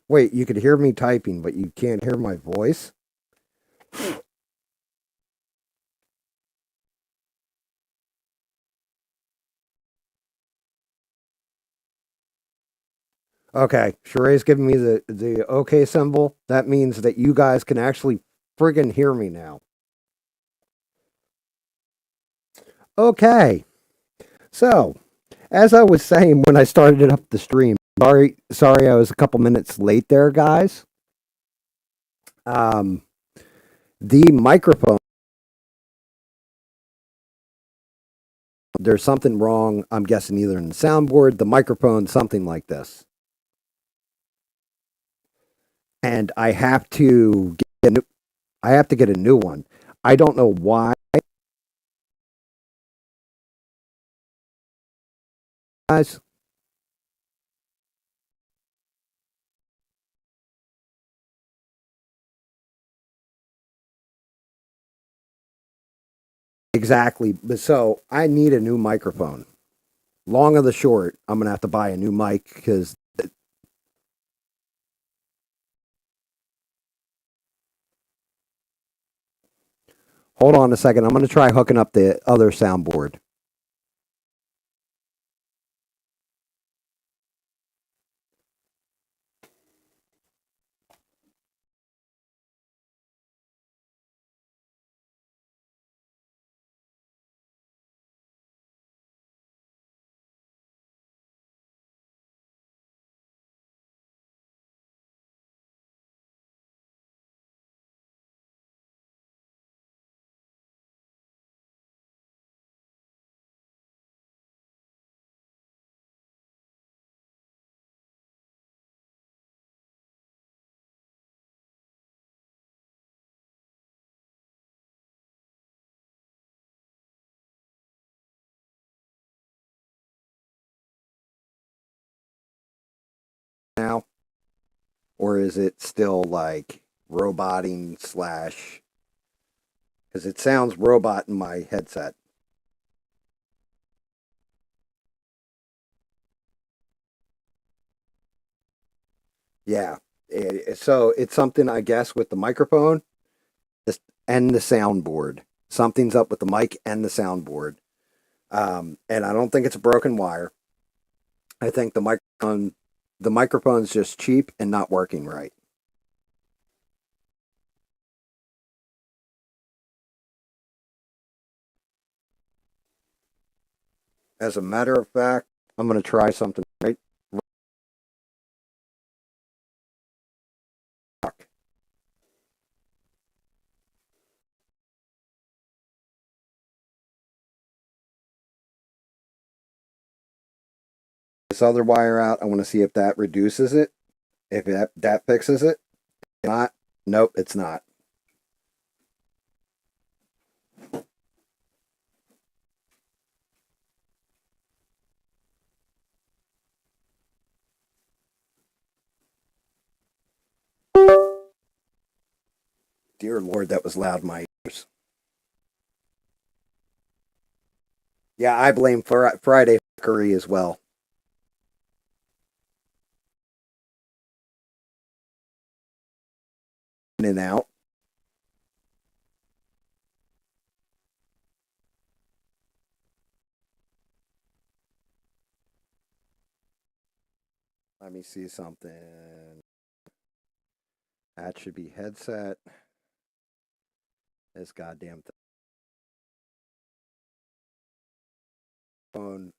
Wait, you could hear me typing, but you can't hear my voice? Okay, Sheree's giving me the okay symbol. That means that you guys can actually friggin' hear me now. Okay, so as I was saying when I started up the stream, sorry, I was a couple minutes late there, guys. Um, the microphone, there's something wrong. I'm guessing either in the soundboard, the microphone, something like this, and I have to get a new one. I don't know why, guys. Exactly. But so I need a new microphone. Long of the short, I'm gonna have to buy a new mic because hold on a second. I'm gonna try hooking up the other soundboard. Now, or is it still like roboting slash? Because it sounds robot in my headset. Yeah. So it's something I guess with the microphone and the soundboard. Something's up with the mic and the soundboard. And I don't think it's a broken wire. I think the microphone's just cheap and not working right. As a matter of fact, I'm going to try something right. This other wire out. I want to see if that reduces it. If that fixes it. If not, nope, it's not. Dear Lord, that was loud in my ears. Yeah, I blame Friday fuckery as well. In and out. Let me see something. That should be headset. This goddamn phone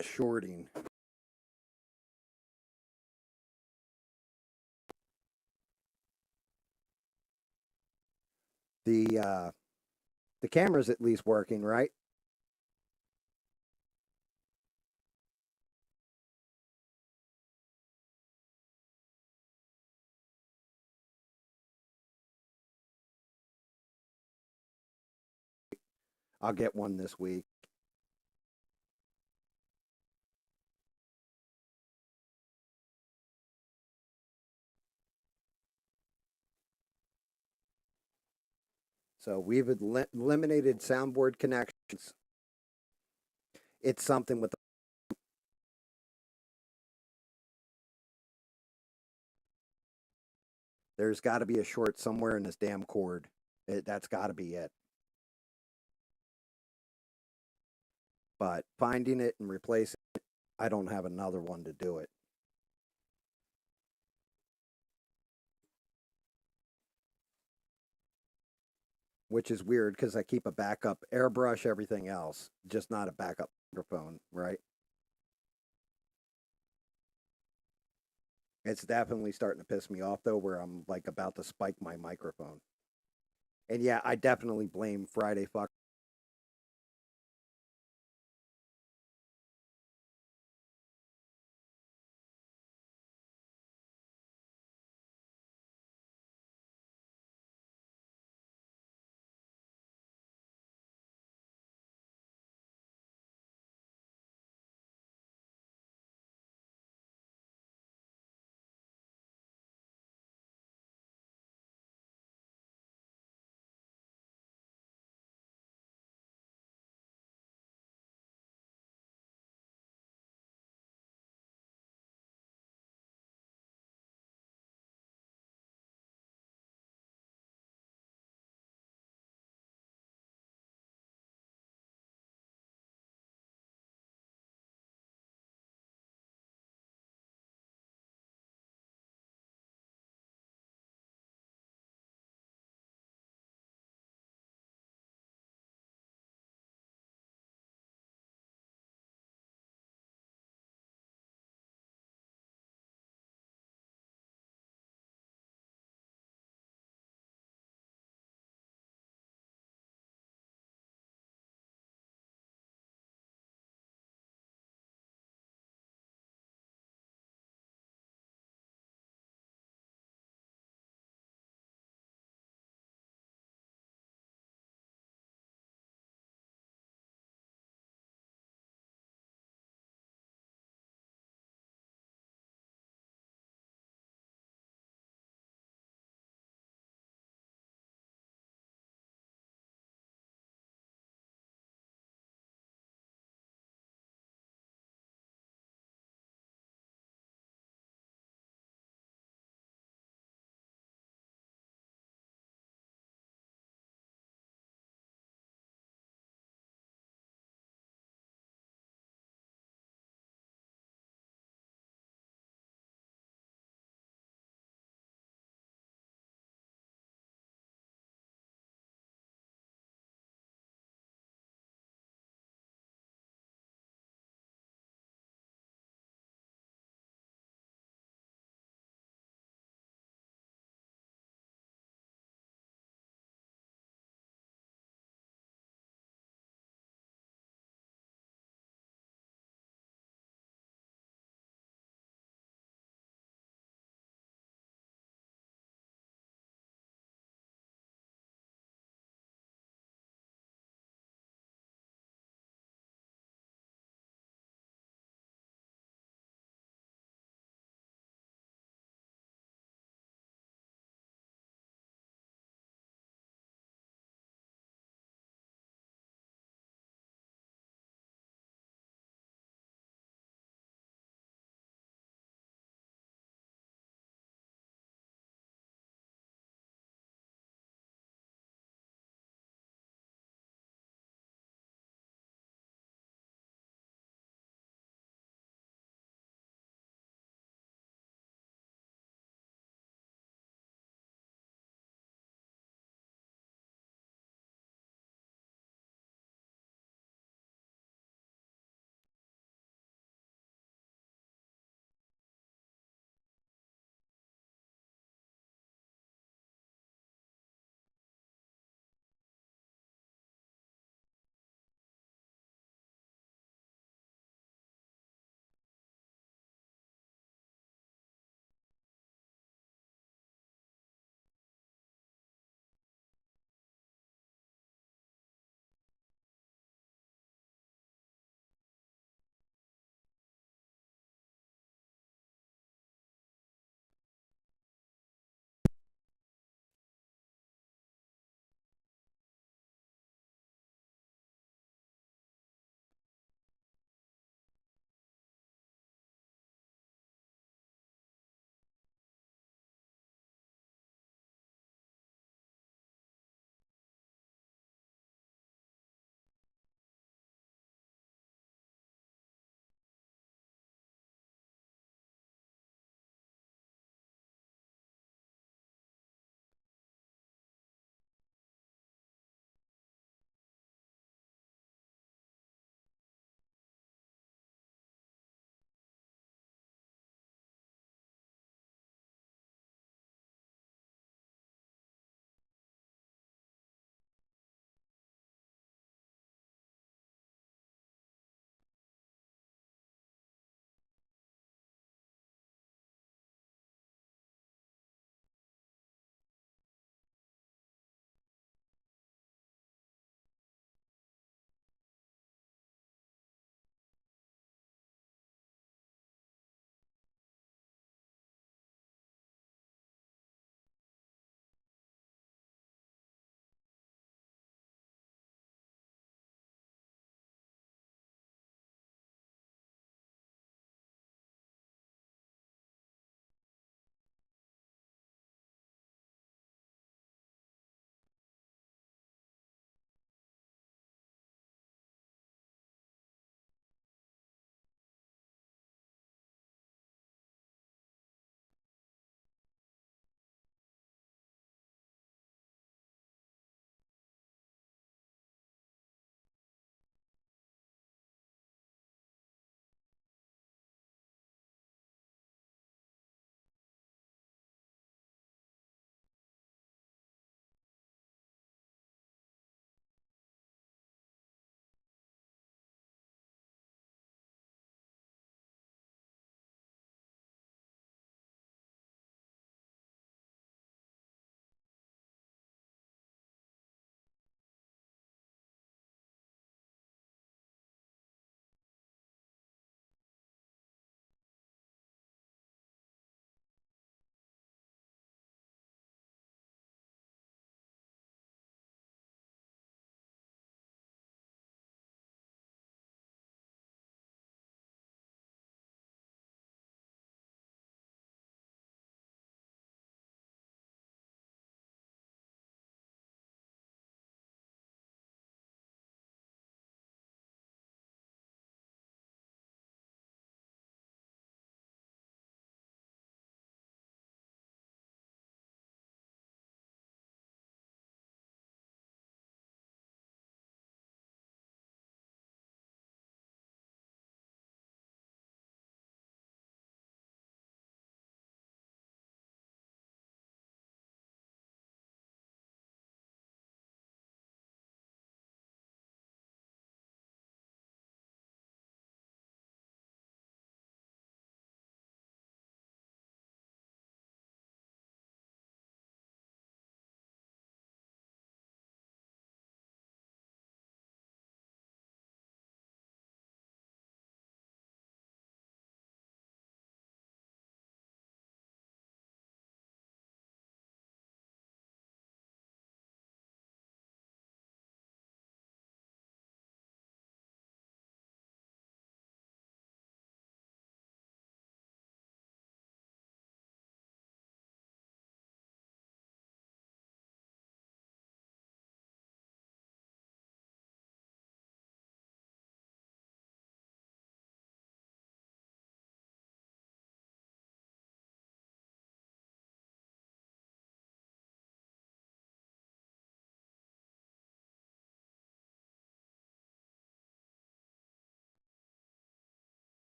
shorting. The the camera's at least working, right? I'll get one this week. So we've eliminated soundboard connections. It's something with There's got to be a short somewhere in this damn cord. That's got to be it. But finding it and replacing it, I don't have another one to do it. Which is weird because I keep a backup airbrush, everything else, just not a backup microphone, right? It's definitely starting to piss me off though, where I'm like about to spike my microphone. And yeah, I definitely blame Friday fuck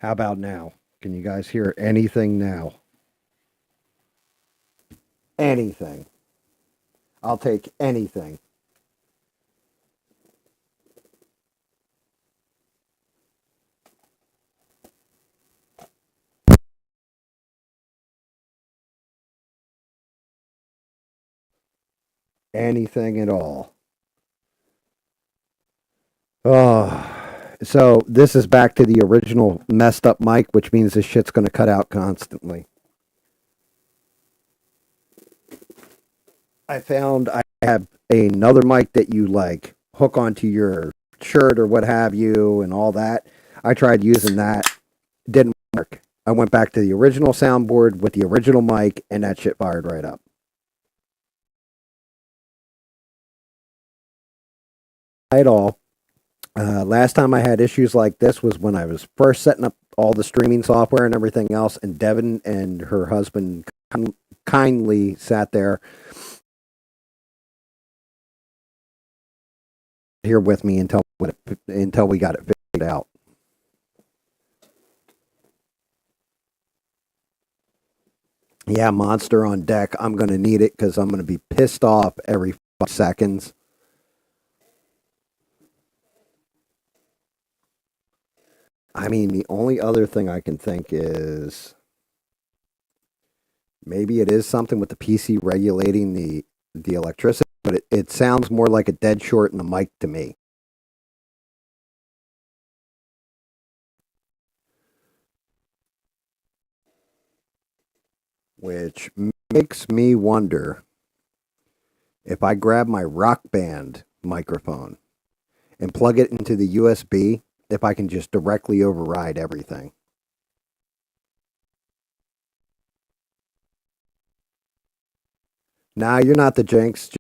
How about now? Can you guys hear anything now? Anything. I'll take anything. Anything at all. Oh, so this is back to the original messed up mic, which means this shit's going to cut out constantly. I found I have another mic that you like hook onto your shirt or what have you and all that. I tried using that. Didn't work. I went back to the original soundboard with the original mic and that shit fired right up. At all. Last time I had issues like this was when I was first setting up all the streaming software and everything else, and Devin and her husband kindly sat there here with me until we got it figured out. Yeah, monster on deck. I'm going to need it because I'm going to be pissed off every 5 seconds. I mean, the only other thing I can think is maybe it is something with the PC regulating the electricity, but it sounds more like a dead short in the mic to me, which makes me wonder if I grab my Rock Band microphone and plug it into the USB, if I can just directly override everything. Nah, you're not the Jinx.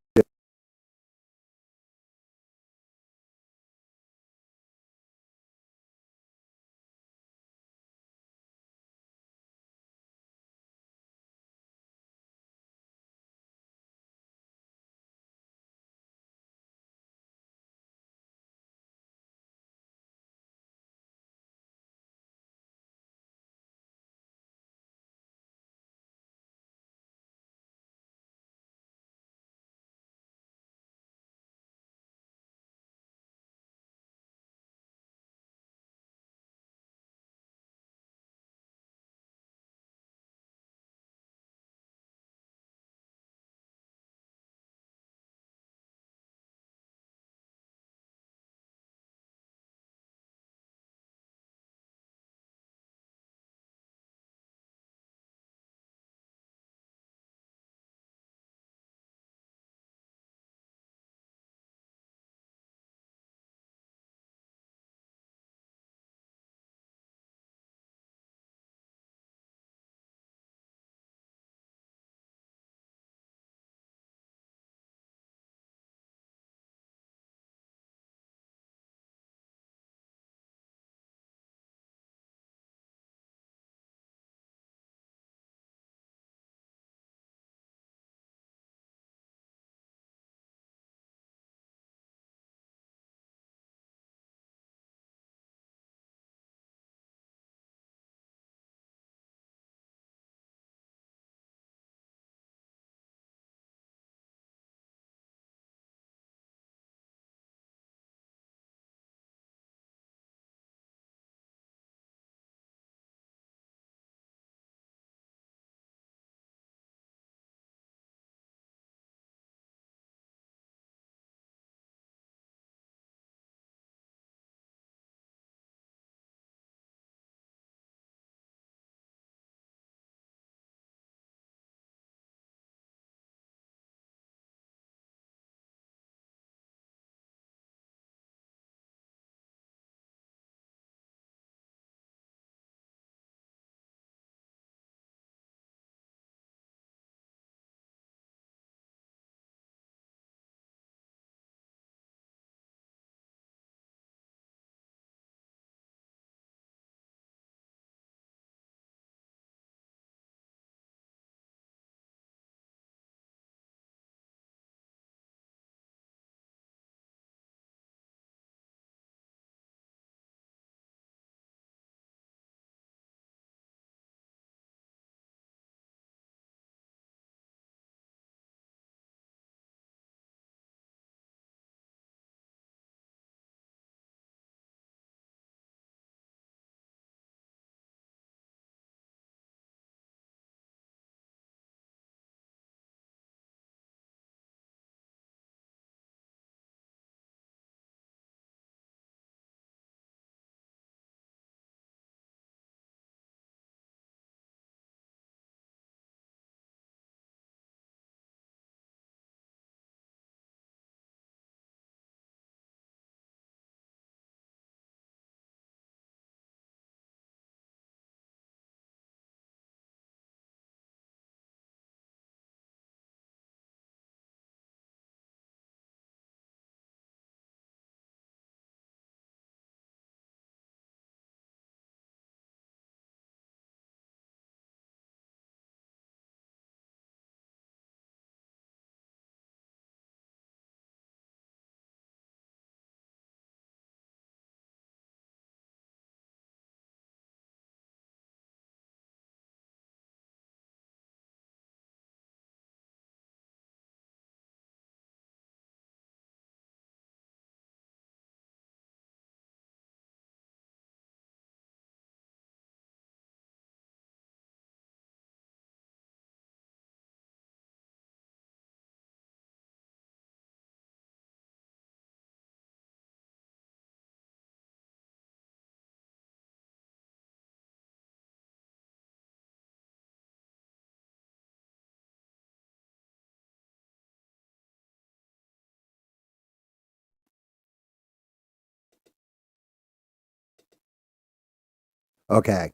Okay.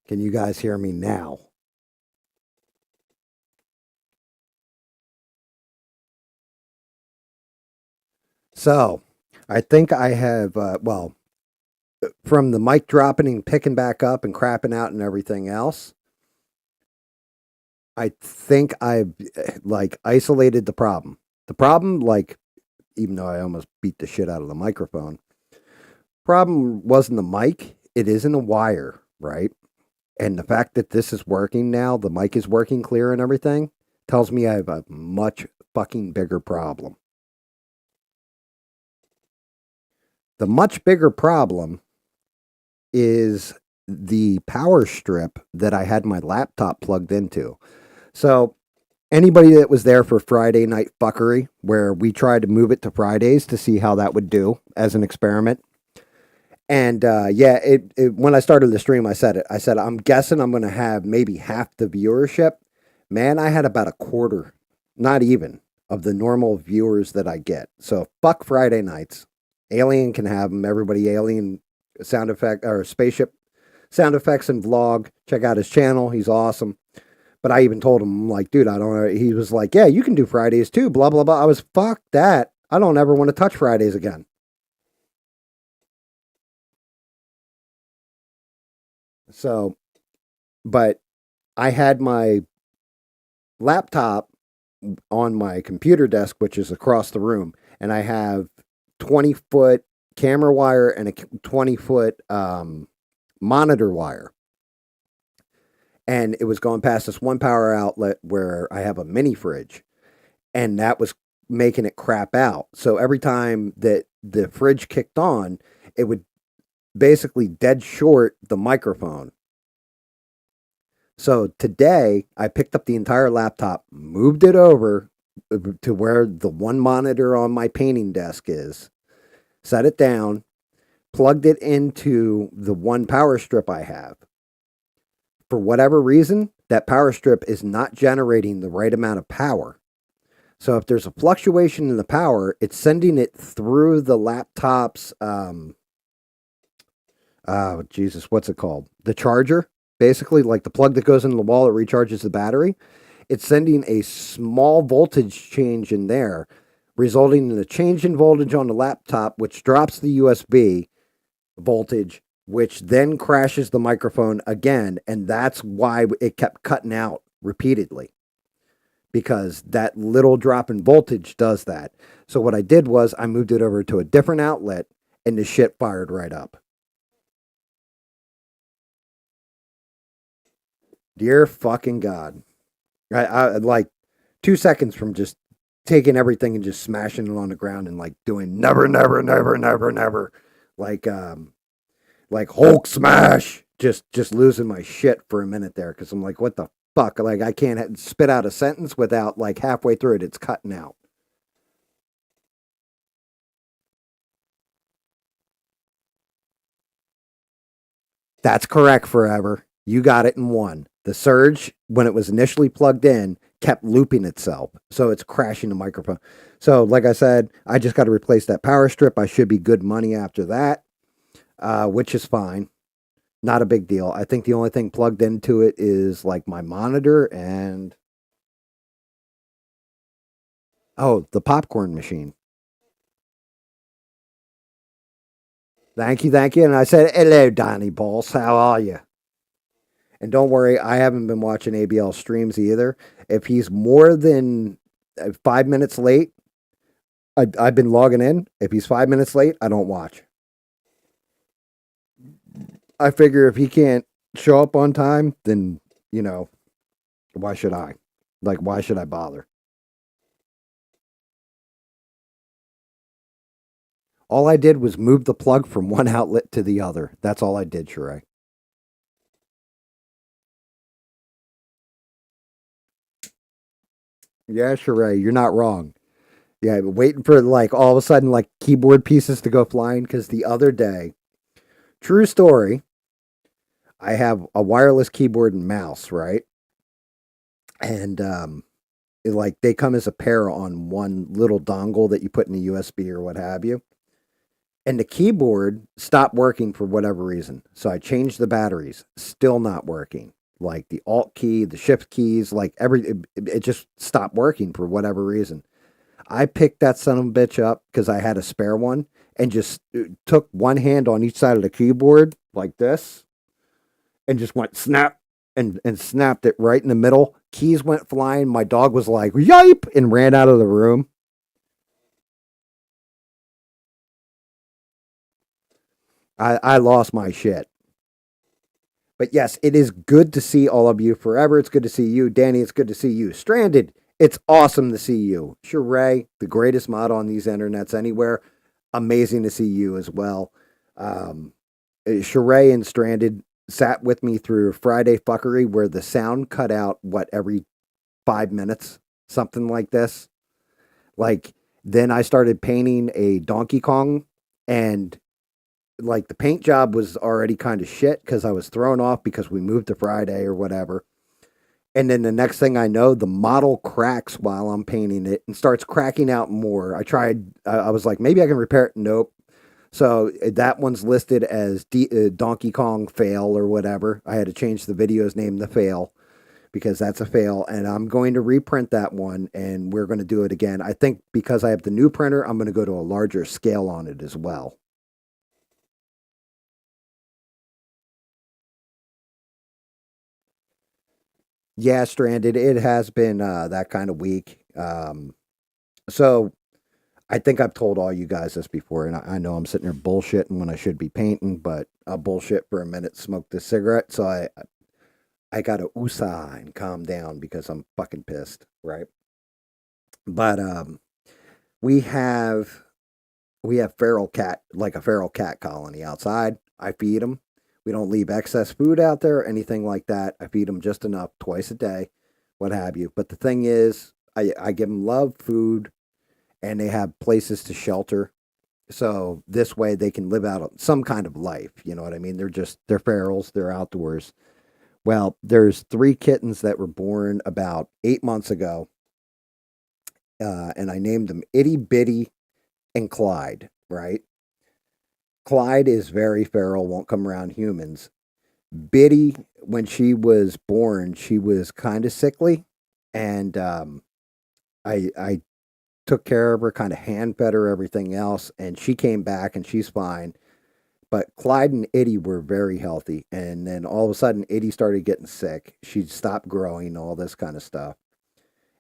Can you guys hear me now? So, I think I have, from the mic dropping and picking back up and crapping out and everything else, I think I've like isolated the problem. The problem, like, even though I almost beat the shit out of the microphone, problem wasn't the mic. It isn't a wire, right? And the fact that this is working now, the mic is working clear and everything, tells me I have a much fucking bigger problem. The much bigger problem is the power strip that I had my laptop plugged into. So, anybody that was there for Friday night fuckery, where we tried to move it to Fridays to see how that would do as an experiment. And yeah, when I started the stream, I said it. I said, I'm guessing I'm going to have maybe half the viewership. Man, I had about a quarter, not even, of the normal viewers that I get. So fuck Friday nights. Alien can have them. Everybody, Alien sound effect or spaceship sound effects and vlog. Check out his channel. He's awesome. But I even told him, I'm like, dude, I don't know. He was like, yeah, you can do Fridays too, blah, blah, blah. I was, fuck that. I don't ever want to touch Fridays again. So, but I had my laptop on my computer desk, which is across the room, and I have 20-foot camera wire and a 20-foot monitor wire. And it was going past this one power outlet where I have a mini fridge, and that was making it crap out. So every time that the fridge kicked on, it would basically dead short the microphone. So today I picked up the entire laptop, moved it over to where the one monitor on my painting desk is, set it down, plugged it into the one power strip I have. For whatever reason, that power strip is not generating the right amount of power. So if there's a fluctuation in the power, it's sending it through the laptop's Jesus, what's it called? The charger, basically like the plug that goes into the wall that recharges the battery. It's sending a small voltage change in there, resulting in a change in voltage on the laptop, which drops the USB voltage, which then crashes the microphone again. And that's why it kept cutting out repeatedly, because that little drop in voltage does that. So what I did was I moved it over to a different outlet, and the shit fired right up. Dear fucking God. I like 2 seconds from just taking everything and just smashing it on the ground and like doing never, never, never, never, never, like like Hulk smash. Just losing my shit for a minute there, because I'm like, what the fuck? Like I can't spit out a sentence without like halfway through it, it's cutting out. That's correct, Forever. You got it in one. The surge, when it was initially plugged in, kept looping itself. So it's crashing the microphone. So, like I said, I just got to replace that power strip. I should be good money after that, which is fine. Not a big deal. I think the only thing plugged into it is like my monitor and, oh, the popcorn machine. Thank you, thank you. And I said, hello, Donnie Balls. How are you? And don't worry, I haven't been watching ABL streams either. If he's more than 5 minutes late, I've been logging in. If he's 5 minutes late, I don't watch. I figure if he can't show up on time, then, you know, why should I? Like, why should I bother? All I did was move the plug from one outlet to the other. That's all I did, Sheree. Yeah, Sheree, you're not wrong. Yeah, waiting for like all of a sudden like keyboard pieces to go flying, because the other day, true story, I have a wireless keyboard and mouse, right? And like they come as a pair on one little dongle that you put in a USB or what have you. And the keyboard stopped working for whatever reason. So I changed the batteries, still not working. Like the alt key, the shift keys, like it just stopped working for whatever reason. I picked that son of a bitch up because I had a spare one and just took one hand on each side of the keyboard like this and just went snap and snapped it right in the middle. Keys went flying. My dog was like, yipe, and ran out of the room. I lost my shit. But yes, it is good to see all of you. Forever, it's good to see you. Danny, it's good to see you. Stranded, it's awesome to see you. Sheree, the greatest mod on these internets anywhere. Amazing to see you as well. Um, Sheree and Stranded sat with me through Friday fuckery where the sound cut out, what, every 5 minutes? Something like this. Like, then I started painting a Donkey Kong, and like the paint job was already kind of shit because I was thrown off because we moved to Friday or whatever. And then the next thing I know, the model cracks while I'm painting it and starts cracking out more. I tried, I was like, maybe I can repair it. Nope. So that one's listed as Donkey Kong fail or whatever. I had to change the video's name to fail because that's a fail. And I'm going to reprint that one and we're going to do it again. I think because I have the new printer, I'm going to go to a larger scale on it as well. Yeah, Stranded. It has been that kind of week. So I think I've told all you guys this before, and I know I'm sitting here bullshitting when I should be painting, but I'll bullshit for a minute, smoke this cigarette. So I got to USA and calm down because I'm fucking pissed, right? But we have we have feral cat, like a feral cat colony outside. I feed them. We don't leave excess food out there, anything like that. I feed them just enough twice a day, what have you. But the thing is, I give them love, food, and they have places to shelter. So this way they can live out some kind of life. You know what I mean? They're ferals, they're outdoors. Well, there's three kittens that were born about 8 months ago, and I named them Itty Bitty and Clyde. Right? Clyde is very feral, won't come around humans. Biddy, when she was born, she was kind of sickly, and I took care of her, kind of hand fed her, everything else, and she came back and she's fine. But Clyde and Itty were very healthy, and then all of a sudden, Itty started getting sick. She stopped growing, all this kind of stuff,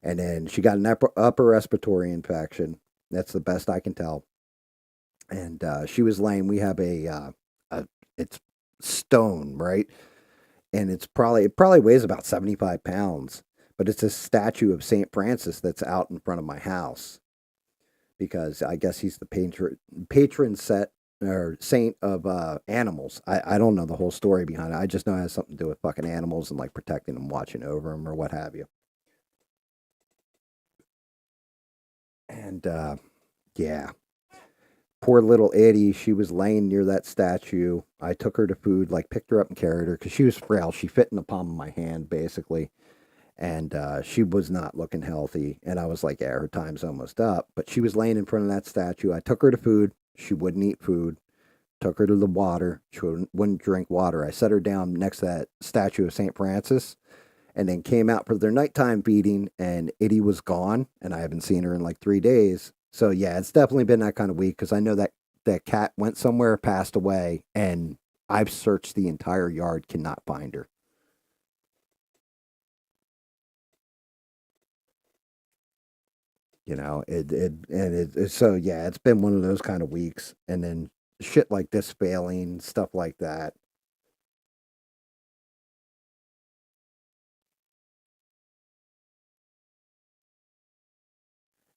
and then she got an upper respiratory infection. That's the best I can tell. And she was laying. We have a it's stone, right? And it probably weighs about 75 pounds, but it's a statue of Saint Francis that's out in front of my house because I guess he's the patron set or saint of animals. I don't know the whole story behind it. I just know it has something to do with fucking animals and like protecting them, watching over them, or what have you. And yeah, poor little Eddie, she was laying near that statue. I took her to food, like picked her up and carried her because she was frail. She fit in the palm of my hand, basically. And she was not looking healthy. And I was like, yeah, her time's almost up. But she was laying in front of that statue. I took her to food. She wouldn't eat food. Took her to the water. She wouldn't drink water. I set her down next to that statue of St. Francis and then came out for their nighttime feeding, and Itty was gone, and I haven't seen her in like 3 days. So yeah, it's definitely been that kind of week because I know that that cat went somewhere, passed away, and I've searched the entire yard, cannot find her. So yeah, it's been one of those kind of weeks, and then shit like this failing, stuff like that.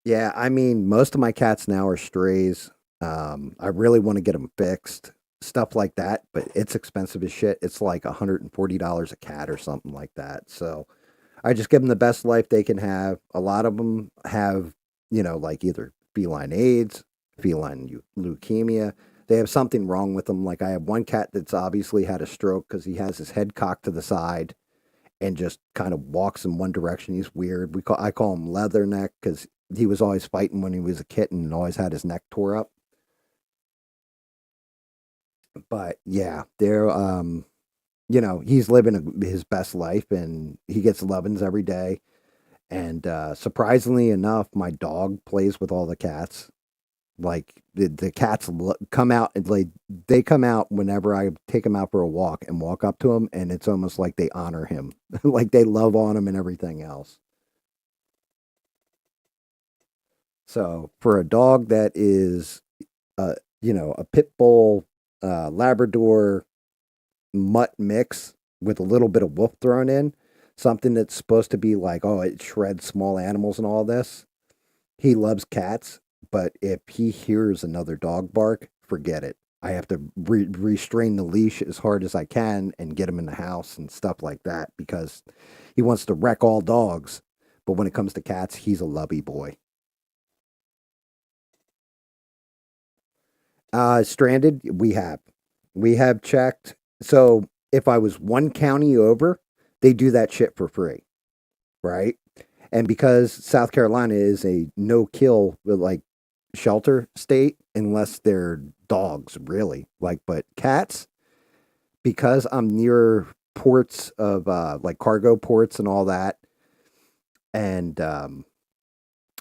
Yeah, I mean, most of my cats now are strays. I really want to get them fixed, stuff like that, but it's expensive as shit. It's like $140 a cat or something like that. So I just give them the best life they can have. A lot of them have, like either feline AIDS, leukemia. They have something wrong with them. Like I have one cat that's obviously had a stroke because he has his head cocked to the side and just kind of walks in one direction. He's weird. I call him Leatherneck because he was always fighting when he was a kitten and always had his neck tore up. But yeah, they're he's living his best life, and he gets lovin's every day. And surprisingly enough, my dog plays with all the cats. Like the cats come out and like they come out whenever I take him out for a walk and walk up to him, and it's almost like they honor him, like they love on him and everything else. So for a dog that is, a pit bull, Labrador mutt mix with a little bit of wolf thrown in, something that's supposed to be like, oh, it shreds small animals and all this. He loves cats, but if he hears another dog bark, forget it. I have to restrain the leash as hard as I can and get him in the house and stuff like that because he wants to wreck all dogs. But when it comes to cats, he's a lovey boy. Stranded, we have checked. So if I was one county over, they do that shit for free, right? And because South Carolina is a no kill like shelter state, unless they're dogs, really. Like, but cats, because I'm near ports of like cargo ports and all that, and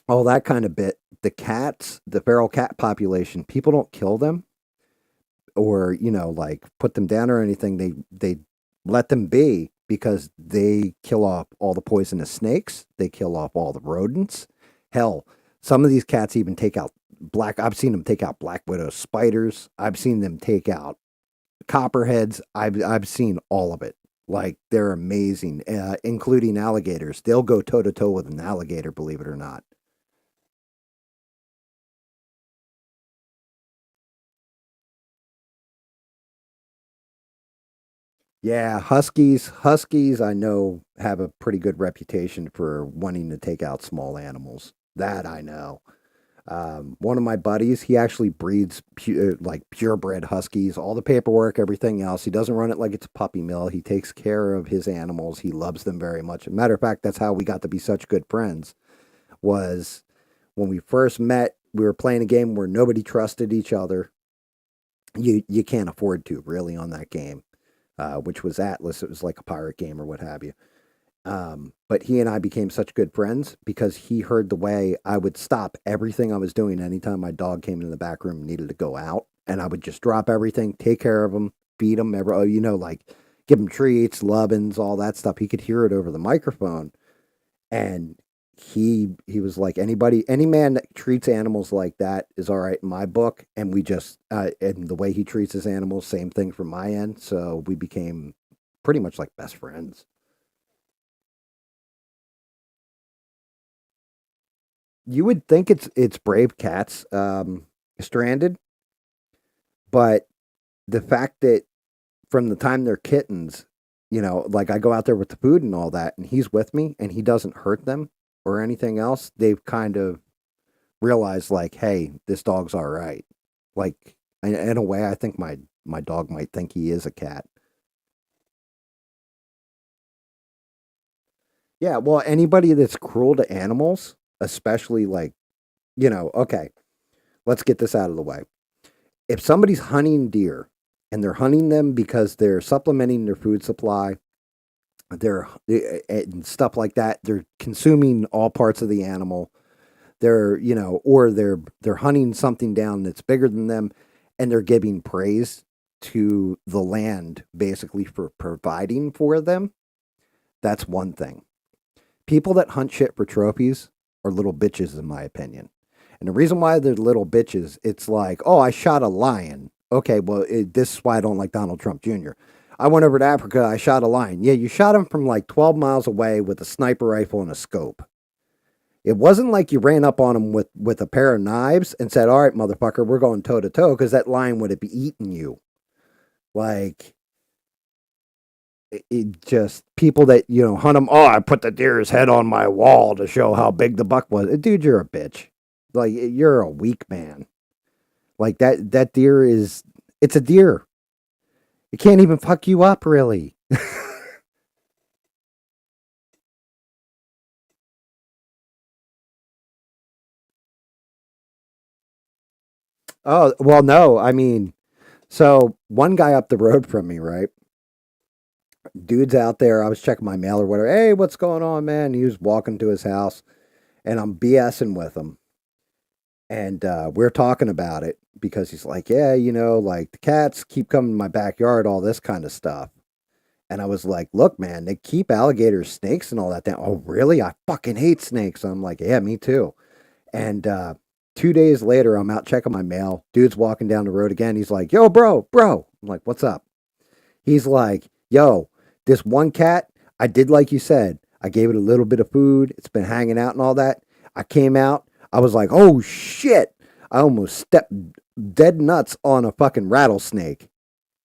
all that kind of bit. The cats, the feral cat population, people don't kill them or like put them down or anything. They let them be because they kill off all the poisonous snakes. They kill off all the rodents. Hell, some of these cats even take out black. I've seen them take out black widow spiders. I've seen them take out copperheads. I've seen all of it. Like they're amazing, including alligators. They'll go toe to toe with an alligator, believe it or not. Yeah, Huskies, I know have a pretty good reputation for wanting to take out small animals. That I know. One of my buddies, he actually breeds like purebred Huskies, all the paperwork, everything else. He doesn't run it like it's a puppy mill. He takes care of his animals. He loves them very much. Matter of fact, that's how we got to be such good friends. Was when we first met, we were playing a game where nobody trusted each other. You can't afford to really on that game, which was Atlas. It was like a pirate game or what have you. But he and I became such good friends because he heard the way I would stop everything I was doing anytime my dog came into the back room and needed to go out. And I would just drop everything, take care of him, feed him, like give him treats, lovin's, all that stuff. He could hear it over the microphone. And he was like, any man that treats animals like that is all right in my book. And we just, and the way he treats his animals, same thing from my end. So we became pretty much like best friends. You would think it's brave cats stranded, but the fact that from the time they're kittens, like I go out there with the food and all that, and he's with me and he doesn't hurt them or anything else, they've kind of realized like, hey, this dog's all right. Like in a way, I think my dog might think he is a cat. Yeah, well, anybody that's cruel to animals, especially like, okay, let's get this out of the way. If somebody's hunting deer and they're hunting them because they're supplementing their food supply, they're and stuff like that, they're consuming all parts of the animal. Or they're hunting something down that's bigger than them, and they're giving praise to the land basically for providing for them. That's one thing. People that hunt shit for trophies are little bitches, in my opinion. And the reason why they're little bitches, it's like, oh, I shot a lion. Okay, well, this is why I don't like Donald Trump Jr. I went over to Africa. I shot a lion. Yeah, you shot him from like 12 miles away with a sniper rifle and a scope. It wasn't like you ran up on him with a pair of knives and said, all right, motherfucker, we're going toe to toe because that lion would have eaten you. Like, it just people that hunt them. Oh, I put the deer's head on my wall to show how big the buck was. Dude, you're a bitch. Like you're a weak man. Like that deer is it's a deer. It can't even fuck you up really. Oh well, no. I mean, So one guy up the road from me, right? Dude's out there. I was checking my mail or whatever. Hey, what's going on, man? He was walking to his house, and I'm BSing with him, and we're talking about it because he's like, yeah, like the cats keep coming to my backyard, all this kind of stuff. And I was like, look, man, they keep alligators, snakes, and all that down. Oh, really? I fucking hate snakes. I'm like, yeah, me too. And 2 days later, I'm out checking my mail. Dude's walking down the road again. He's like, yo, bro. I'm like, what's up? He's like, yo, this one cat, I did like you said. I gave it a little bit of food. It's been hanging out and all that. I came out. I was like, oh, shit. I almost stepped dead nuts on a fucking rattlesnake.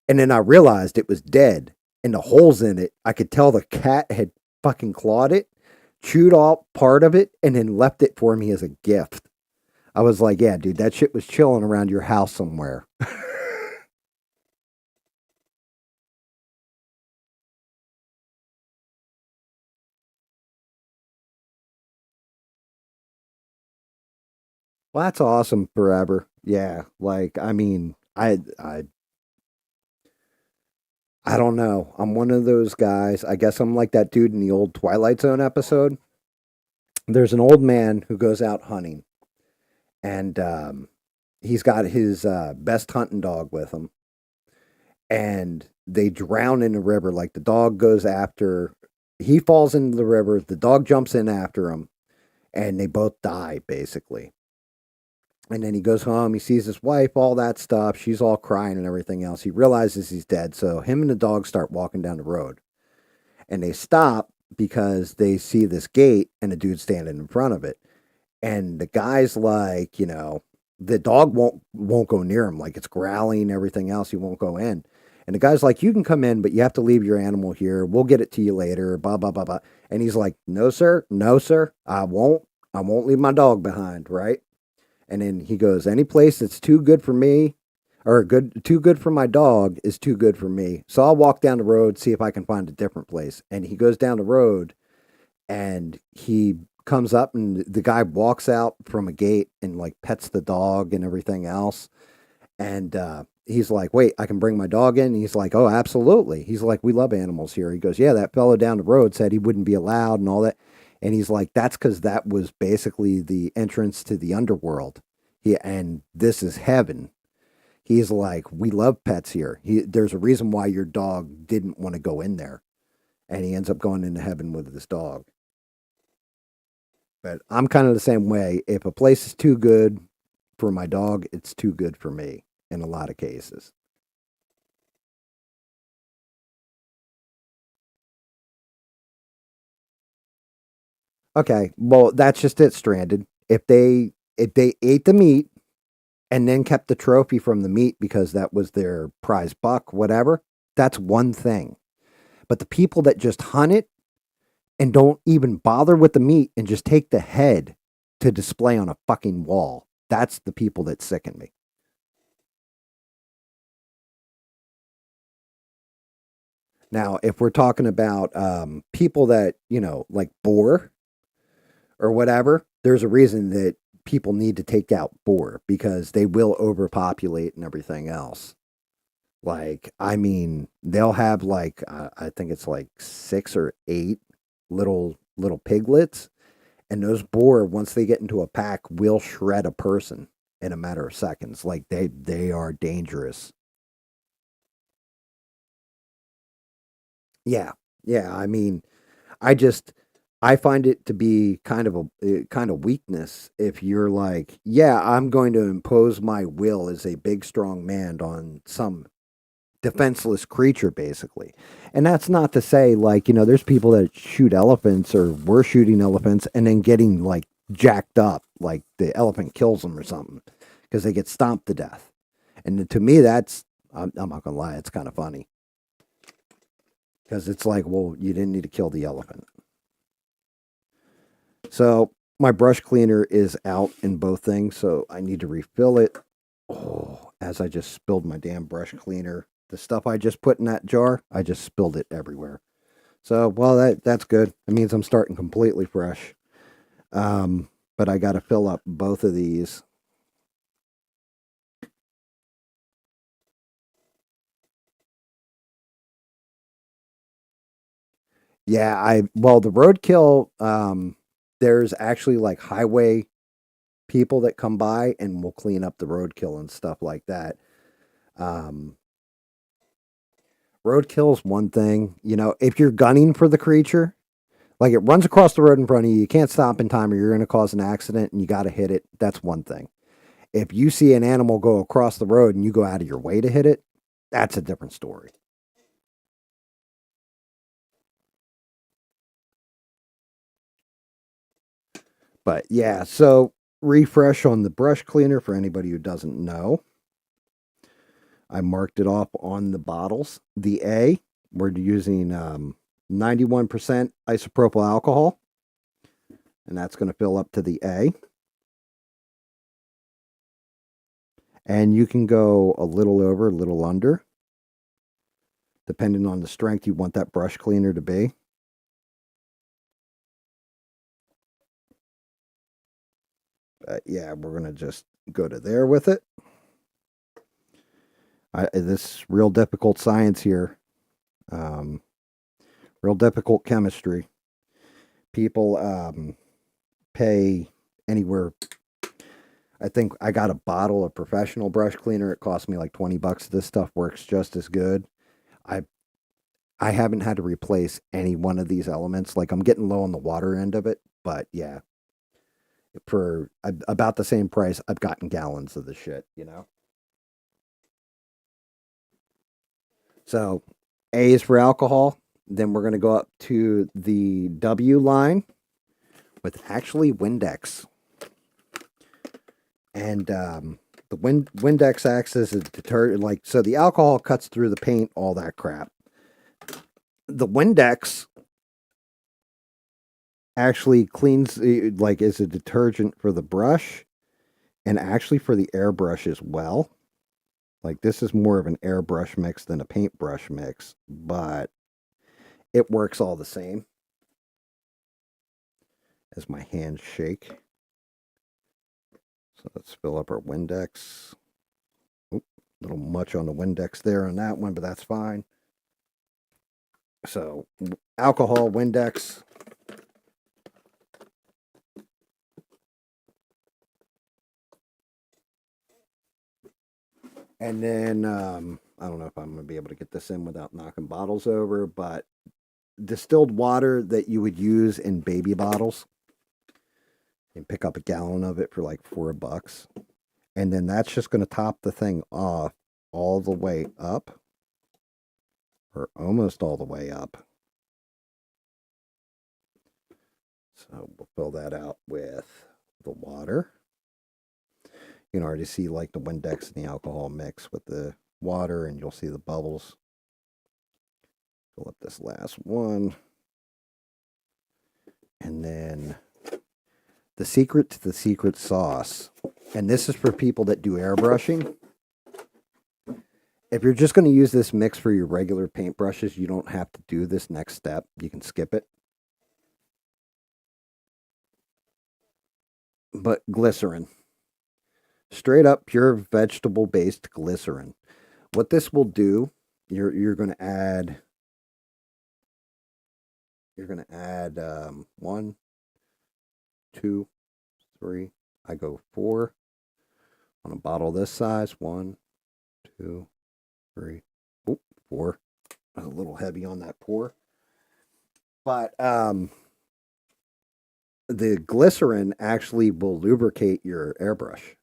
And then I realized it was dead. And the holes in it, I could tell the cat had fucking clawed it, chewed off part of it, and then left it for me as a gift. I was like, yeah, dude, that shit was chilling around your house somewhere. Well, that's awesome forever. Yeah. Like, I mean, I don't know. I'm one of those guys. I guess I'm like that dude in the old Twilight Zone episode. There's an old man who goes out hunting, and he's got his best hunting dog with him, and they drown in the river. Like the dog goes after, he falls into the river, the dog jumps in after him, and they both die basically. And then he goes home, he sees his wife, all that stuff. She's all crying and everything else. He realizes he's dead. So him and the dog start walking down the road. And they stop because they see this gate and a dude standing in front of it. And the guy's like, the dog won't go near him. Like it's growling and everything else. He won't go in. And the guy's like, you can come in, but you have to leave your animal here. We'll get it to you later. Blah, blah, blah, blah. And he's like, no, sir. No, sir. I won't. I won't leave my dog behind. Right. And then he goes, any place that's too good for me or too good for my dog is too good for me. So I'll walk down the road, see if I can find a different place. And he goes down the road and he comes up and the guy walks out from a gate and like pets the dog and everything else. And he's like, wait, I can bring my dog in? And he's like, oh, absolutely. He's like, we love animals here. He goes, yeah, that fellow down the road said he wouldn't be allowed and all that. And he's like, that's because that was basically the entrance to the underworld. And this is heaven. He's like, we love pets here. There's a reason why your dog didn't want to go in there. And he ends up going into heaven with this dog. But I'm kind of the same way. If a place is too good for my dog, it's too good for me in a lot of cases. Okay, well, that's just it, Stranded. If they ate the meat and then kept the trophy from the meat because that was their prize buck, whatever, that's one thing. But the people that just hunt it and don't even bother with the meat and just take the head to display on a fucking wall, that's the people that sicken me. Now, if we're talking about people that, like boar or whatever, there's a reason that people need to take out boar because they will overpopulate and everything else. Like, I mean, they'll have like I think it's like 6 or 8 little piglets, and those boar once they get into a pack will shred a person in a matter of seconds. Like they are dangerous. Yeah, yeah. I mean, I just I find it to be kind of a kind of weakness if you're like, yeah, I'm going to impose my will as a big strong man on some defenseless creature basically. And that's not to say like, there's people that shoot elephants or were shooting elephants and then getting like jacked up like the elephant kills them or something because they get stomped to death. And to me that's I'm not gonna lie, it's kind of funny because it's like, well, you didn't need to kill the elephant. So my brush cleaner is out in both things, so I need to refill it. Oh, as I just spilled my damn brush cleaner. The stuff I just put in that jar, I just spilled it everywhere. So, well, that's good. It means I'm starting completely fresh. But I got to fill up both of these. Yeah, well, the roadkill, there's actually like highway people that come by and will clean up the roadkill and stuff like that. Um, Roadkill's one thing, if you're gunning for the creature, like it runs across the road in front of you, you can't stop in time or you're going to cause an accident and you got to hit it. That's one thing. If you see an animal go across the road and you go out of your way to hit it, that's a different story. But yeah, so refresh on the brush cleaner for anybody who doesn't know. I marked it off on the bottles. The A, we're using 91% isopropyl alcohol, and that's going to fill up to the A. And you can go a little over, a little under, depending on the strength you want that brush cleaner to be. But yeah, we're going to just go to there with it. This real difficult science here. Real difficult chemistry. People pay anywhere. I think I got a bottle of professional brush cleaner. It cost me like $20. This stuff works just as good. I I haven't had to replace any one of these elements. Like I'm getting low on the water end of it, but yeah, for about the same price, I've gotten gallons of the shit. So A is for alcohol. Then we're going to go up to the W line with actually Windex. And the Windex acts as a detergent. Like, so the alcohol cuts through the paint, all that crap. The Windex actually cleans, like, is a detergent for the brush and actually for the airbrush as well. Like, this is more of an airbrush mix than a paintbrush mix, but it works all the same. As my hands shake. So let's fill up our Windex. Oop, a little much on the Windex there on that one, but that's fine. So alcohol, Windex. And then I don't know if I'm going to be able to get this in without knocking bottles over, but distilled water that you would use in baby bottles. You pick up a gallon of it for like $4. And then that's just going to top the thing off all the way up, or almost all the way up. So we'll fill that out with the water. You can already see like the Windex and the alcohol mix with the water, and you'll see the bubbles. Fill up this last one. And then the secret to the secret sauce. And this is for people that do airbrushing. If you're just going to use this mix for your regular paintbrushes, you don't have to do this next step. You can skip it. But glycerin. Straight up pure vegetable based glycerin. What this will do, you're going to add 1, 2, 3. I go 4 on a bottle this size. 1, 2, 3. Oop, 4. A little heavy on that pour. But the glycerin actually will lubricate your airbrush.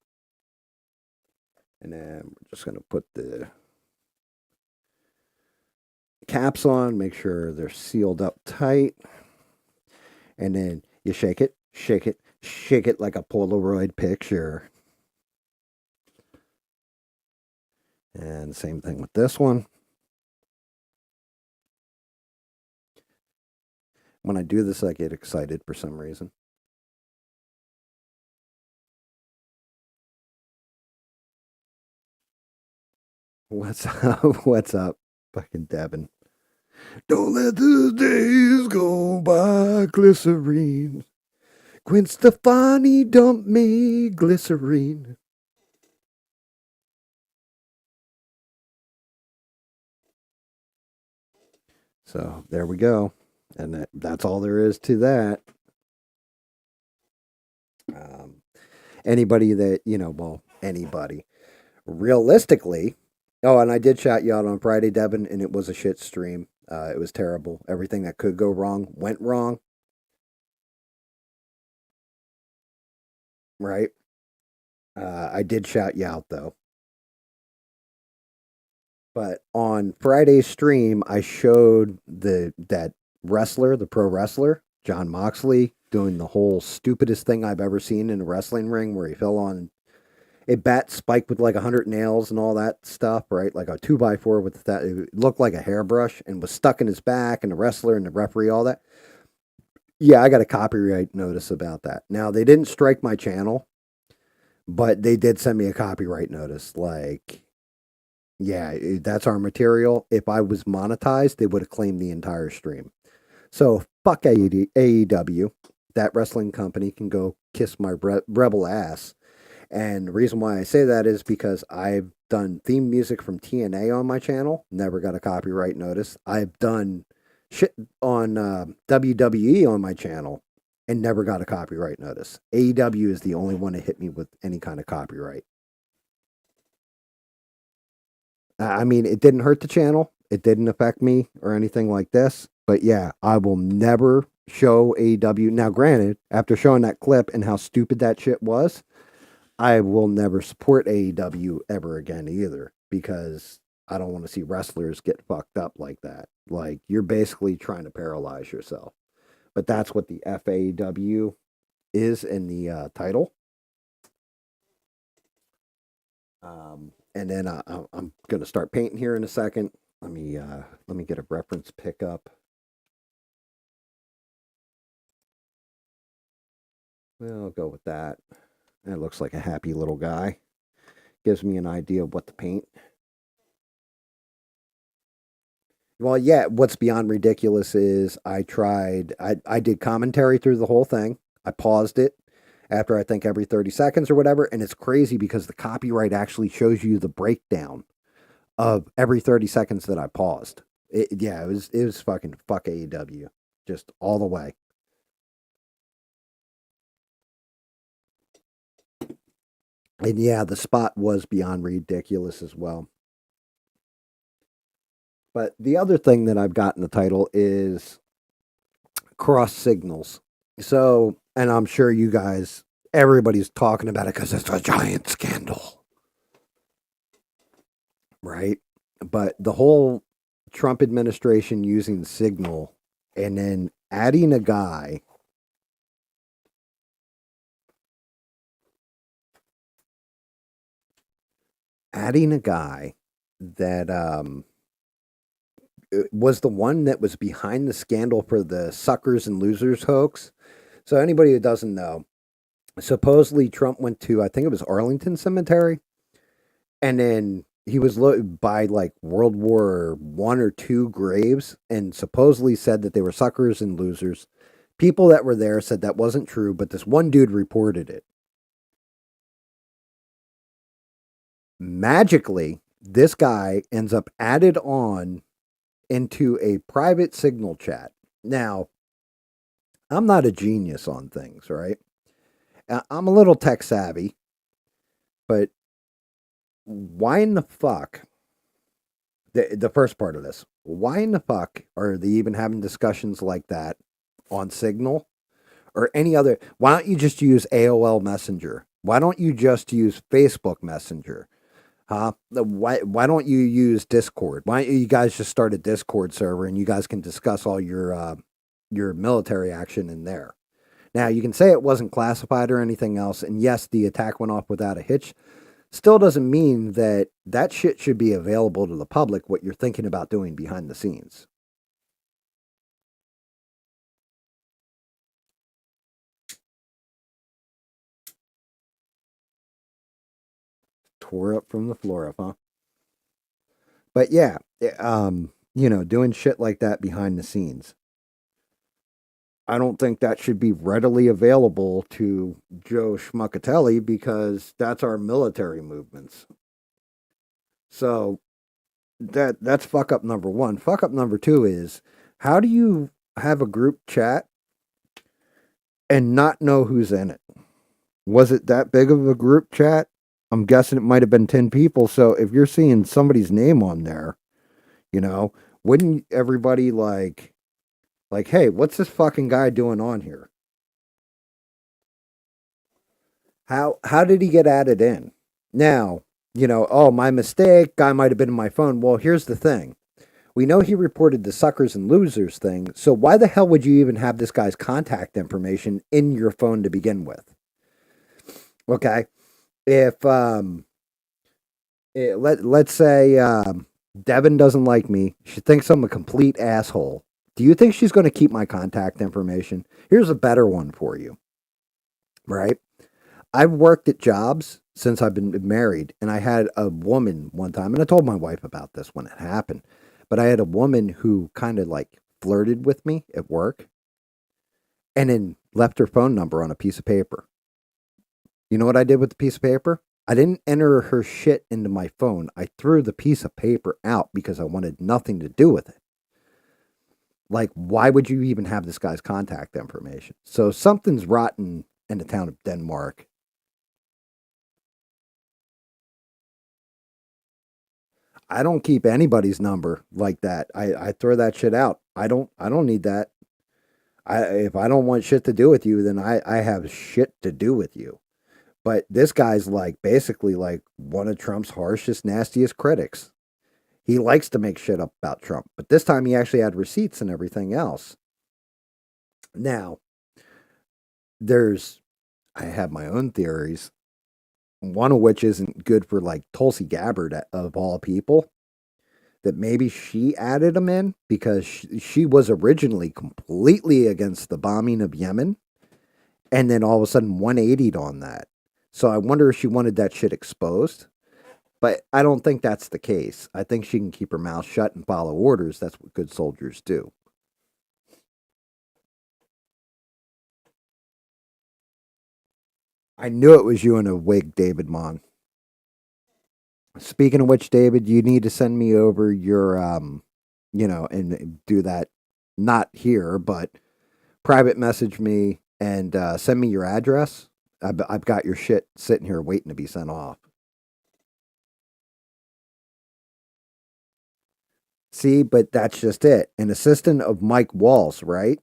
And then we're just going to put the caps on, make sure they're sealed up tight. And then you shake it, shake it, shake it like a Polaroid picture. And same thing with this one. When I do this, I get excited for some reason. What's up? What's up? Fucking Devin. Don't let the days go by, glycerine. Gwen Stefani dumped me, glycerine. So there we go. And that's all there is to that. Um, anybody that, well, anybody. Realistically, oh, and I did shout you out on Friday, Devin, and it was a shit stream. It was terrible. Everything that could go wrong went wrong, right? I did shout you out, though. But on Friday's stream, I showed that wrestler, the pro wrestler, John Moxley, doing the whole stupidest thing I've ever seen in a wrestling ring, where he fell on a bat spiked with like 100 nails and all that stuff, right? Like a 2x4 with that. It looked like a hairbrush and was stuck in his back, and the wrestler and the referee, all that. Yeah, I got a copyright notice about that. Now, they didn't strike my channel, but they did send me a copyright notice. Like, yeah, that's our material. If I was monetized, they would have claimed the entire stream. So fuck AEW. That wrestling company can go kiss my rebel ass. And the reason why I say that is because I've done theme music from TNA on my channel, never got a copyright notice. I've done shit on WWE on my channel and never got a copyright notice. AEW is the only one that hit me with any kind of copyright. I mean, it didn't hurt the channel. It didn't affect me or anything like this. But yeah, I will never show AEW. Now, granted, after showing that clip and how stupid that shit was, I will never support AEW ever again either, because I don't want to see wrestlers get fucked up like that. Like, you're basically trying to paralyze yourself. But that's what the FAW is in the title. And then I'm going to start painting here in a second. Let me get a reference pickup. Well, I'll go with that. That looks like a happy little guy. Gives me an idea of what to paint. Well, yeah, what's beyond ridiculous is I did commentary through the whole thing. I paused it after I think every 30 seconds or whatever. And it's crazy because the copyright actually shows you the breakdown of every 30 seconds that I paused. It was fucking fuck AEW. Just all the way. And yeah, the spot was beyond ridiculous as well. But the other thing that I've got in the title is cross signals. So, and I'm sure you guys, everybody's talking about it because it's a giant scandal, right? But the whole Trump administration using Signal and then adding a guy that was the one that was behind the scandal for the suckers and losers hoax. So anybody who doesn't know, supposedly Trump went to, I think it was Arlington Cemetery, and then he was by like World War I or II graves, and supposedly said that they were suckers and losers. People that were there said that wasn't true, but this one dude reported it. Magically, this guy ends up added on into a private Signal chat. Now, I'm not a genius on things, right? I'm a little tech savvy, but why in the fuck? The first part of this, why in the fuck are they even having discussions like that on Signal or any other? Why don't you just use AOL Messenger? Why don't you just use Facebook Messenger? Huh? Why don't you use Discord? Why don't you guys just start a Discord server and you guys can discuss all your military action in there? Now, you can say it wasn't classified or anything else, and yes, the attack went off without a hitch. Still doesn't mean that that shit should be available to the public, what you're thinking about doing behind the scenes. Tore up from the floor up, huh? But yeah, doing shit like that behind the scenes. I don't think that should be readily available to Joe Schmuckatelli because that's our military movements. So that's fuck up number one. Fuck up number two is how do you have a group chat and not know who's in it? Was it that big of a group chat? I'm guessing it might have been 10 people. So if you're seeing somebody's name on there, you know, wouldn't everybody hey, what's this fucking guy doing on here? How did he get added in? Now, oh, my mistake, guy might have been in my phone. Well, here's the thing. We know he reported the suckers and losers thing, so why the hell would you even have this guy's contact information in your phone to begin with? Okay? If let's say Devin doesn't like me, she thinks I'm a complete asshole. Do you think she's going to keep my contact information? Here's a better one for you, right? I've worked at jobs since I've been married, and I had a woman one time, and I told my wife about this when it happened, but I had a woman who kind of like flirted with me at work and then left her phone number on a piece of paper. You know what I did with the piece of paper? I didn't enter her shit into my phone. I threw the piece of paper out because I wanted nothing to do with it. Like, why would you even have this guy's contact information? So something's rotten in the town of Denmark. I don't keep anybody's number like that. I throw that shit out. I don't need that. If I don't want shit to do with you, then I have shit to do with you. But this guy's like basically like one of Trump's harshest, nastiest critics. He likes to make shit up about Trump, but this time he actually had receipts and everything else. Now, there's I have my own theories, one of which isn't good for like Tulsi Gabbard of all people, that maybe she added him in because she was originally completely against the bombing of Yemen and then all of a sudden 180'd on that. So I wonder if she wanted that shit exposed. But I don't think that's the case. I think she can keep her mouth shut and follow orders. That's what good soldiers do. I knew it was you in a wig, David Mon. Speaking of which, David, you need to send me over your, and do that not here, but private message me and send me your address. I've got your shit sitting here waiting to be sent off. See, but that's just it. An assistant of Mike Walls, right?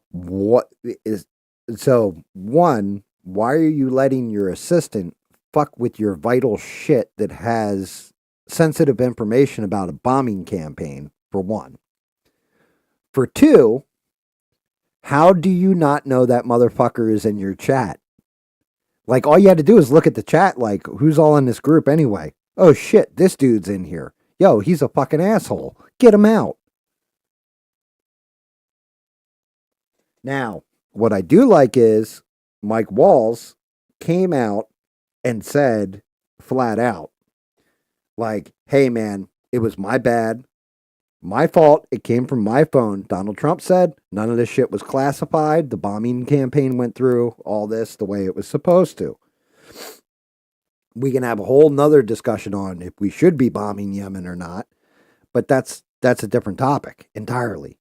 What is so one, why are you letting your assistant fuck with your vital shit that has sensitive information about a bombing campaign, for one? For two, how do you not know that motherfucker is in your chat? Like, all you had to do is look at the chat, like, who's all in this group anyway? Oh shit, this dude's in here. Yo, he's a fucking asshole. Get him out. Now, what I do like is Mike Walls came out and said flat out, like, hey man, it was my bad. My fault. It came from my phone. Donald Trump said none of this shit was classified. The bombing campaign went through all this the way it was supposed to. We can have a whole nother discussion on if we should be bombing Yemen or not, but that's a different topic entirely.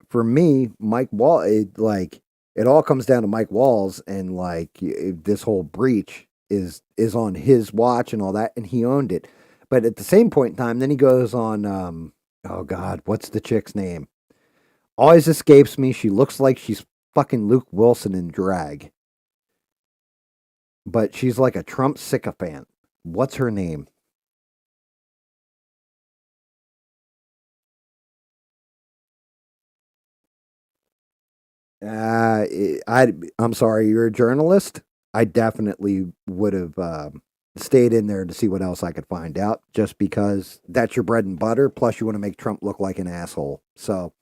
For me, Mike Wall, it all comes down to Mike Walls, and like this whole breach is on his watch and all that, and he owned it. But at the same point in time, then he goes on. Oh God, what's the chick's name? Always escapes me. She looks like she's fucking Luke Wilson in drag, but she's like a Trump sycophant. What's her name? I'm sorry, you're a journalist. I definitely would have stayed in there to see what else I could find out, just because that's your bread and butter. Plus, you want to make Trump look like an asshole. So,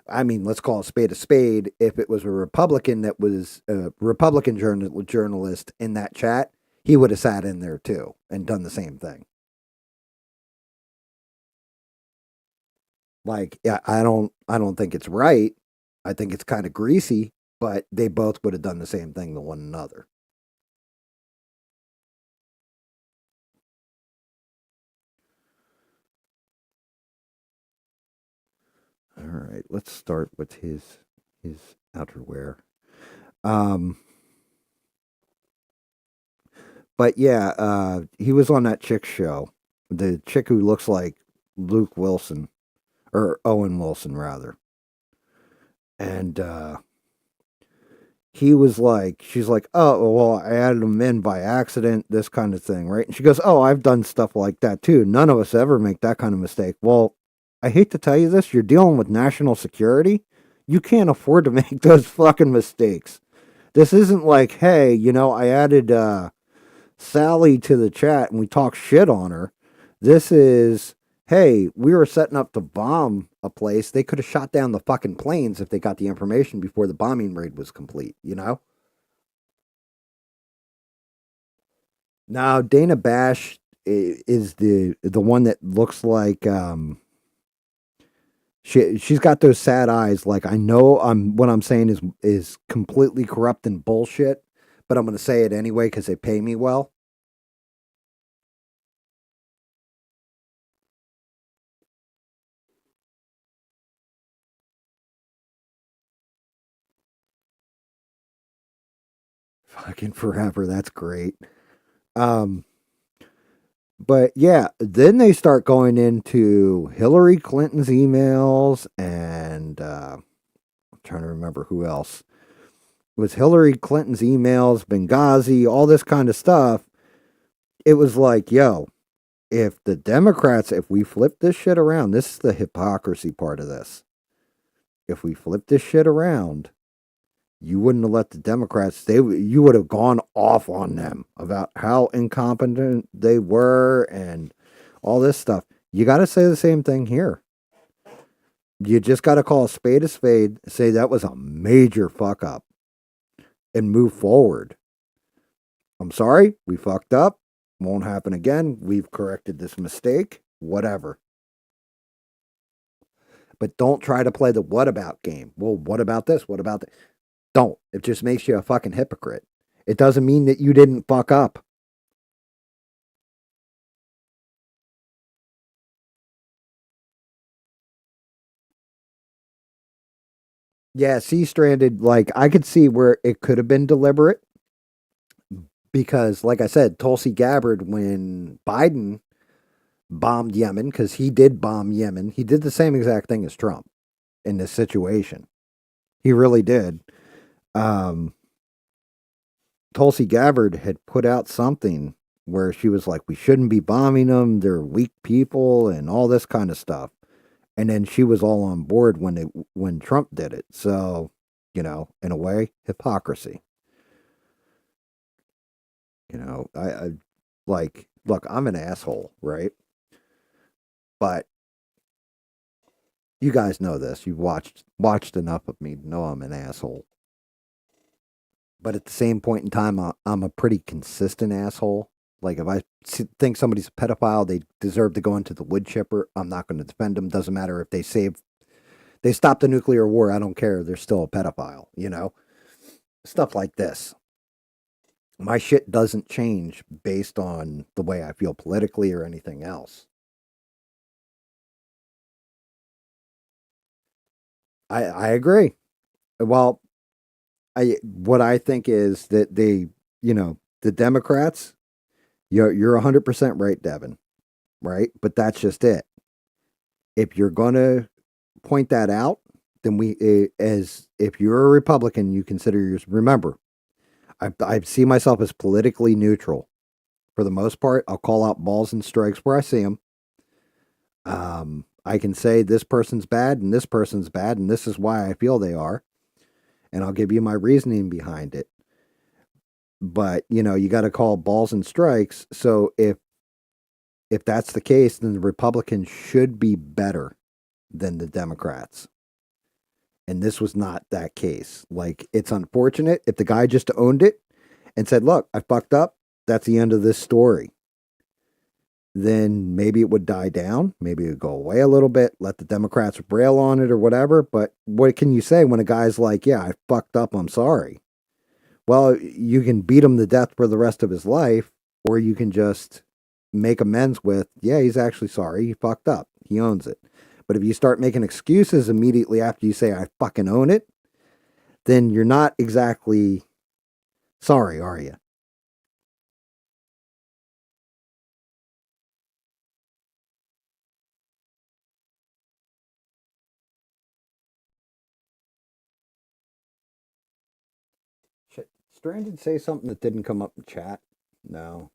I mean, let's call a spade a spade. If it was a Republican that was a Republican journalist in that chat, he would have sat in there too and done the same thing. Like, yeah, I don't think it's right. I think it's kind of greasy, but they both would have done the same thing to one another. right, let's start with his outerwear. Um, but yeah, he was on that chick show, the chick who looks like Luke Wilson or Owen Wilson rather, and he was like, she's like, oh, well, I added him in by accident, this kind of thing, right? And she goes, oh, I've done stuff like that too. None of us ever make that kind of mistake. Well, I hate to tell you this, you're dealing with national security. You can't afford to make those fucking mistakes. This isn't like, hey, I added Sally to the chat and we talk shit on her. This is, hey, we were setting up to bomb a place. They could have shot down the fucking planes if they got the information before the bombing raid was complete. Now, Dana Bash is the one that looks like she's got those sad eyes. Like, I know what I'm saying is completely corrupt and bullshit, but I'm going to say it anyway because they pay me well. Fucking forever. That's great. Um, but yeah, then they start going into Hillary Clinton's emails and I'm trying to remember who else. It was Hillary Clinton's emails, Benghazi, all this kind of stuff. It was like, yo, if the Democrats, if we flip this shit around, this is the hypocrisy part of this. If we flip this shit around, you wouldn't have let the Democrats, you would have gone off on them about how incompetent they were and all this stuff. You got to say the same thing here. You just got to call a spade, say that was a major fuck up, and move forward. I'm sorry, we fucked up. Won't happen again. We've corrected this mistake. Whatever. But don't try to play the what about game. Well, what about this? What about that? Don't. It just makes you a fucking hypocrite. It doesn't mean that you didn't fuck up. Yeah, Sea Stranded, like, I could see where it could have been deliberate because, like I said, Tulsi Gabbard, when Biden bombed Yemen, because he did bomb Yemen, he did the same exact thing as Trump in this situation. He really did. Um, Tulsi Gabbard had put out something where she was like, we shouldn't be bombing them. They're weak people and all this kind of stuff. And then she was all on board when Trump did it. So, in a way, hypocrisy. I like, look, I'm an asshole, right? But you guys know this. You've watched enough of me to know I'm an asshole. But at the same point in time, I'm a pretty consistent asshole. Like, if I think somebody's a pedophile, they deserve to go into the wood chipper. I'm not going to defend them. Doesn't matter if they stop the nuclear war. I don't care. They're still a pedophile. Stuff like this. My shit doesn't change based on the way I feel politically or anything else. I agree. Well, what I think is that the Democrats, you're 100% right, Devin, right? But that's just it. If you're going to point that out, then as if you're a Republican, you consider yours. Remember, I see myself as politically neutral for the most part. I'll call out balls and strikes where I see them. I can say this person's bad and this person's bad, and this is why I feel they are, and I'll give you my reasoning behind it. But you got to call balls and strikes. So if that's the case, then the Republicans should be better than the Democrats. And this was not that case. Like, it's unfortunate. If the guy just owned it and said, look, I fucked up, that's the end of this story. Then maybe it would die down. Maybe it would go away a little bit, let the Democrats rail on it or whatever. But what can you say when a guy's like, yeah, I fucked up, I'm sorry? Well, you can beat him to death for the rest of his life, or you can just make amends with, yeah, he's actually sorry. He fucked up. He owns it. But if you start making excuses immediately after you say, I fucking own it, then you're not exactly sorry, are you? Shit. Stranded say something that didn't come up in chat? No.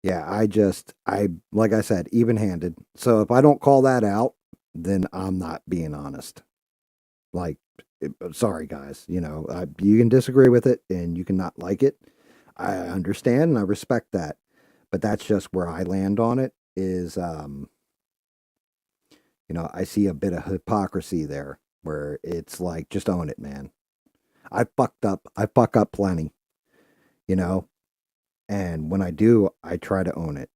Yeah, like I said, even handed. So if I don't call that out, then I'm not being honest. Like, sorry, guys. You can disagree with it and you can not like it. I understand and I respect that. But that's just where I land on it is, I see a bit of hypocrisy there where it's like, just own it, man. I fucked up. I fuck up plenty, you know, and when I do, I try to own it.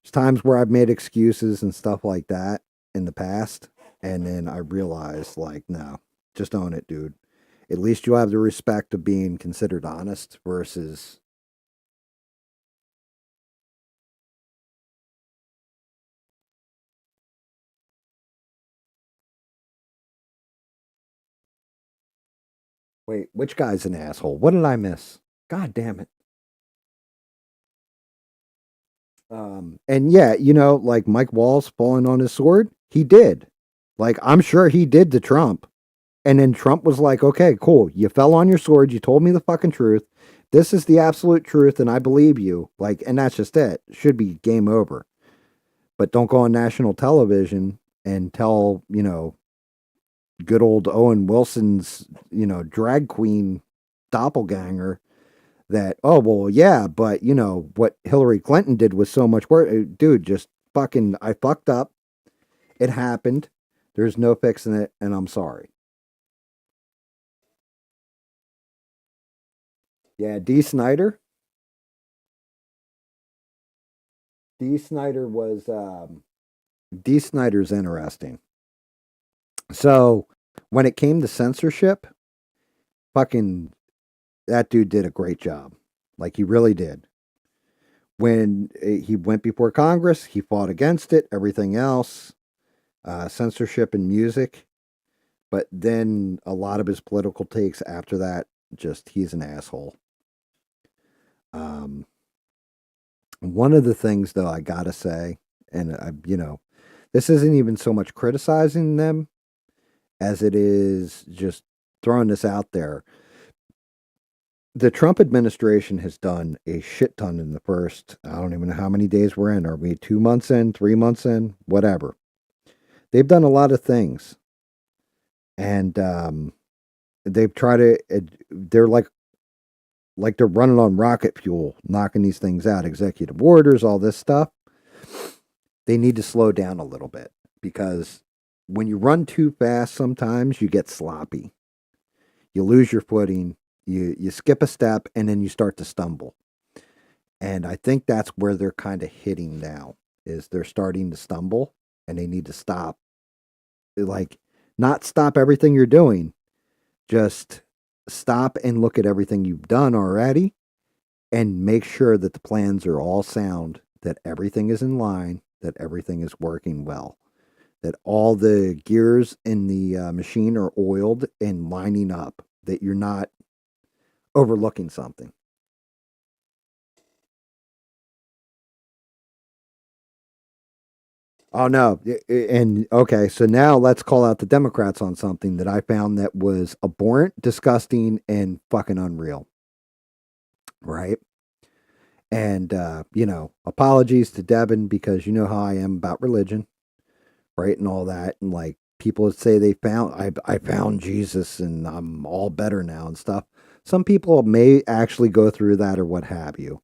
There's times where I've made excuses and stuff like that in the past, and then I realized, like, no, just own it, dude. At least you have the respect of being considered honest versus. Wait, which guy's an asshole? What did I miss? God damn it. And yeah, like Mike Walls falling on his sword, he did. Like, I'm sure he did to Trump. And then Trump was like, okay, cool. You fell on your sword. You told me the fucking truth. This is the absolute truth, and I believe you. Like, and that's just it. Should be game over. But don't go on national television and tell, good old Owen Wilson's, drag queen doppelganger that, oh, well, yeah, but, what Hillary Clinton did was so much worse. Dude, just fucking, I fucked up. It happened. There's no fixing it, and I'm sorry. Yeah, D. Snyder. D. Snyder was D. Snyder's interesting. So when it came to censorship, fucking that dude did a great job. Like he really did. When he went before Congress, he fought against it. Everything else, censorship in music. But then a lot of his political takes after that, just he's an asshole. Um, One of the things though I gotta say, and this isn't even so much criticizing them as it is just throwing this out there. The Trump administration has done a shit ton in the first, I don't even know how many days we're in. Are we 2 months in, 3 months in, whatever? They've done a lot of things. And they've tried to, they're like they're running on rocket fuel, knocking these things out, executive orders, all this stuff. They need to slow down a little bit because when you run too fast, sometimes you get sloppy. You lose your footing, you skip a step, and then you start to stumble. And I think that's where they're kind of hitting now is they're starting to stumble and they need to stop. Like not stop everything you're doing, just stop and look at everything you've done already and make sure that the plans are all sound, that everything is in line, that everything is working well, that all the gears in the machine are oiled and lining up, that you're not overlooking something. Oh no. And okay, so now let's call out the Democrats on something that I found that was abhorrent, disgusting, and fucking unreal. Right? And apologies to Devin because you know how I am about religion, right? And all that. And like people say they found I found Jesus and I'm all better now and stuff. Some people may actually go through that or what have you.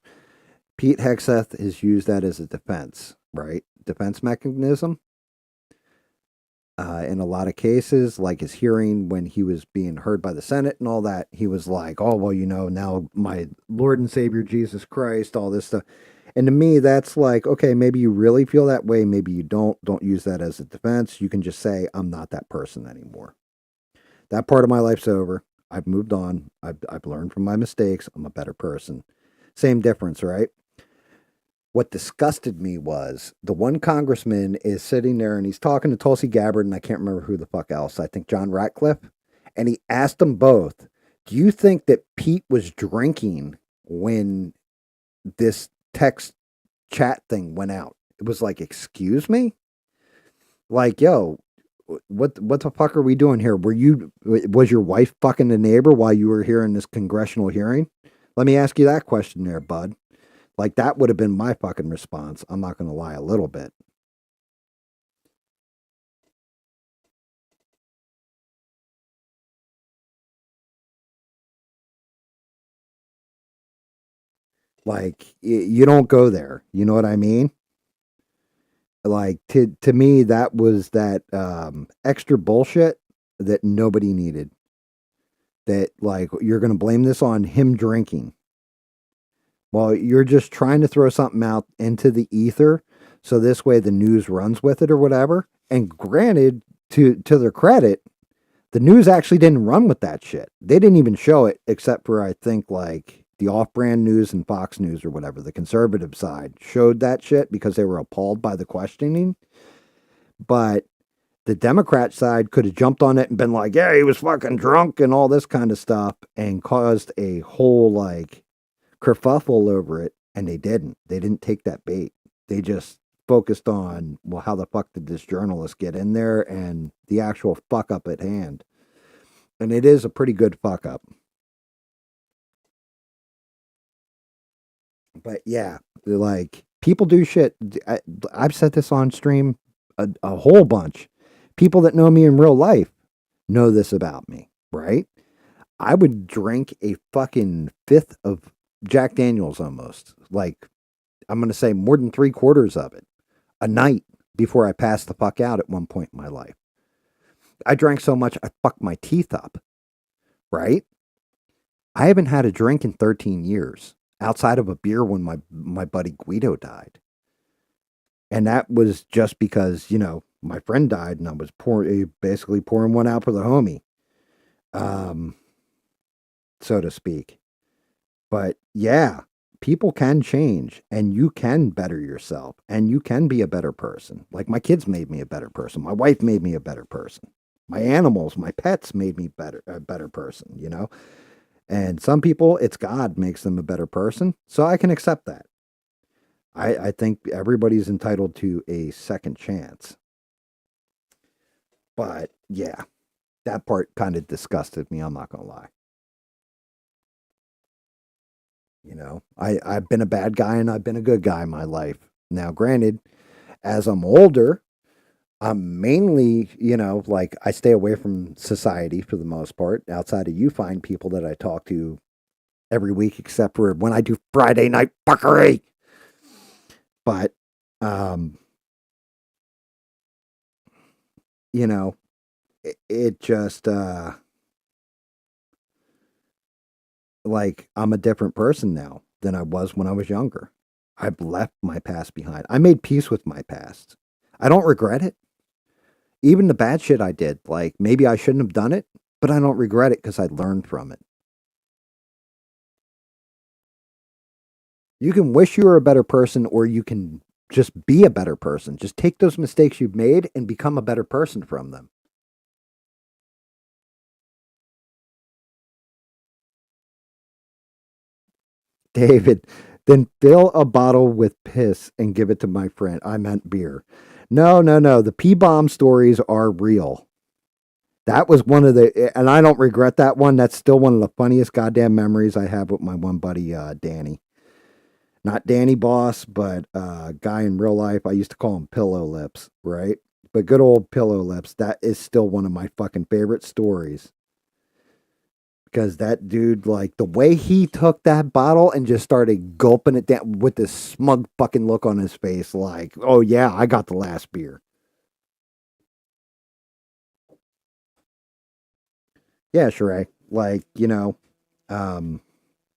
Pete Hegseth has used that as a defense, right? Defense mechanism. In a lot of cases, like his hearing when he was being heard by the Senate and all that, he was like, oh, well, now my Lord and Savior Jesus Christ, all this stuff. And to me, that's like, okay, maybe you really feel that way. Maybe you don't. Don't use that as a defense. You can just say, I'm not that person anymore. That part of my life's over. I've moved on. I've learned from my mistakes. I'm a better person. Same difference, right? What disgusted me was the one congressman is sitting there and he's talking to Tulsi Gabbard, and I can't remember who the fuck else. I think John Ratcliffe. And he asked them both, do you think that Pete was drinking when this text chat thing went out? It was like, excuse me? Like, yo, what the fuck are we doing here? Was your wife fucking the neighbor while you were here in this congressional hearing? Let me ask you that question there, bud. Like, that would have been my fucking response. I'm not going to lie a little bit. Like, you don't go there. You know what I mean? Like, to me, that was that extra bullshit that nobody needed. That, like, you're going to blame this on him drinking. Well, you're just trying to throw something out into the ether so this way the news runs with it or whatever. And granted, to their credit, the news actually didn't run with that shit. They didn't even show it except for, I think, like the off-brand news and Fox News or whatever. The conservative side showed that shit because they were appalled by the questioning. But the Democrat side could have jumped on it and been like, yeah, he was fucking drunk and all this kind of stuff and caused a whole like kerfuffle over it. And they didn't. They didn't take that bait. They just focused on, well, how the fuck did this journalist get in there and the actual fuck up at hand. And it is a pretty good fuck up. But yeah, like people do shit. I've said this on stream a whole bunch. People that know me in real life know this about me, right? I would drink a fucking fifth of Jack Daniels almost. Like, I'm going to say more than 3/4 of it a night before I passed the fuck out at one point in my life. I drank so much, I fucked my teeth up, right? I haven't had a drink in 13 years outside of a beer when my buddy Guido died. And that was just because, my friend died and I was basically pouring one out for the homie, um, so to speak. But yeah, people can change and you can better yourself and you can be a better person. Like my kids made me a better person. My wife made me a better person. My animals, my pets made me a better person. And some people, it's God makes them a better person. So I can accept that. I think everybody's entitled to a second chance. But yeah, that part kind of disgusted me. I'm not going to lie. I've been a bad guy and I've been a good guy in my life. Now, granted, as I'm older, I'm mainly, like I stay away from society for the most part. Outside of you, find people that I talk to every week, except for when I do Friday night fuckery. But, um, it just, like I'm a different person now than I was when I was younger. I've left my past behind. I made peace with my past. I don't regret it. Even the bad shit I did, like maybe I shouldn't have done it, but I don't regret it because I learned from it. You can wish you were a better person or you can just be a better person. Just take those mistakes you've made and become a better person from them. David, then fill a bottle with piss and give it to my friend. I meant beer. No, no, no. The P bomb stories are real. That was one of and I don't regret that one. That's still one of the funniest goddamn memories I have with my one buddy, Danny. Not Danny Boss, but guy in real life. I used to call him Pillow Lips, right? But good old Pillow Lips. That is still one of my fucking favorite stories. Because that dude, like the way he took that bottle and just started gulping it down with this smug fucking look on his face, like, oh yeah, I got the last beer. Yeah, Shrek. Like, um,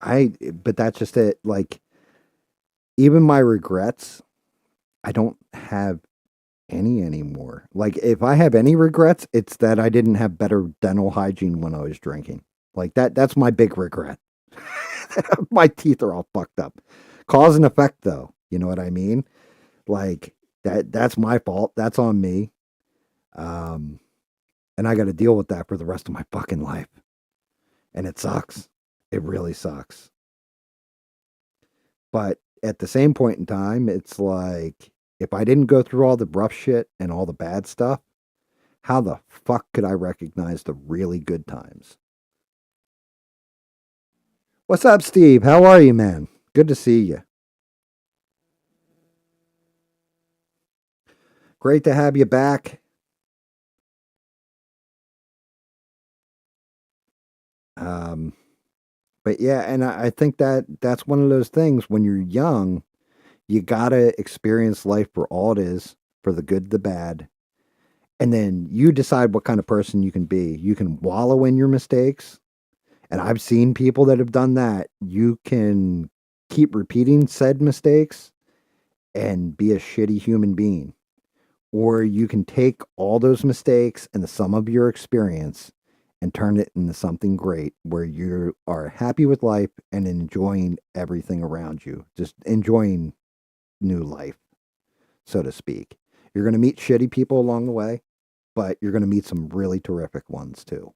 but that's just it. Like, even my regrets, I don't have any anymore. Like, if I have any regrets, it's that I didn't have better dental hygiene when I was drinking. Like that's my big regret. My teeth are all fucked up. Cause and effect though. You know what I mean? Like that's my fault. That's on me. Um and I got to deal with that for the rest of my fucking life. And it sucks. It really sucks. But at the same point in time, it's like if I didn't go through all the rough shit and all the bad stuff, how the fuck could I recognize the really good times? What's up, Steve? How are you, man? Good to see you. Great to have you back. Um, but yeah, and I think that that's one of those things when you're young, you gotta experience life for all it is, for the good, the bad, and then you decide what kind of person you can be. You can wallow in your mistakes, and I've seen people that have done that. You can keep repeating said mistakes and be a shitty human being. Or you can take all those mistakes and the sum of your experience and turn it into something great where you are happy with life and enjoying everything around you. Just enjoying new life, so to speak. You're going to meet shitty people along the way, but you're going to meet some really terrific ones too.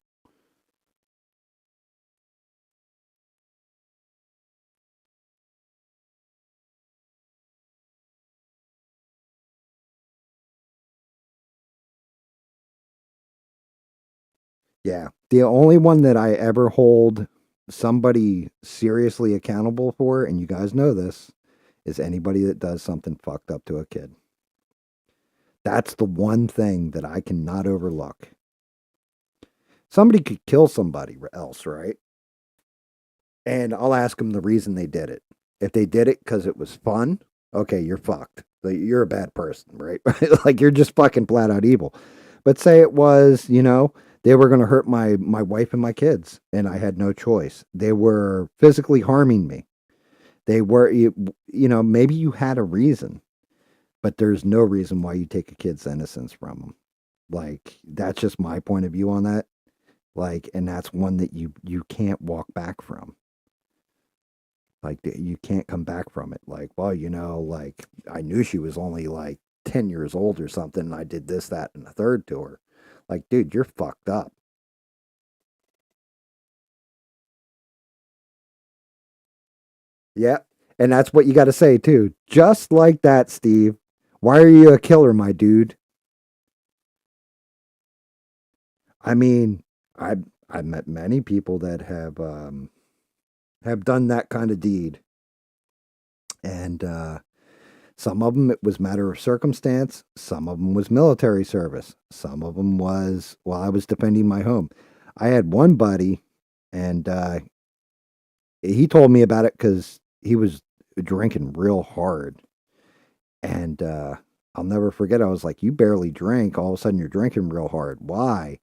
Yeah. The only one that I ever hold somebody seriously accountable for, and you guys know this, is anybody that does something fucked up to a kid. That's the one thing that I cannot overlook. Somebody could kill somebody else, right? And I'll ask them the reason they did it. If they did it because it was fun, okay, you're fucked. Like, you're a bad person, right? Like you're just fucking flat out evil. But say it was, they were going to hurt my wife and my kids, and I had no choice. They were physically harming me. They were, maybe you had a reason, but there's no reason why you take a kid's innocence from them. Like that's just my point of view on that. Like, and that's one that you can't walk back from. Like you can't come back from it. Like, well, like I knew she was only like 10 years old or something, and I did this, that, and the third to her. Like, dude, you're fucked up. Yeah. And that's what you got to say too. Just like that, Steve. Why are you a killer, my dude? I mean, I've met many people that have done that kind of deed, and some of them it was matter of circumstance. Some of them was military service. Some of them was while I was defending my home. I had one buddy, and he told me about it because he was drinking real hard, and I'll never forget. I was like, "You barely drink. All of a sudden, you're drinking real hard. Why?"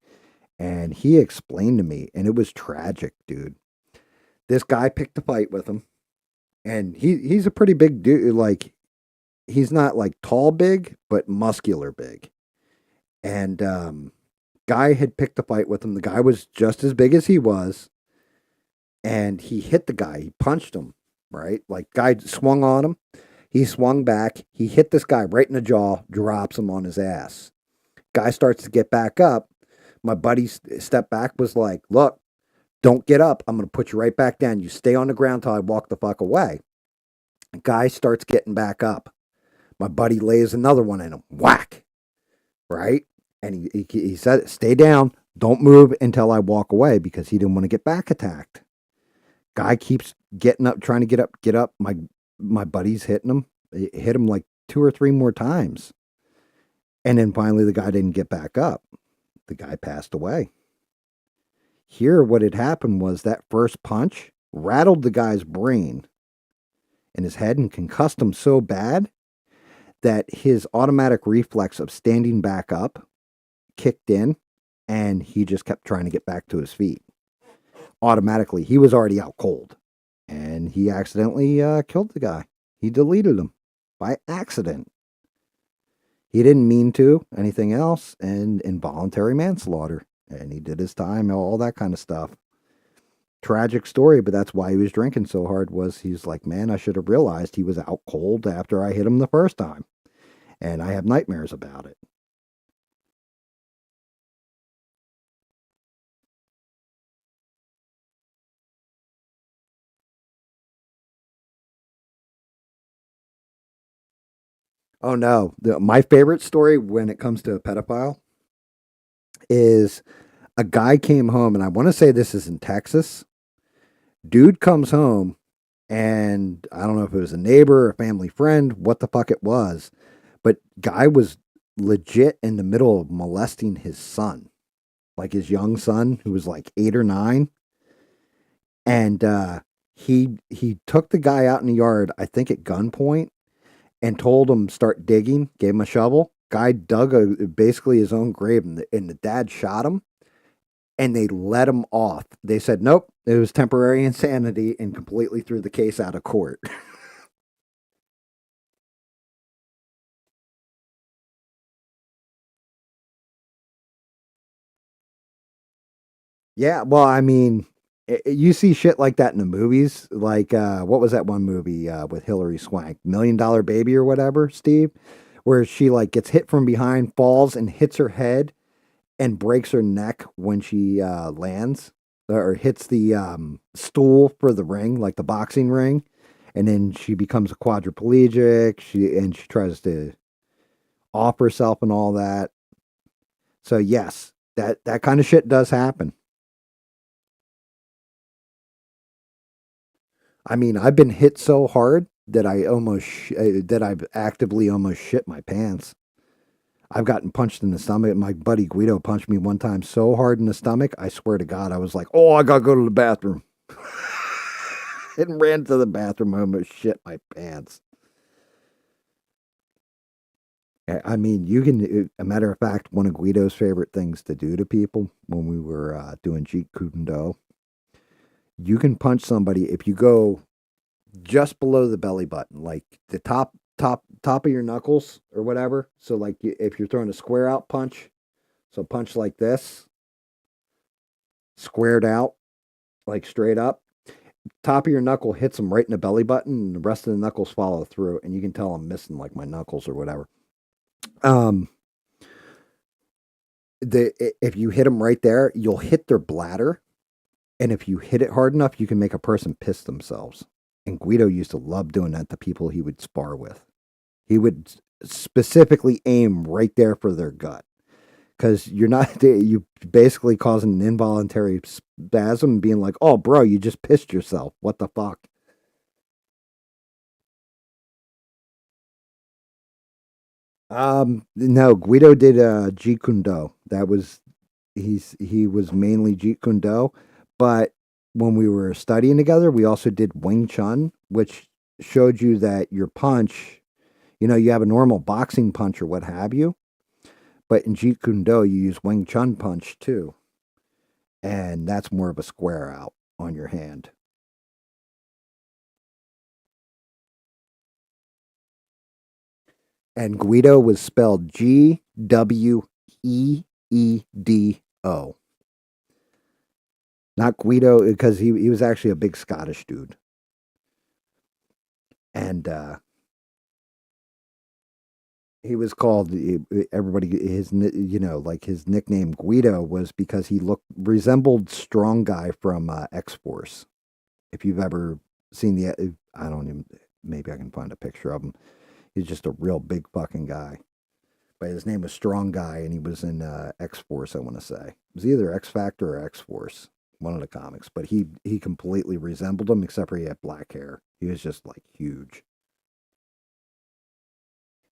And he explained to me, and it was tragic, dude. This guy picked a fight with him, and he's a pretty big dude. Like he's not like tall big, but muscular big. And guy had picked a fight with him. The guy was just as big as he was, and he hit the guy. He punched him, right? Like guy swung on him. He swung back. He hit this guy right in the jaw, drops him on his ass. Guy starts to get back up. My buddy step back was like, "Look, don't get up. I'm going to put you right back down. You stay on the ground till I walk the fuck away." Guy starts getting back up. My buddy lays another one in him. Whack. Right? And he said, "Stay down. Don't move until I walk away," because he didn't want to get back attacked. Guy keeps getting up, trying to get up, get up. My buddy's hitting him. It hit him like two or three more times. And then finally the guy didn't get back up. The guy passed away. Here, what had happened was that first punch rattled the guy's brain in his head and concussed him so bad that his automatic reflex of standing back up kicked in, and he just kept trying to get back to his feet. Automatically, he was already out cold, and he accidentally killed the guy. He deleted him by accident. He didn't mean to, anything else, and involuntary manslaughter. And he did his time, all that kind of stuff. tragic story, but that's why he was drinking so hard. Was he's like, man, I should have realized he was out cold after I hit him the first time, and I have nightmares about it. Oh no, my favorite story when it comes to a pedophile is a guy came home, and I want to say this is in Texas. Dude comes home, and I don't know if it was a neighbor, a family friend, what the fuck it was, but guy was legit in the middle of molesting his son, like his young son who was like 8 or 9, and he took the guy out in the yard, I think at gunpoint, and told him start digging. Gave him a shovel. Guy dug basically his own grave, and the dad shot him, and they let him off. They said nope, it was temporary insanity, and completely threw the case out of court. Yeah, well, I mean, you see shit like that in the movies. Like, what was that one movie with Hilary Swank, $1 Million Baby or whatever, Steve, where she like gets hit from behind, falls, and hits her head and breaks her neck when she lands or hits the stool for the ring, like the boxing ring, and then she becomes a quadriplegic. She tries to off herself and all that. So yes, that kind of shit does happen. I mean, I've been hit so hard that that I've actively almost shit my pants. I've gotten punched in the stomach. My buddy Guido punched me one time so hard in the stomach. I swear to God, I was like, "Oh, I gotta go to the bathroom," and ran to the bathroom. I almost shit my pants. I mean, you can. A matter of fact, one of Guido's favorite things to do to people when we were doing Jeet Kune Do, you can punch somebody if you go just below the belly button, like the top of your knuckles or whatever. So like if you're throwing a square out punch, so punch like this, squared out, like straight up. Top of your knuckle hits them right in the belly button, and the rest of the knuckles follow through, and you can tell I'm missing like my knuckles or whatever. Um, if you hit them right there, you'll hit their bladder, and if you hit it hard enough, you can make a person piss themselves. And Guido used to love doing that to people he would spar with. He would specifically aim right there for their gut because you're not you basically causing an involuntary spasm, being like, "Oh, bro, you just pissed yourself. What the fuck?" No, Guido did Jeet Kune Do. That was he was mainly Jeet Kune Do, but when we were studying together, we also did Wing Chun, which showed you that your punch, you have a normal boxing punch or what have you, but in Jeet Kune Do, you use Wing Chun punch too, and that's more of a square out on your hand. And Guido was spelled Gweedo, not Guido, because he was actually a big Scottish dude, and he was called everybody like his nickname Guido was because he looked resembled Strong Guy from X Force. If you've ever seen I don't even, maybe I can find a picture of him. He's just a real big fucking guy. But his name was Strong Guy, and he was in X Force. I want to say it was either X Factor or X Force, one of the comics. But he completely resembled him, except for he had black hair. He was just like huge.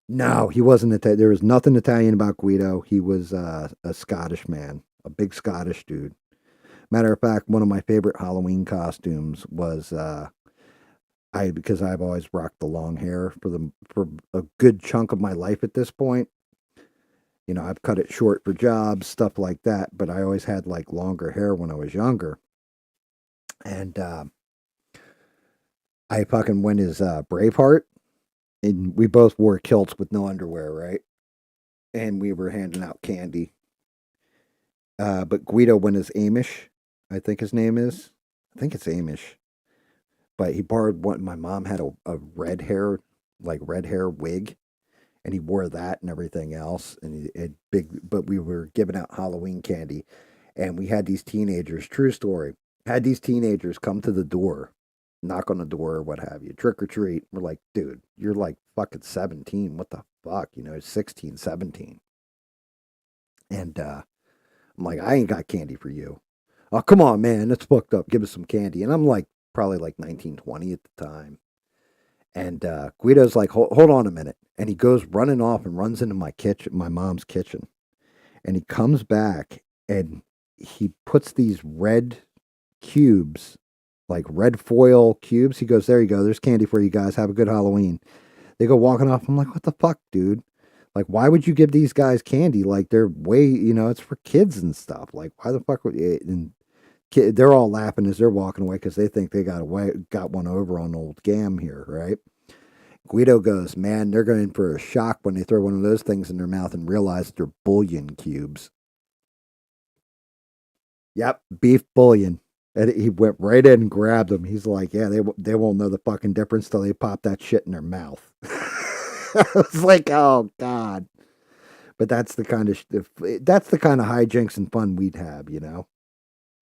No, he wasn't Italian. There was nothing Italian about Guido. He was a Scottish man, a big Scottish dude. Matter of fact, one of my favorite Halloween costumes was I because I've always rocked the long hair for a good chunk of my life at this point. I've cut it short for jobs, stuff like that, but I always had like longer hair when I was younger. And I fucking went as Braveheart, and we both wore kilts with no underwear, right? And we were handing out candy. But Guido went as Amish, I think his name is. I think it's Amish, but he borrowed one. My mom had a red hair wig, and he wore that and everything else. And he had big, but we were giving out Halloween candy, and we had these teenagers. True story. Had these teenagers come to the door, knock on the door or what have you, trick or treat. We're like, dude, you're like fucking 17. What the fuck? 16, 17. And I'm like, I ain't got candy for you. Oh, come on, man. It's booked up. Give us some candy. And I'm like, probably like 19, 20 at the time. And Guido's like, hold on a minute. And he goes running off and runs into my kitchen, my mom's kitchen. And he comes back and he puts these red cubes, like red foil cubes. He goes, there you go. There's candy for you guys. Have a good Halloween. They go walking off. I'm like, what the fuck, dude? Like, why would you give these guys candy? Like, they're way, it's for kids and stuff. Like, why the fuck would you? And they're all laughing as they're walking away because they think they got one over on old GAM here, right? Guido goes, man, they're going for a shock when they throw one of those things in their mouth and realize they're bouillon cubes. Yep, beef bouillon. And he went right in and grabbed them. He's like, yeah, they won't know the fucking difference till they pop that shit in their mouth. I was like, oh God. But that's the kind of hijinks and fun we'd have,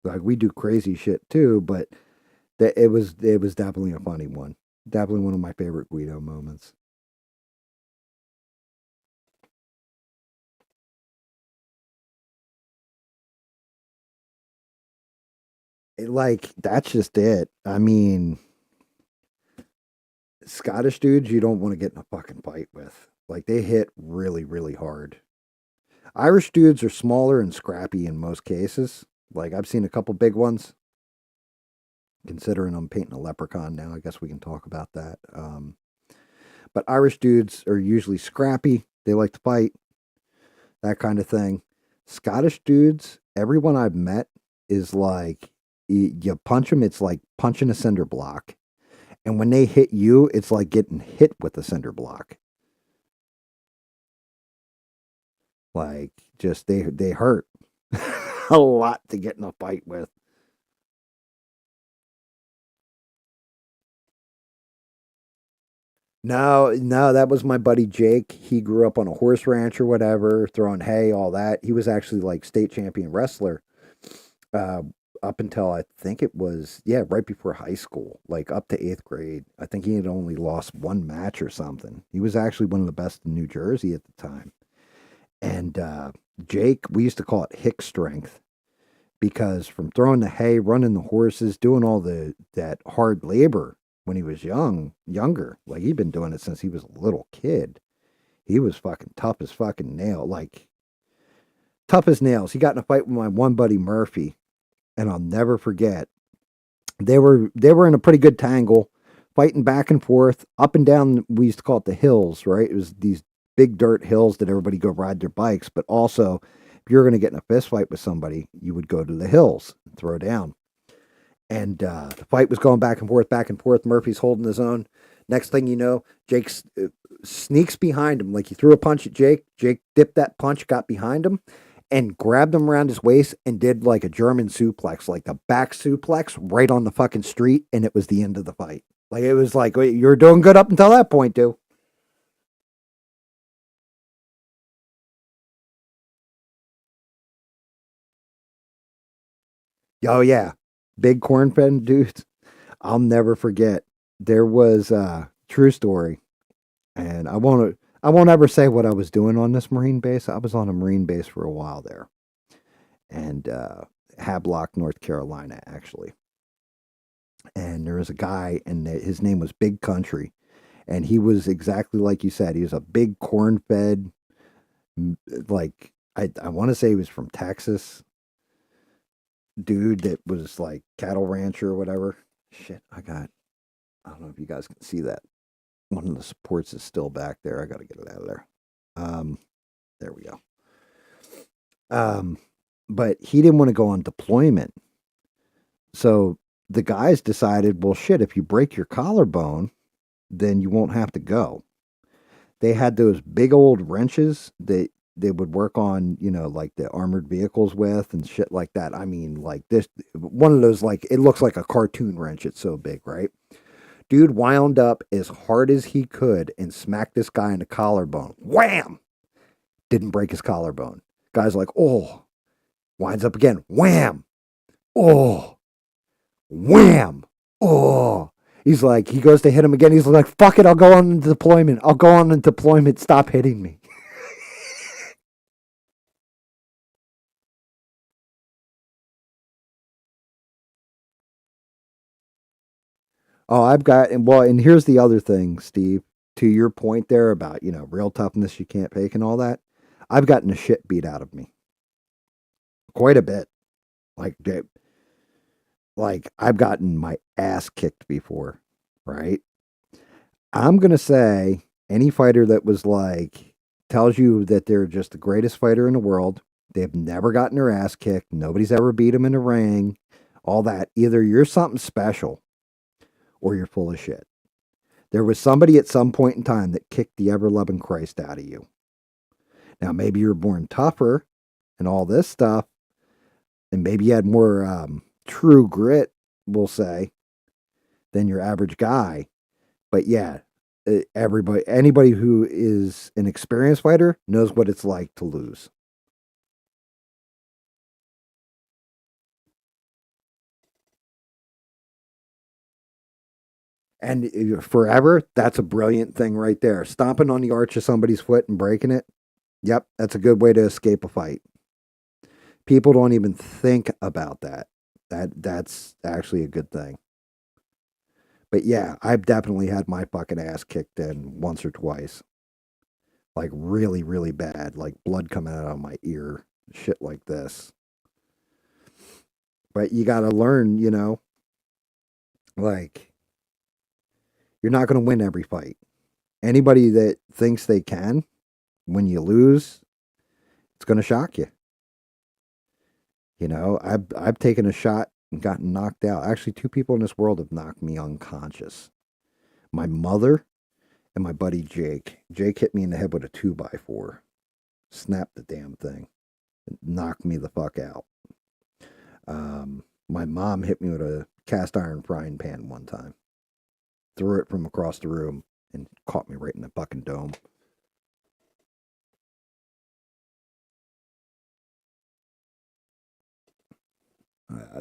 Like we do crazy shit too, but it was definitely a funny one. Definitely one of my favorite Guido moments. Like that's just it. I mean, Scottish dudes you don't want to get in a fucking fight with. Like they hit really, really hard. Irish dudes are smaller and scrappy in most cases. Like I've seen a couple big ones. Considering I'm painting a leprechaun now, I guess we can talk about that. But Irish dudes are usually scrappy. They like to fight, that kind of thing. Scottish dudes, everyone I've met is like, you punch them, it's like punching a cinder block. And when they hit you, it's like getting hit with a cinder block. Like, just they hurt a lot to get in a fight with. No, no, that was my buddy Jake. He grew up on a horse ranch or whatever, throwing hay, all that. He was actually like state champion wrestler uh, up until I think it was, yeah, right before high school, like up to eighth grade. I think he had only lost one match or something. He was actually one of the best in New Jersey at the time. And Jake, we used to call it hick strength because from throwing the hay, running the horses, doing all that hard labor when he was younger, like he'd been doing it since he was a little kid. He was fucking tough as fucking nail, like tough as nails. He got in a fight with my one buddy Murphy, and I'll never forget. They were in a pretty good tangle, fighting back and forth, up and down. We used to call it the hills, right? It was these big dirt hills that everybody go ride their bikes, but also if you're going to get in a fist fight with somebody, you would go to the hills and throw down. And the fight was going back and forth, back and forth. Murphy's holding his own. Next thing you know, Jake sneaks behind him. Like he threw a punch at Jake. Jake dipped that punch, got behind him, and grabbed him around his waist and did like a German suplex, like the back suplex right on the fucking street. And it was the end of the fight. Like it was like, wait, you're doing good up until that point, dude. Oh, yeah. Big corn fed dudes. I'll never forget. There was a true story, and I won't ever say what I was doing on this Marine base. I was on a Marine base for a while there, and Havelock, North Carolina, actually. And there was a guy, and his name was Big Country, and he was exactly like you said. He was a big corn fed, like I want to say he was from Texas, dude that was like cattle rancher or whatever. Shit, I don't know if you guys can see that. One of the supports is still back there. I got to get it out of there. Um, there we go. Um, but he didn't want to go on deployment. So the guys decided, well, shit, if you break your collarbone, then you won't have to go. They had those big old wrenches that they would work on, like the armored vehicles with and shit like that. I mean, like this one of those, like, it looks like a cartoon wrench. It's so big, right? Dude wound up as hard as he could and smacked this guy in the collarbone. Wham! Didn't break his collarbone. Guy's like, oh, winds up again. Wham! Oh, wham! Oh. He's like, he goes to hit him again. He's like, fuck it, I'll go on into deployment. I'll go on into deployment. Stop hitting me. Oh, I've got, and well, and here's the other thing, Steve, to your point there about, real toughness you can't fake and all that. I've gotten the shit beat out of me quite a bit. Like, I've gotten my ass kicked before, right? I'm going to say any fighter that was like, tells you that they're just the greatest fighter in the world, they've never gotten their ass kicked, nobody's ever beat them in the ring, all that. Either you're something special or you're full of shit. There was somebody at some point in time that kicked the ever loving Christ out of you. Now, maybe you're born tougher and all this stuff, and maybe you had more true grit, we'll say, than your average guy. But yeah, anybody who is an experienced fighter knows what it's like to lose. And forever, that's a brilliant thing right there. Stomping on the arch of somebody's foot and breaking it. Yep, that's a good way to escape a fight. People don't even think about that. That's actually a good thing. But yeah, I've definitely had my fucking ass kicked in once or twice. Like really, really bad. Like blood coming out of my ear. Shit like this. But you gotta learn, like you're not gonna win every fight. Anybody that thinks they can, when you lose, it's gonna shock you. I've taken a shot and gotten knocked out. Actually, two people in this world have knocked me unconscious. My mother and my buddy Jake. Jake hit me in the head with a 2x4. Snapped the damn thing. Knocked me the fuck out. My mom hit me with a cast iron frying pan one time. Threw it from across the room and caught me right in the fucking dome.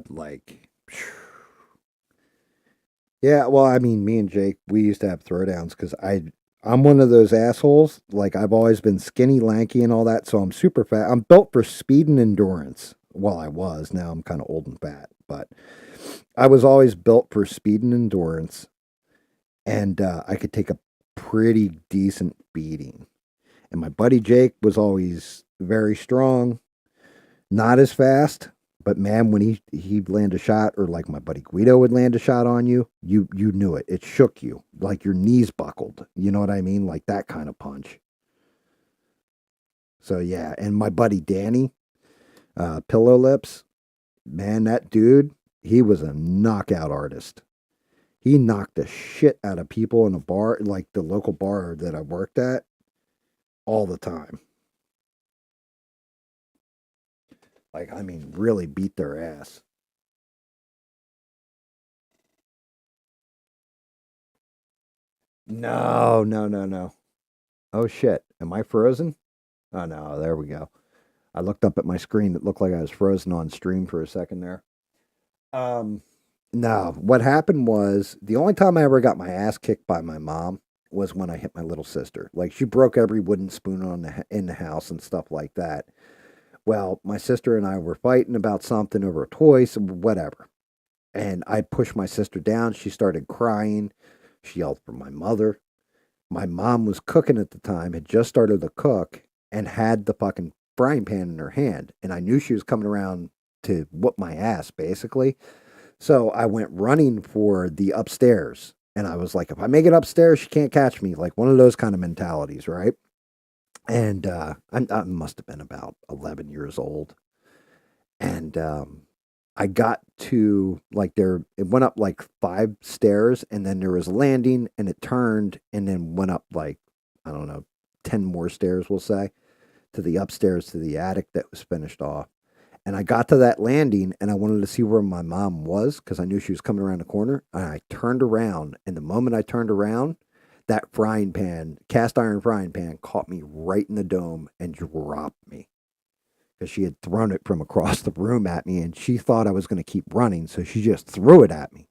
Like, yeah, well, I mean, me and Jake, we used to have throwdowns because I'm one of those assholes. Like, I've always been skinny, lanky, and all that, so I'm super fat. I'm built for speed and endurance. Well, I was. Now I'm kind of old and fat, but I was always built for speed and endurance, and I could take a pretty decent beating. And my buddy Jake was always very strong, not as fast, but man, when he'd land a shot, or like my buddy Guido would land a shot on you, you knew it. It shook you, like your knees buckled. You know what I mean? Like that kind of punch. So yeah, and my buddy Danny, Pillow Lips, man, that dude, he was a knockout artist. He knocked the shit out of people in a bar, like the local bar that I worked at, all the time. Like, I mean, really beat their ass. No, no, no, no. Oh shit. Am I frozen? Oh no, there we go. I looked up at my screen. It looked like I was frozen on stream for a second there. Um, no, what happened was the only time I ever got my ass kicked by my mom was when I hit my little sister. Like she broke every wooden spoon in the house and stuff like that. Well, my sister and I were fighting about something over a toy, so whatever. And I pushed my sister down. She started crying. She yelled for my mother. My mom was cooking at the time, had just started to cook, and had the fucking frying pan in her hand. And I knew she was coming around to whoop my ass, basically. So I went running for the upstairs. And I was like, if I make it upstairs, she can't catch me. Like one of those kind of mentalities, right? And I must have been about 11 years old. And I got to like there, it went up like 5 stairs, and then there was a landing, and it turned and then went up like, I don't know, 10 more stairs, we'll say. to the upstairs to the attic that was finished off. And I got to that landing and I wanted to see where my mom was because I knew she was coming around the corner. And I turned around. And the moment I turned around, that frying pan, cast iron frying pan, caught me right in the dome and dropped me because she had thrown it from across the room at me. And she thought I was going to keep running. So she just threw it at me.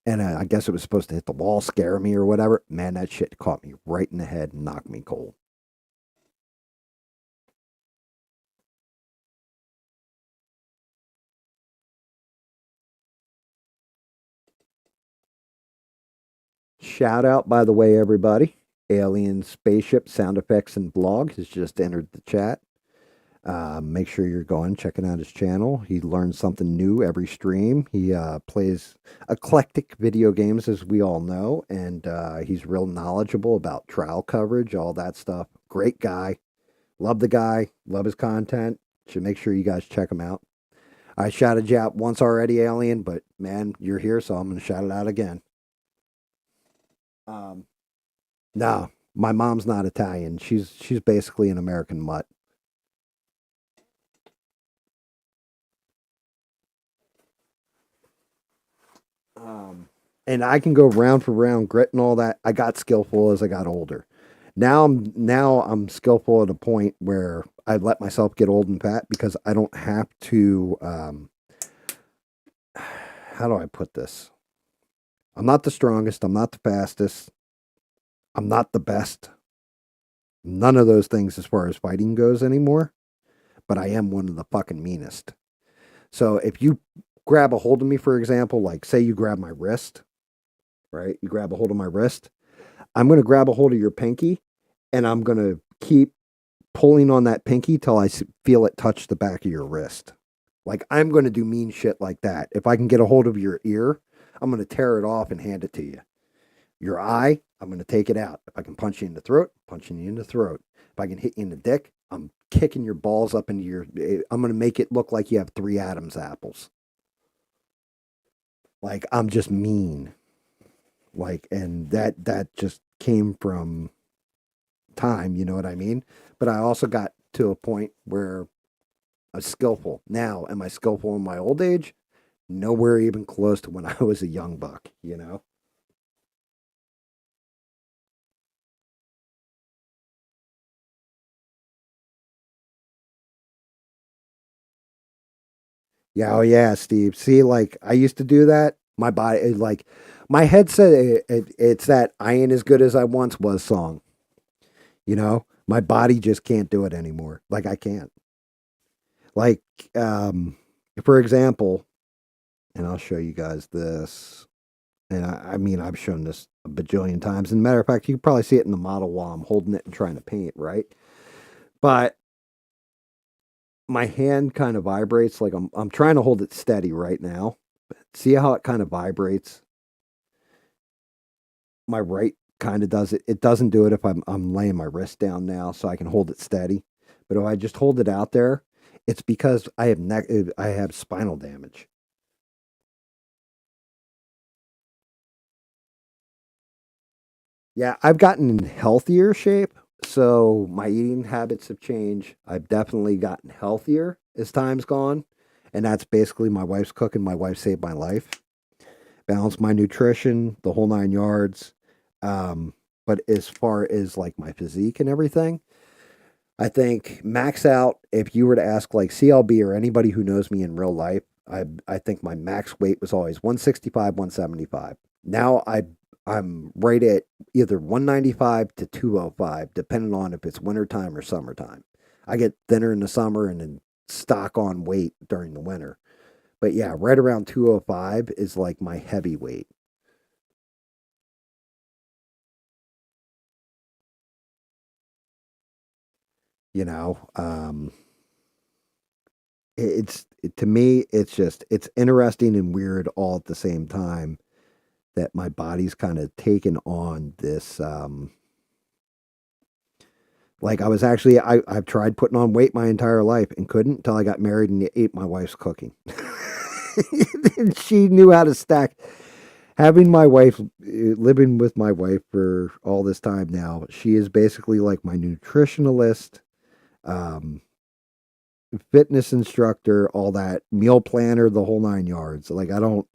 And I guess it was supposed to hit the wall, scare me or whatever. Man, that shit caught me right in the head and knocked me cold. Shout out, by the way, everybody. Alien Spaceship Sound Effects and Blog has just entered the chat. Make sure you're going, checking out his channel. He learns something new every stream. He plays eclectic video games, as we all know, and he's real knowledgeable about trial coverage, all that stuff. Great guy. Love the guy. Love his content. Should make sure you guys check him out. I shouted you out once already, Alien, but man, you're here, so I'm going to shout it out again. No, my mom's not Italian. She's basically an American mutt. And I can go round for round, grit and all that. I got skillful as I got older. Now I'm skillful at a point where I let myself get old and fat because I don't have to. How do I put this? I'm not the strongest. I'm not the fastest. I'm not the best. None of those things as far as fighting goes anymore. But I am one of the fucking meanest. So if you grab a hold of me, for example, like say you grab my wrist, right? You grab a hold of my wrist. I'm going to grab a hold of your pinky and I'm going to keep pulling on that pinky till I feel it touch the back of your wrist. Like I'm going to do mean shit like that. If I can get a hold of your ear, I'm going to tear it off and hand it to you. Your eye, I'm going to take it out. If I can punch you in the throat, punching you in the throat. If I can hit you in the dick, I'm kicking your balls up into your... I'm going to make it look like you have 3 Adam's apples. Like, I'm just mean. Like, and that just came from time, you know what I mean? But I also got to a point where I was skillful. Now, am I skillful in my old age? Nowhere even close to when I was a young buck, you know? Yeah, oh yeah, Steve. See, like I used to do that. My body, like my head said, it's that "I ain't as good as I once was" song. You know, my body just can't do it anymore. Like I can't. Like, for example, and I'll show you guys this. And I mean, I've shown this a bajillion times. And matter of fact, you can probably see it in the model while I'm holding it and trying to paint, right? But my hand kind of vibrates like I'm trying to hold it steady right now. See how it kind of vibrates? My right kind of does it. It doesn't do it if I'm laying my wrist down now so I can hold it steady. But if I just hold it out there, it's because I have spinal damage. Yeah, I've gotten in healthier shape, so my eating habits have changed. I've definitely gotten healthier as time's gone, and that's basically my wife's cooking. My wife saved my life. Balance my nutrition, the whole 9 yards. But as far as like my physique and everything, I think max out. If you were to ask like CLB or anybody who knows me in real life, I think my max weight was always 165, 175. Now I'm right at either 195 to 205, depending on if it's wintertime or summertime. I get thinner in the summer and then stock on weight during the winter. But yeah, right around 205 is like my heavy weight. You know, to me, it's interesting and weird all at the same time that my body's kind of taken on this. Like I was actually, I've tried putting on weight my entire life and couldn't until I got married and ate my wife's cooking. And she knew how to stack. Having my wife, living with my wife for all this time now, she is basically like my nutritionalist. um, fitness instructor, all that, meal planner, the whole nine yards. Like I don't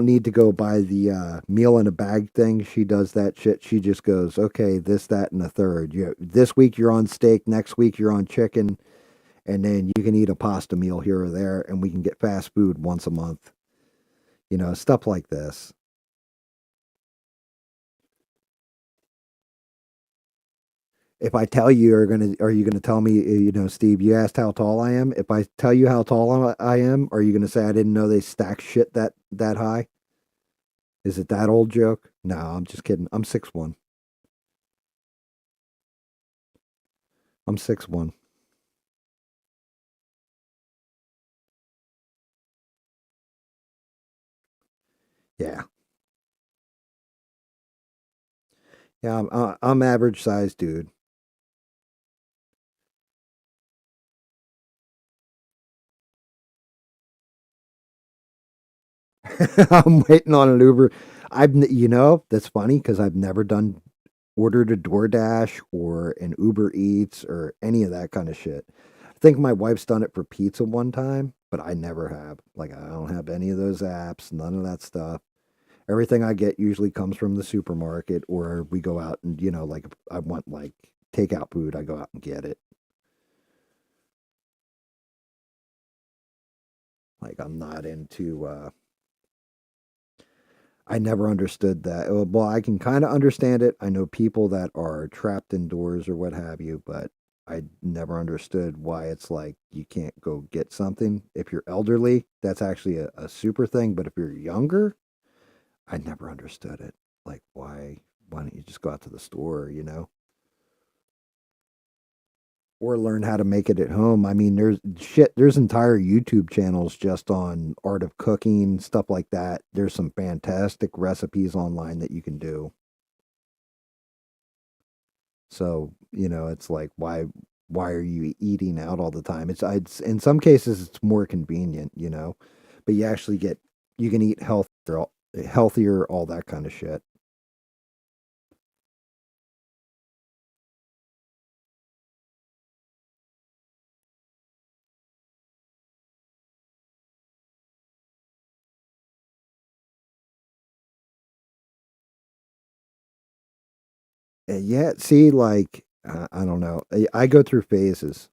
need to go buy the meal in a bag thing. She does that shit. She just goes, okay, this, that, and a third. This week you're on steak, next week you're on chicken, and then you can eat a pasta meal here or there, and we can get fast food once a month. Stuff like this. If I tell you, are you gonna tell me? Steve, you asked how tall I am. If I tell you how tall I am, are you gonna say I didn't know they stack shit that high? Is it that old joke? No, I'm just kidding. I'm 6'1". I'm 6'1". Yeah, yeah. I'm average size, dude. I'm waiting on an Uber. That's funny because I've never done ordered a DoorDash or an Uber Eats or any of that kind of shit. I think my wife's done it for pizza one time, but I never have. Like I don't have any of those apps, none of that stuff. Everything I get usually comes from the supermarket or we go out and, like if I want like takeout food, I go out and get it. Like I'm not into I never understood that. Well, I can kind of understand it. I know people that are trapped indoors or what have you, but I never understood why it's like you can't go get something. If you're elderly, that's actually a super thing. But if you're younger, I never understood it. Like, why don't you just go out to the store, or learn how to make it at home? I mean, there's entire YouTube channels just on art of cooking, stuff like that. There's some fantastic recipes online that you can do. So, it's like why are you eating out all the time? It's in some cases it's more convenient, but you can eat healthier, all that kind of shit. Yeah, see, like I don't know. I go through phases.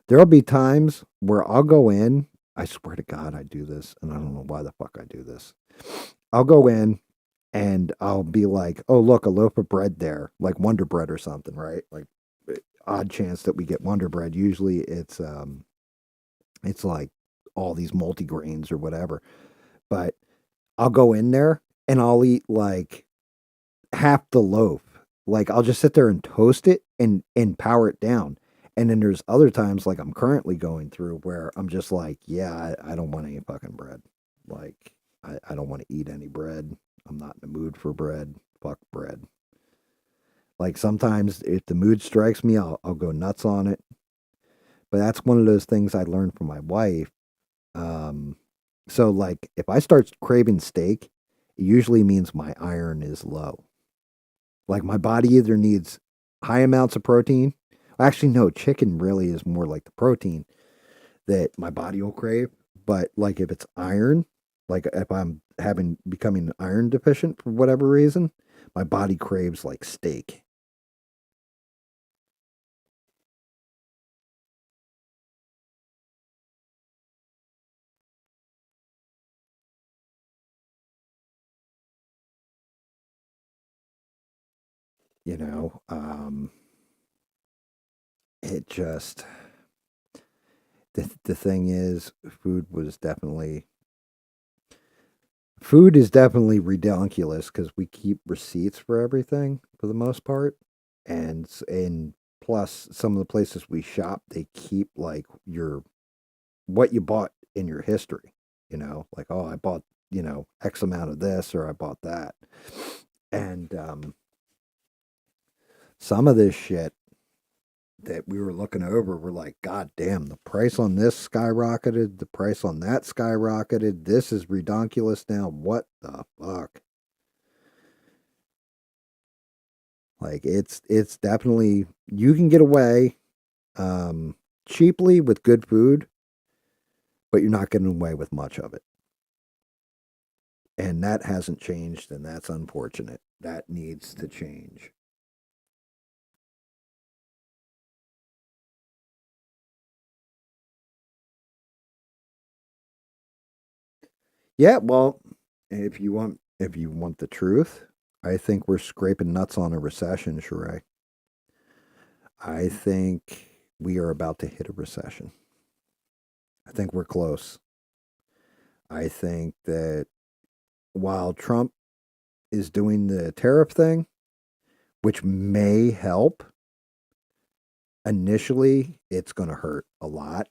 There'll be times where I'll go in. I swear to God, I do this, and I don't know why the fuck I do this. I'll go in and I'll be like, "Oh, look, a loaf of bread there, like Wonder Bread or something, right?" Like odd chance that we get Wonder Bread. Usually, it's like all these multigrains or whatever. But I'll go in there and I'll eat like half the loaf. Like I'll just sit there and toast it and power it down. And then there's other times like I'm currently going through where I'm just like, yeah, I don't want any fucking bread. Like I don't want to eat any bread. I'm not in the mood for bread. Fuck bread. Like sometimes if the mood strikes me, I'll go nuts on it. But that's one of those things I learned from my wife. Um, so like if I start craving steak, it usually means my iron is low. Like my body either needs high amounts of protein. Actually, no, chicken really is more like the protein that my body will crave. But like if it's iron, like if I'm becoming iron deficient for whatever reason, my body craves like steak. You know, it just the thing is, food is definitely redonkulous because we keep receipts for everything for the most part, and plus some of the places we shop they keep like your what you bought in your history. Like oh I bought X amount of this or I bought that, and some of this shit that we were looking over, we're like, God damn, the price on this skyrocketed, the price on that skyrocketed. This is redonkulous now. What the fuck? Like it's definitely you can get away. cheaply with good food, but you're not getting away with much of it. And that hasn't changed, and that's unfortunate. That needs to change. Yeah, well, if you want the truth, I think we're scraping nuts on a recession, Sheree. I think we are about to hit a recession. I think we're close. I think that while Trump is doing the tariff thing, which may help, initially it's going to hurt a lot.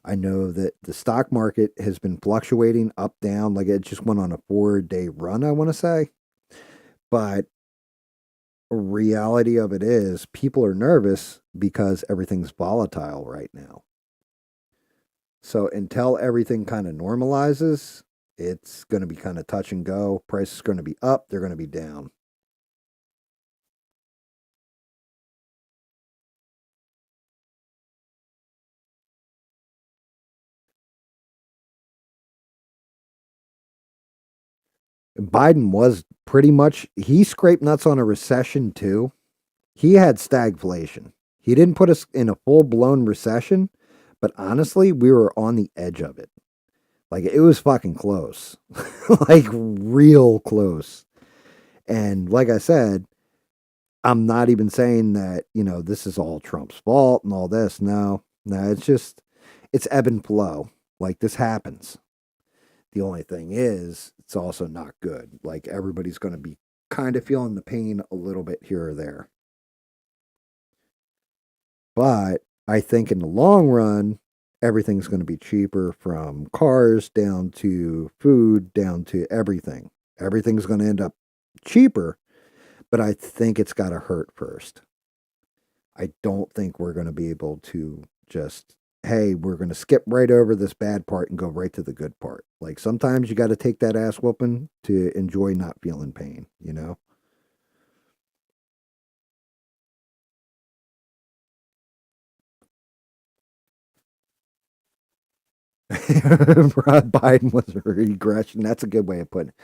I know that the stock market has been fluctuating up, down, like it just went on a 4-day run, I want to say. But reality of it is people are nervous because everything's volatile right now. So until everything kind of normalizes, it's going to be kind of touch and go. Price is going to be up, they're going to be down. Biden was pretty much, he scraped nuts on a recession too. He had stagflation. He didn't put us in a full blown recession, but honestly, we were on the edge of it. Like it was fucking close, like real close. And like I said, I'm not even saying that, this is all Trump's fault and all this. No, no, it's ebb and flow. Like this happens. The only thing is, it's also not good. Like everybody's going to be kind of feeling the pain a little bit here or there. But I think in the long run, everything's going to be cheaper from cars down to food, down to everything. Everything's going to end up cheaper, but I think it's got to hurt first. I don't think we're going to be able to just, hey, we're going to skip right over this bad part and go right to the good part. Like sometimes you got to take that ass whooping to enjoy not feeling pain, you know? Biden was a regression. That's a good way of putting it.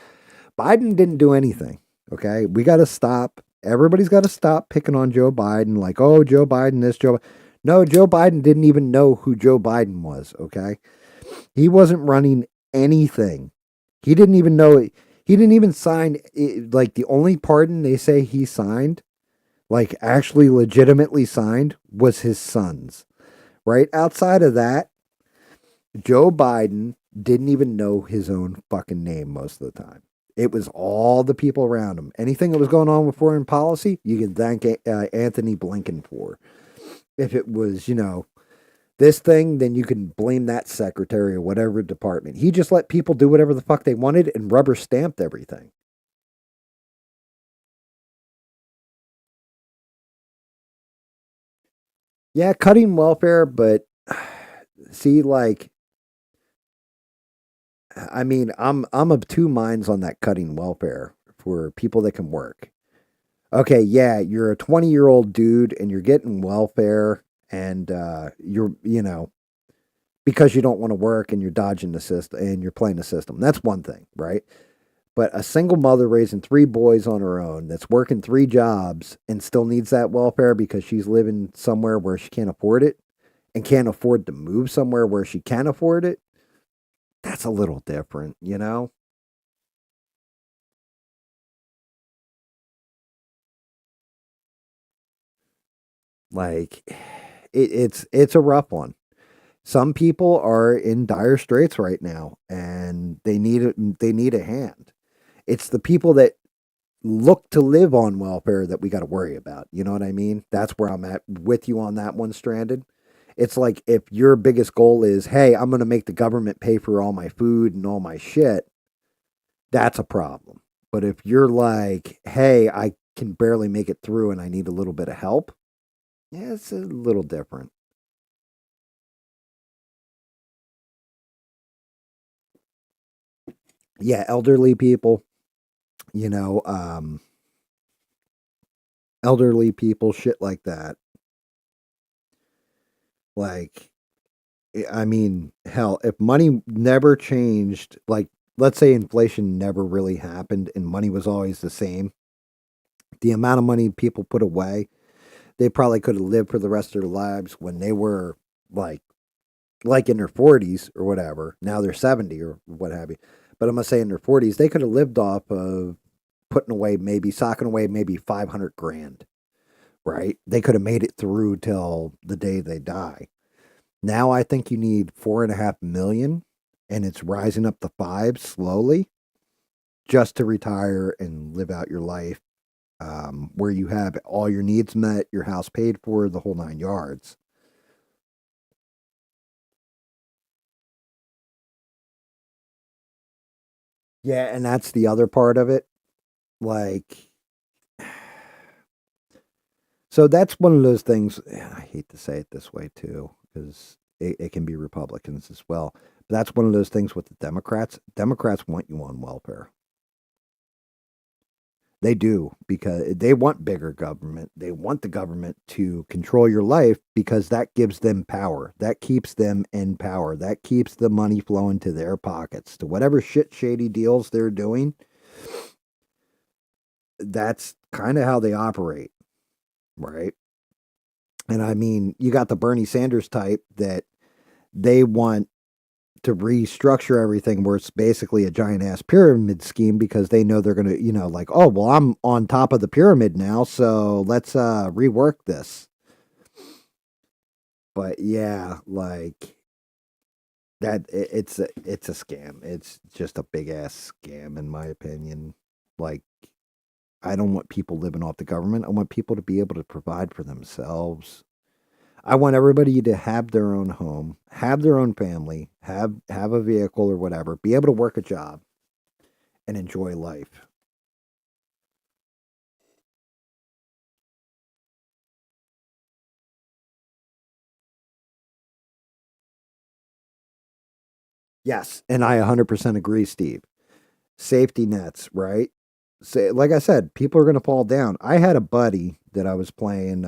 Biden didn't do anything. Okay. We got to stop. Everybody's got to stop picking on Joe Biden. Like, oh, Joe Biden, this, Joe. No, Joe Biden didn't even know who Joe Biden was. Okay. He wasn't running anything. He didn't even know. He didn't even sign. Like, the only pardon they say he signed, like, actually legitimately signed, was his son's. Right outside of that, Joe Biden didn't even know his own fucking name most of the time. It was all the people around him. Anything that was going on with foreign policy, you can thank Anthony Blinken for. If it was, this thing, then you can blame that secretary or whatever department. He just let people do whatever the fuck they wanted and rubber stamped everything. Yeah, cutting welfare, but see, like, I mean, I'm of two minds on that cutting welfare for people that can work. Okay, yeah, you're a 20-year-old dude and you're getting welfare and you're because you don't want to work and you're dodging the system and you're playing the system. That's one thing, right? But a single mother raising three boys on her own that's working three jobs and still needs that welfare because she's living somewhere where she can't afford it and can't afford to move somewhere where she can afford it, that's a little different, you know? Like it's a rough one. Some people are in dire straits right now and they need a hand. It's the people that look to live on welfare that we got to worry about. You know what I mean? That's where I'm at with you on that one, Stranded. It's like if your biggest goal is, hey, I'm going to make the government pay for all my food and all my shit, that's a problem. But if you're like, hey, I can barely make it through and I need a little bit of help, yeah, it's a little different. Yeah, elderly people, you know, elderly people, shit like that. Like, I mean, hell, if money never changed, like, let's say inflation never really happened and money was always the same, the amount of money people put away, they probably could have lived for the rest of their lives when they were like in their 40s or whatever. Now they're 70 or what have you. But I'm gonna say in their 40s, they could have lived off of putting away maybe socking away maybe 500 grand, right? They could have made it through till the day they die. Now I think you need 4.5 million, and it's rising up to five slowly just to retire and live out your life, where you have all your needs met, your house paid for, the whole nine yards. Yeah, and that's the other part of it. Like, so that's one of those things. I hate to say it this way too, because it can be Republicans as well. But that's one of those things with the Democrats. Democrats want you on welfare. They do because they want bigger government. They want the government to control your life because that gives them power. That keeps them in power. That keeps the money flowing to their pockets. To whatever shit shady deals they're doing, that's kind of how they operate, right? And I mean, you got the Bernie Sanders type that they want to restructure everything where it's basically a giant ass pyramid scheme because they know they're going to, like, oh, well, I'm on top of the pyramid now, so let's rework this. But yeah, like it's a scam. It's just a big ass scam in my opinion. Like, I don't want people living off the government. I want people to be able to provide for themselves. I want everybody to have their own home, have their own family, have a vehicle or whatever, be able to work a job and enjoy life. Yes, and I 100% agree, Steve. Safety nets, right? Say, like I said, people are going to fall down. I had a buddy that I was playing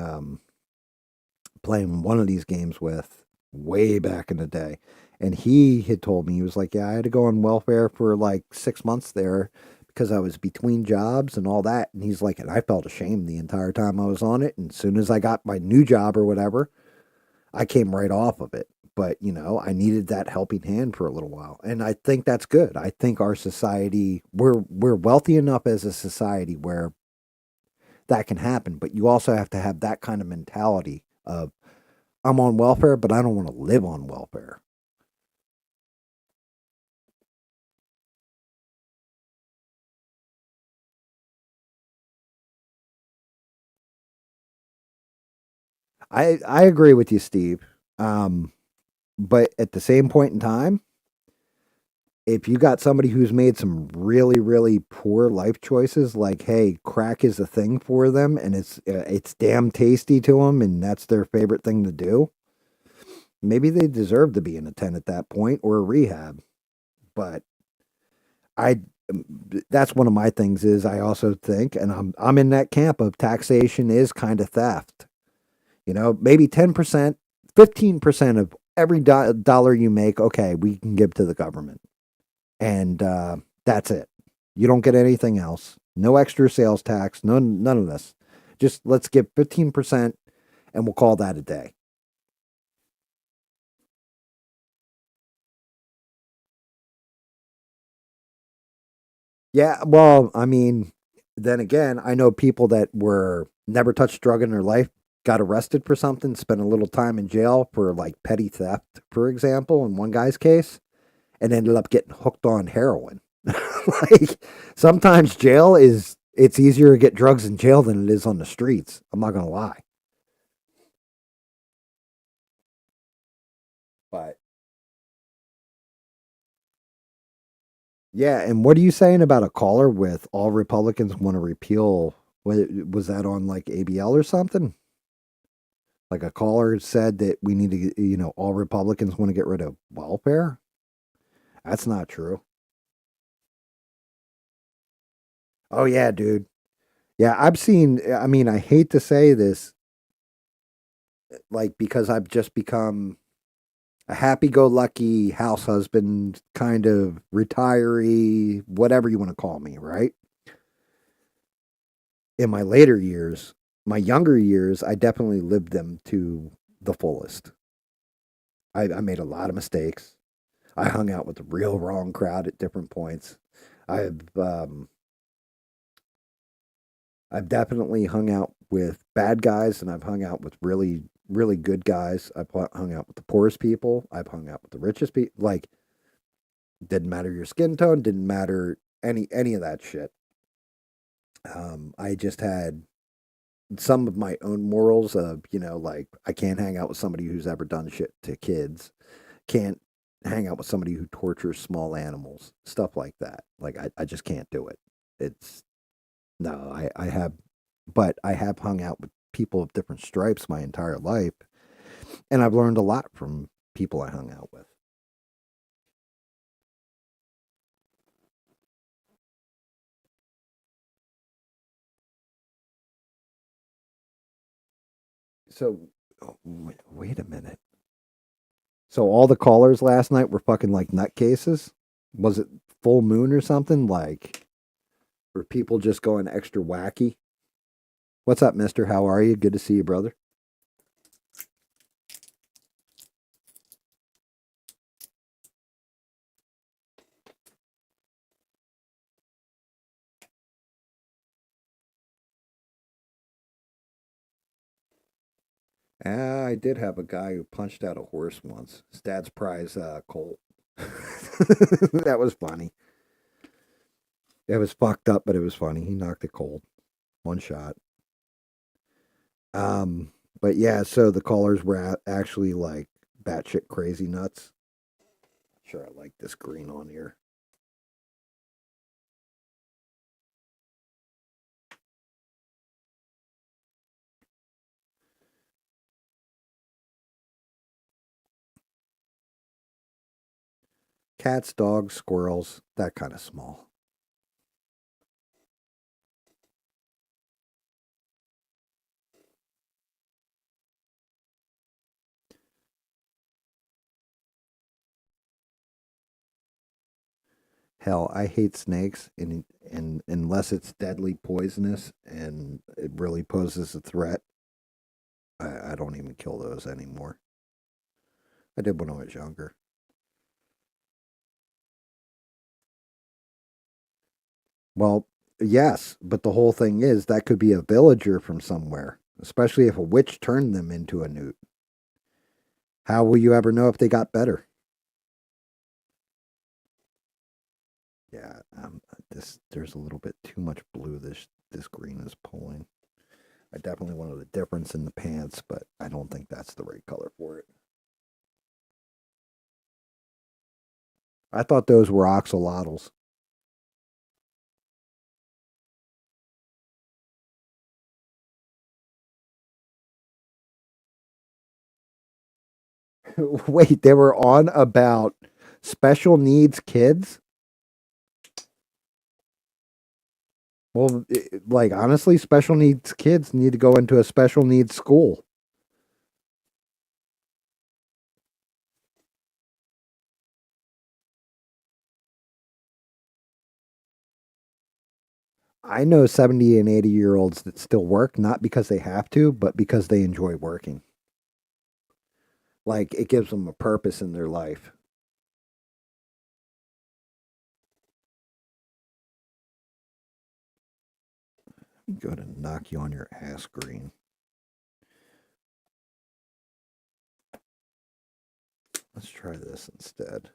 one of these games with way back in the day, and he had told me he was like, "Yeah, I had to go on welfare for like 6 months there because I was between jobs and all that." And he's like, and I felt ashamed the entire time I was on it. And as soon as I got my new job or whatever, I came right off of it. But I needed that helping hand for a little while, and I think that's good. I think our society, we're wealthy enough as a society where that can happen, but you also have to have that kind of mentality of I'm on welfare, but I don't want to live on welfare. I agree with you, Steve. Um, but at the same point in time, if you got somebody who's made some really really poor life choices, like hey, crack is a thing for them and it's damn tasty to them and that's their favorite thing to do, maybe they deserve to be in a tent at that point or a rehab. But I that's one of my things is I also think, and I'm in that camp of taxation is kind of theft. Maybe 10%, 15% of every dollar you make, okay, we can give to the government. And that's it. You don't get anything else. No extra sales tax, none of this. Just let's give 15% and we'll call that a day. Yeah, well, I mean, then again, I know people that were never touched drug in their life, got arrested for something, spent a little time in jail for like petty theft, for example, in one guy's case, and ended up getting hooked on heroin. Like sometimes it's easier to get drugs in jail than it is on the streets. I'm not gonna lie. But yeah, and what are you saying about a caller with all Republicans want to repeal? Was that on like ABL or something? Like a caller said that we need to, all Republicans want to get rid of welfare. That's not true. Oh yeah, dude. Yeah, I've seen. I mean, I hate to say this. like because I've just become a happy-go-lucky house husband, kind of retiree, whatever you want to call me, right? In my later years, my younger years, I definitely lived them to the fullest. I made a lot of mistakes. I hung out with the real wrong crowd at different points. I've um, I've definitely hung out with bad guys, and I've hung out with really really good guys. I've hung out with the poorest people. I've hung out with the richest people. Like, didn't matter your skin tone, didn't matter any of that shit. I just had some of my own morals of, like I can't hang out with somebody who's ever done shit to kids. Can't hang out with somebody who tortures small animals, stuff like that. Like I just can't do it. It's no, I have, but I have hung out with people of different stripes my entire life, and I've learned a lot from people I hung out with. So, oh, wait a minute. So all the callers last night were fucking like nutcases? Was it full moon or something? Like, were people just going extra wacky? What's up, mister? How are you? Good to see you, brother. I did have a guy who punched out a horse once. His dad's prize colt. That was funny. It was fucked up, but it was funny. He knocked it cold. One shot. Um, but yeah, so the callers were actually like batshit crazy nuts. Sure, I like this green on here. Cats, dogs, squirrels, that kind of small. Hell, I hate snakes, and unless it's deadly poisonous and it really poses a threat, I don't even kill those anymore. I did when I was younger. Well, yes, but the whole thing is that could be a villager from somewhere, especially if a witch turned them into a newt. How will you ever know if they got better? Yeah, this there's a little bit too much blue. This green is pulling. I definitely wanted a difference in the pants, but I don't think that's the right color for it. I thought those were oxalotls. Wait, they were on about special needs kids? Well, like honestly, special needs kids need to go into a special needs school. I know 70 and 80-year olds that still work, not because they have to, but because they enjoy working. Like it gives them a purpose in their life. I'm going to knock you on your ass green. Let's try this instead.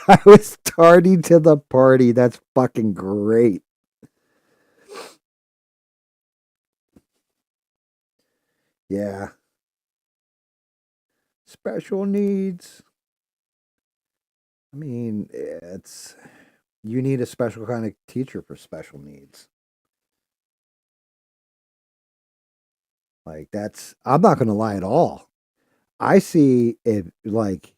I was tardy to the party. That's fucking great. Yeah. Special needs. I mean, it's you need a special kind of teacher for special needs. Like that's I'm not going to lie at all. I see if like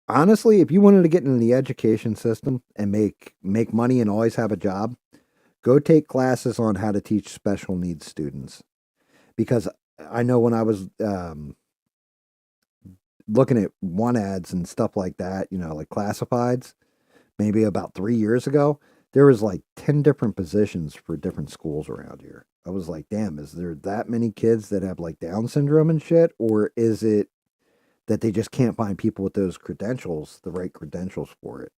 honestly, if you wanted to get into the education system and make money and always have a job, Go take classes on how to teach special needs students. Because I know when I was looking at one ads and stuff like that, like classifieds, maybe about 3 years ago, there was like 10 different positions for different schools around here. I was like, damn, is there that many kids that have like Down syndrome and shit? Or is it that they just can't find people with those credentials, the right credentials for it?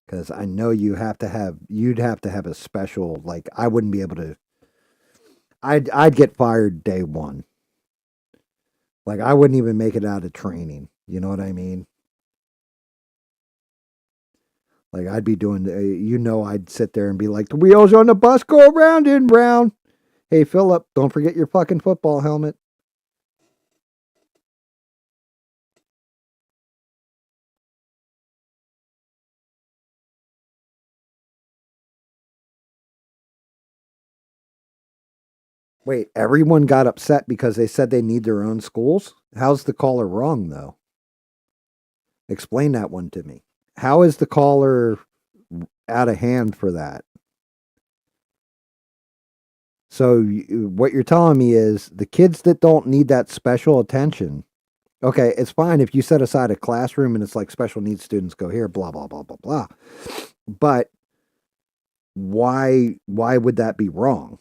Because I know you'd have to have a special, like, I wouldn't be able to, I'd get fired day one. Like, I wouldn't even make it out of training. You know what I mean? Like, I'd be doing, I'd sit there and be like, the wheels on the bus go round and round. Hey, Philip, don't forget your fucking football helmet. Wait, everyone got upset because they said they need their own schools? How's the caller wrong, though? Explain that one to me. How is the caller out of hand for that? So, what you're telling me is the kids that don't need that special attention. Okay, it's fine if you set aside a classroom and it's like special needs students go here, blah blah blah blah blah. But why would that be wrong?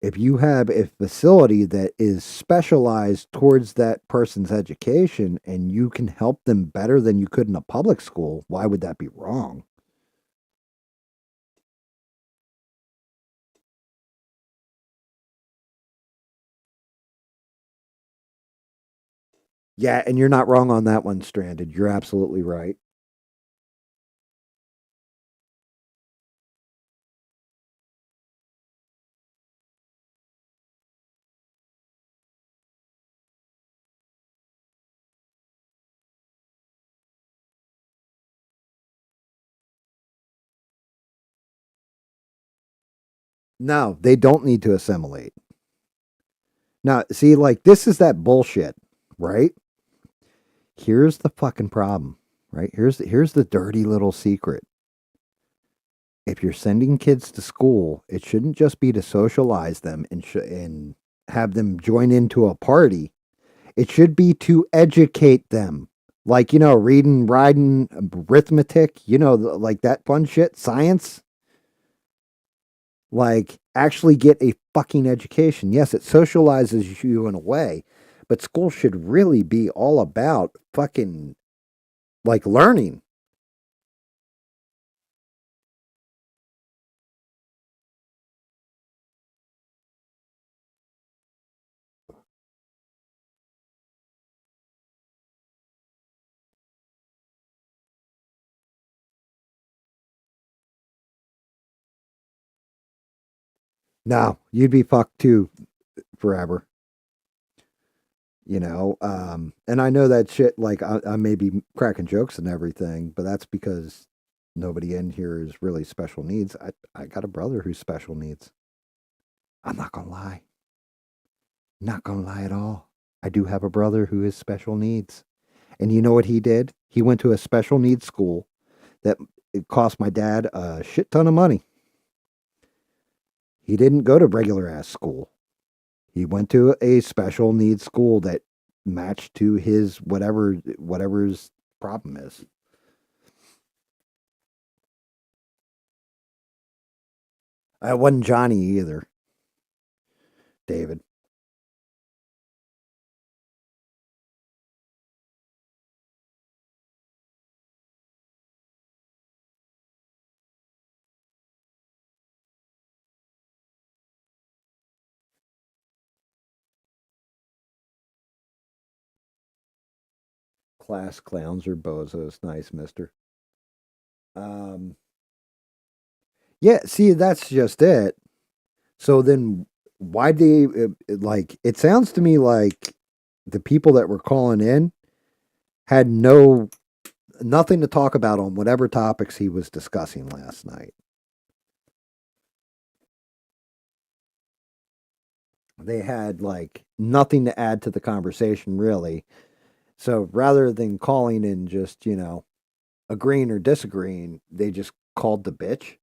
If you have a facility that is specialized towards that person's education and you can help them better than you could in a public school, why would that be wrong? Yeah, and you're not wrong on that one, Stranded. You're absolutely right. No, they don't need to assimilate. Now, see, like, this is that bullshit, right? Here's the fucking problem, right? Here's the dirty little secret. If you're sending kids to school, it shouldn't just be to socialize them and have them join into a party. It should be to educate them. Like, reading, writing, arithmetic, like that fun shit, science. Like, actually get a fucking education. Yes, it socializes you in a way, but school should really be all about fucking like learning. No, you'd be fucked too forever. And I know that shit, like, I may be cracking jokes and everything, but that's because nobody in here is really special needs. I got a brother who's special needs. I'm not gonna lie. Not gonna lie at all. I do have a brother who is special needs. And you know what he did? He went to a special needs school that it cost my dad a shit ton of money. He didn't go to regular ass school. He went to a special needs school that matched to his whatever his problem is. It wasn't Johnny either, David. Class clowns or bozos. Nice, mister. Um, yeah, see, that's just it. So then why they like it sounds to me like the people that were calling in had nothing to talk about on whatever topics he was discussing last night. They had like nothing to add to the conversation really. So rather than calling and just, agreeing or disagreeing, they just called the bitch.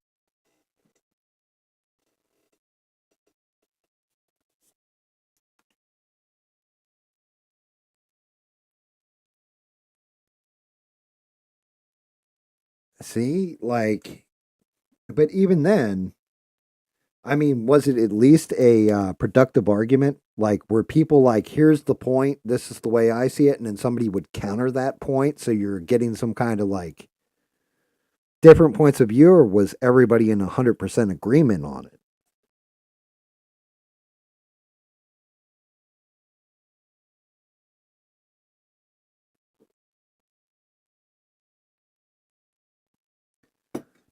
See, like, but even then, I mean, was it at least a productive argument? Like, were people like, here's the point, this is the way I see it, and then somebody would counter that point, so you're getting some kind of like different points of view, or was everybody in 100% agreement on it?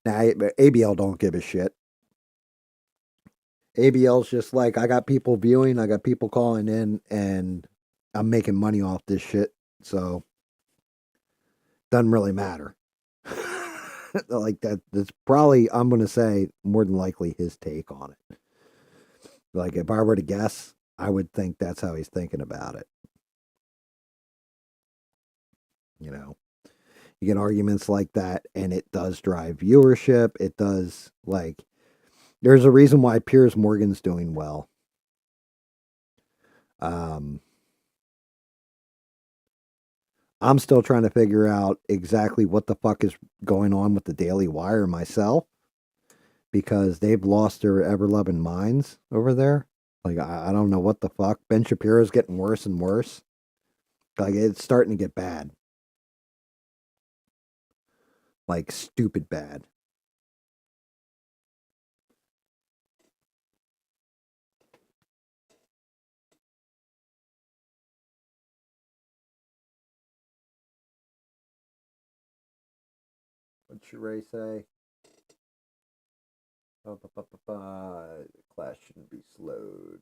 Now, ABL don't give a shit. ABL's just like, I got people viewing, I got people calling in, and I'm making money off this shit, so doesn't really matter. Like that's probably, I'm going to say, more than likely his take on it. Like, if I were to guess, I would think that's how he's thinking about it. You know, you get arguments like that, and it does drive viewership. It does, like, there's a reason why Piers Morgan's doing well. I'm still trying to figure out exactly what the fuck is going on with the Daily Wire myself, because they've lost their ever loving minds over there. Like, I don't know what the fuck. Ben Shapiro's getting worse and worse. Like, it's starting to get bad. Like, stupid bad. What'd Sheree say? Class shouldn't be slowed.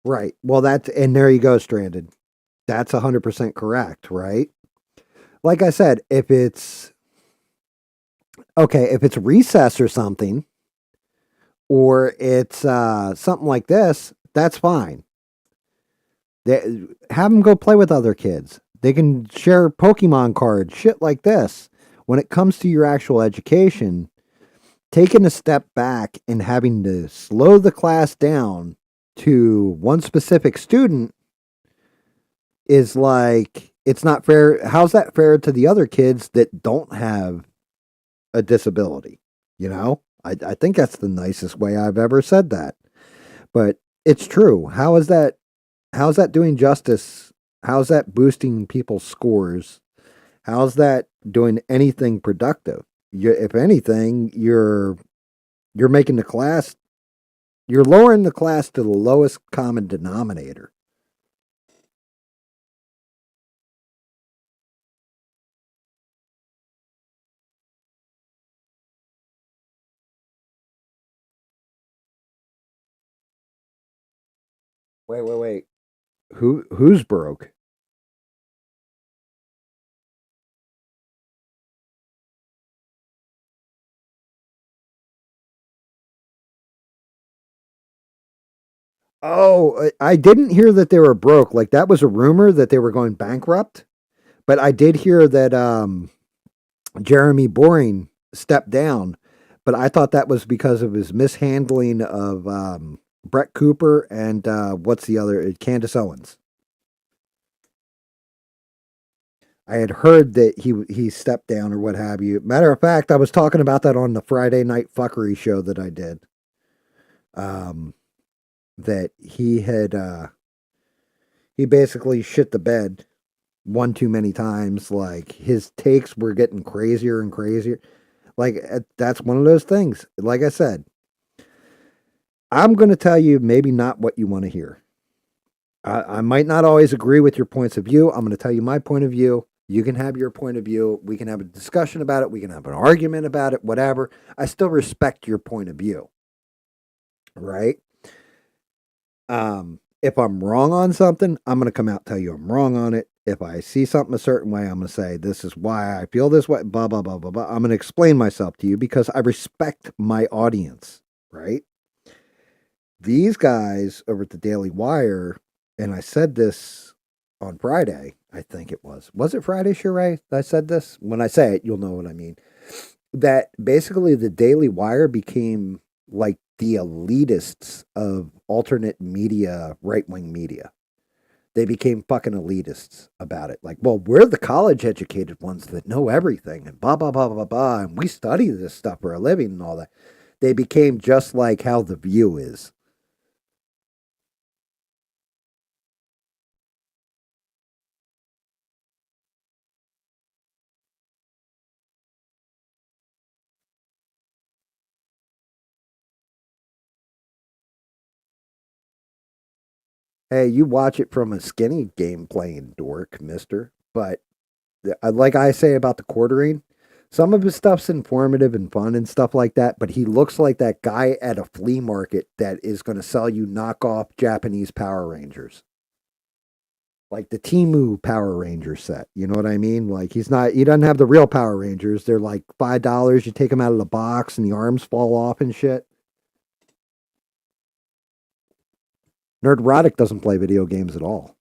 Right. Well, and there you go, Stranded. That's 100% correct, right? Like I said, if it's recess or something, or it's something like this, that's fine. Have them go play with other kids. They can share Pokemon cards, shit like this. When it comes to your actual education, taking a step back and having to slow the class down to one specific student is like, it's not fair. How's that fair to the other kids that don't have a disability? You know, I think that's the nicest way I've ever said that. But it's true. How's that doing justice? How's that boosting people's scores? How's that doing anything productive? If anything, you're making the class, you're lowering the class to the lowest common denominator. Wait. Who's broke? Oh, I didn't hear that they were broke. Like, that was a rumor that they were going bankrupt. But I did hear that Jeremy Boring stepped down. But I thought that was because of his mishandling of Brett Cooper and what's the other? Candace Owens. I had heard that he stepped down or what have you. Matter of fact, I was talking about that on the Friday night fuckery show that I did. That he basically shit the bed one too many times. Like, his takes were getting crazier and crazier. Like, that's one of those things. Like I said, I'm going to tell you maybe not what you want to hear. I might not always agree with your points of view. I'm going to tell you my point of view. You can have your point of view. We can have a discussion about it. We can have an argument about it, whatever. I still respect your point of view. Right? If I'm wrong on something, I'm going to come out and tell you I'm wrong on it. If I see something a certain way, I'm going to say, this is why I feel this way, blah, blah, blah, blah, blah. I'm going to explain myself to you because I respect my audience, right? These guys over at the Daily Wire, and I said this on Friday, I think it was. Was it Friday, Sheree? I said this? When I say it, you'll know what I mean. That basically the Daily Wire became like the elitists of alternate media, right wing media. They became fucking elitists about it. Like, well, we're the college educated ones that know everything and blah, blah, blah, blah, blah. And we study this stuff for a living and all that. They became just like how The View is. Hey, you watch it from a skinny game playing dork, mister. But like I say about the quartering, some of his stuff's informative and fun and stuff like that, but he looks like that guy at a flea market that is going to sell you knockoff Japanese Power Rangers. Like the Timu Power Ranger set. You know what I mean? Like he doesn't have the real Power Rangers. They're like $5. You take them out of the box and the arms fall off and shit. Nerdrotic doesn't play video games at all.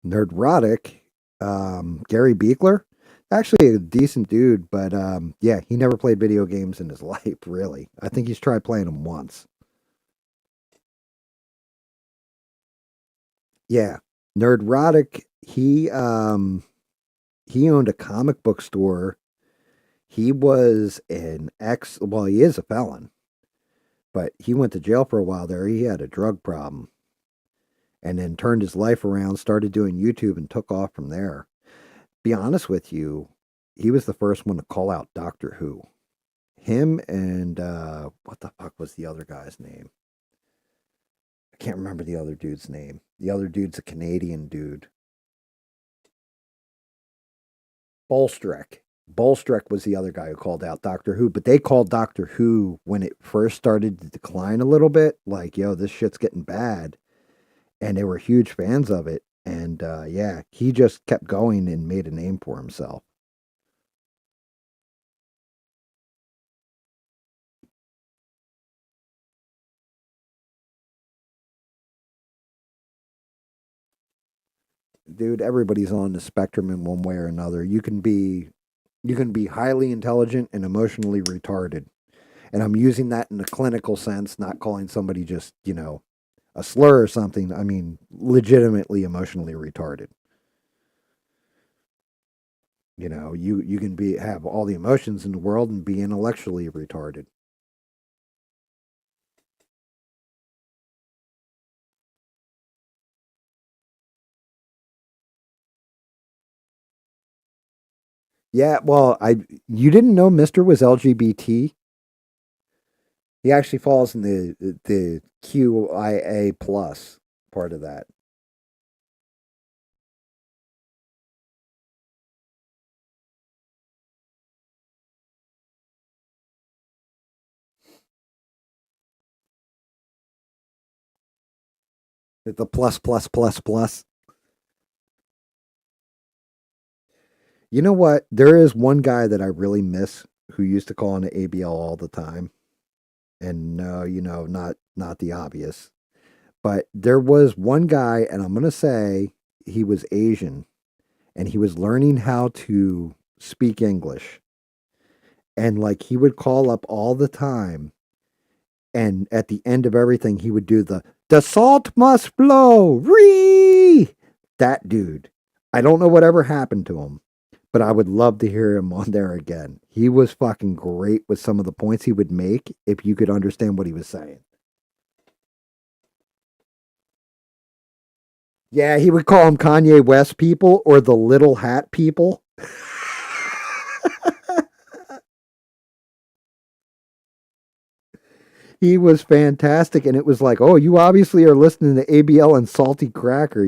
Nerdrotic, Gary Beekler, actually a decent dude, but yeah, he never played video games in his life, really. I think he's tried playing them once. Yeah, Nerdrotic, he owned a comic book store. He was well, he is a felon, but he went to jail for a while there. He had a drug problem and then turned his life around, started doing YouTube and took off from there. Be honest with you, he was the first one to call out Doctor Who. Him and what the fuck was the other guy's name? I can't remember the other dude's name. The other dude's a Canadian dude. Bolstreck. Bolstreck was the other guy who called out Doctor Who, but they called Doctor Who when it first started to decline a little bit, like, yo, this shit's getting bad. And they were huge fans of it. And yeah, he just kept going and made a name for himself. Dude, everybody's on the spectrum in one way or another. You can be highly intelligent and emotionally retarded. And I'm using that in a clinical sense, not calling somebody just, a slur or something. I mean, legitimately emotionally retarded. You can have all the emotions in the world and be intellectually retarded. Yeah, well, I you didn't know Mister was LGBT. He actually falls in the QIA plus part of that. The plus plus plus plus. You know what? There is one guy that I really miss who used to call on the ABL all the time. And no, not the obvious. But there was one guy, and I'm gonna say he was Asian, and he was learning how to speak English. And like he would call up all the time, and at the end of everything, he would do the salt must flow, ree. That dude. I don't know whatever happened to him, but I would love to hear him on there again. He was fucking great with some of the points he would make if you could understand what he was saying. Yeah, he would call them Kanye West people or the little hat people. He was fantastic. And it was like, oh, you obviously are listening to ABL and Salty Cracker.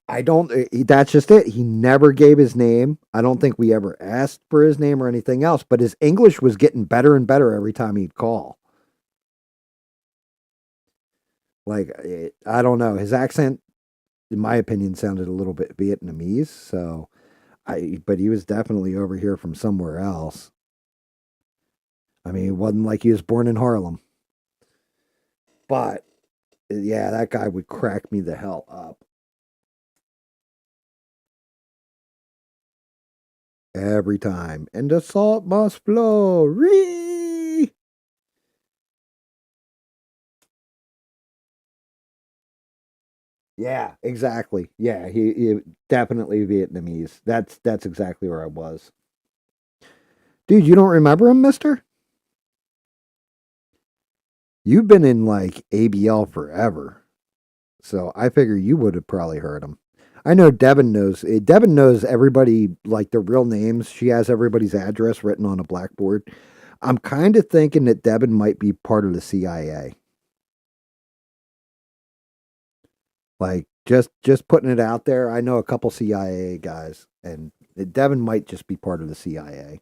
I don't, that's just it. He never gave his name. I don't think we ever asked for his name or anything else, but his English was getting better and better every time he'd call. Like, I don't know. His accent, in my opinion, sounded a little bit Vietnamese. But he was definitely over here from somewhere else. I mean, it wasn't like he was born in Harlem. But yeah, that guy would crack me the hell up every time. And the salt must flow. Ree! Yeah, exactly. Yeah, he definitely Vietnamese. That's exactly where I was. Dude, you don't remember him, mister? You've been in like ABL forever. So I figure you would have probably heard him. I know Devin knows. Devin knows everybody, like their real names. She has everybody's address written on a blackboard. I'm kind of thinking that Devin might be part of the CIA. Like just putting it out there. I know a couple CIA guys, and Devin might just be part of the CIA.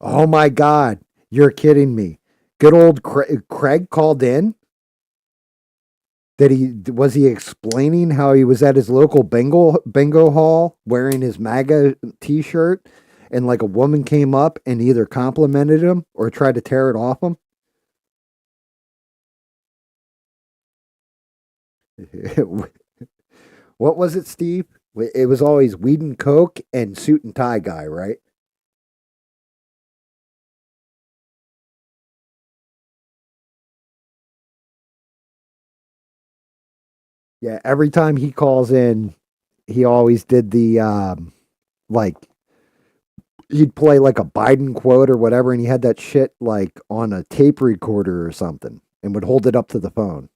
Oh my God, you're kidding me! Good old Craig called in. That he was he explaining how he was at his local bingo hall wearing his MAGA t-shirt, and like a woman came up and either complimented him or tried to tear it off him. What was it, Steve? It was always weed and coke and suit and tie guy, right? Yeah. Every time he calls in, he always did the like he'd play like a Biden quote or whatever, and he had that shit like on a tape recorder or something, and would hold it up to the phone.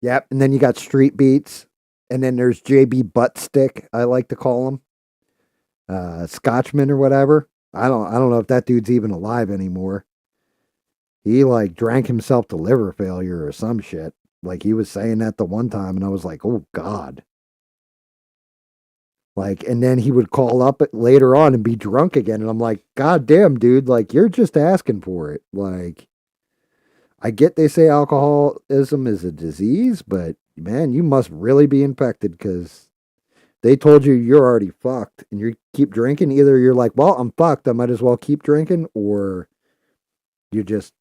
Yep. And then you got Street Beats. And then there's JB Buttstick, I like to call him. Scotchman or whatever. I don't know if that dude's even alive anymore. He like drank himself to liver failure or some shit. Like he was saying that the one time and I was like, "Oh god." Like and then he would call up later on and be drunk again and I'm like, "God damn, dude, like you're just asking for it." Like I get they say alcoholism is a disease, but man, you must really be infected cuz they told you you're already fucked and you keep drinking. Either you're like, well, I'm fucked. I might as well keep drinking, or you just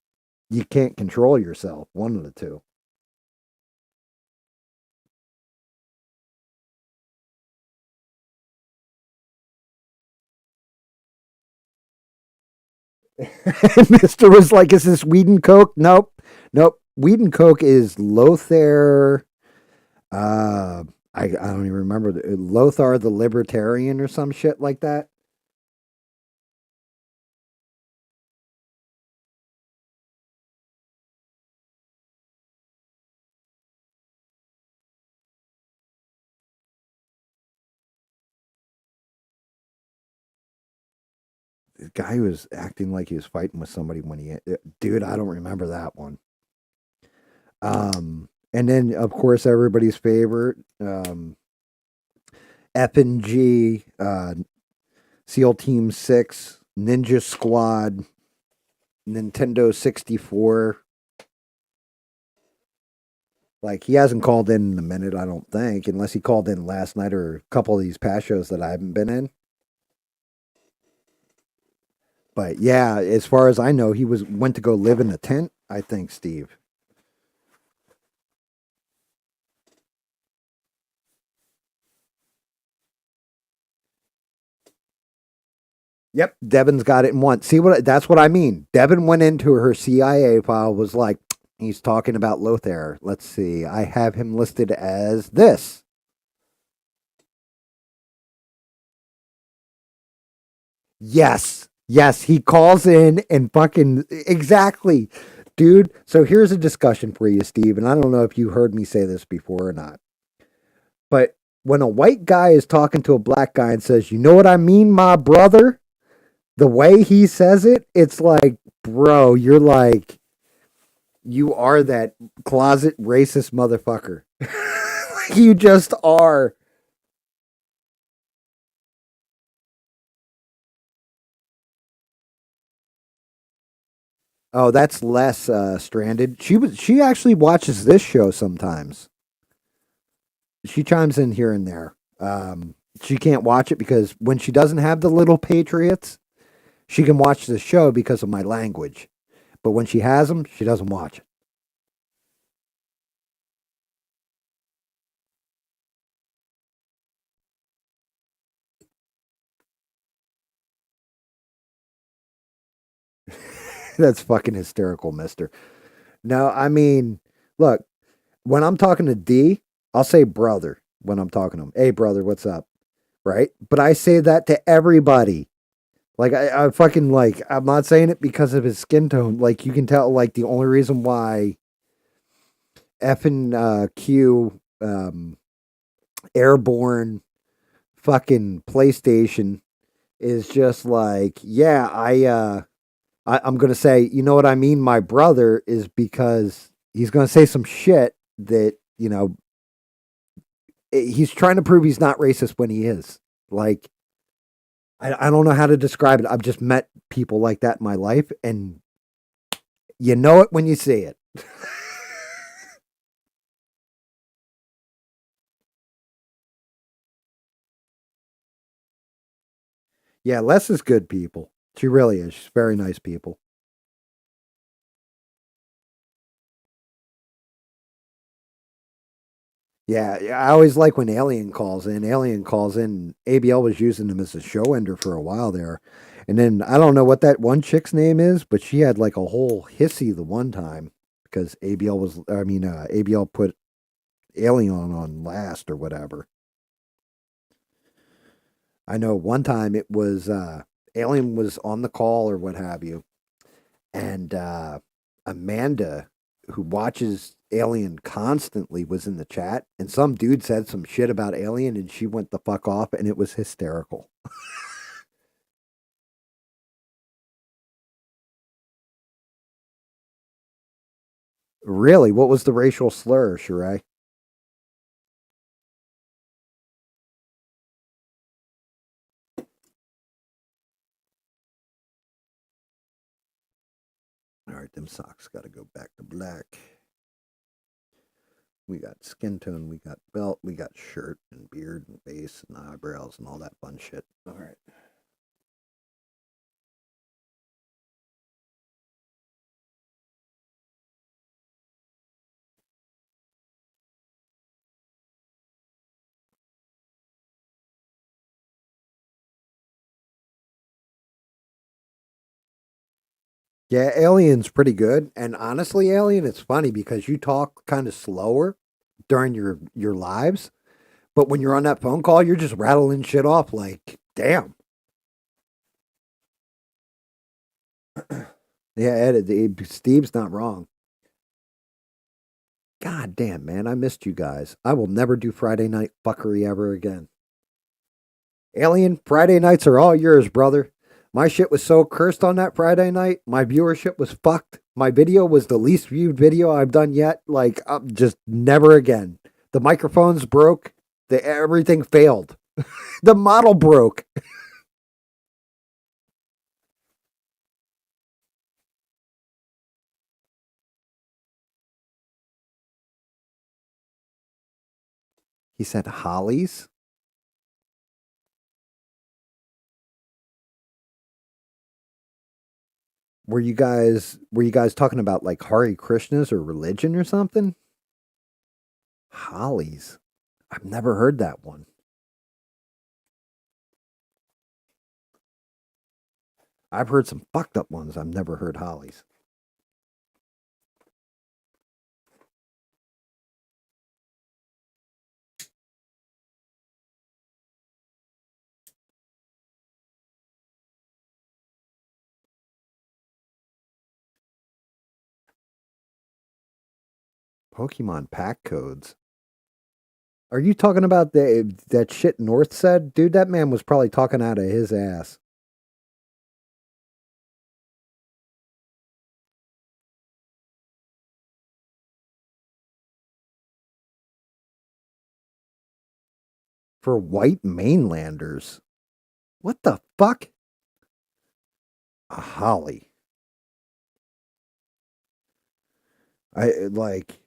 you can't control yourself. One of the two. Mister was like, "Is this weed and coke?" Nope, nope. Weed and coke is Lothar. Uh, I don't even remember Lothar the Libertarian or some shit like that. The guy was acting like he was fighting with somebody when dude, I don't remember that one. And then of course everybody's favorite, F and G, SEAL Team 6, Ninja Squad, Nintendo 64. Like he hasn't called in a minute, I don't think, unless he called in last night or a couple of these past shows that I haven't been in. But yeah, as far as I know, he was went to go live in a tent. I think Steve. Yep, Devin's got it in one. See what that's what I mean. Devin went into her CIA file, was like, he's talking about Lothar. Let's see. I have him listed as this. Yes. Yes, he calls in and fucking exactly. Dude, so here's a discussion for you, Steve, and I don't know if you heard me say this before or not. But when a white guy is talking to a black guy and says, "You know what I mean, my brother?" The way he says it, it's like, "Bro, you're like you are that closet racist motherfucker." You just are. Oh, that's less stranded. She actually watches this show sometimes. She chimes in here and there. She can't watch it because when she doesn't have the little patriots, she can watch the show because of my language. But when she has them, she doesn't watch it. That's fucking hysterical, mister. No, I mean, look, when I'm talking to D, I'll say brother when I'm talking to him. Hey, brother, what's up? Right? But I say that to everybody. Like, I fucking like, I'm not saying it because of his skin tone. Like, you can tell, like, the only reason why F and Q, Airborne, fucking PlayStation is just like, yeah, I'm gonna say, you know what I mean, my brother is because he's gonna say some shit that, he's trying to prove he's not racist when he is. Like, I don't know how to describe it. I've just met people like that in my life, and you know it when you see it. Yeah, Les is good people. She really is. She's very nice people. Yeah, yeah, I always like when Alien calls in. Alien calls in. ABL was using him as a show ender for a while there. And then I don't know what that one chick's name is, but she had like a whole hissy the one time because ABL put Alien on last or whatever. I know one time it was Alien was on the call or what have you, and Amanda, who watches Alien constantly, was in the chat, and some dude said some shit about Alien, and she went the fuck off, and it was hysterical. Really, what was the racial slur, Sheree? All right, them socks got to go back to black. We got skin tone, we got belt, we got shirt and beard and face and eyebrows and all that fun shit. All right. Yeah, Alien's pretty good. And honestly, Alien, it's funny because you talk kind of slower during your lives, but when you're on that phone call, you're just rattling shit off like, damn. Yeah, Steve's not wrong. God damn, man, I missed you guys. I will never do Friday night fuckery ever again. Alien, Friday nights are all yours, brother. My shit was so cursed on that Friday night. My viewership was fucked. My video was the least viewed video I've done yet. Like, just never again. The microphones broke. Everything failed. The model broke. He said, Hollies? Were you guys talking about like Hare Krishnas or religion or something? Hollies. I've never heard that one. I've heard some fucked up ones. I've never heard Hollies. Pokemon pack codes. Are you talking about that shit North said? Dude, that man was probably talking out of his ass. For white mainlanders. What the fuck? A holly. I like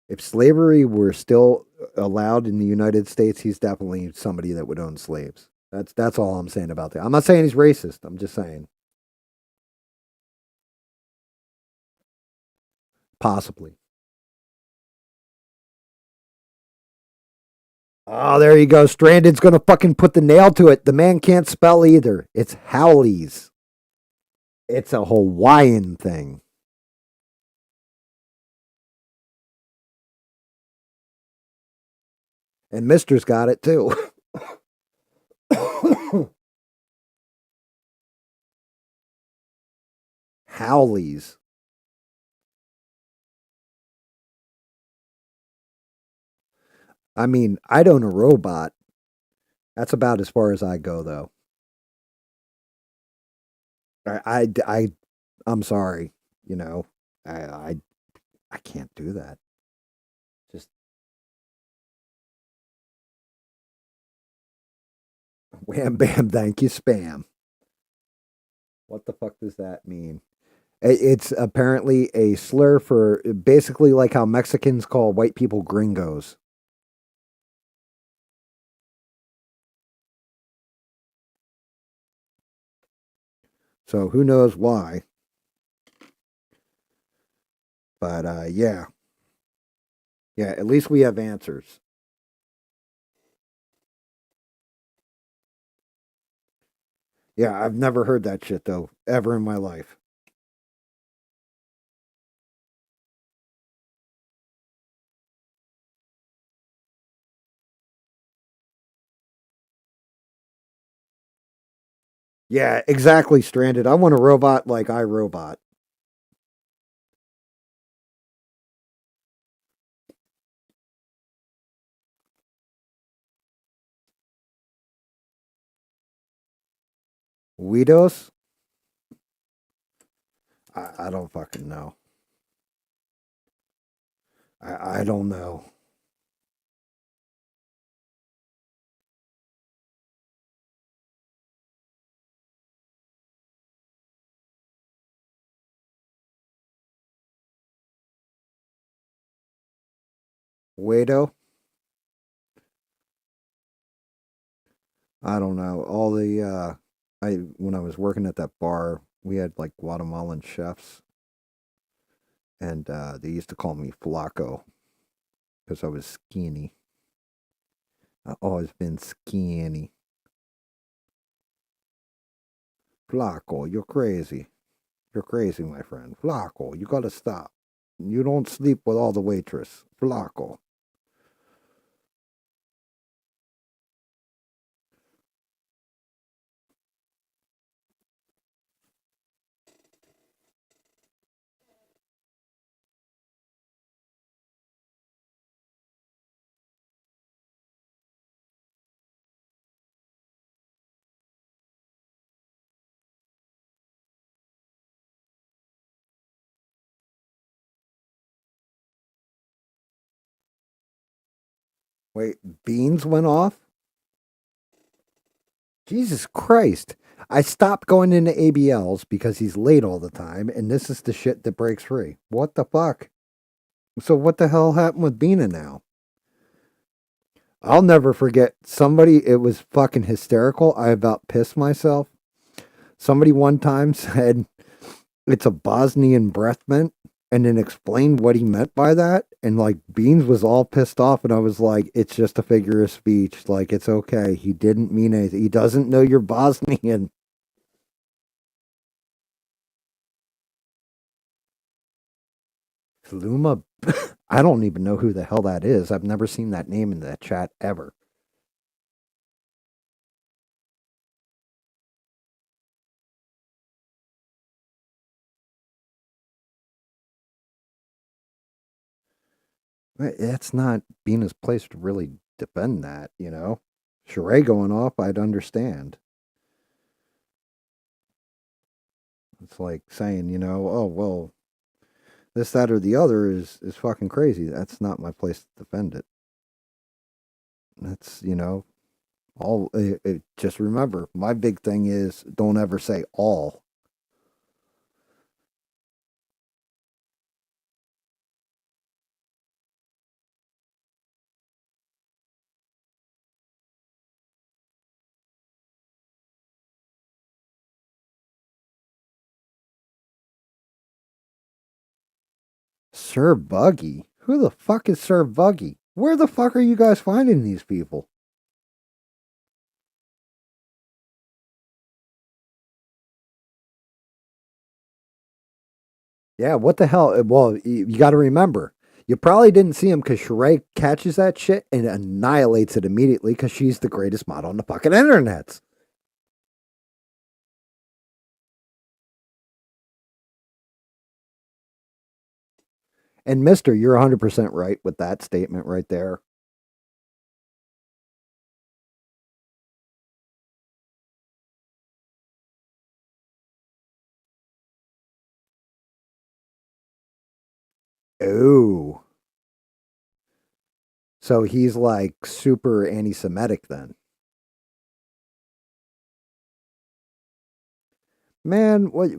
if slavery were still allowed in the United States, he's definitely somebody that would own slaves. That's all I'm saying about that. I'm not saying he's racist. I'm just saying possibly. Oh, there you go. Stranded's gonna fucking put the nail to it. The man can't spell either. It's Howleys. It's a Hawaiian thing. And Mister's got it too. Howleys. I mean, I'd own a robot. That's about as far as I go, though. I I'm sorry. You know, I, I, I can't do that. Just wham, bam, thank you, spam. What the fuck does that mean? It's apparently a slur for basically like how Mexicans call white people gringos. So who knows why? But yeah, yeah. At least we have answers. Yeah, I've never heard that shit though ever in my life. Yeah, exactly. Stranded. I want a robot like iRobot. Weedos? I don't fucking know. I don't know. Wedo? I don't know. All the I when I was working at that bar, we had like Guatemalan chefs, and they used to call me Flaco because I was skinny. I've always been skinny. Flaco, you're crazy. You're crazy, my friend. Flaco, you gotta stop. You don't sleep with all the waitress. Flaco. Wait, beans went off? Jesus Christ. I stopped going into ABLs because he's late all the time, and this is the shit that breaks free. What the fuck? So what the hell happened with Bina now? I'll never forget somebody, it was fucking hysterical. I about pissed myself. Somebody one time said it's a Bosnian breath mint and then explained what he meant by that. And like Beans was all pissed off, and I was like, it's just a figure of speech. Like, it's okay. He didn't mean anything. He doesn't know you're Bosnian. Luma, I don't even know who the hell that is. I've never seen that name in the chat ever. That's not Bina's place to really defend that, you know? Sheree going off, I'd understand. It's like saying, you know, oh well, this, that, or the other is fucking crazy. That's not my place to defend it. That's, you know, All just remember, my big thing is don't ever say all. Sir Buggy? Who the fuck is Sir Buggy? Where the fuck are you guys finding these people? Yeah, what the hell? Well, you got to remember, you probably didn't see him because Sheree catches that shit and annihilates it immediately because she's the greatest model on the fucking internets. And Mister, you're 100% right with that statement right there. Oh, so he's like super anti-Semitic then. Man, what?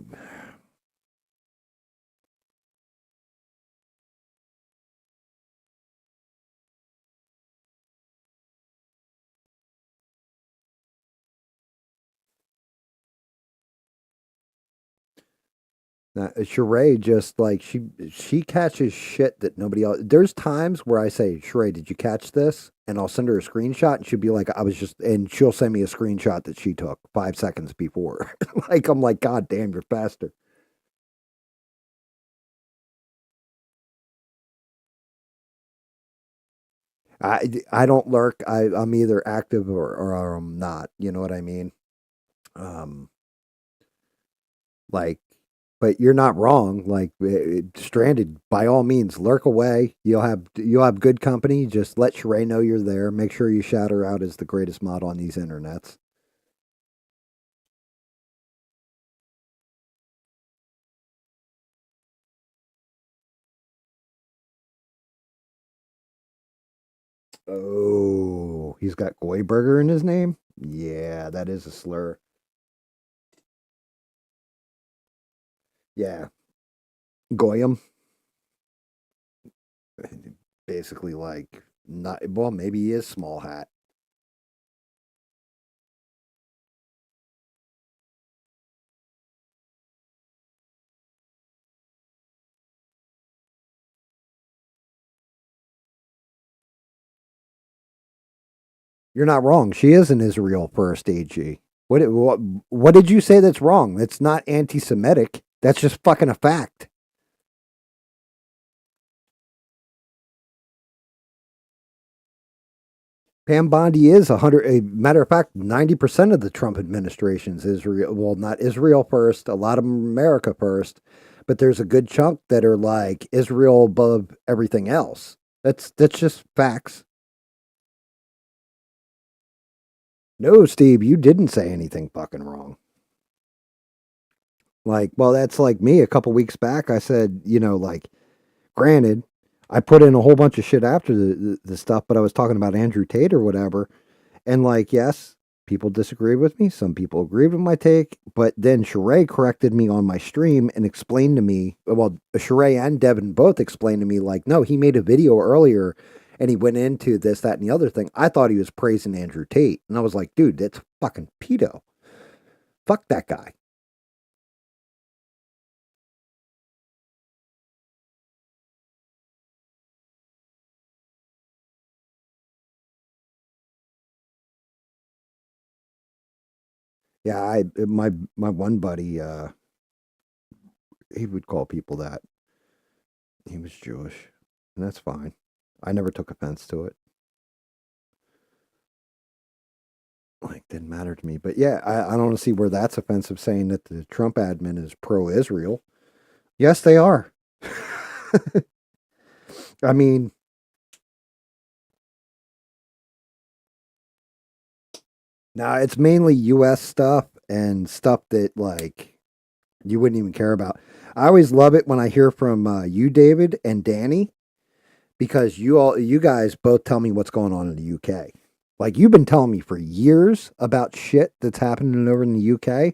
Sheree just like she catches shit that nobody else. There's times where I say, Sheree, did you catch this? And I'll send her a screenshot, and she'll be like, I was just, and she'll send me a screenshot that she took 5 seconds before. Like I'm like, God damn, you're faster. I don't lurk. I'm either active or I'm not. You know what I mean? Um, like, but you're not wrong. Like, stranded, by all means, lurk away. You'll have good company. Just let Sheree know you're there. Make sure you shout her out as the greatest model on these internets. Oh, he's got Goy Burger in his name. Yeah, that is a slur. Yeah, Goyim, basically like not. Well, maybe he is small hat. You're not wrong. She is an Israel first AG. What did you say that's wrong? That's not anti-Semitic. That's just fucking a fact. Pam Bondi is 100. A matter of fact, 90% of the Trump administration's Israel. Well, not Israel first. A lot of them America first, but there's a good chunk that are like Israel above everything else. That's just facts. No, Steve, you didn't say anything fucking wrong. Like, well, that's like me a couple weeks back. I said, like, granted, I put in a whole bunch of shit after the stuff, but I was talking about Andrew Tate or whatever. And like, yes, people disagree with me. Some people agreed with my take. But then Sheree corrected me on my stream and explained to me, well, Sheree and Devin both explained to me, like, no, he made a video earlier and he went into this, that, and the other thing. I thought he was praising Andrew Tate. And I was like, dude, that's fucking pedo. Fuck that guy. Yeah, my one buddy, he would call people that. He was Jewish, and that's fine. I never took offense to it. Like, didn't matter to me. But yeah, I don't see where that's offensive saying that the Trump admin is pro Israel. Yes, they are. I mean, now it's mainly US stuff and stuff that, like, you wouldn't even care about. I always love it when I hear from you, David, and Danny, because you guys both tell me what's going on in the UK. Like you've been telling me for years about shit that's happening over in the UK,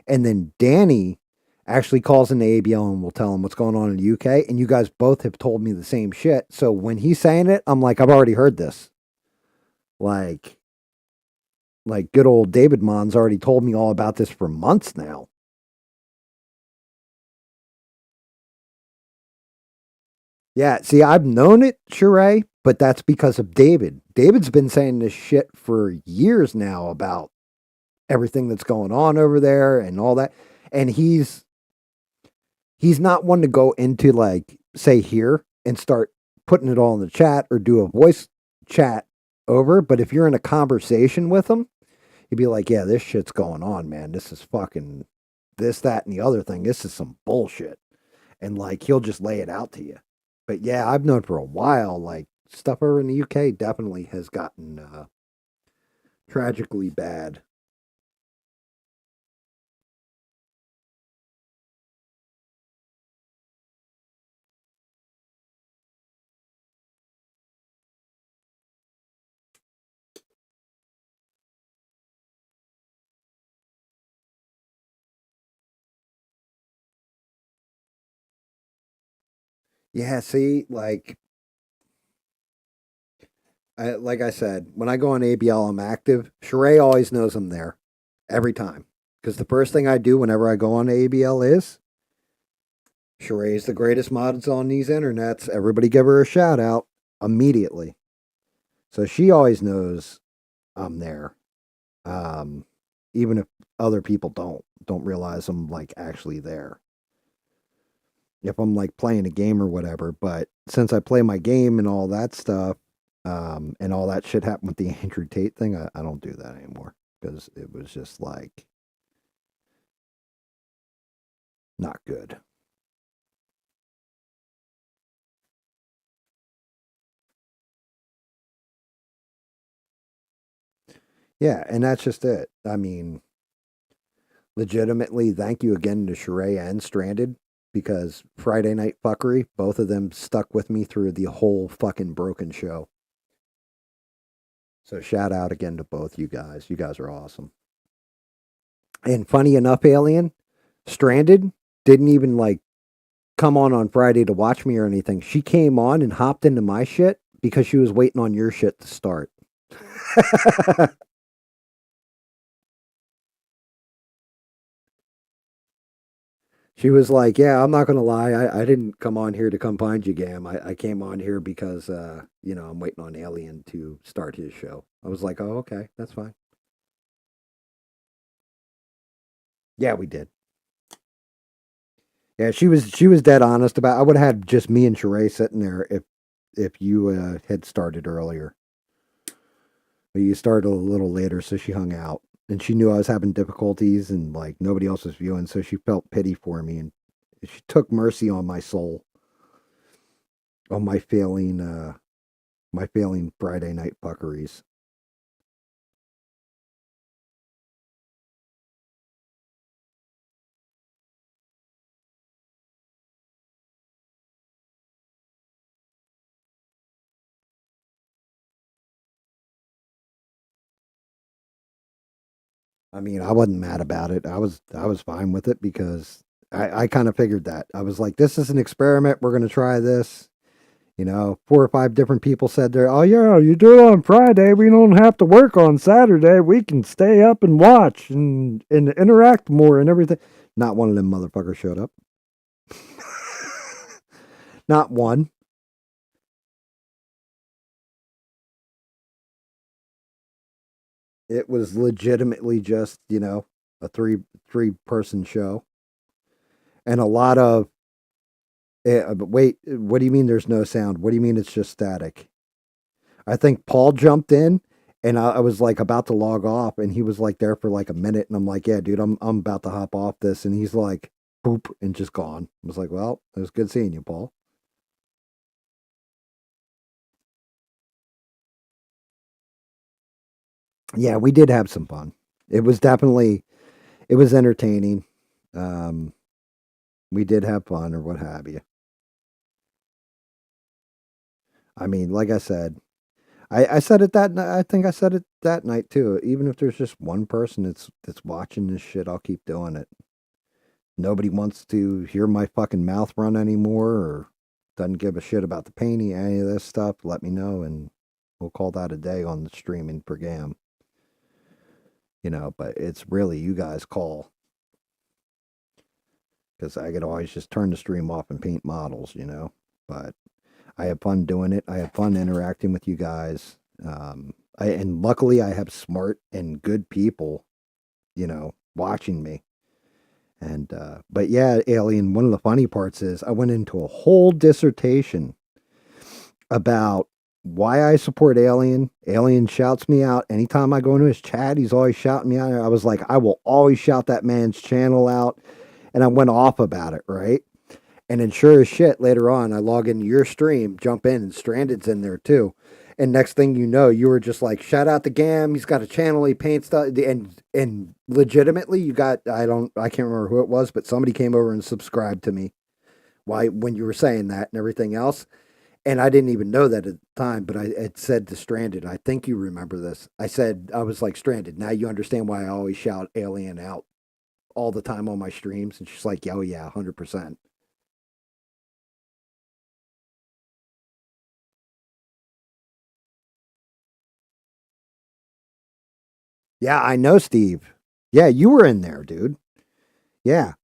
and then Danny actually calls in the ABL and will tell him what's going on in the UK, and you guys both have told me the same shit. So when he's saying it, I'm like, I've already heard this. Like, like good old David Mon's already told me all about this for months now. Yeah, see, I've known it, Sheree, but that's because of David. David's been saying this shit for years now about everything that's going on over there and all that. And he's not one to go into like say here and start putting it all in the chat or do a voice chat over. But if you're in a conversation with him, he'd be like, "Yeah, this shit's going on, man. This is fucking this, that, and the other thing. This is some bullshit." And like he'll just lay it out to you. But yeah, I've known for a while, like stuff over in the UK definitely has gotten tragically bad. Yeah, see, like I said, when I go on ABL, I'm active. Sheree always knows I'm there every time. Because the first thing I do whenever I go on ABL is Sheree's the greatest mods on these internets. Everybody give her a shout out immediately. So she always knows I'm there. Um, even if other people don't realize I'm like actually there. If I'm like playing a game or whatever. But since I play my game and all that stuff, and all that shit happened with the Andrew Tate thing, I don't do that anymore because it was just like not good. Yeah, and that's just it. I mean, legitimately, thank you again to Sheree and Stranded because Friday Night Fuckery, both of them stuck with me through the whole fucking broken show. So shout out again to both you guys. You guys are awesome. And funny enough, Alien, Stranded didn't even like come on Friday to watch me or anything. She came on and hopped into my shit because she was waiting on your shit to start. She was like, "Yeah, I'm not gonna lie. I didn't come on here to come find you, Gam. I came on here because I'm waiting on Alien to start his show." I was like, "Oh, okay, that's fine." Yeah, we did. Yeah, she was dead honest about. I would have had just me and Sheree sitting there if you had started earlier. But you started a little later, so she hung out, and she knew I was having difficulties and like nobody else was viewing, so she felt pity for me and she took mercy on my soul, on my failing Friday night fuckeries. I mean, I wasn't mad about it. I was fine with it because I kind of figured that. I was like, this is an experiment. We're gonna try this. Four or five different people said there, oh yeah, you do it on Friday. We don't have to work on Saturday. We can stay up and watch and interact more and everything. Not one of them motherfuckers showed up. Not one. It was legitimately just, a three person show. And a lot of but wait, what do you mean there's no sound? What do you mean it's just static? I think Paul jumped in and I was like about to log off and he was like there for like a minute and I'm like, yeah, dude, I'm about to hop off this. And he's like, boop, and just gone. I was like, well, it was good seeing you, Paul. Yeah, we did have some fun. It was entertaining. Um, we did have fun or what have you. I mean, like I said, I said it that I think I said it that night too. Even if there's just one person that's watching this shit, I'll keep doing it. Nobody wants to hear my fucking mouth run anymore or doesn't give a shit about the painting, any of this stuff, let me know and we'll call that a day on the streaming for GAM. But it's really you guys call because I could always just turn the stream off and paint models. But I have fun doing it. I have fun interacting with you guys. And luckily I have smart and good people, watching me. And but yeah, Alien, one of the funny parts is I went into a whole dissertation about why I support Alien. Alien shouts me out anytime I go into his chat. He's always shouting me out. I was like, I will always shout that man's channel out. And I went off about it, right? And then sure as shit, later on, I log into your stream, jump in, and Stranded's in there too. And next thing you know, you were just like, shout out to GAM. He's got a channel. He paints stuff. And legitimately, you got, I can't remember who it was, but somebody came over and subscribed to me. Why, when you were saying that and everything else. And I didn't even know that at the time, but I had said to Stranded, I think you remember this. I was like, Stranded, now you understand why I always shout Alien out all the time on my streams. And she's like, oh yeah, 100%. Yeah, I know, Steve. Yeah, you were in there, dude. Yeah.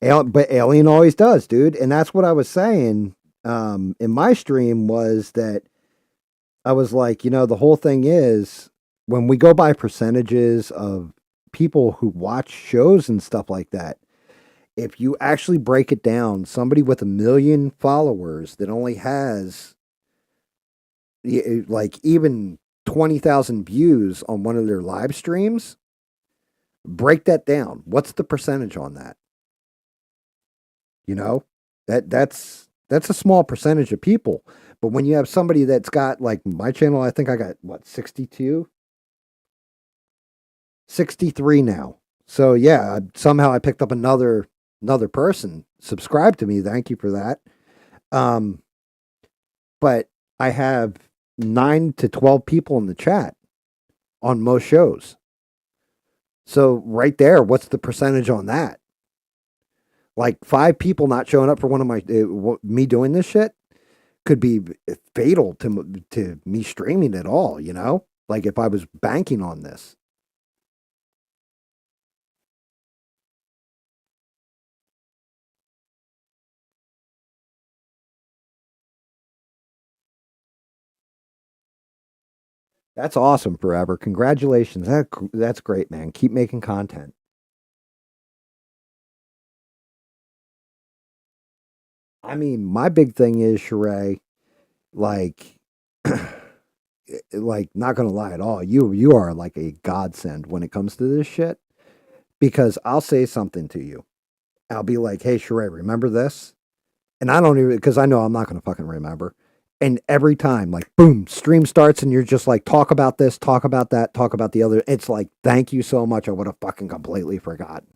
But Alien always does, dude. And that's what I was saying in my stream was that I was like, the whole thing is when we go by percentages of people who watch shows and stuff like that, if you actually break it down, somebody with 1 million followers that only has like even 20,000 views on one of their live streams, break that down. What's the percentage on that? You know, that's a small percentage of people. But when you have somebody that's got like my channel, I think I got what 62, 63 now. So yeah, somehow I picked up another person subscribed to me. Thank you for that. Um, but I have 9 to 12 people in the chat on most shows. So right there, what's the percentage on that? Like 5 people not showing up for one of my me doing this shit could be fatal to me streaming at all. Like if I was banking on this. That's awesome, Forever. Congratulations. That's great, man. Keep making content. I mean, my big thing is Sheree, like like not gonna lie at all. You are like a godsend when it comes to this shit. Because I'll say something to you. I'll be like, hey Sheree, remember this? And I don't even because I know I'm not gonna fucking remember. And every time, like, boom, stream starts, and you're just like, talk about this, talk about that, talk about the other. It's like, thank you so much. I would have fucking completely forgotten.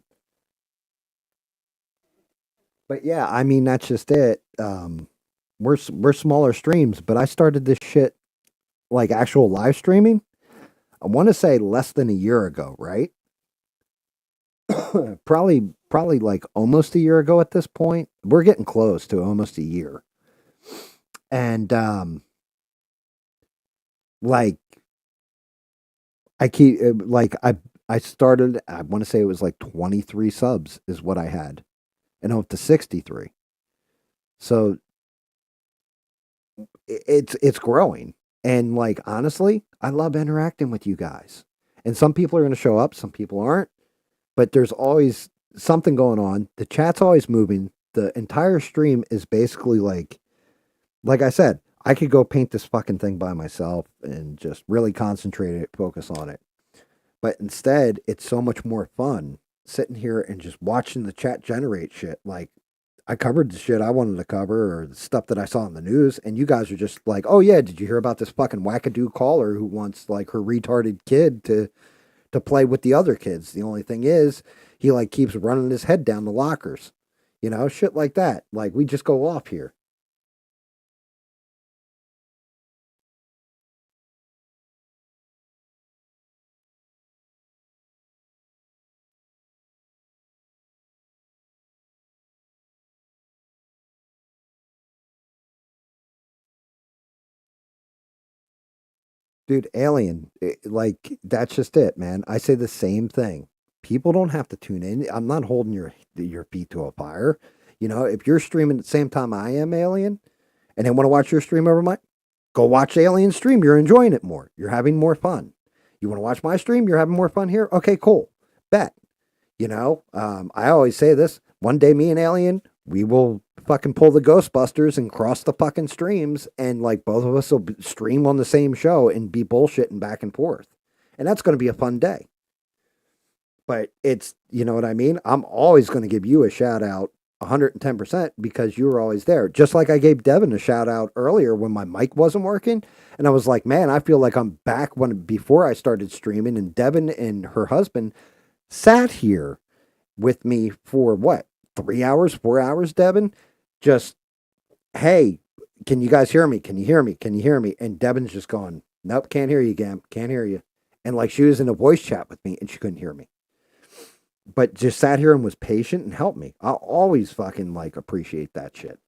But yeah, I mean, that's just it. We're smaller streams, but I started this shit like actual live streaming. I want to say less than a year ago, right? Probably like almost a year ago at this point. We're getting close to almost a year. And like I keep like I started I want to say it was like 23 subs is what I had and I'm up to 63. So it's growing. And like honestly, I love interacting with you guys. And some people are going to show up, some people aren't, but there's always something going on. The chat's always moving. The entire stream is basically like I said, I could go paint this fucking thing by myself and just really concentrate it, focus on it. But instead, it's so much more fun sitting here and just watching the chat generate shit. Like I covered the shit I wanted to cover or the stuff that I saw in the news, and you guys are just like, "Oh yeah, did you hear about this fucking wackadoo caller who wants like her retarded kid to play with the other kids? The only thing is, he like keeps running his head down the lockers, shit like that. Like we just go off here. Dude, Alien, like that's just it, man. I say the same thing. People don't have to tune in. I'm not holding your feet to a fire. You know, if you're streaming at the same time I am, Alien, and they want to watch your stream over mine, go watch Alien stream. You're enjoying it more. You're having more fun. You want to watch my stream? You're having more fun here. Okay, cool. Bet. You know, I always say this. One day, me and Alien, we will fucking pull the Ghostbusters and cross the fucking streams, and like both of us will stream on the same show and be bullshitting back and forth, and that's going to be a fun day. But it's, you know what I mean. I'm always going to give you a shout out, 110%, because you were always there. Just like I gave Devin a shout out earlier when my mic wasn't working, and I was like, man, I feel like I'm back when before I started streaming, and Devin and her husband sat here with me for what, 3 hours, 4 hours, Devin? Just, hey, can you guys hear me? Can you hear me? Can you hear me? And Devin's just going, nope, can't hear you, Gam. Can't hear you. And like she was in a voice chat with me and she couldn't hear me. But just sat here and was patient and helped me. I'll always fucking like appreciate that shit.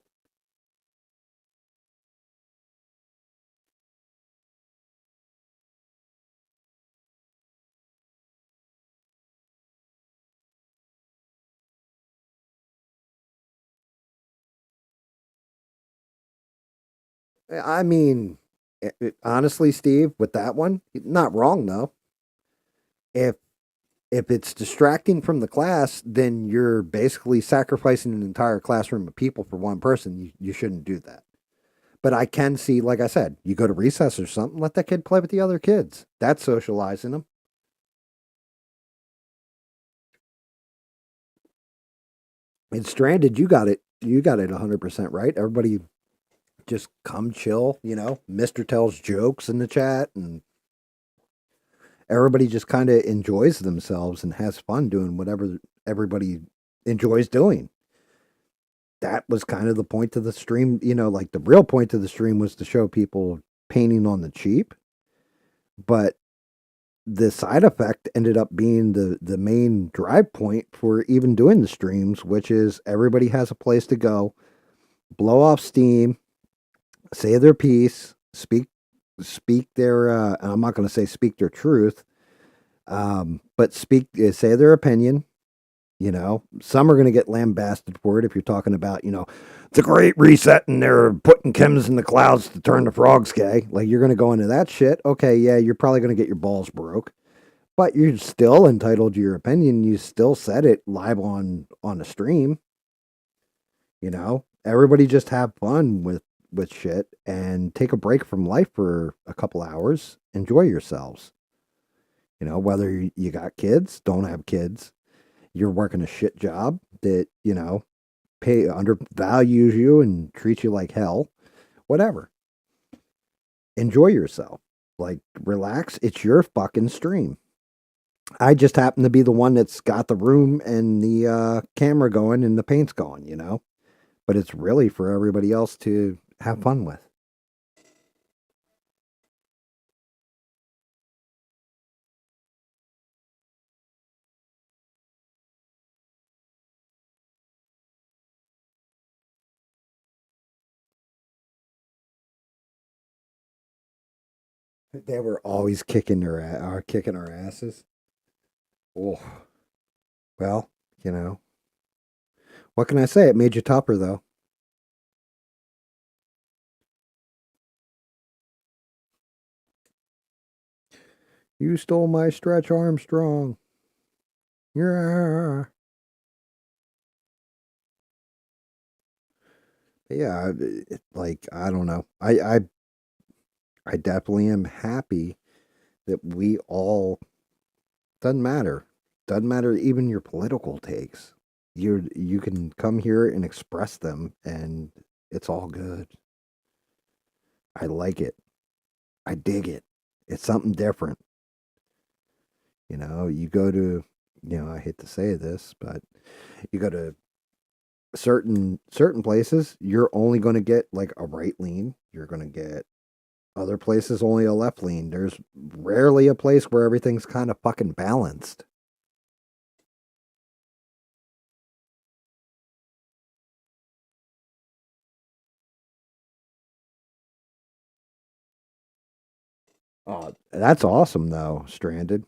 I mean, honestly, Steve, with that one, not wrong though. If if it's distracting from the class, then you're basically sacrificing an entire classroom of people for one person. You shouldn't do that. But I can see, like I said, you go to recess or something, let that kid play with the other kids. That's socializing them. And Stranded, you got it. You got it 100% right. Everybody just come chill, you know. Mister tells jokes in the chat, and everybody just kind of enjoys themselves and has fun doing whatever everybody enjoys doing. That was kind of the point of the stream. You know, like the real point of the stream was to show people painting on the cheap, but the side effect ended up being the main drive point for even doing the streams, which is everybody has a place to go, blow off steam, say their piece, speak their. I'm not going to say speak their truth, but speak say their opinion. You know, some are going to get lambasted for it if you're talking about, you know, the Great Reset and they're putting chems in the clouds to turn the frogs gay. Like you're going to go into that shit. Okay, yeah, you're probably going to get your balls broke, but you're still entitled to your opinion. You still said it live on a stream. You know, everybody just have fun with shit and take a break from life for a couple hours. Enjoy yourselves. You know, whether you got kids, don't have kids, you're working a shit job that, you know, pay undervalues you and treats you like hell, whatever. Enjoy yourself. Like relax. It's your fucking stream. I just happen to be the one that's got the room and the camera going and the paint's going, you know. But it's really for everybody else to have fun with. They were always kicking our asses. Oh, well, you know, what can I say? It made you tougher though. You stole my Stretch Armstrong. Yeah. Yeah, like I don't know. I definitely am happy that we all doesn't matter. Doesn't matter even your political takes. You can come here and express them and it's all good. I like it. I dig it. It's something different. You know, you go to, you know, I hate to say this, but you go to certain places, you're only going to get like a right lean. You're going to get other places only a left lean. There's rarely a place where everything's kind of fucking balanced. That's awesome though, Stranded.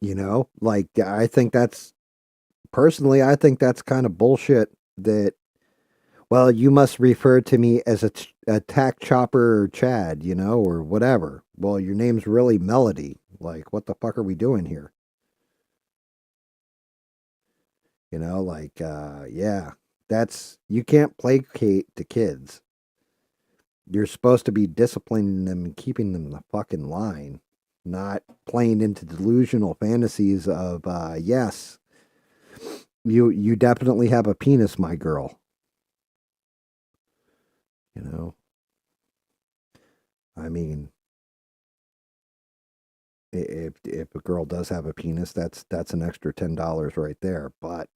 You know, like I think that's personally, I think that's kind of bullshit. That well, you must refer to me as a tack chopper or Chad, you know, or whatever. Well, your name's really Melody. Like, what the fuck are we doing here? You know, like, yeah, that's you can't placate the kids. You're supposed to be disciplining them and keeping them in the fucking line, not playing into delusional fantasies of, yes, you definitely have a penis, my girl. You know, I mean, if a girl does have a penis, that's an extra $10 right there. But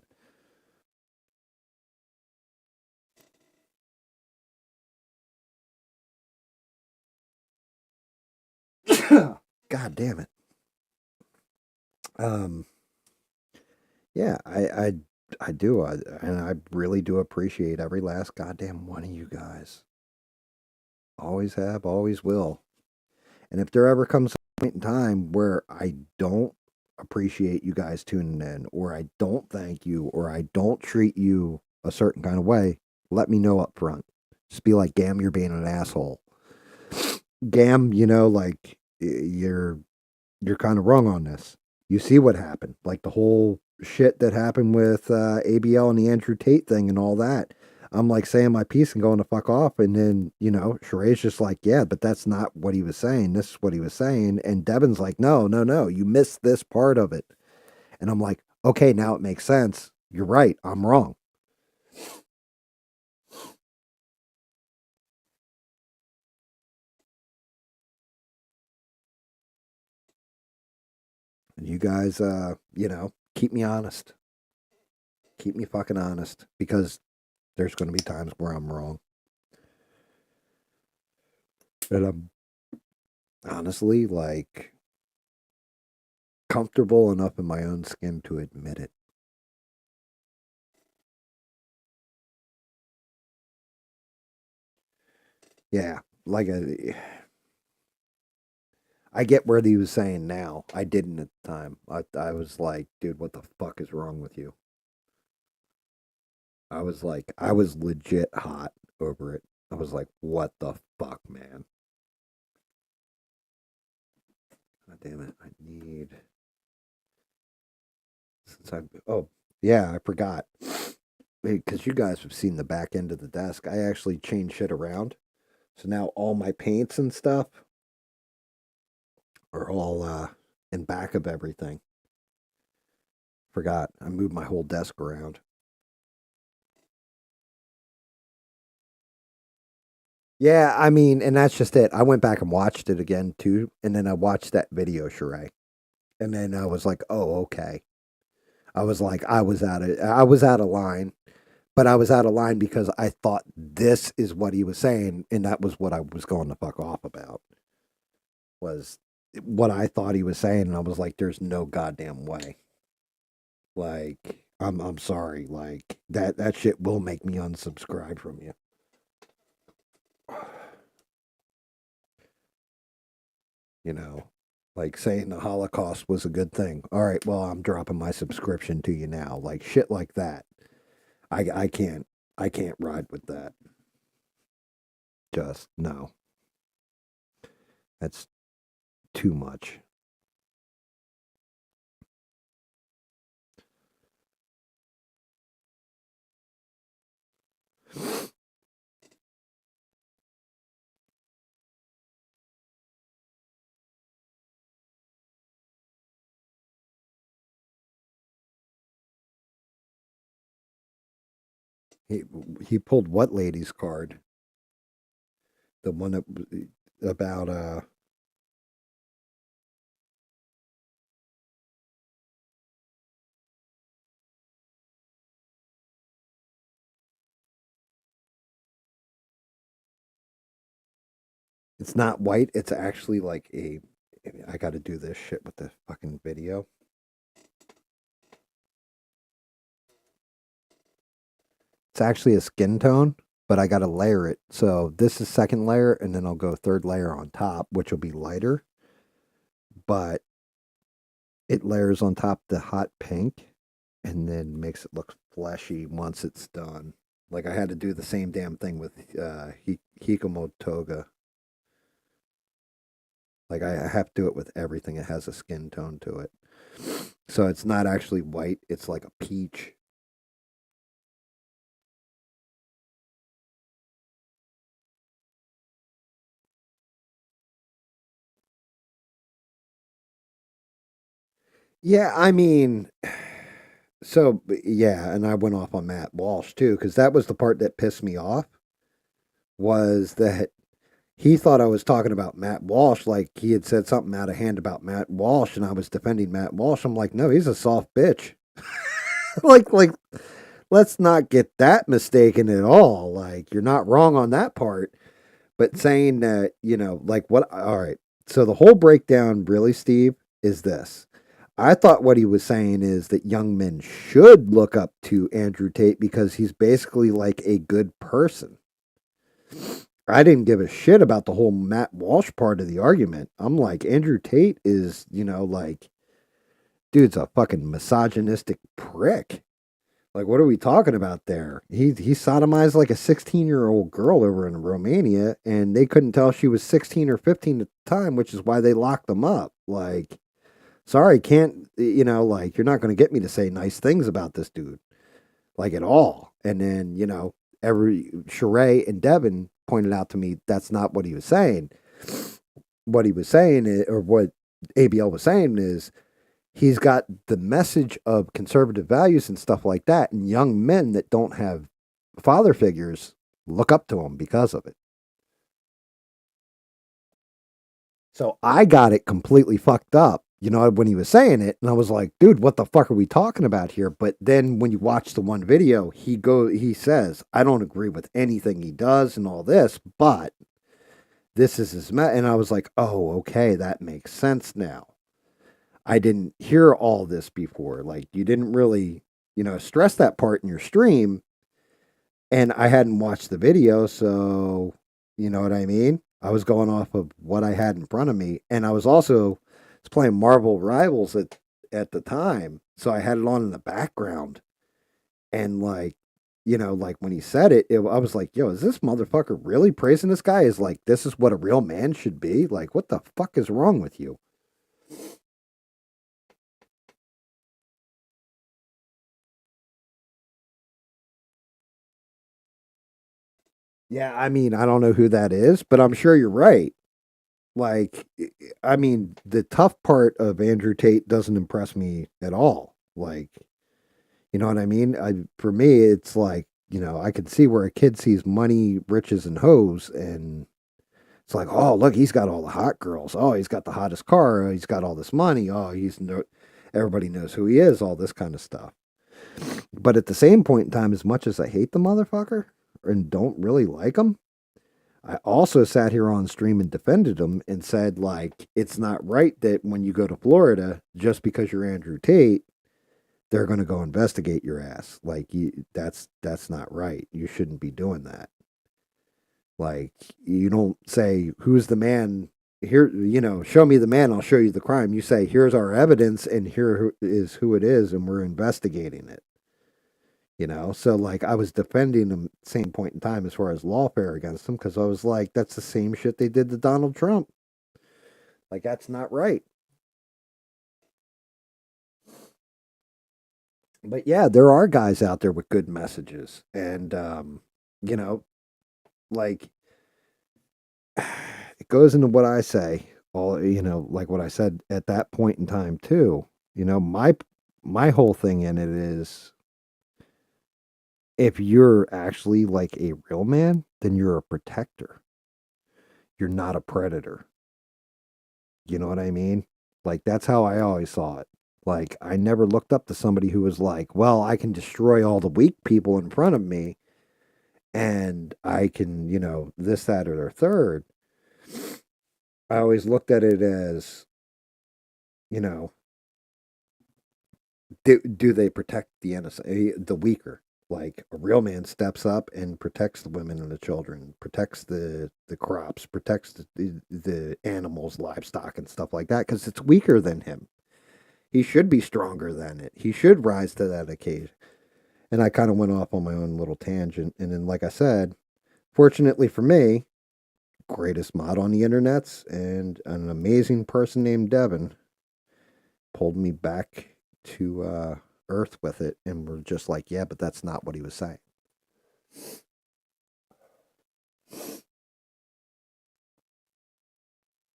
God damn it. Um, yeah, I do, and I really do appreciate every last goddamn one of you guys. Always have, always will. And if there ever comes a point in time where I don't appreciate you guys tuning in, or I don't thank you, or I don't treat you a certain kind of way, let me know up front. Just be like, Gam, you're being an asshole. Gam, you know, like you're kind of wrong on this. You see what happened, like the whole shit that happened with ABL and the Andrew Tate thing and all that. I'm like saying my piece and going to fuck off, and then Sheree's just like, yeah, but that's not what he was saying. This is what he was saying, and Devin's like, no, no, no, you missed this part of it, and I'm like, okay, now it makes sense. You're right. I'm wrong. And you guys, keep me honest. Keep me fucking honest because there's going to be times where I'm wrong. And I'm honestly like comfortable enough in my own skin to admit it. Yeah, like I get where he was saying now. I didn't at the time. I was like, dude, what the fuck is wrong with you? I was legit hot over it. I was like, what the fuck, man? God damn it. I need since I oh yeah, I forgot. Because you guys have seen the back end of the desk. I actually changed shit around. So now all my paints and stuff are all in back of everything. Forgot. I moved my whole desk around. Yeah, I mean, and that's just it. I went back and watched it again too, and then I watched that video, Sheree, and then I was like, "Oh, okay." I was like, I was out of line, but I was out of line because I thought this is what he was saying, and that was what I was going to fuck off about. Was what I thought he was saying, and I was like, "There's no goddamn way." Like, I'm sorry, like that shit will make me unsubscribe from you. You know, like saying the Holocaust was a good thing. All right, well, I'm dropping my subscription to you now. Like shit like that. I can't I can't ride with that. Just no. That's too much. He he pulled what lady's card? The one that about it's not white, it's actually like a I got to do this shit with the fucking video. It's actually a skin tone, but I got to layer it. So this is second layer, and then I'll go third layer on top, which will be lighter, but it layers on top the hot pink and then makes it look fleshy once it's done. Like I had to do the same damn thing with Hikomo Toga. Like I have to do it with everything. It has a skin tone to it. So it's not actually white, it's like a peach. Yeah, I mean, so yeah, and I went off on Matt Walsh too, because that was the part that pissed me off was that he thought I was talking about Matt Walsh, like he had said something out of hand about Matt Walsh, and I was defending Matt Walsh. I'm like, no, he's a soft bitch. like, let's not get that mistaken at all. Like, you're not wrong on that part, but saying that, like what? All right. So the whole breakdown, really, Steve, is this. I thought what he was saying is that young men should look up to Andrew Tate because he's basically like a good person. I didn't give a shit about the whole Matt Walsh part of the argument. I'm like, Andrew Tate is, like, dude's a fucking misogynistic prick. Like, what are we talking about there? He sodomized like a 16-year-old girl over in Romania, and they couldn't tell she was 16 or 15 at the time, which is why they locked them up. Like, sorry, can't, like, you're not going to get me to say nice things about this dude, like, at all. And then, every Sheree and Devin pointed out to me that's not what he was saying. What he was saying, or what ABL was saying, is he's got the message of conservative values and stuff like that, and young men that don't have father figures look up to him because of it. So I got it completely fucked up, when he was saying it, and I was like, dude, what the fuck are we talking about here? But then when you watch the one video, he says, I don't agree with anything he does and all this, but this is and I was like, oh, okay, that makes sense now. I didn't hear all this before. Like, you didn't really, stress that part in your stream, and I hadn't watched the video, so you know what I mean? I was going off of what I had in front of me, and I was also playing Marvel Rivals at the time, so I had it on in the background, and like, like when he said I was like, yo, is this motherfucker really praising this guy? Is like, this is what a real man should be? Like, what the fuck is wrong with you? Yeah, I mean, I don't know who that is, but I'm sure you're right. Like, I mean, the tough part of Andrew Tate doesn't impress me at all. Like, you know what I mean? For me, it's like, I can see where a kid sees money, riches, and hoes, and it's like, oh, look, he's got all the hot girls. Oh, he's got the hottest car. Oh, he's got all this money. Oh, everybody knows who he is. All this kind of stuff. But at the same point in time, as much as I hate the motherfucker and don't really like him, I also sat here on stream and defended him and said, like, it's not right that when you go to Florida, just because you're Andrew Tate, they're going to go investigate your ass. Like, that's not right. You shouldn't be doing that. Like, you don't say, who's the man here, show me the man, I'll show you the crime. You say, here's our evidence, and here is who it is, and we're investigating it. So like I was defending him at the same point in time as far as lawfare against him, because I was like, that's the same shit they did to Donald Trump. Like, that's not right. But yeah, there are guys out there with good messages, and you know like it goes into what I say, all, like what I said at that point in time too. My whole thing in it is, if you're actually like a real man, then you're a protector. You're not a predator. You know what I mean? Like, that's how I always saw it. Like, I never looked up to somebody who was like, well, I can destroy all the weak people in front of me, and I can, this, that, or the third. I always looked at it as, you know, do they protect the innocent, the weaker? Like a real man steps up and protects the women and the children, protects the crops, protects the animals, livestock, and stuff like that because it's weaker than him. He should be stronger than it. He should rise to that occasion. And I kind of went off on my own little tangent. And then, like I said, fortunately for me, greatest mod on the internets and an amazing person named Devin pulled me back to Earth with it. And we're just like, yeah, but that's not what he was saying.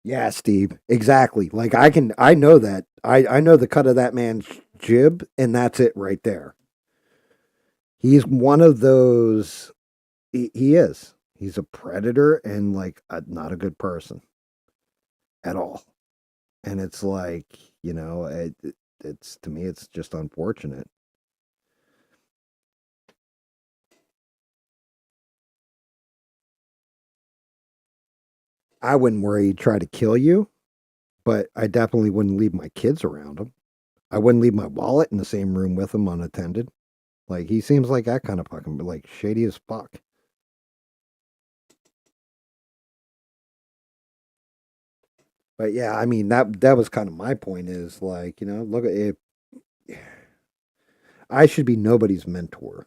Yeah, Steve. Exactly. Like I know that. I know the cut of that man's jib, and that's it right there. He's one of those. He is. He's a predator and like not a good person at all. And it's like, it's to me, it's just unfortunate. I wouldn't worry he'd try to kill you, but I definitely wouldn't leave my kids around him. I wouldn't leave my wallet in the same room with him unattended. Like he seems like that kind of fucking like shady as fuck. But yeah, I mean that was kind of my point is like, look at it. I should be nobody's mentor.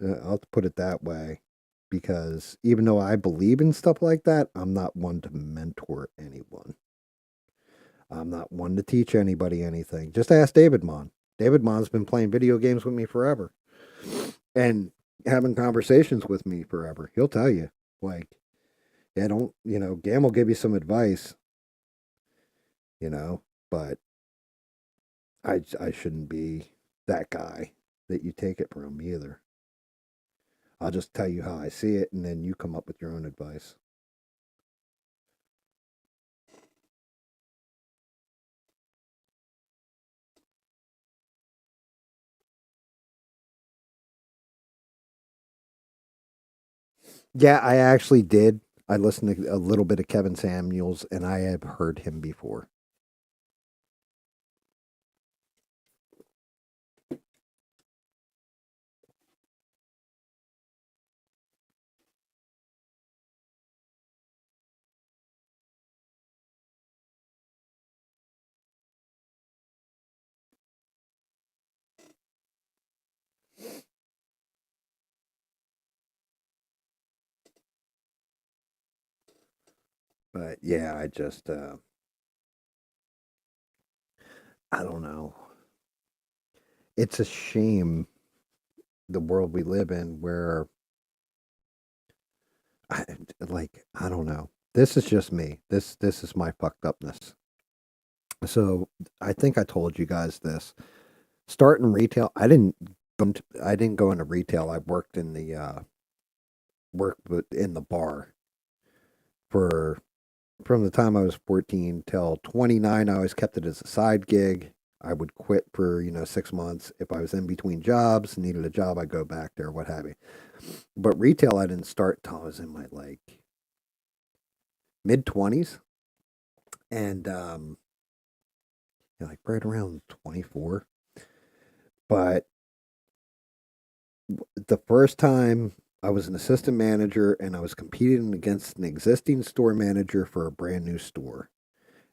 I'll put it that way because even though I believe in stuff like that, I'm not one to mentor anyone. I'm not one to teach anybody anything. Just ask David Mon. David Mon's been playing video games with me forever and having conversations with me forever. He'll tell you, like, yeah, don't, Gam will give you some advice, you know, but I shouldn't be that guy that you take it from either. I'll just tell you how I see it, and then you come up with your own advice. Yeah, I actually did. I listened to a little bit of Kevin Samuels, and I have heard him before. But yeah, I don't know. It's a shame the world we live in where, I, I don't know. This is just me. This is my fucked upness. So I think I told you guys this. Starting retail, I didn't go into retail. I worked in the in the bar for from the time I was 14 till 29. I always kept it as a side gig. I would quit for 6 months if I was in between jobs, needed a job. I'd go back there, what have you. But retail, I didn't start till I was in my like mid 20s, and like right around 24. But the first time I was an assistant manager and I was competing against an existing store manager for a brand new store.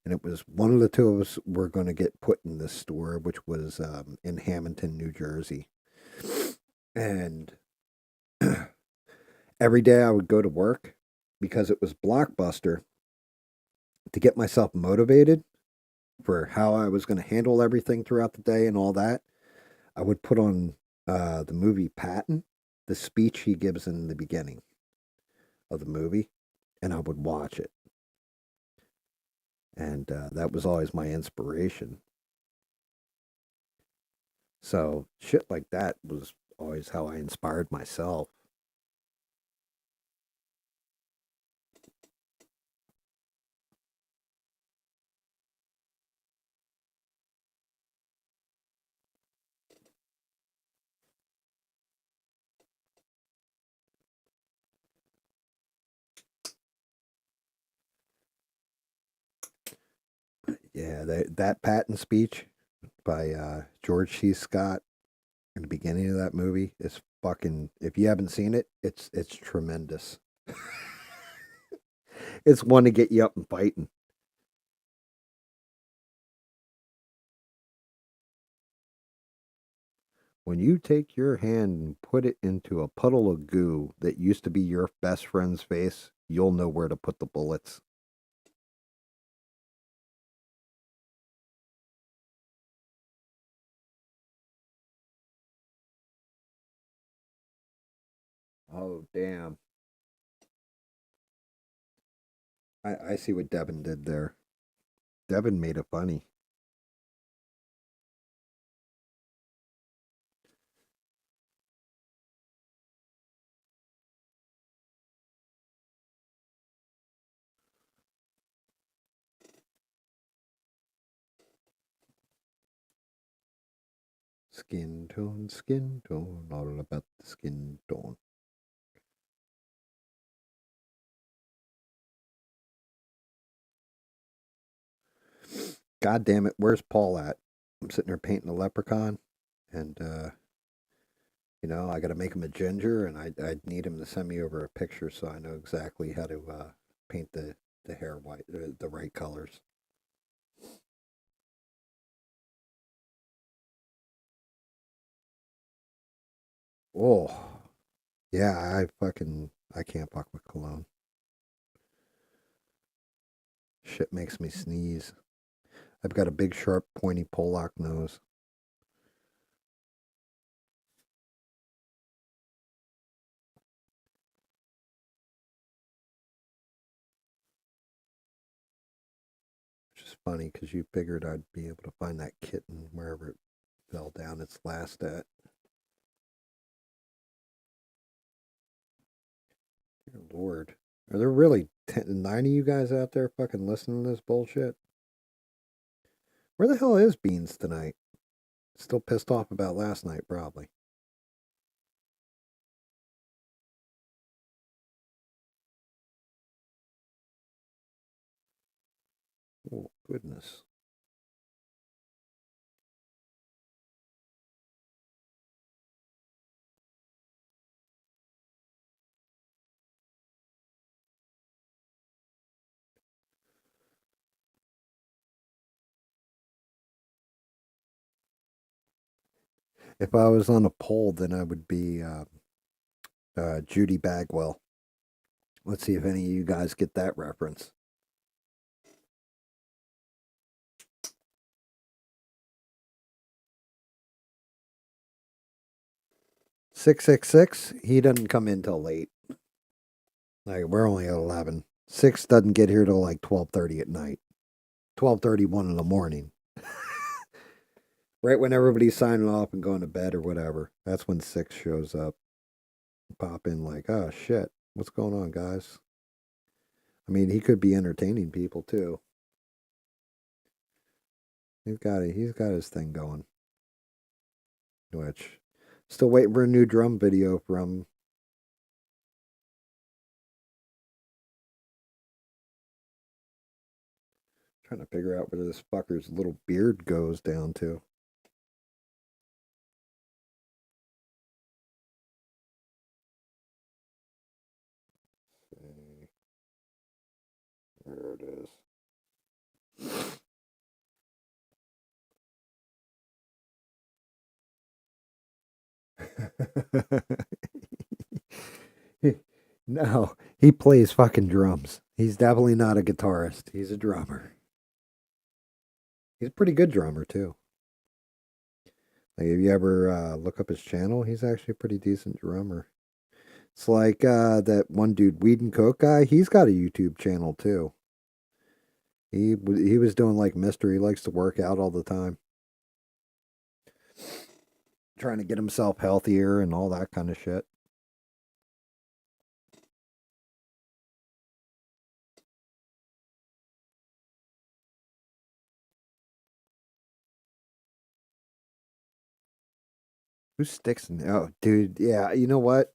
And it was one of the two of us were going to get put in this store, which was in Hamilton, New Jersey. And every day I would go to work because it was Blockbuster to get myself motivated for how I was going to handle everything throughout the day and all that. I would put on the movie Patton, the speech he gives in the beginning of the movie, and I would watch it. And that was always my inspiration. So shit like that was always how I inspired myself. Yeah, that Patton speech by George C. Scott in the beginning of that movie is Fucking, if you haven't seen it, it's tremendous. It's one to get you up and fighting. When you take your hand and put it into a puddle of goo that used to be your best friend's face, you'll know where to put the bullets. Oh, damn. I see what Devin did there. Devin made it funny. Skin tone, all about the skin tone. God damn it, where's Paul at? I'm sitting there painting a leprechaun, and I got to make him a ginger, and I need him to send me over a picture so I know exactly how to paint the hair white, the right colors. Oh, yeah, I can't fuck with cologne. Shit makes me sneeze. I've got a big, sharp, pointy Pollock nose. Which is funny because you figured I'd be able to find that kitten wherever it fell down its last at. Dear Lord. Are there really 9 of you guys out there fucking listening to this bullshit? Where the hell is Beans tonight? Still pissed off about last night, probably. Oh, goodness. If I was on a poll, then I would be Judy Bagwell. Let's see if any of you guys get that reference. 666, he doesn't come in till late. Like, we're only at 11. 6 doesn't get here till like 12:30 at night. 12:31 in the morning. Right when everybody's signing off and going to bed or whatever. That's when 6 shows up. Pop in like, oh shit, what's going on, guys? I mean, he could be entertaining people too. He's got his thing going. Which, still waiting for a new drum video from. Trying to figure out where this fucker's little beard goes down to. There it is. No, he plays fucking drums. He's definitely not a guitarist. He's a drummer. He's a pretty good drummer too. Like, if you ever look up his channel, he's actually a pretty decent drummer. It's like that one dude, Weed and Coke guy. He's got a YouTube channel too. He was doing like mystery. He likes to work out all the time, trying to get himself healthier and all that kind of shit. Who sticks in? Oh, dude, yeah. You know what?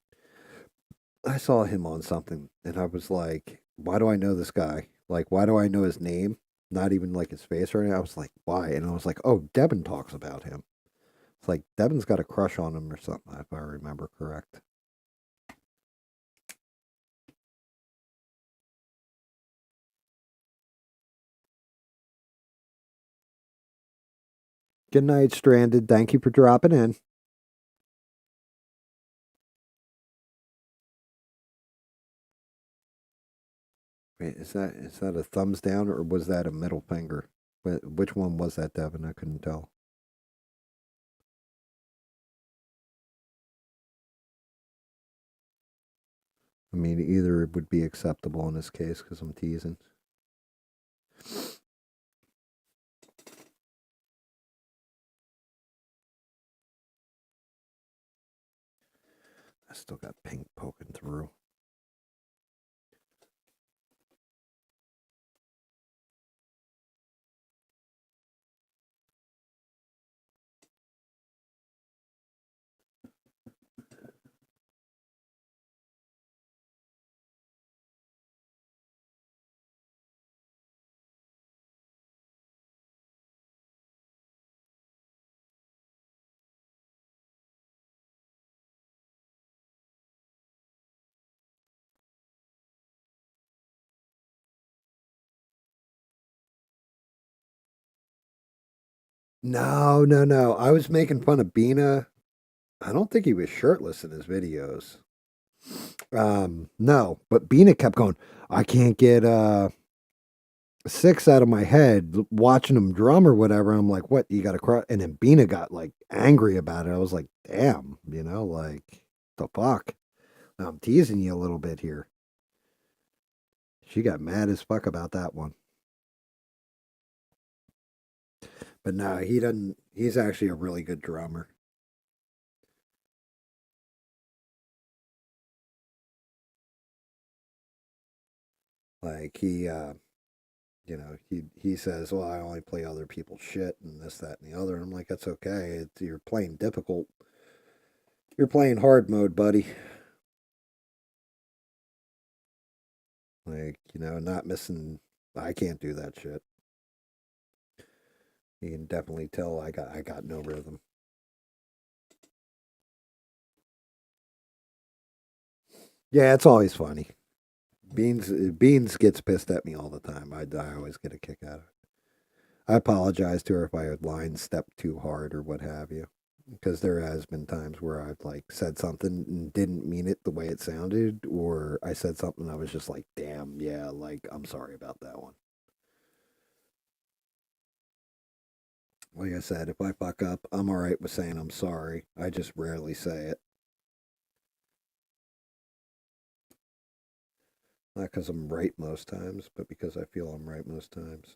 I saw him on something, and I was like, "Why do I know this guy? Like, why do I know his name? Not even like his face or anything." I was like, "Why?" And I was like, "Oh, Devin talks about him." It's like Devin's got a crush on him or something, if I remember correct. Good night, Stranded. Thank you for dropping in. Wait, is that a thumbs down or was that a middle finger? Which one was that, Devin? I couldn't tell. I mean, either would be acceptable in this case because I'm teasing. I still got pink poking through. No, no, no. I was making fun of Bina. I don't think he was shirtless in his videos. No, but Bina kept going, I can't get six out of my head watching him drum or whatever. I'm like, what? You got to cry? And then Bina got like angry about it. I was like, damn, like the fuck. I'm teasing you a little bit here. She got mad as fuck about that one. But no, he doesn't. He's actually a really good drummer. Like he says, well, I only play other people's shit and this, that, and the other. And I'm like, that's okay. You're playing difficult. You're playing hard mode, buddy. Like, not missing. I can't do that shit. You can definitely tell I got no rhythm. Yeah, it's always funny. Beans gets pissed at me all the time. I always get a kick out of it. I apologize to her if I had line stepped too hard or what have you, because there has been times where I've like said something and didn't mean it the way it sounded, or I said something I was just like, damn, yeah, like I'm sorry about that one. Like I said, if I fuck up, I'm all right with saying I'm sorry. I just rarely say it. Not because I'm right most times, but because I feel I'm right most times.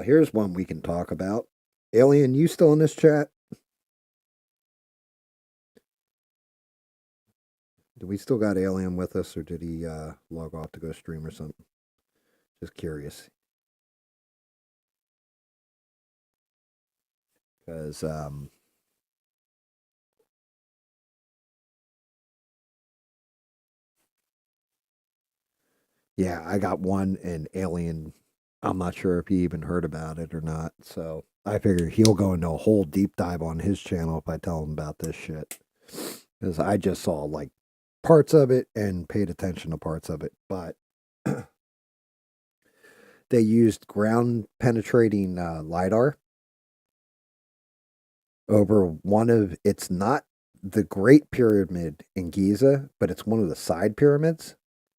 Here's one we can talk about. Alien, you still in this chat? Do we still got Alien with us, or did he log off to go stream or something? Just curious. Because, yeah, I got one, and Alien, I'm not sure if he even heard about it or not. So I figure he'll go into a whole deep dive on his channel if I tell him about this shit. Because I just saw like parts of it and paid attention to parts of it. But they used ground penetrating LIDAR over one of, it's not the Great Pyramid in Giza, but it's one of the side pyramids.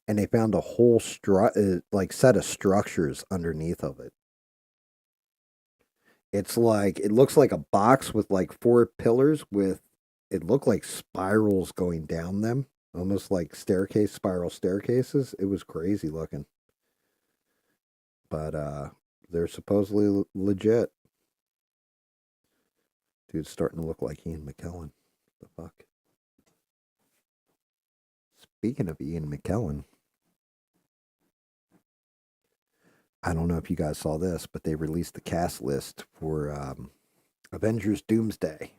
And they found a whole like set of structures underneath of it. It's like, it looks like a box with like four pillars with, it looked like spirals going down them, almost like spiral staircases. It was crazy looking. But they're supposedly legit. Dude's starting to look like Ian McKellen. The fuck? Speaking of Ian McKellen, I don't know if you guys saw this, but they released the cast list for Avengers Doomsday.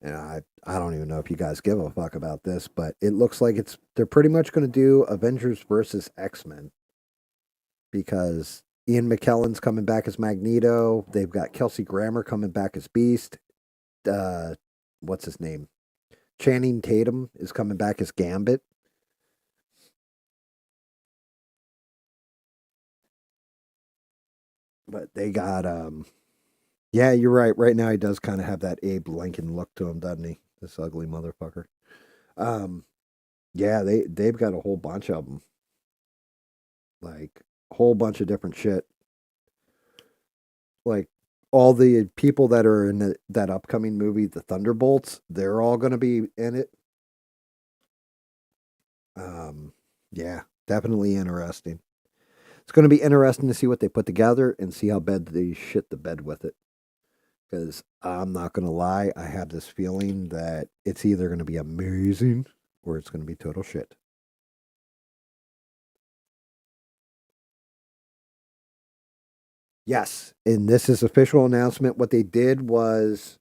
And I don't even know if you guys give a fuck about this, but it looks like they're pretty much going to do Avengers versus X-Men because Ian McKellen's coming back as Magneto. They've got Kelsey Grammer coming back as Beast. Uh, what's his name? Channing Tatum is coming back as Gambit. But they got yeah, you're right. Right now he does kind of have that Abe Lincoln look to him, doesn't he? This ugly motherfucker. Um yeah, they've got a whole bunch of them. Like a whole bunch of different shit. Like all the people that are in that upcoming movie, the Thunderbolts, they're all going to be in it. Um yeah, definitely interesting. It's going to be interesting to see what they put together and see how bad they shit the bed with it. Because I'm not going to lie, I have this feeling that it's either going to be amazing or it's going to be total shit. Yes, and this is official announcement. What they did was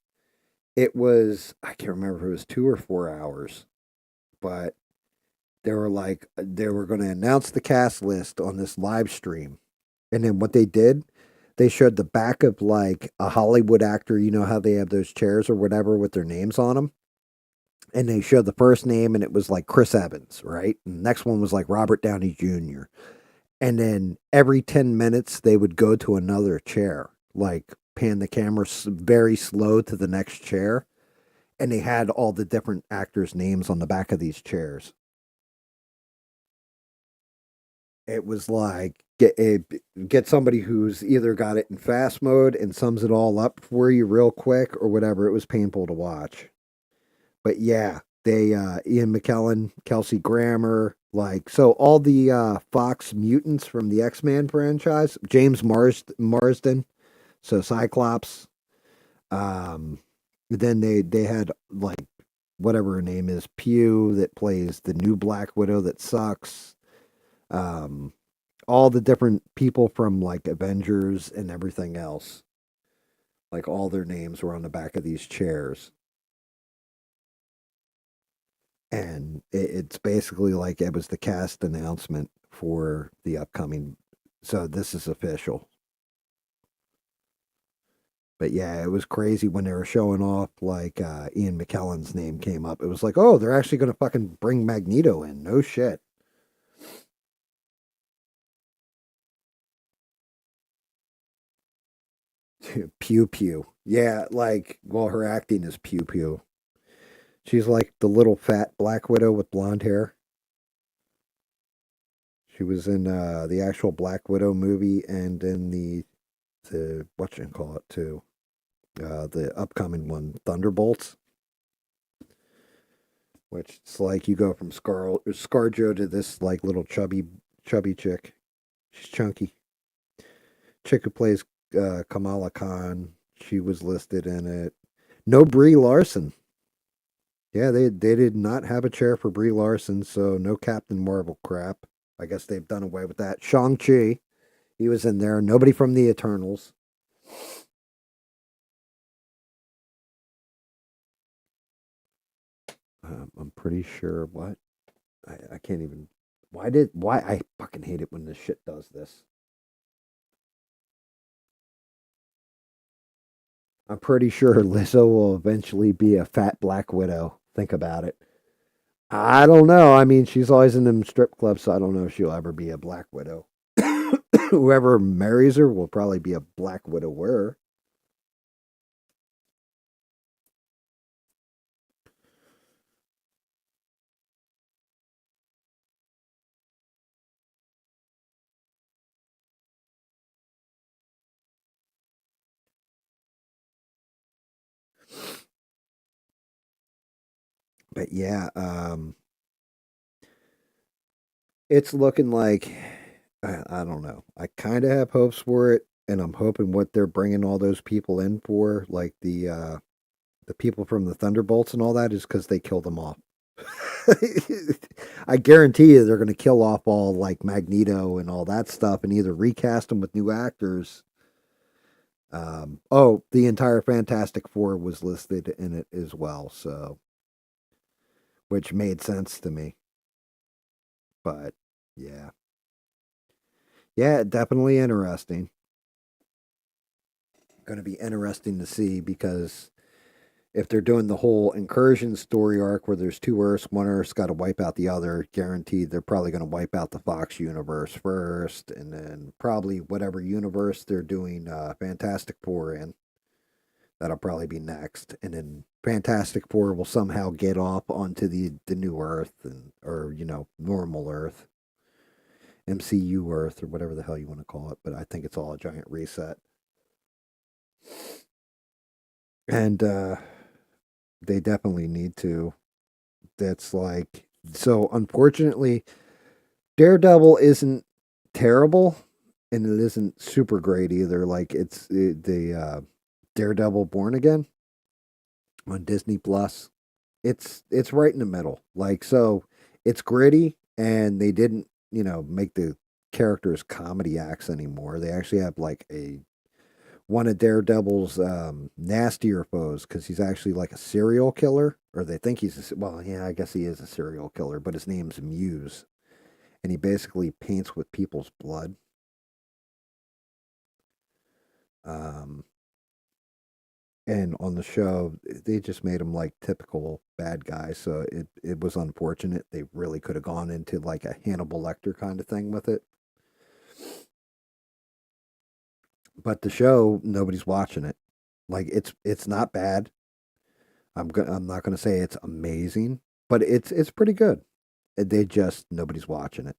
it was I can't remember if it was 2 or 4 hours, but they were going to announce the cast list on this live stream, and then what they did, they showed the back of like a Hollywood actor. You know how they have those chairs or whatever with their names on them, and they showed the first name, and it was like Chris Evans, right? And the next one was like Robert Downey Jr. And then every 10 minutes they would go to another chair, like pan the camera very slow to the next chair, and they had all the different actors' names on the back of these chairs. It was like get somebody who's either got it in fast mode and sums it all up for you real quick or whatever. It was painful to watch. But yeah, they Ian McKellen, Kelsey Grammer, like so all the Fox mutants from the X-Men franchise, Marsden, so Cyclops. Um, then they had like whatever her name is, Pew that plays the new Black Widow that sucks. Um, all the different people from like Avengers and everything else. Like all their names were on the back of these chairs. And it's basically like it was the cast announcement for the upcoming. So this is official. But yeah, it was crazy when they were showing off like Ian McKellen's name came up. It was like, oh, they're actually going to fucking bring Magneto in. No shit. Pew pew. Yeah, like well, her acting is pew pew. She's like the little fat Black Widow with blonde hair. She was in the actual Black Widow movie and in the what you call it too. The upcoming one, Thunderbolts, which it's like you go from ScarJo to this like little chubby chick. She's chunky. Chick who plays Kamala Khan. She was listed in it. No Brie Larson. Yeah, they did not have a chair for Brie Larson, so no Captain Marvel crap. I guess they've done away with that. Shang-Chi, he was in there. Nobody from the Eternals. I'm pretty sure what I can't even. Why I fucking hate it when this shit does this. I'm pretty sure Lizzo will eventually be a fat Black Widow. Think about it. I don't know. I mean, she's always in them strip clubs, so I don't know if she'll ever be a Black Widow. Whoever marries her will probably be a Black Widower. But yeah, it's looking like I don't know. I kind of have hopes for it, and I'm hoping what they're bringing all those people in for, like the people from the Thunderbolts and all that, is because they killed them off. I guarantee you they're going to kill off all like Magneto and all that stuff, and either recast them with new actors Oh, the entire Fantastic Four was listed in it as well, so which made sense to me. But yeah, yeah, definitely interesting. Going to be interesting to see because if they're doing the whole incursion story arc where there's two Earths, one Earth's got to wipe out the other, guaranteed they're probably going to wipe out the Fox universe first, and then probably whatever universe they're doing Fantastic Four in, that'll probably be next, and then Fantastic Four will somehow get off onto the new Earth and or normal Earth, MCU Earth or whatever the hell you want to call it, but I think it's all a giant reset, and they definitely need to. That's like so. Unfortunately, Daredevil isn't terrible, and it isn't super great either. Like the Daredevil Born Again on Disney Plus. It's right in the middle. Like so, it's gritty, and they didn't make the characters comedy acts anymore. They actually have like a one of Daredevil's nastier foes because he's actually like a serial killer, or they think he's well, yeah, I guess he is a serial killer, but his name's Muse, and he basically paints with people's blood. Um, and on the show, they just made him like typical bad guy, so it was unfortunate. They really could have gone into like a Hannibal Lecter kind of thing with it, but the show nobody's watching it. Like it's not bad. I'm not going to say it's amazing, but it's pretty good. They just nobody's watching it.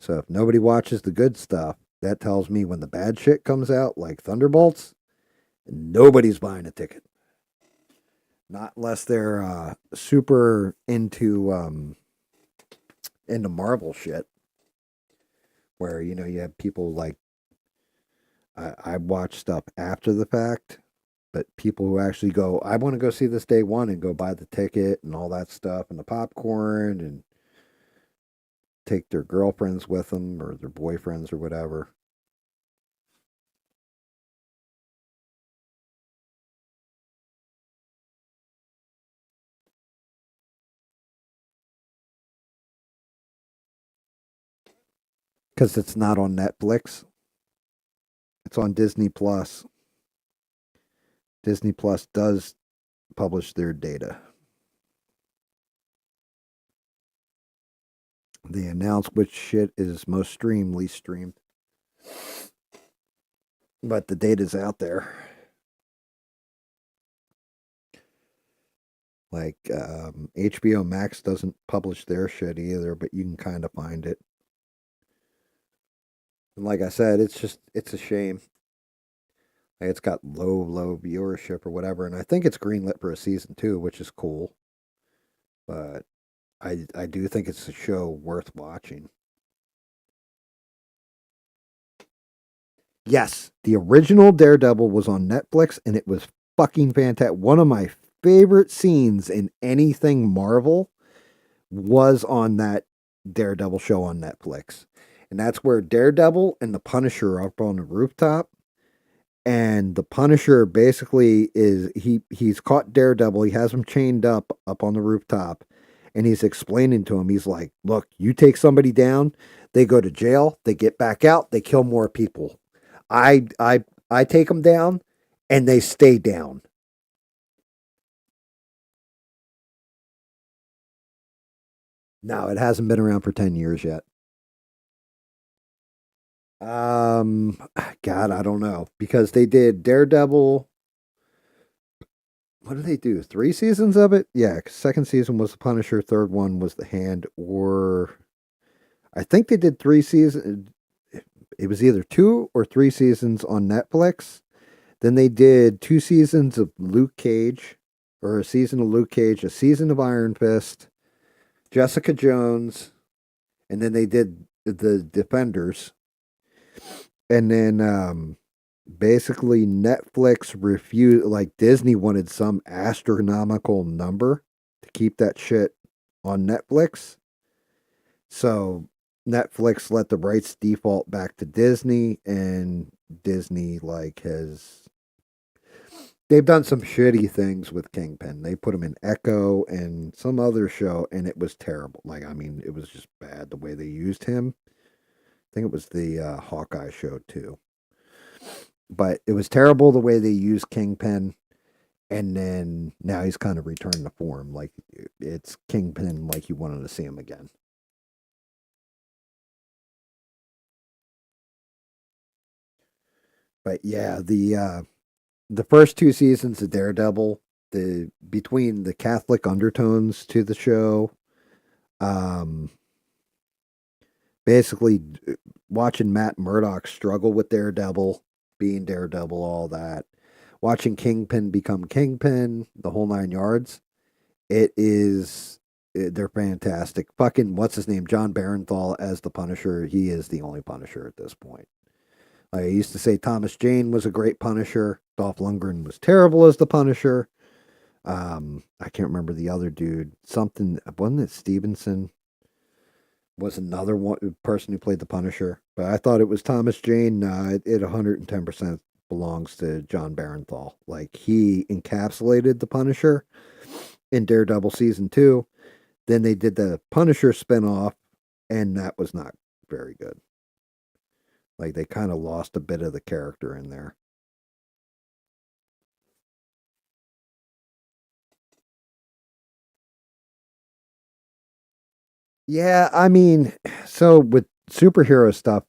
So if nobody watches the good stuff, that tells me when the bad shit comes out, like Thunderbolts, nobody's buying a ticket. Not unless they're super into Marvel shit, where you have people like I watch stuff after the fact, but people who actually go, I want to go see this day one and go buy the ticket and all that stuff and the popcorn and take their girlfriends with them or their boyfriends or whatever. Because it's not on Netflix. It's on Disney Plus. Disney Plus does publish their data. They announce which shit is most streamed, least streamed. But the data's out there. Like HBO Max doesn't publish their shit either, but you can kind of find it. And like I said, it's a shame. Like it's got low viewership or whatever, and I think it's greenlit for a season two, which is cool. But I do think it's a show worth watching. Yes, the original Daredevil was on Netflix, and it was fucking fantastic. One of my favorite scenes in anything Marvel was on that Daredevil show on Netflix. And that's where Daredevil and the Punisher are up on the rooftop. And the Punisher basically he's caught Daredevil. He has him chained up on the rooftop, and he's explaining to him. He's like, "Look, you take somebody down, they go to jail, they get back out, they kill more people. I take them down, and they stay down." No, it hasn't been around for 10 years yet. Um, God, I don't know because they did Daredevil. What did they do? 3 seasons of it? Yeah, second season was the Punisher. Third one was the Hand. Or I think they did 3 seasons. It was either 2 or 3 seasons on Netflix. Then they did 2 seasons of Luke Cage, or a season of Luke Cage, a season of Iron Fist, Jessica Jones, and then they did the Defenders. And then basically Netflix refused, like Disney wanted some astronomical number to keep that shit on Netflix. So Netflix let the rights default back to Disney, and Disney like has they've done some shitty things with Kingpin. They put him in Echo and some other show, and it was terrible. Like, I mean, it was just bad the way they used him. I think it was the Hawkeye show too, but it was terrible the way they used Kingpin. And then now he's kind of returned to form. Like, it's Kingpin like you wanted to see him again. But yeah, the first two seasons of Daredevil, the between the Catholic undertones to the show, um, basically watching Matt Murdock struggle with Daredevil, being Daredevil, all that, watching Kingpin become Kingpin, the whole nine yards. It is they're fantastic. Fucking what's his name, John Barenthal as the Punisher. He is the only Punisher at this point. I used to say Thomas Jane was a great Punisher. Dolph Lundgren was terrible as the Punisher. I can't remember the other dude. Something wasn't it Stevenson? Was another one person who played the Punisher, but I thought it was Thomas Jane. It 110% belongs to John Barenthal. Like he encapsulated the Punisher in Daredevil season 2. Then they did the Punisher spinoff, and that was not very good. Like they kind of lost a bit of the character in there. Yeah, I mean, so with superhero stuff,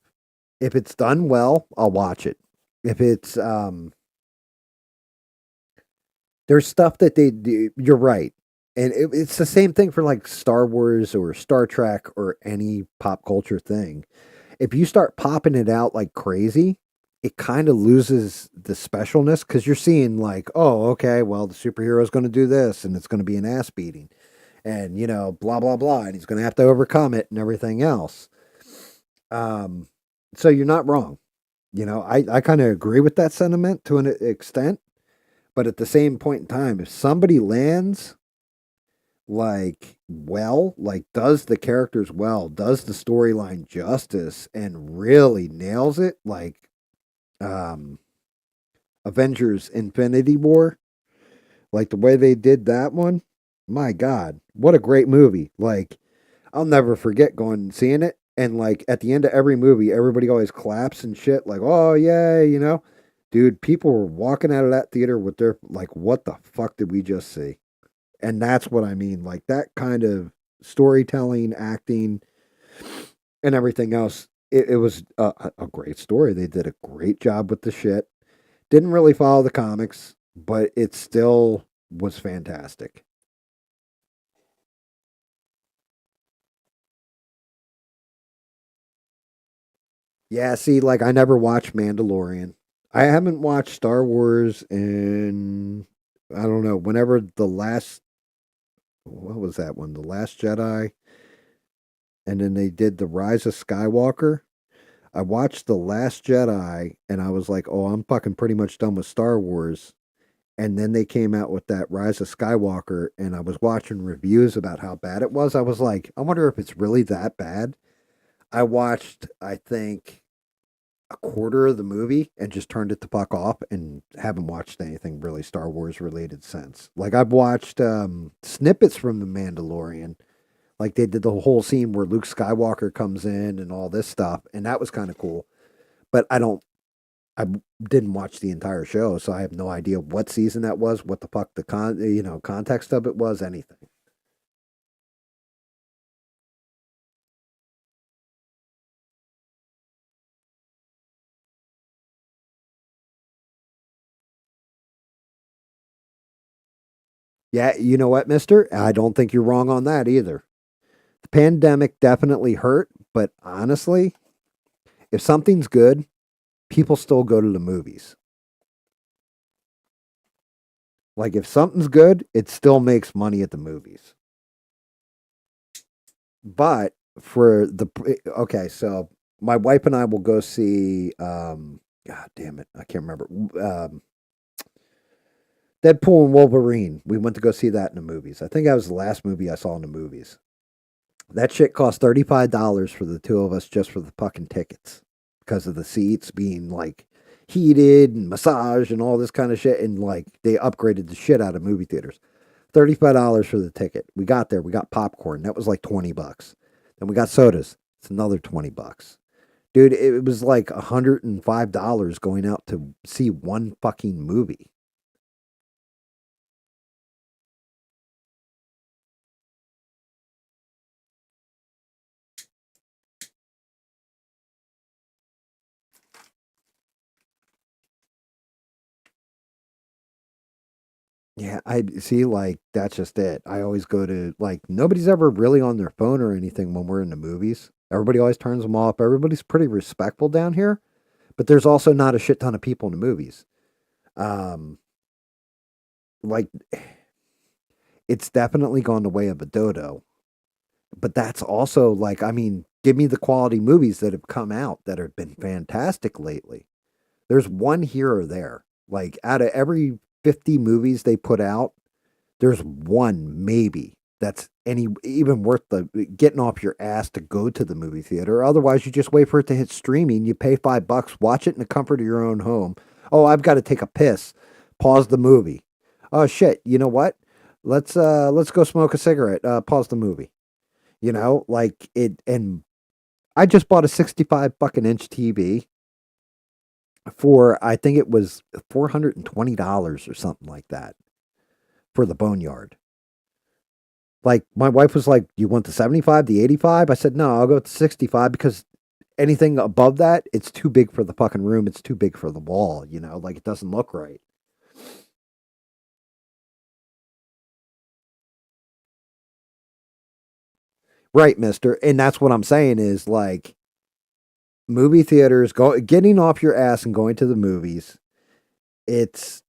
if it's done well, I'll watch it. If it's there's stuff that they do, you're right. And it's the same thing for like Star Wars or Star Trek or any pop culture thing. If you start popping it out like crazy, it kind of loses the specialness because you're seeing like, oh, okay, well, the superhero is going to do this and it's going to be an ass beating and, you know, blah, blah, blah. And he's going to have to overcome it and everything else. Um, so you're not wrong. You know, I kind of agree with that sentiment to an extent. But at the same point in time, if somebody lands like well, like does the characters well, does the storyline justice, and really nails it, like um Avengers Infinity War, like the way they did that one, my God, what a great movie. Like, I'll never forget going and seeing it. And like at the end of every movie, everybody always claps and shit, like, oh yeah, you know. Dude, people were walking out of that theater with their like, what the fuck did we just see? And that's what I mean. Like that kind of storytelling, acting, and everything else. It was a great story. They did a great job with the shit. Didn't really follow the comics, but it still was fantastic. Yeah, see, like I never watched Mandalorian. I haven't watched Star Wars in I don't know, whenever the last what was that one? The Last Jedi, and then they did the Rise of Skywalker. I watched The Last Jedi and I was like, "Oh, I'm fucking pretty much done with Star Wars." And then they came out with that Rise of Skywalker and I was watching reviews about how bad it was. I was like, "I wonder if it's really that bad." I watched I think a quarter of the movie and just turned it the fuck off and haven't watched anything really Star Wars related since. Like I've watched snippets from The Mandalorian. Like they did the whole scene where Luke Skywalker comes in and all this stuff, and that was kind of cool. But I didn't watch the entire show, so I have no idea what season that was, what the fuck the context of it was, anything. Yeah, you know what, Mister? I don't think you're wrong on that either. The pandemic definitely hurt, but honestly, if something's good, people still go to the movies. Like if something's good, it still makes money at the movies. But for the okay, so my wife and I will go see God damn it, I can't remember. Deadpool and Wolverine. We went to go see that in the movies. I think that was the last movie I saw in the movies. That shit cost $35 for the two of us just for the fucking tickets because of the seats being like heated and massaged and all this kind of shit. And like they upgraded the shit out of movie theaters. $35 for the ticket. We got there. We got popcorn. That was like $20. Then we got sodas. It's another $20. Dude, it was like $105 going out to see one fucking movie. Yeah, I see. Like that's just it. I always go to like nobody's ever really on their phone or anything when we're in the movies. Everybody always turns them off. Everybody's pretty respectful down here, but there's also not a shit ton of people in the movies. Um, like it's definitely gone the way of a dodo. But that's also like, I mean, give me the quality movies that have come out that have been fantastic lately. There's one here or there. Like out of every 50 movies they put out, there's one maybe that's any even worth the getting off your ass to go to the movie theater. Otherwise, you just wait for it to hit streaming. You pay $5, watch it in the comfort of your own home. Oh, I've got to take a piss. Pause the movie. Oh shit! You know what? Let's go smoke a cigarette. Pause the movie. You know, like it. And I just bought a 65 fucking inch TV for I think it was $420 or something like that for the Boneyard. Like my wife was like, "You want the 75, the 85?" I said, "No, I'll go with the 65 because anything above that, it's too big for the fucking room. It's too big for the wall, you know, like it doesn't look right." Right, mister. And that's what I'm saying is like movie theaters go getting off your ass and going to the movies. It's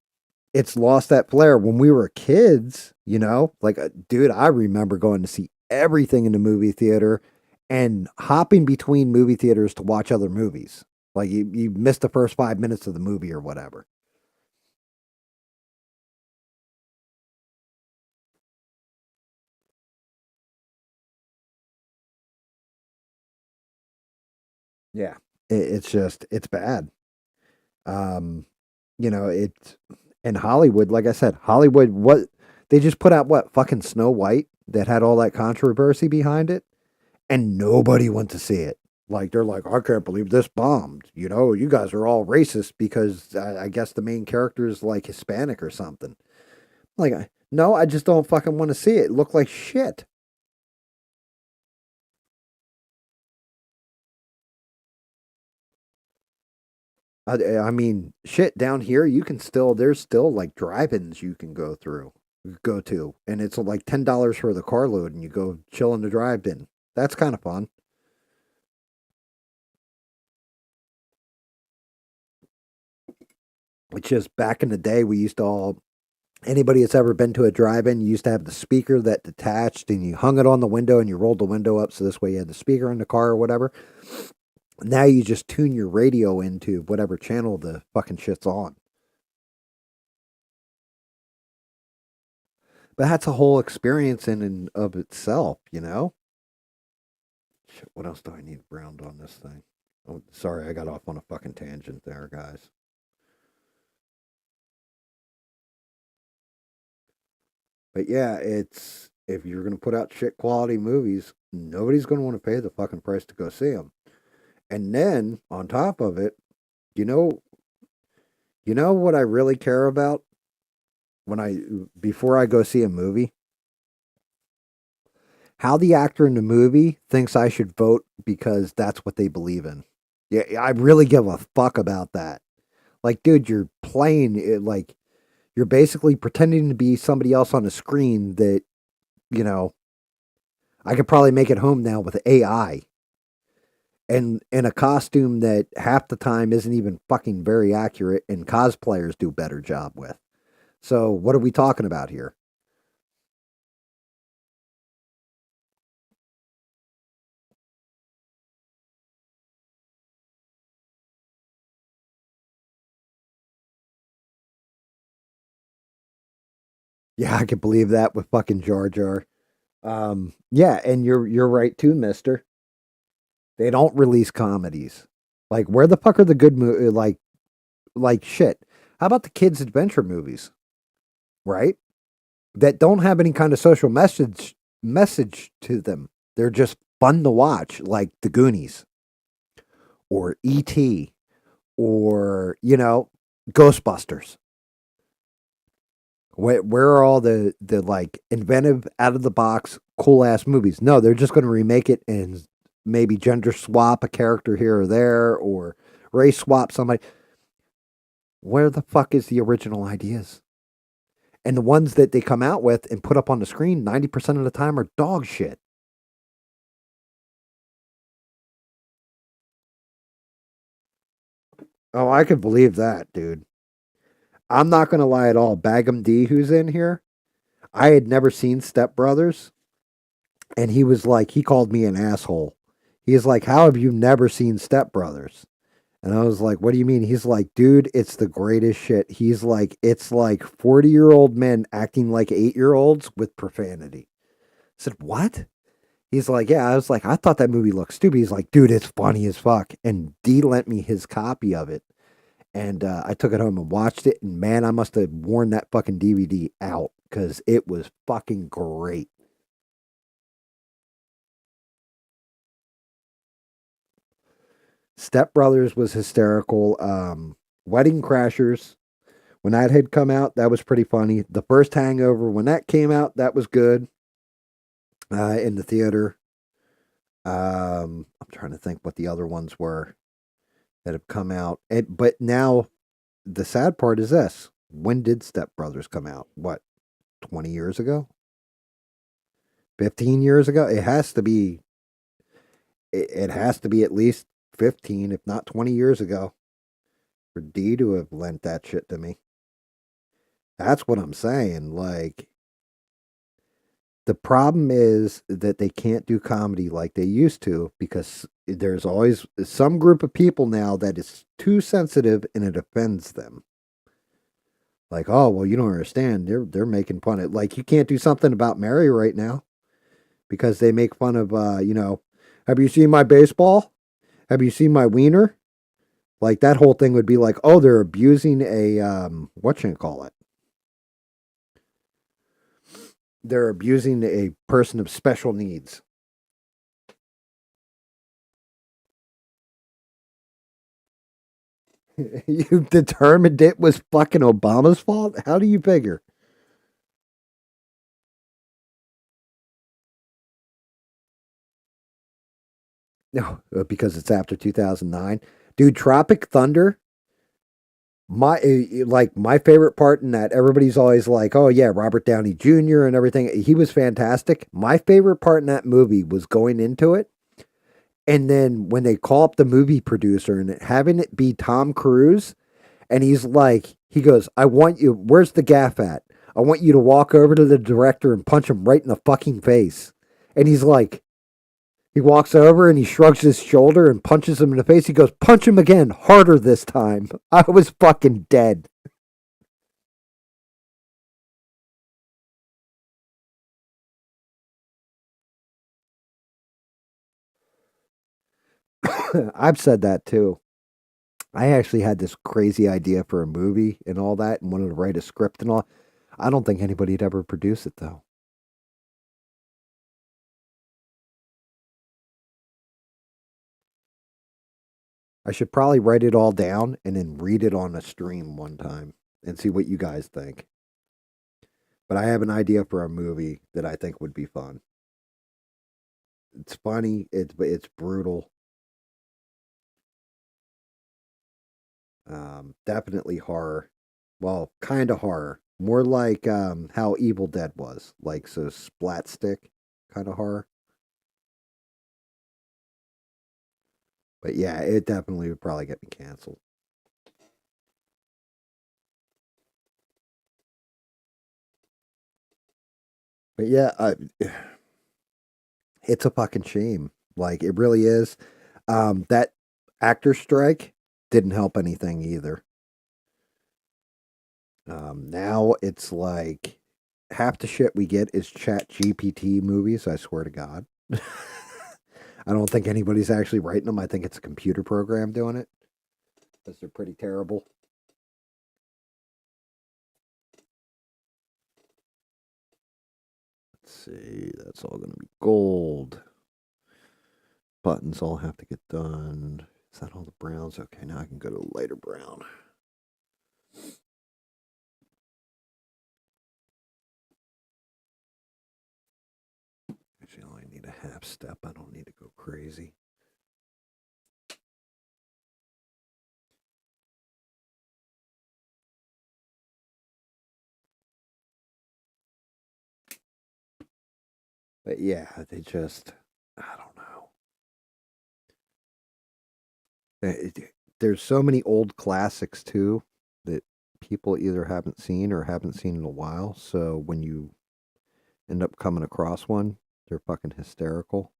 it's lost that flair when we were kids, you know? Like dude, I remember going to see everything in the movie theater and hopping between movie theaters to watch other movies. Like you missed the first 5 minutes of the movie or whatever. Yeah. It's just it's bad. Um, you know, it's in Hollywood, like I said, Hollywood what they just put out what fucking Snow White that had all that controversy behind it and nobody went to see it. Like they're like, I can't believe this bombed. You know, you guys are all racist because I guess the main character is like Hispanic or something. Like, no, I just don't fucking want to see it. It looked like shit. I mean, shit down here, you can still there's still like drive-ins you can go to, and it's like $10 for the carload, and you go chill in the drive-in. That's kind of fun. It's just back in the day, we used to all anybody that's ever been to a drive-in, you used to have the speaker that detached, and you hung it on the window, and you rolled the window up, so this way you had the speaker in the car or whatever. Now you just tune your radio into whatever channel the fucking shit's on. But that's a whole experience in and of itself, you know? Shit, what else do I need round on this thing? Oh, sorry, I got off on a fucking tangent there, guys. But yeah, it's if you're gonna put out shit quality movies, nobody's gonna want to pay the fucking price to go see them. And then on top of it, you know, you know what I really care about when I before I go see a movie, how the actor in the movie thinks I should vote because that's what they believe in. Yeah, I really give a fuck about that. Like, dude, you're playing it like you're basically pretending to be somebody else on a screen that, you know, I could probably make it home now with AI and in a costume that half the time isn't even fucking very accurate and cosplayers do a better job with. So, what are we talking about here? Yeah, I can believe that with fucking Jar Jar. Yeah, and you're right too, mister. They don't release comedies. Like where the fuck are the good like shit. How about the kids adventure movies, right? That don't have any kind of social message to them. They're just fun to watch, like The Goonies or E.T. or, Ghostbusters. Where are all the like inventive, out of the box, cool ass movies? No, they're just going to remake it and maybe gender swap a character here or there, or race swap somebody. Where the fuck is the original ideas? And the ones that they come out with and put up on the screen 90% of the time are dog shit. Oh, I could believe that, dude. I'm not going to lie at all. Bagum D, who's in here, I had never seen Step Brothers. And he was like, he called me an asshole. He's like, how have you never seen Step Brothers? And I was like, what do you mean? He's like, dude, it's the greatest shit. He's like, it's like 40-year-old men acting like 8-year olds with profanity. I said, what? He's like, yeah. I was like, I thought that movie looked stupid. He's like, dude, it's funny as fuck. And D lent me his copy of it. And I took it home and watched it. And man, I must have worn that fucking DVD out because it was fucking great. Step Brothers was hysterical. Wedding Crashers, when that had come out, that was pretty funny. The first Hangover, when that came out, that was good in the theater. I'm trying to think what the other ones were that have come out. But now the sad part is this. When did Step Brothers come out? What, 20 years ago? 15 years ago? It has to be at least 15, if not 20 years ago for D to have lent that shit to me. That's what I'm saying. Like, the problem is that they can't do comedy like they used to because there's always some group of people now that is too sensitive and it offends them. Like, oh well, you don't understand. They're making fun of, like, you can't do something about Mary right now because they make fun of have you seen my baseball? Have you seen my wiener? Like that whole thing would be like, oh, they're abusing a what should I call it? They're abusing a person of special needs. You determined it was fucking Obama's fault? How do you figure? No, because it's after 2009. Dude, Tropic Thunder, my favorite part in that, everybody's always like, "Oh yeah, Robert Downey Jr. and everything. He was fantastic." My favorite part in that movie was going into it and then when they call up the movie producer and having it be Tom Cruise. And he's like, he goes, I want you, where's the gaff at? I want you to walk over to the director and punch him right in the fucking face. And he's like, he walks over and he shrugs his shoulder and punches him in the face. He goes, punch him again, harder this time. I was fucking dead. I've said that too. I actually had this crazy idea for a movie and all that and wanted to write a script and all. I don't think anybody'd ever produce it though. I should probably write it all down and then read it on a stream one time and see what you guys think. But I have an idea for a movie that I think would be fun. It's funny, it's brutal. Definitely horror. Well, kind of horror. More like how Evil Dead was. Like so splat stick kind of horror. But yeah, it definitely would probably get me canceled. But yeah, it's a fucking shame. Like it really is. That actor strike didn't help anything either. Now it's like half the shit we get is Chat GPT movies. I swear to God. I don't think anybody's actually writing them. I think it's a computer program doing it because they're pretty terrible. Let's see. That's all going to be gold. Buttons all have to get done. Is that all the browns? Okay, now I can go to lighter brown. Actually, I only need a half step. I don't need to go crazy. But yeah, they just, I don't know. There's so many old classics too that people either haven't seen or haven't seen in a while. So when you end up coming across one, they're fucking hysterical.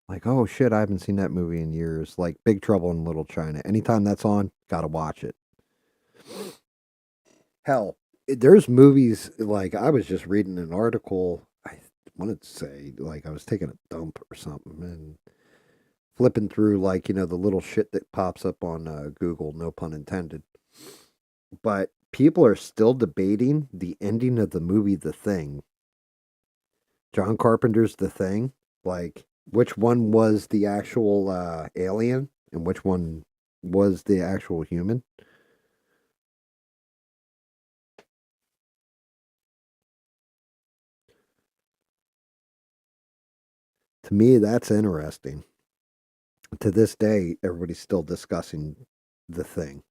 Like, oh shit, I haven't seen that movie in years. Like Big Trouble in Little China. Anytime that's on, gotta watch it. Hell, there's movies like I was just reading an article. I wanted to say like I was taking a dump or something and flipping through like the little shit that pops up on Google, no pun intended. But people are still debating the ending of the movie The Thing. John Carpenter's The Thing. Like which one was the actual alien and which one was the actual human. To me, that's interesting. To this day, everybody's still discussing The Thing.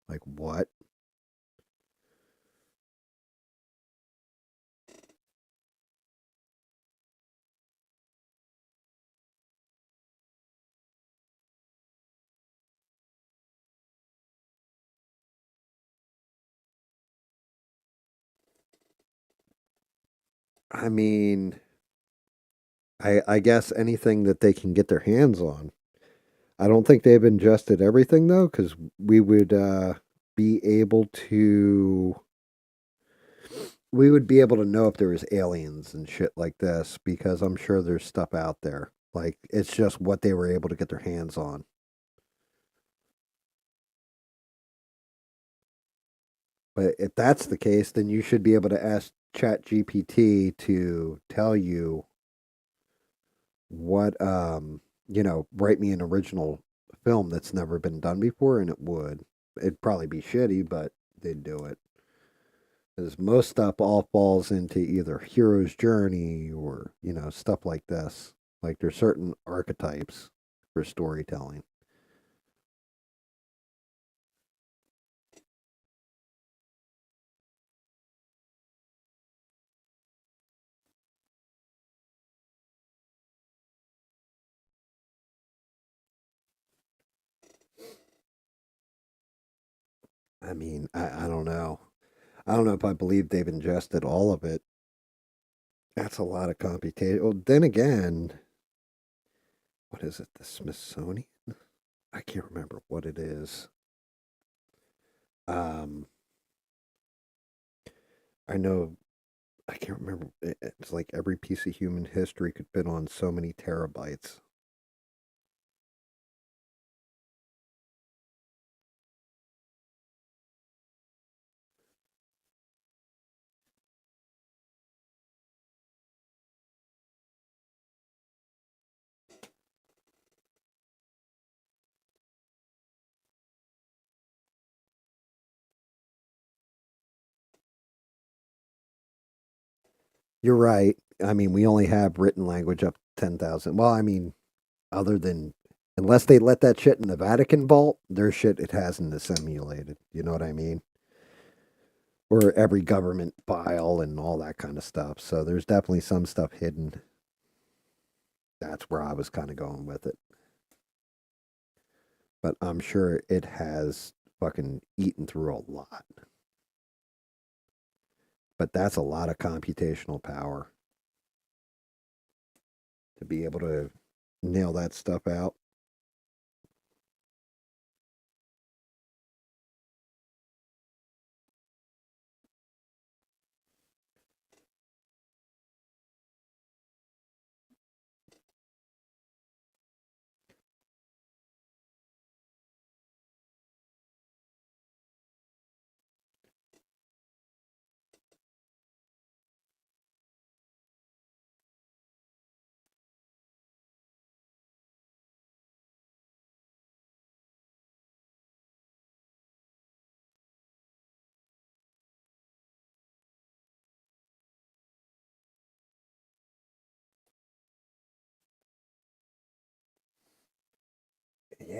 Like what? I mean, I guess anything that they can get their hands on. I don't think they've ingested everything though, because we would be able to we would be able to know if there was aliens and shit like this because I'm sure there's stuff out there. Like it's just what they were able to get their hands on. But if that's the case, then you should be able to ask Chat GPT to tell you what write me an original film that's never been done before and it would. It'd probably be shitty, but they'd do it. Because most stuff all falls into either hero's journey or, stuff like this. Like there's certain archetypes for storytelling. I mean, I don't know. I don't know if I believe they've ingested all of it. That's a lot of computation. Well, then again, what is it? The Smithsonian? I can't remember what it is. Um, I know I can't remember. It's like every piece of human history could fit on so many terabytes. You're right. I mean, we only have written language up to 10,000. Well, I mean, other than, unless they let that shit in the Vatican vault, their shit it hasn't disseminated. You know what I mean? Or every government file and all that kind of stuff. So there's definitely some stuff hidden. That's where I was kind of going with it. But I'm sure it has fucking eaten through a lot. But that's a lot of computational power to be able to nail that stuff out.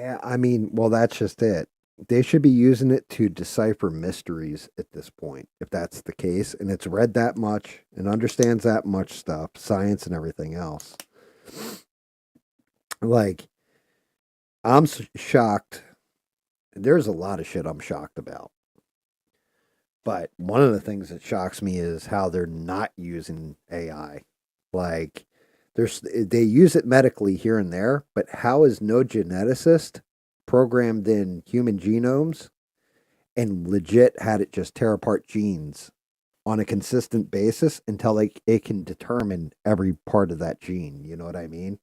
Yeah, I mean, well, that's just it. They should be using it to decipher mysteries at this point, if that's the case, and it's read that much and understands that much stuff, science and everything else. Like, shocked. There's a lot of shit I'm shocked about. But one of the things that shocks me is how they're not using AI. Like, they use it medically here and there, but how is no geneticist programmed in human genomes and legit had it just tear apart genes on a consistent basis until it can determine every part of that gene? You know what I mean?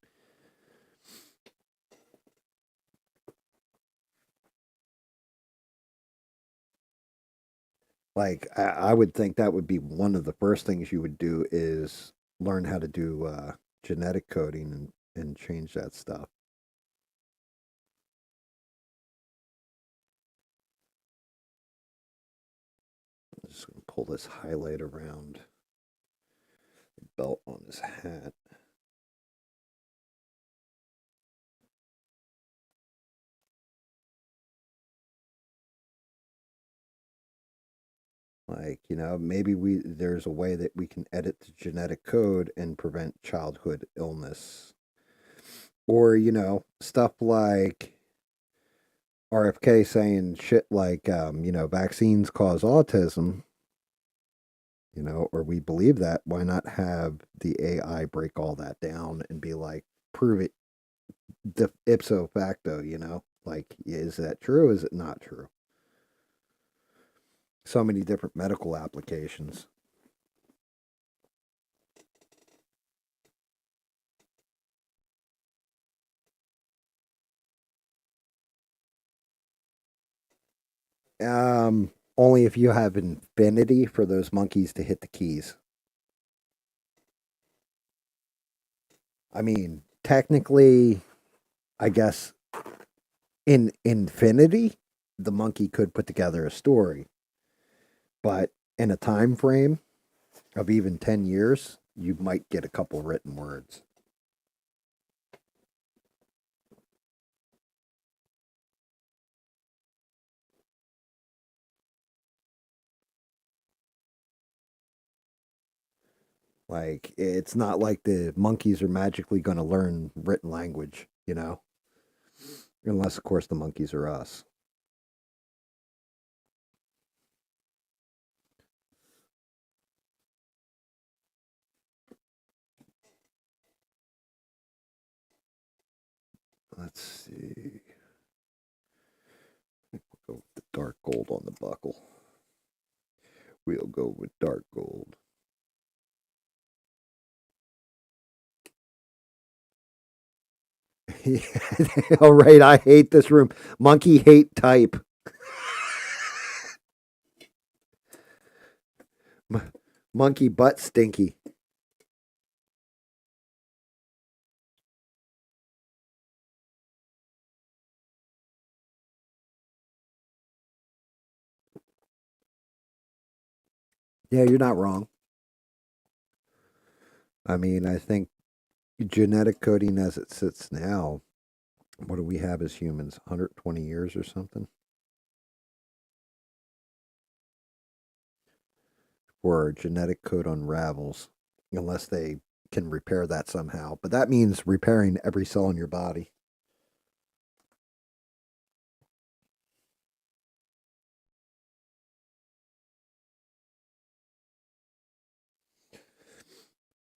Like, I would think that would be one of the first things you would do is learn how to do genetic coding and change that stuff. I'm just going to pull this highlight around the belt on his hat. Like, maybe there's a way that we can edit the genetic code and prevent childhood illness. Or, stuff like RFK saying shit like, vaccines cause autism, or we believe that. Why not have the AI break all that down and be like, prove it ipso facto, Like, is that true? Is it not true? So many different medical applications. Only if you have infinity for those monkeys to hit the keys. I mean, technically, I guess in infinity, the monkey could put together a story, but in a time frame of even 10 years, you might get a couple written words. Like, it's not like the monkeys are magically going to learn written language, unless, of course, the monkeys are us. Let's see. Go with the dark gold on the buckle. We'll go with dark gold. All right, I hate this room. Monkey hate type. Monkey butt stinky. Yeah, you're not wrong. I mean, I think genetic coding as it sits now, what do we have as humans? 120 years or something? Or genetic code unravels, unless they can repair that somehow. But that means repairing every cell in your body.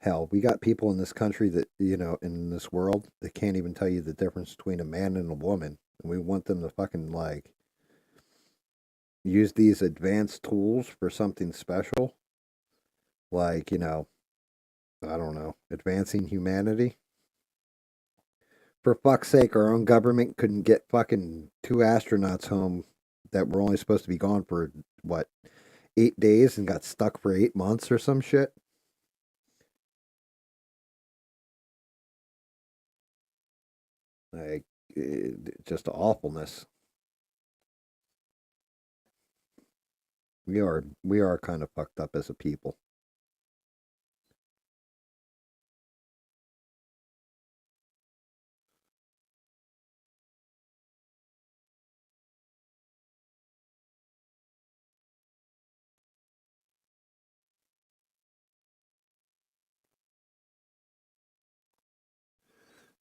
Hell, we got people in this country that, in this world, that can't even tell you the difference between a man and a woman. And we want them to fucking, like, use these advanced tools for something special. Like, I don't know, advancing humanity. For fuck's sake, our own government couldn't get fucking two astronauts home that were only supposed to be gone for, what, 8 days and got stuck for 8 months or some shit? Like, just awfulness. We are kind of fucked up as a people.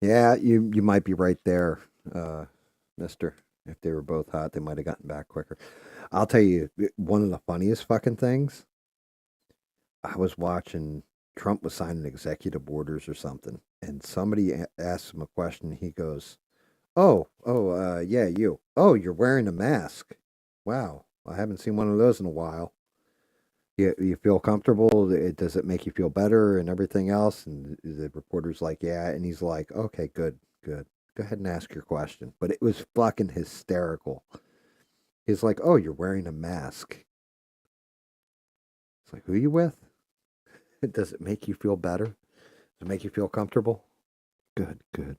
Yeah, you might be right there, uh, Mister. If they were both hot, they might have gotten back quicker. I'll tell you, one of the funniest fucking things. I was watching Trump was signing executive orders or something, and somebody asked him a question. He goes, yeah, you. Oh, you're wearing a mask. Wow, I haven't seen one of those in a while. You feel comfortable? Does it make you feel better and everything else? And the reporter's like, yeah. And he's like, okay, good, good. Go ahead and ask your question. But it was fucking hysterical. He's like, oh, you're wearing a mask. It's like, who are you with? Does it make you feel better? Does it make you feel comfortable? Good, good.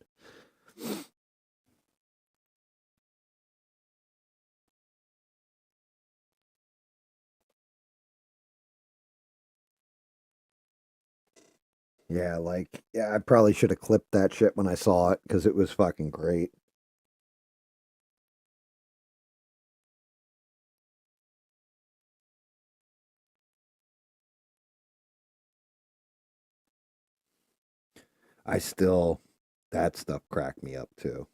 Yeah, like, yeah, I probably should have clipped that shit when I saw it because it was fucking great. I still, that stuff cracked me up too.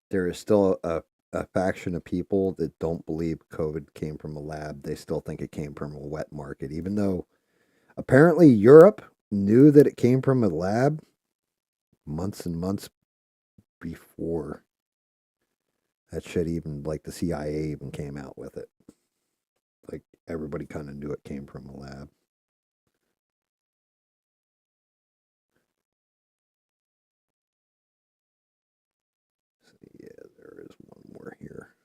There is still a faction of people that don't believe COVID came from a lab. They still think it came from a wet market, even though apparently Europe knew that it came from a lab months and months before that shit even, like the CIA even came out with it. Like everybody kind of knew it came from a lab. So, yeah, there is one more here.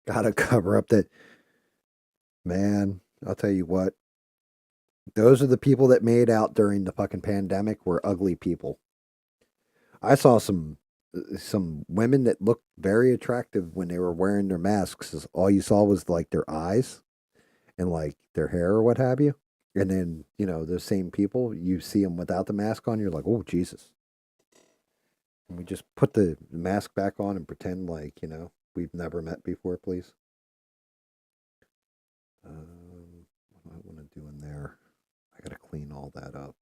Gotta cover up that, man. I'll tell you what, those are the people that made out during the fucking pandemic were ugly people. I saw some women that looked very attractive when they were wearing their masks. All you saw was like their eyes and like their hair or what have you. And then, those same people, you see them without the mask on, you're like, oh, Jesus. Can we just put the mask back on and pretend like, we've never met before, please? What do I want to do in there? I got to clean all that up.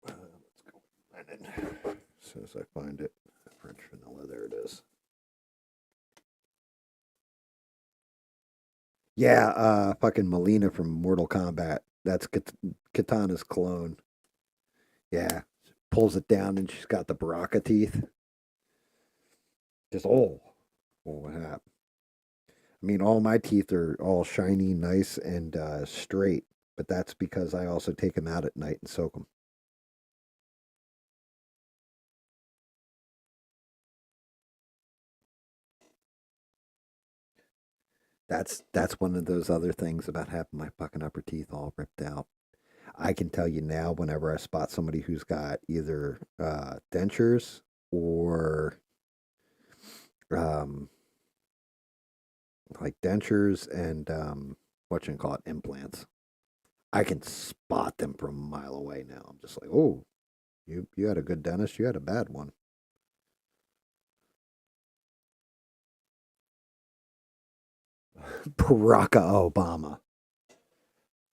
Let's go. As soon as I find it, French vanilla, there it is. Yeah, fucking Melina from Mortal Kombat. That's Katana's clone. Yeah, pulls it down and she's got the Baraka teeth. Just what happened? I mean, all my teeth are all shiny, nice, and straight, but that's because I also take them out at night and soak them. That's one of those other things about having my fucking upper teeth all ripped out. I can tell you now, whenever I spot somebody who's got either dentures or um, like dentures and what you call it, implants. I can spot them from a mile away now. I'm just like, oh, you had a good dentist, you had a bad one. Barack Obama.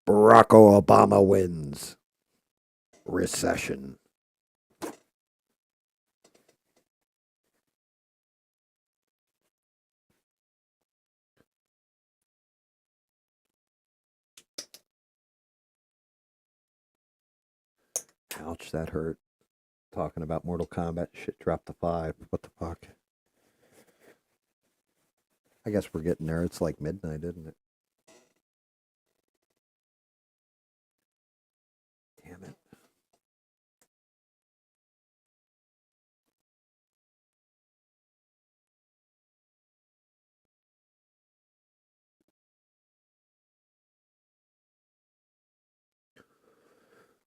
Barack Obama wins. Recession. Ouch, that hurt. Talking about Mortal Kombat, shit dropped to five. What the fuck? I guess we're getting there. It's like midnight, isn't it? Damn it.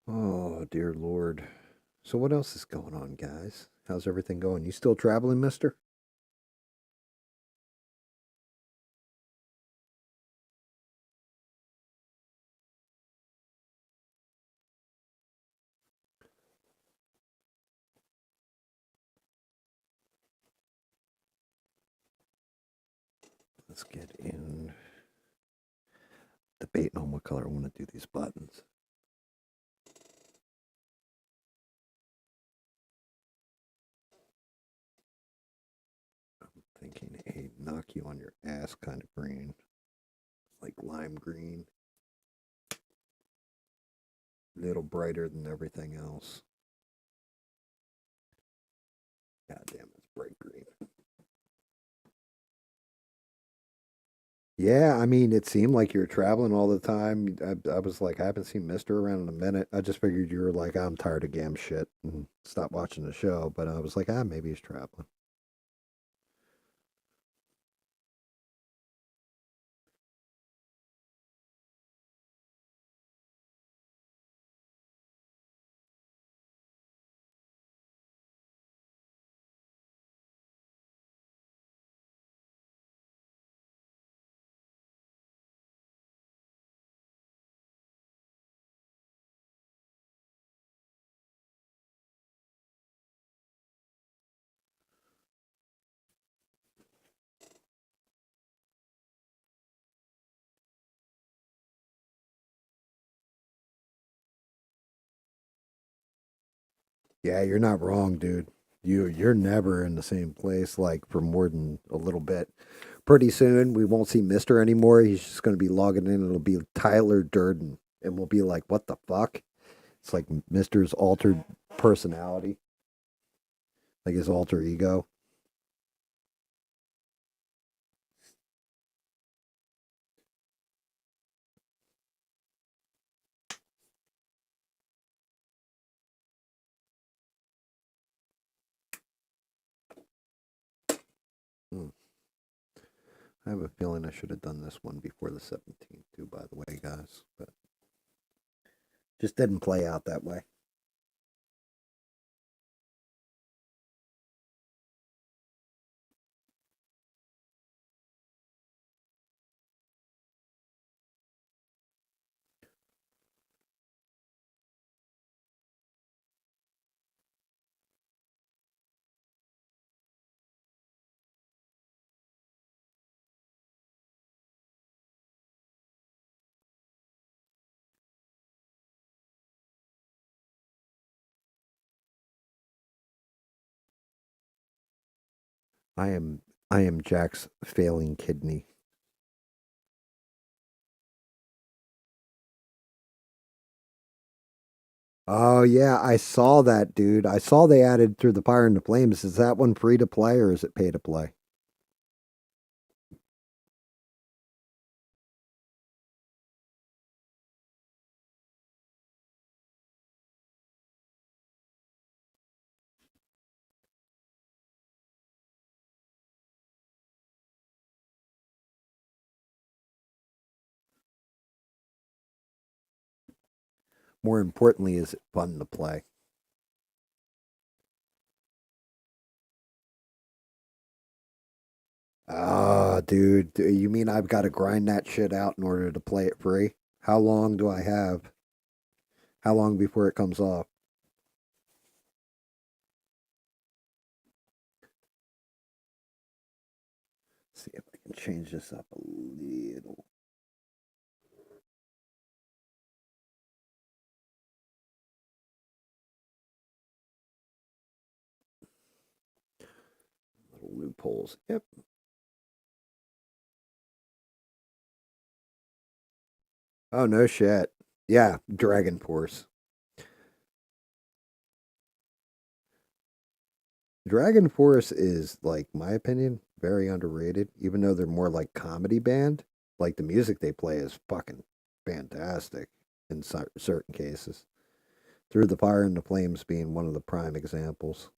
Oh, dear Lord. So, what else is going on, guys? How's everything going? You still traveling, mister? Let's get in. Debating on what color I want to do these buttons. I'm thinking a knock you on your ass kind of green. Like lime green. A little brighter than everything else. God damn, it's bright green. Yeah, I mean, it seemed like you were traveling all the time. I was like, I haven't seen Mister around in a minute. I just figured you were like, I'm tired of GAM shit and stop watching the show. But I was like, maybe he's traveling. Yeah, you're not wrong, dude. You're never in the same place like for more than a little bit. Pretty soon we won't see Mister anymore. He's just gonna be logging in. It'll be Tyler Durden, and we'll be like, what the fuck? It's like Mister's altered personality, like his alter ego. Hmm. I have a feeling I should have done this one before the 17th too. By the way, guys, but just didn't play out that way. I am I am Jack's failing kidney. Oh yeah, I saw that, dude. I saw they added through the Fire and the Flames. Is that one free to play or is it pay to play? More importantly, is it fun to play? Ah, dude, you mean I've got to grind that shit out in order to play it free? How long do I have? How long before it comes off? See if I can change this up a little. Little loopholes. Yep. Oh no shit. Yeah, Dragon Force. Dragon Force is like my opinion very underrated, even though they're more like comedy band. Like the music they play is fucking fantastic in certain cases. Through the Fire and the Flames being one of the prime examples.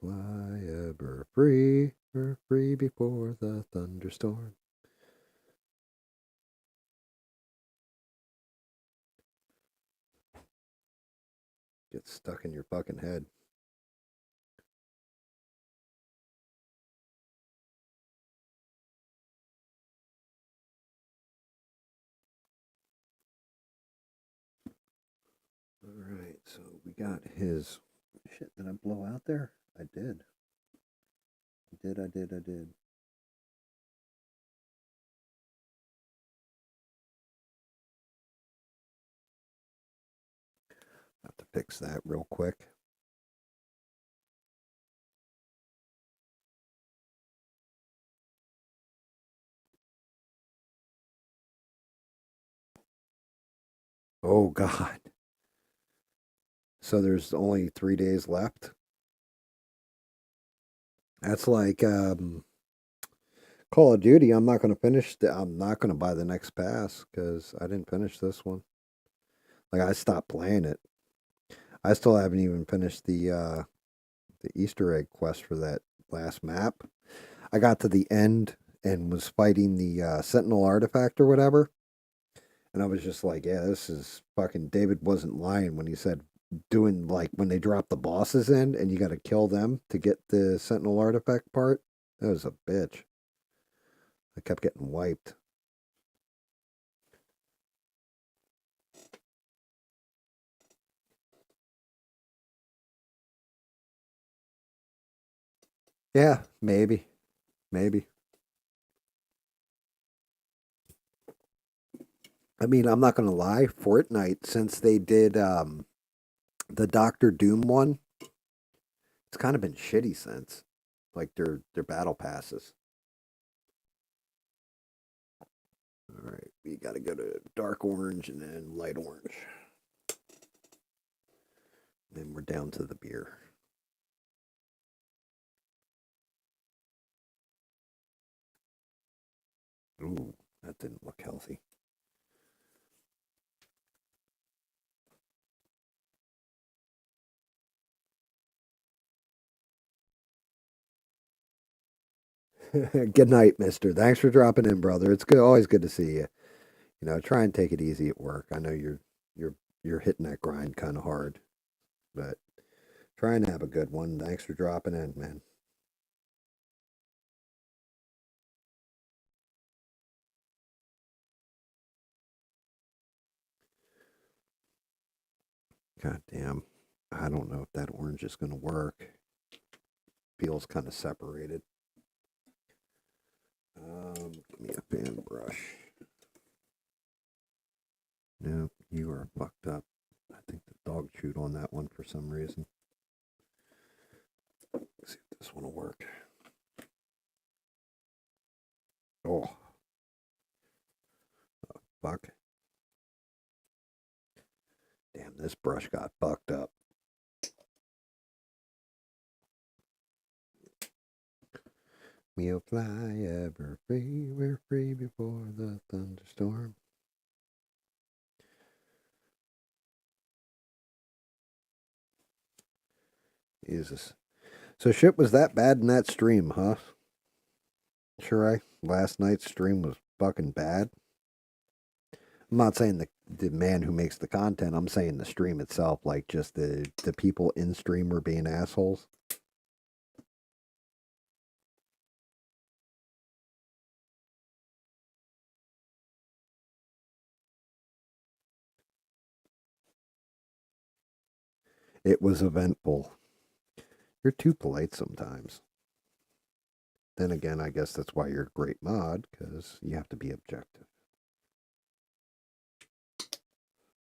Fly ever free, we're free before the thunderstorm. Get stuck in your fucking head. All right, so we got his shit. Did I blow out there? I did. I did. Have to fix that real quick. Oh God. So there's only 3 days left. That's like Call of Duty. I'm not going to finish. I'm not going to buy the next pass because I didn't finish this one. Like I stopped playing it. I still haven't even finished the Easter egg quest for that last map. I got to the end and was fighting the Sentinel artifact or whatever, and I was just like, yeah, this is fucking. David wasn't lying when he said doing like when they drop the bosses in and you got to kill them to get the Sentinel artifact part. That was a bitch. I kept getting wiped. Yeah, maybe. I mean, I'm not gonna lie. Fortnite, since they did the Doctor Doom one, it's kind of been shitty since. Like their battle passes. All right, we got to go to dark orange and then light orange. Then we're down to the beer. Ooh, that didn't look healthy. Good night, mister. Thanks for dropping in, brother. It's good, always good to see you. You know, try and take it easy at work. I know you're hitting that grind kind of hard, but try and have a good one. Thanks for dropping in, man. God damn. I don't know if that orange is going to work. Feels kind of separated. Give me a fan brush. No, you are fucked up. I think the dog chewed on that one for some reason. Let's see if this one will work. Oh, fuck. Damn, this brush got fucked up. We'll fly ever free, we're free before the thunderstorm. Jesus. So shit was that bad in that stream, huh? Sure, last night's stream was fucking bad. I'm not saying the man who makes the content. I'm saying the stream itself, like just the people in stream were being assholes. It was eventful. You're too polite sometimes. Then again, I guess that's why you're a great mod, because you have to be objective.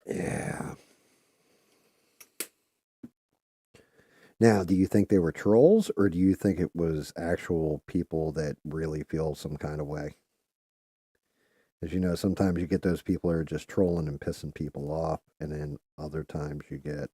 Yeah. Now, do you think they were trolls, or do you think it was actual people that really feel some kind of way? As you know, sometimes you get those people who are just trolling and pissing people off, and then other times you get.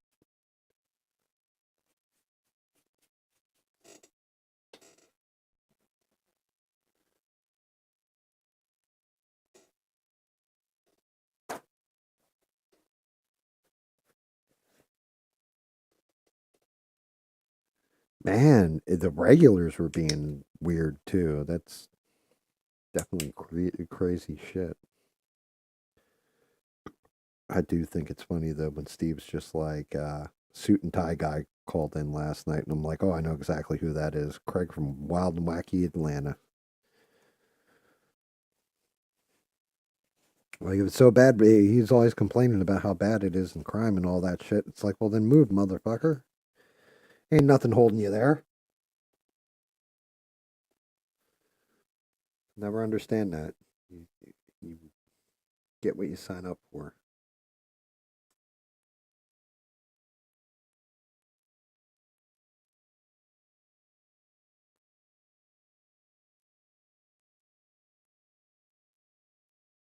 Man, the regulars were being weird too. That's definitely crazy shit. I do think it's funny though when Steve's just like suit and tie guy called in last night, and I'm like, oh, I know exactly who that is. Craig from Wild and Wacky Atlanta. Like it was so bad, but he's always complaining about how bad it is in crime and all that shit. It's like, well, then move, motherfucker. Ain't nothing holding you there. Never understand that. You get what you sign up for.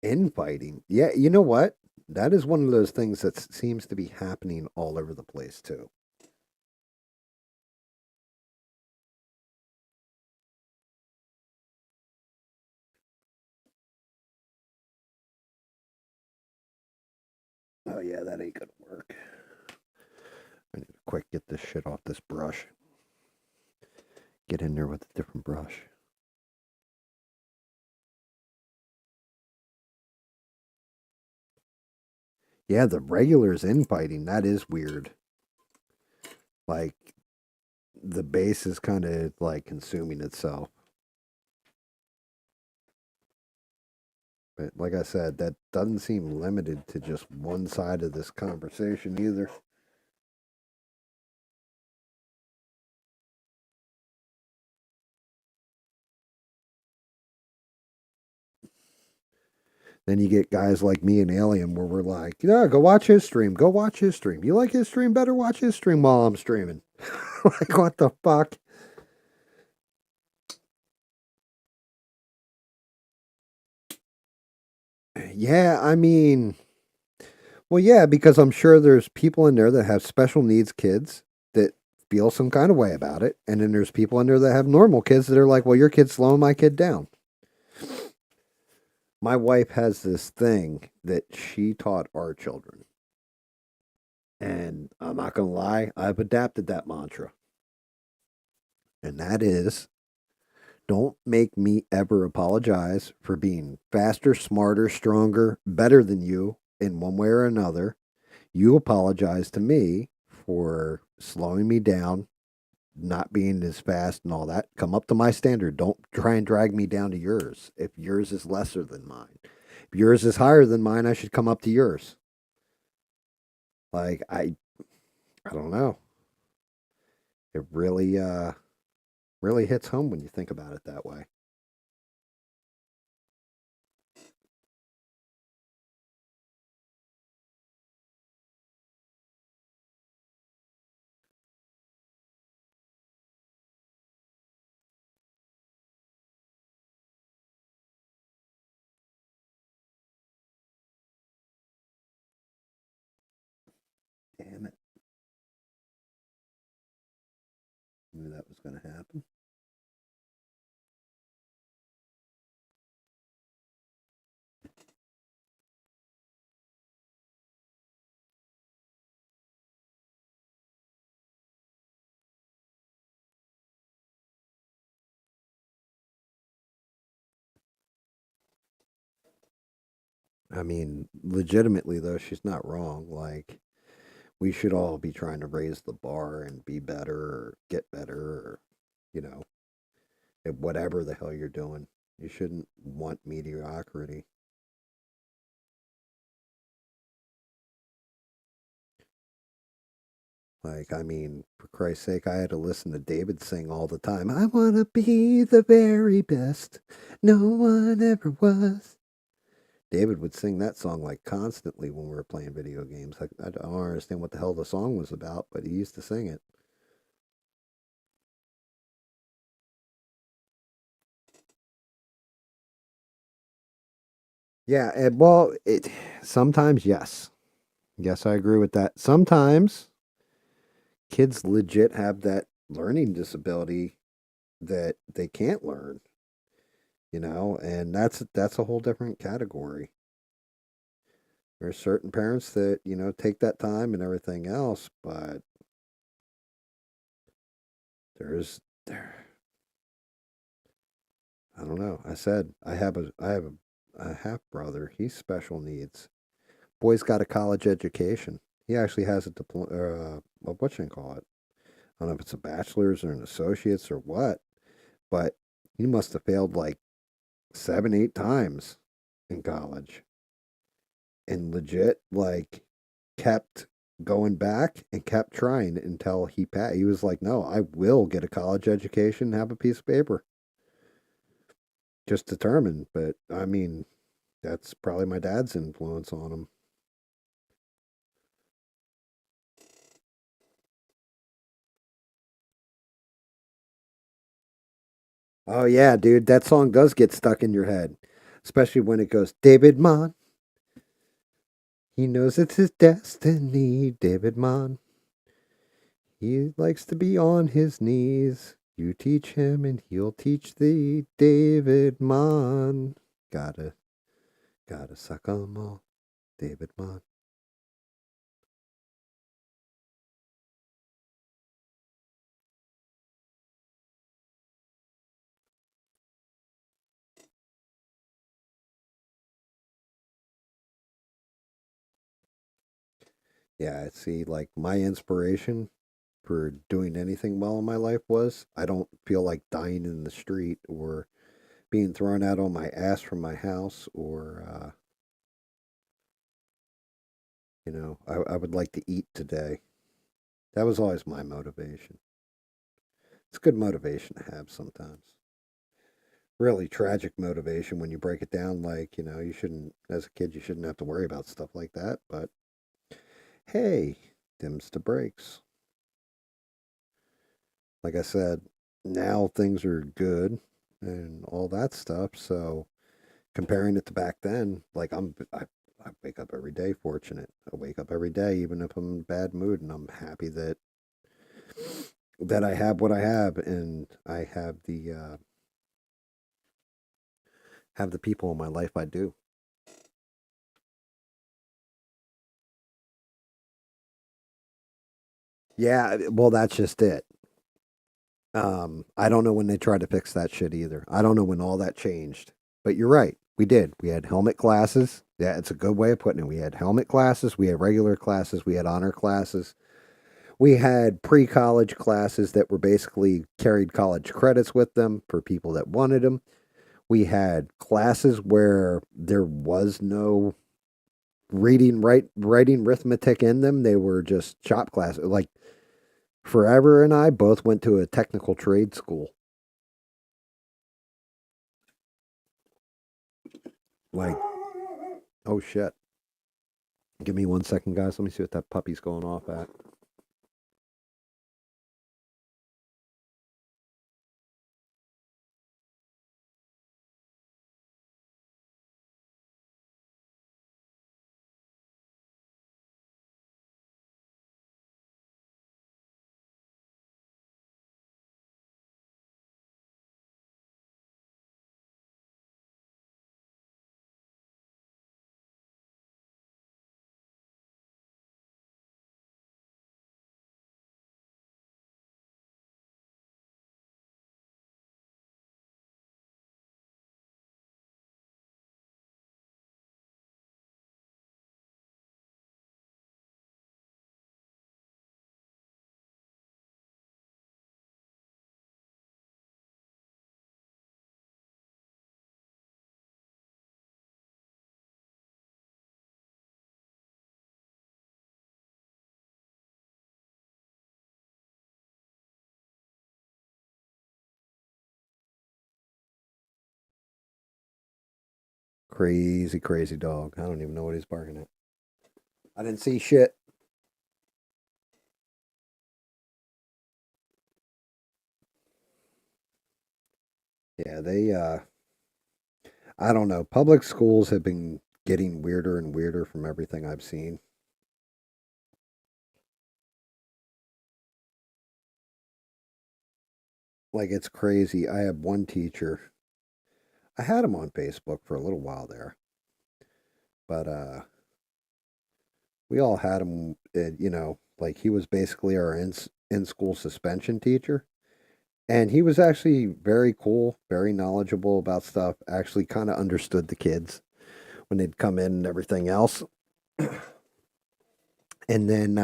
Infighting. Yeah, you know what? That is one of those things that seems to be happening all over the place too. Oh yeah, that ain't gonna work. I need to quick get this shit off this brush. Get in there with a different brush. Yeah, the regulars infighting, that is weird. Like the base is kind of like consuming itself. But like I said, that doesn't seem limited to just one side of this conversation either. Then you get guys like me and Alien where we're like, yeah, go watch his stream. Go watch his stream. You like his stream? Better watch his stream while I'm streaming. Like, what the fuck? Yeah, I mean, well, yeah, because I'm sure there's people in there that have special needs kids that feel some kind of way about it. And then there's people in there that have normal kids that are like, well, your kid's slowing my kid down. My wife has this thing that she taught our children. And I'm not going to lie, I've adapted that mantra. And that is don't make me ever apologize for being faster, smarter, stronger, better than you in one way or another. You apologize to me for slowing me down, not being as fast and all that. Come up to my standard. Don't try and drag me down to yours if yours is lesser than mine. If yours is higher than mine, I should come up to yours. Like I don't know. It really hits home when you think about it that way. Damn it. Knew that was going to happen. I mean, legitimately though, she's not wrong. Like we should all be trying to raise the bar and be better or get better or you know, at whatever the hell you're doing. You shouldn't want mediocrity. Like, I mean, for Christ's sake, I had to listen to David sing all the time. I want to be the very best. No one ever was. David would sing that song like constantly when we were playing video games. Like, I don't understand what the hell the song was about, but he used to sing it. Yeah, and well, it sometimes yes. Yes, I agree with that. Sometimes kids legit have that learning disability that they can't learn, and that's a whole different category. There's certain parents that, take that time and everything else, but there's there I don't know. I said I have a half brother. He's special needs. Boy's got a college education. He actually has a diploma, what you call it? I don't know if it's a bachelor's or an associate's or what, but he must have failed like 7, 8 times in college and legit like kept going back and kept trying until he passed. He was like, no, I will get a college education and have a piece of paper. just determined. But I mean, that's probably my dad's influence on him. Oh yeah, dude, that song does get stuck in your head, especially when it goes, David Mon. He knows it's his destiny, David Mon. He likes to be on his knees. You teach him and he'll teach thee, David Mon. Gotta, gotta suck 'em all, David Mon. Yeah, see, like my inspiration for doing anything well in my life was I don't feel like dying in the street or being thrown out on my ass from my house or, I would like to eat today. That was always my motivation. It's good motivation to have sometimes. Really tragic motivation when you break it down. Like, you shouldn't, as a kid, you shouldn't have to worry about stuff like that. But hey, dims the brakes. Like I said, now things are good and all that stuff. So comparing it to back then, like I wake up every day fortunate. I wake up every day, even if I'm in a bad mood, and I'm happy that I have what I have, and I have the people in my life I do. Yeah, well, that's just it. I don't know when they tried to fix that shit either. I don't know when all that changed. But you're right. We did. We had helmet classes. Yeah, it's a good way of putting it. We had helmet classes, we had regular classes, we had honor classes. We had pre-college classes that were basically carried college credits with them for people that wanted them. We had classes where there was no writing arithmetic in them. They were just shop classes. Like Forever and I both went to a technical trade school. Like, oh shit. Give me 1 second, guys. Let me see what that puppy's going off at. Crazy, crazy dog. I don't even know what he's barking at. I didn't see shit. Yeah, I don't know. Public schools have been getting weirder and weirder from everything I've seen. Like, it's crazy. I have one teacher. I had him on Facebook for a little while there, but we all had him. Like he was basically our in school suspension teacher, and he was actually very cool, very knowledgeable about stuff. Actually, kind of understood the kids when they'd come in and everything else. And then,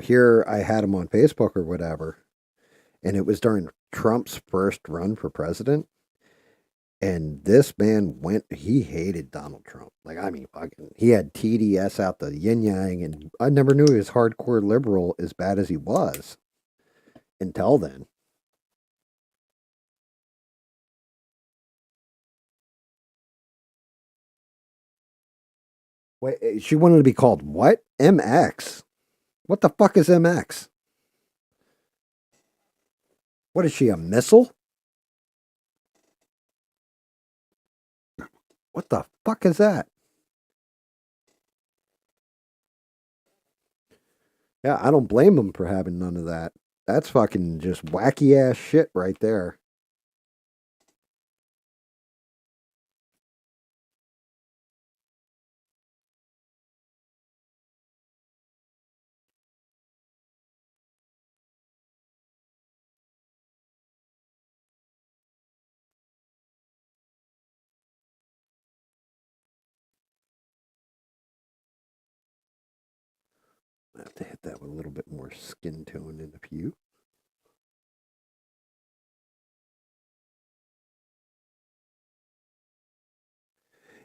here I had him on Facebook or whatever, and it was during Trump's first run for president. And this man he hated Donald Trump. Like, I mean, fucking, he had TDS out the yin yang, and I never knew he was hardcore liberal as bad as he was until then. Wait, she wanted to be called what? MX? What the fuck is MX? What is she, a missile? What the fuck is that? Yeah, I don't blame them for having none of that. That's fucking just wacky ass shit right there. I have to hit that with a little bit more skin tone in a few.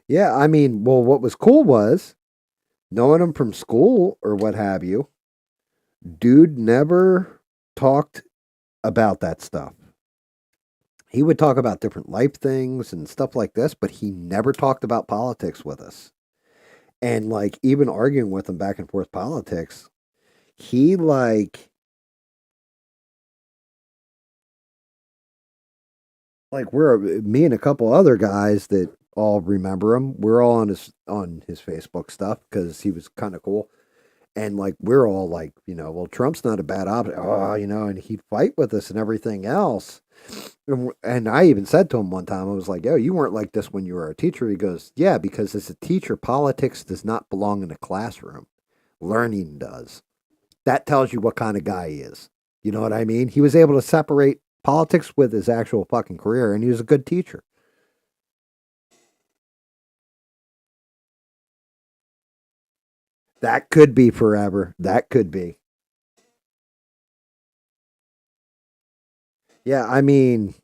Yeah, I mean, well, what was cool was knowing him from school or what have you, dude never talked about that stuff. He would talk about different life things and stuff like this, but he never talked about politics with us. And like even arguing with him back and forth politics, he like we're me and a couple other guys that all remember him. We're all on his Facebook stuff because he was kind of cool. And like we're all like, well, Trump's not a bad option. Oh, and he'd fight with us and everything else. And I even said to him one time, I was like, "Yo, you weren't like this when you were a teacher." He goes, "Yeah, because as a teacher, politics does not belong in a classroom. Learning does." That tells you what kind of guy he is. You know what I mean? He was able to separate politics with his actual fucking career, and he was a good teacher. That could be forever. That could be. Yeah, I mean,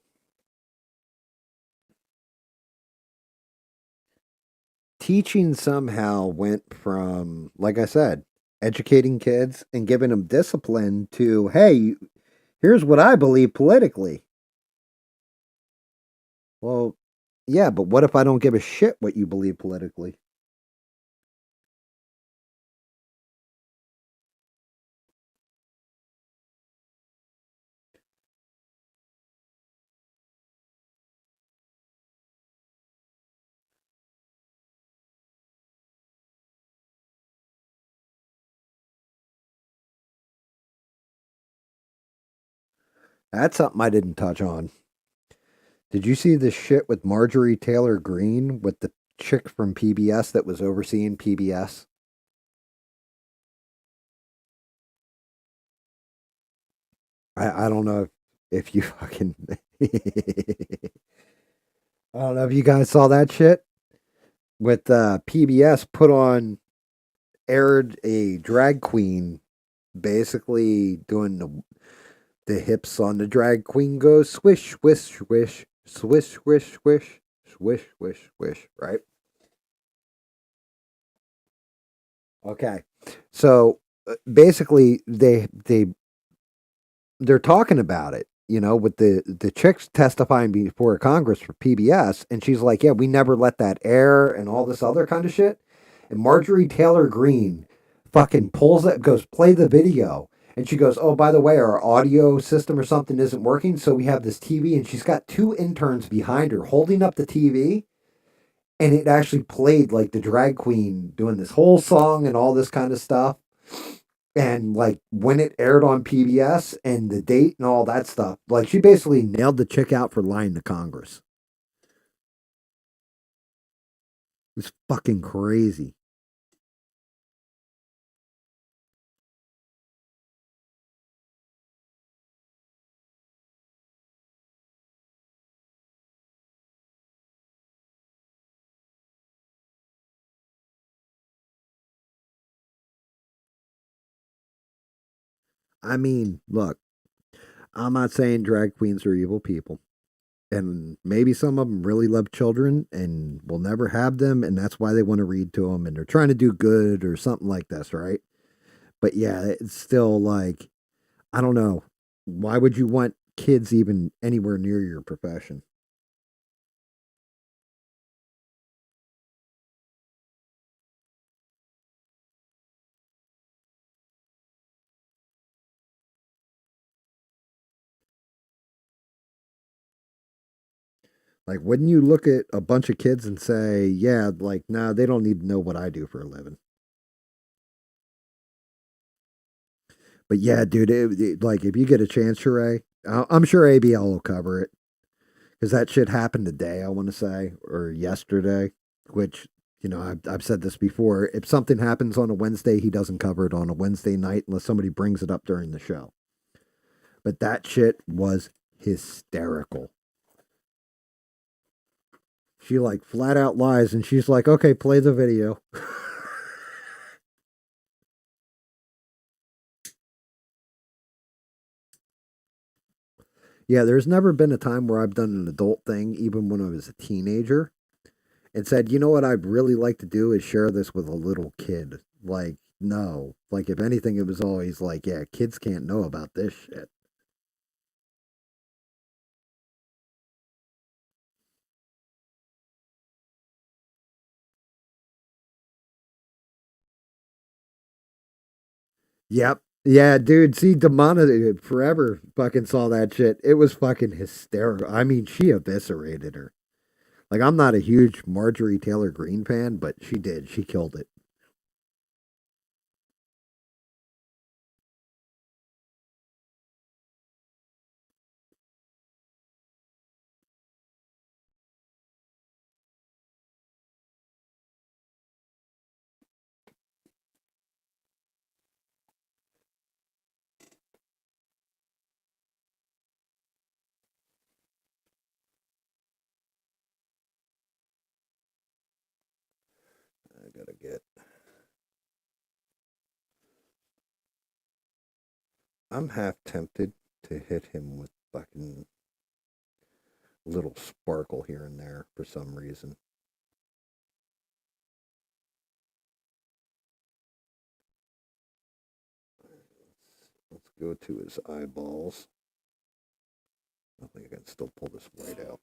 teaching somehow went from, like I said, educating kids and giving them discipline to, hey, here's what I believe politically. Well, yeah, but what if I don't give a shit what you believe politically? That's something I didn't touch on. Did you see this shit with Marjorie Taylor Greene with the chick from PBS that was overseeing PBS? I don't know if you fucking. I don't know if you guys saw that shit with PBS put on aired a drag queen basically doing the hips on the drag queen goes swish swish swish swish swish swish swish swish swish, right? Okay. So basically they're talking about it, with the chicks testifying before Congress for PBS, and she's like, "Yeah, we never let that air," and all this other kind of shit. And Marjorie Taylor Greene fucking pulls it, goes play the video, and she goes, "Oh, by the way, our audio system or something isn't working, so we have this TV," and she's got two interns behind her holding up the TV. And it actually played like the drag queen doing this whole song and all this kind of stuff, and like when it aired on PBS and the date and all that stuff, like she basically nailed the chick out for lying to Congress. It was fucking crazy. I mean, look, I'm not saying drag queens are evil people. And maybe some of them really love children and will never have them. And that's why they want to read to them and they're trying to do good or something like this, right? But yeah, it's still like, I don't know. Why would you want kids even anywhere near your profession? Like, wouldn't you look at a bunch of kids and say, yeah, like, nah, they don't need to know what I do for a living? But yeah, dude, like, if you get a chance, Sheree, I'm sure ABL will cover it because that shit happened today, I want to say, or yesterday, which, I've said this before. If something happens on a Wednesday, he doesn't cover it on a Wednesday night unless somebody brings it up during the show. But that shit was hysterical. She like flat out lies and she's like, okay, play the video. Yeah, there's never been a time where I've done an adult thing, even when I was a teenager, and said, you know what I'd really like to do is share this with a little kid. Like, no. Like, if anything, it was always like, yeah, kids can't know about this shit. Yep. Yeah, dude. See, Demona forever fucking saw that shit. It was fucking hysterical. I mean, she eviscerated her. Like, I'm not a huge Marjorie Taylor Greene fan, but she did. She killed it. I gotta get. I'm half tempted to hit him with fucking little sparkle here and there for some reason. Let's go to his eyeballs. I think I can still pull this white out.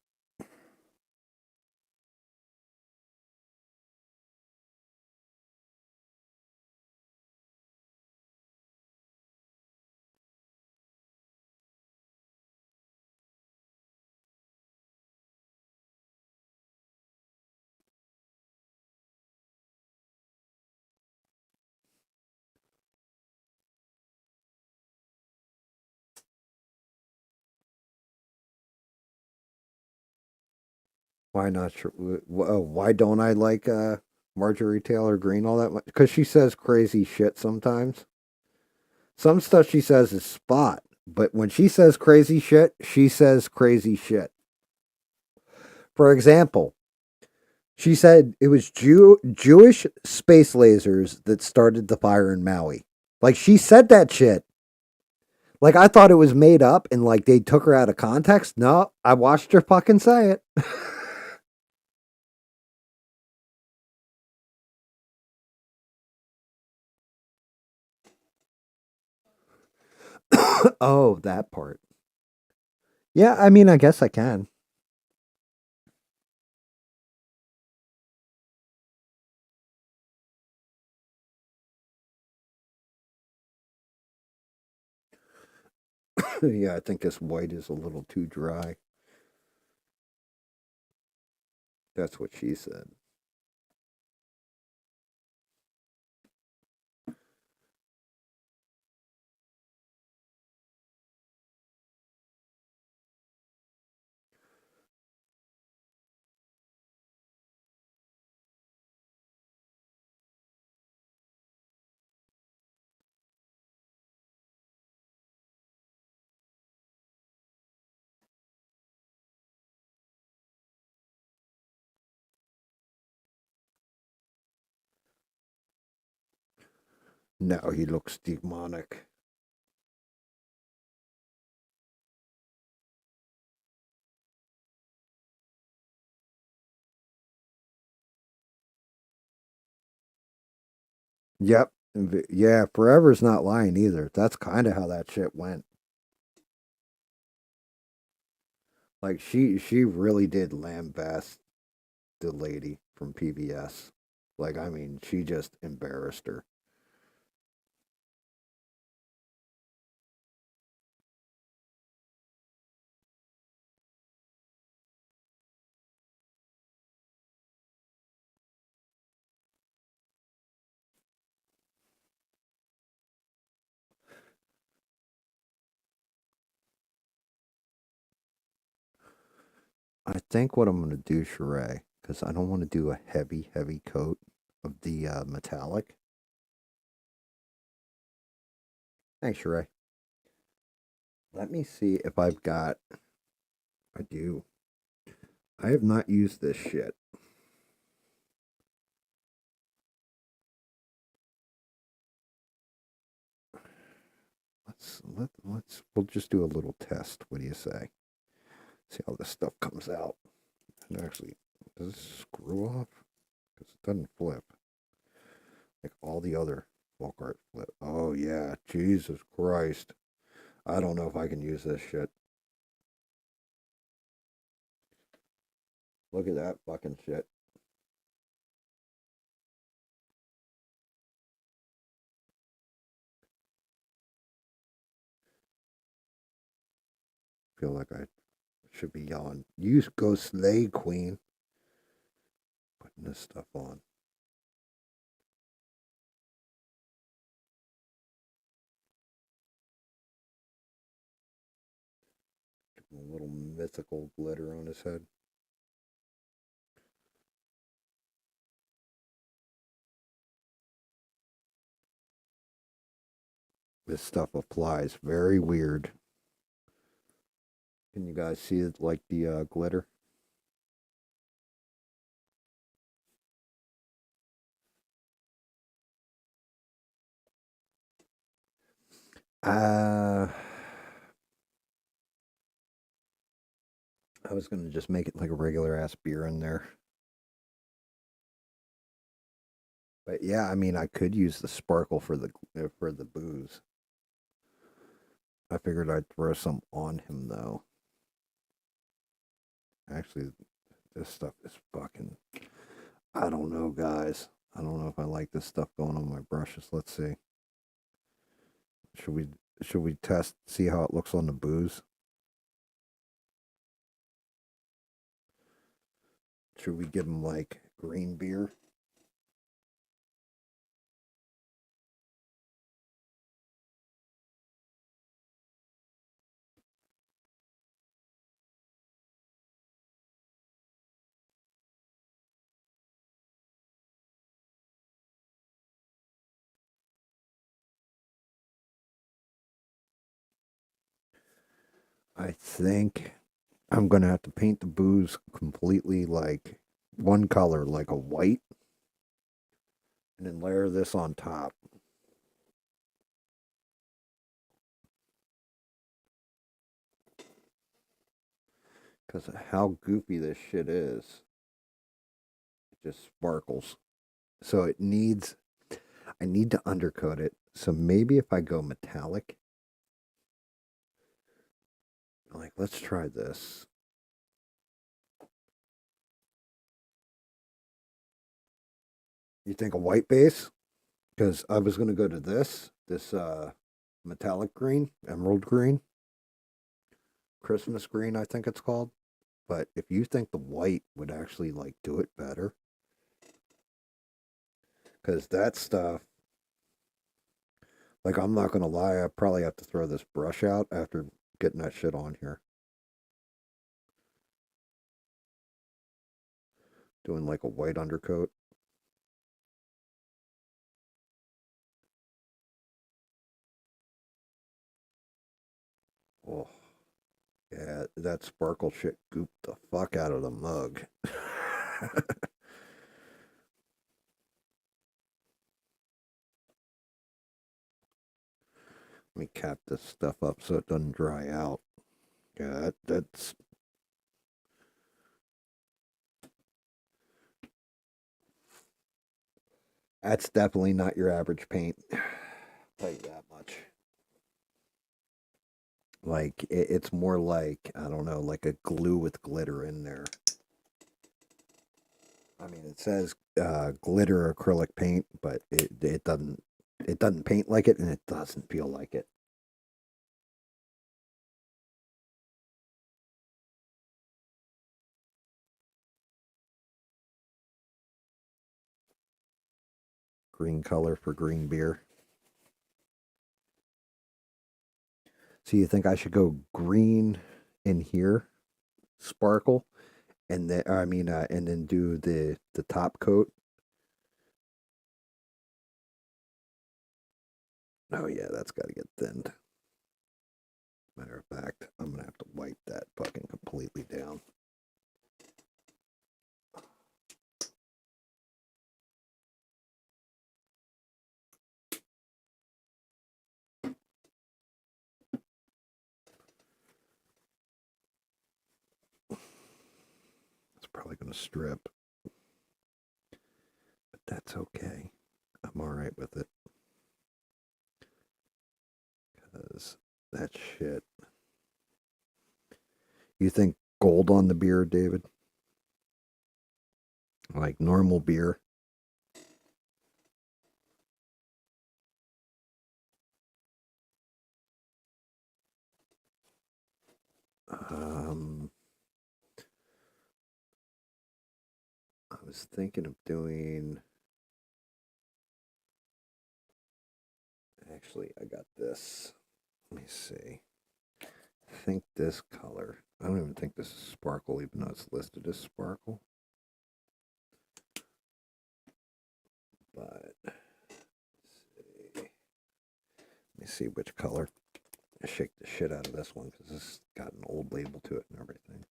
Why not? Why don't I like Marjorie Taylor Greene all that much? Because she says crazy shit sometimes. Some stuff she says is spot, but when she says crazy shit, she says crazy shit. For example, she said it was Jewish space lasers that started the fire in Maui. Like she said that shit. Like I thought it was made up and like they took her out of context. No, I watched her fucking say it. Oh, that part. Yeah, I mean, I guess I can. Yeah, I think this white is a little too dry. That's what she said. No, he looks demonic. Yep. Yeah, Forever's not lying either. That's kind of how that shit went. Like she really did lambast the lady from PBS. Like I mean, she just embarrassed her. I think what I'm going to do, Sheree, because I don't want to do a heavy coat of the metallic. Thanks, Sheree. Let me see if I've got. I do. I have not used this shit. We'll just do a little test. What do you say? See how this stuff comes out. And actually, does this screw off? Because it doesn't flip. Like all the other folk art flip. Oh yeah, Jesus Christ. I don't know if I can use this shit. Look at that fucking shit. Feel like I should be yelling, "You go slay, queen." Putting this stuff on. A little mythical glitter on his head. This stuff applies very weird. Can you guys see it like the glitter? I was gonna just make it like a regular ass beer in there. But yeah, I mean, I could use the sparkle for the booze. I figured I'd throw some on him though. Actually, this stuff is fucking. I don't know, guys. I don't know if I like this stuff going on my brushes. Let's see. Should we test see how it looks on the booze? Should we give him like green beer? I think I'm gonna have to paint the booze completely like one color, like a white, and then layer this on top. Because of how goofy this shit is. It just sparkles. So I need to undercoat it. So maybe if I go metallic, like let's try this. You think a white base? Because I was going to go to this metallic green, emerald green, Christmas green, I think it's called. But if you think the white would actually like do it better, because that stuff, like I'm not going to lie, I probably have to throw this brush out after getting that shit on here. Doing like a white undercoat. Oh, yeah, that sparkle shit gooped the fuck out of the mug. Let me cap this stuff up so it doesn't dry out. Yeah, that's definitely not your average paint. I'll tell you that much. Like it's more like I don't know, like a glue with glitter in there. I mean, it says glitter acrylic paint, but it doesn't paint like it, and it doesn't feel like it. Green color for green beer. So you think I should go green in here, sparkle, and then and then do the top coat. Oh yeah, that's got to get thinned. Matter of fact, I'm gonna have to wipe that fucking completely down. It's probably gonna strip, but that's okay. I'm all right with it because that shit. You think gold on the beer, David? Like normal beer? Um, I was thinking of doing. Actually, I got this. Let me see. I think this color. I don't even think this is sparkle, even though it's listed as sparkle. But let me see which color. I shake the shit out of this one because it's got an old label to it and everything.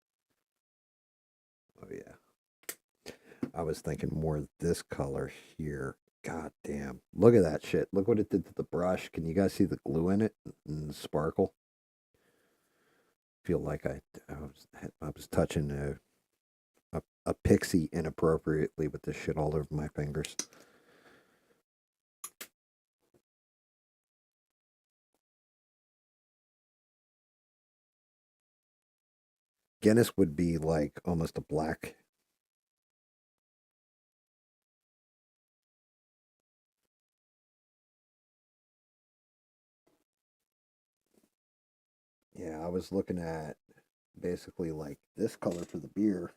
Oh yeah. I was thinking more this color here. God damn. Look at that shit. Look what it did to the brush. Can you guys see the glue in it and the sparkle? Feel like I was touching a pixie inappropriately with this shit all over my fingers. Guinness would be like almost a black. Yeah, I was looking at basically like this color for the beer.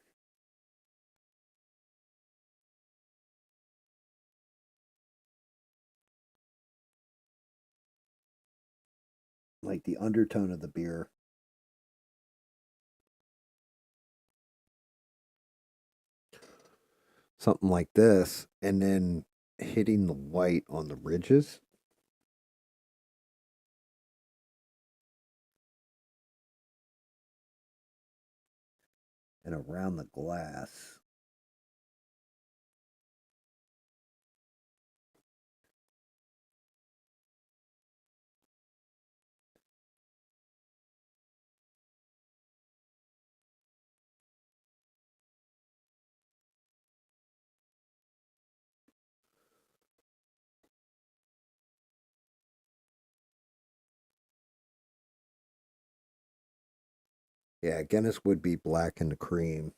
Like the undertone of the beer. Something like this. And then hitting the white on the ridges. And around the glass. Yeah, Guinness would be black in the cream.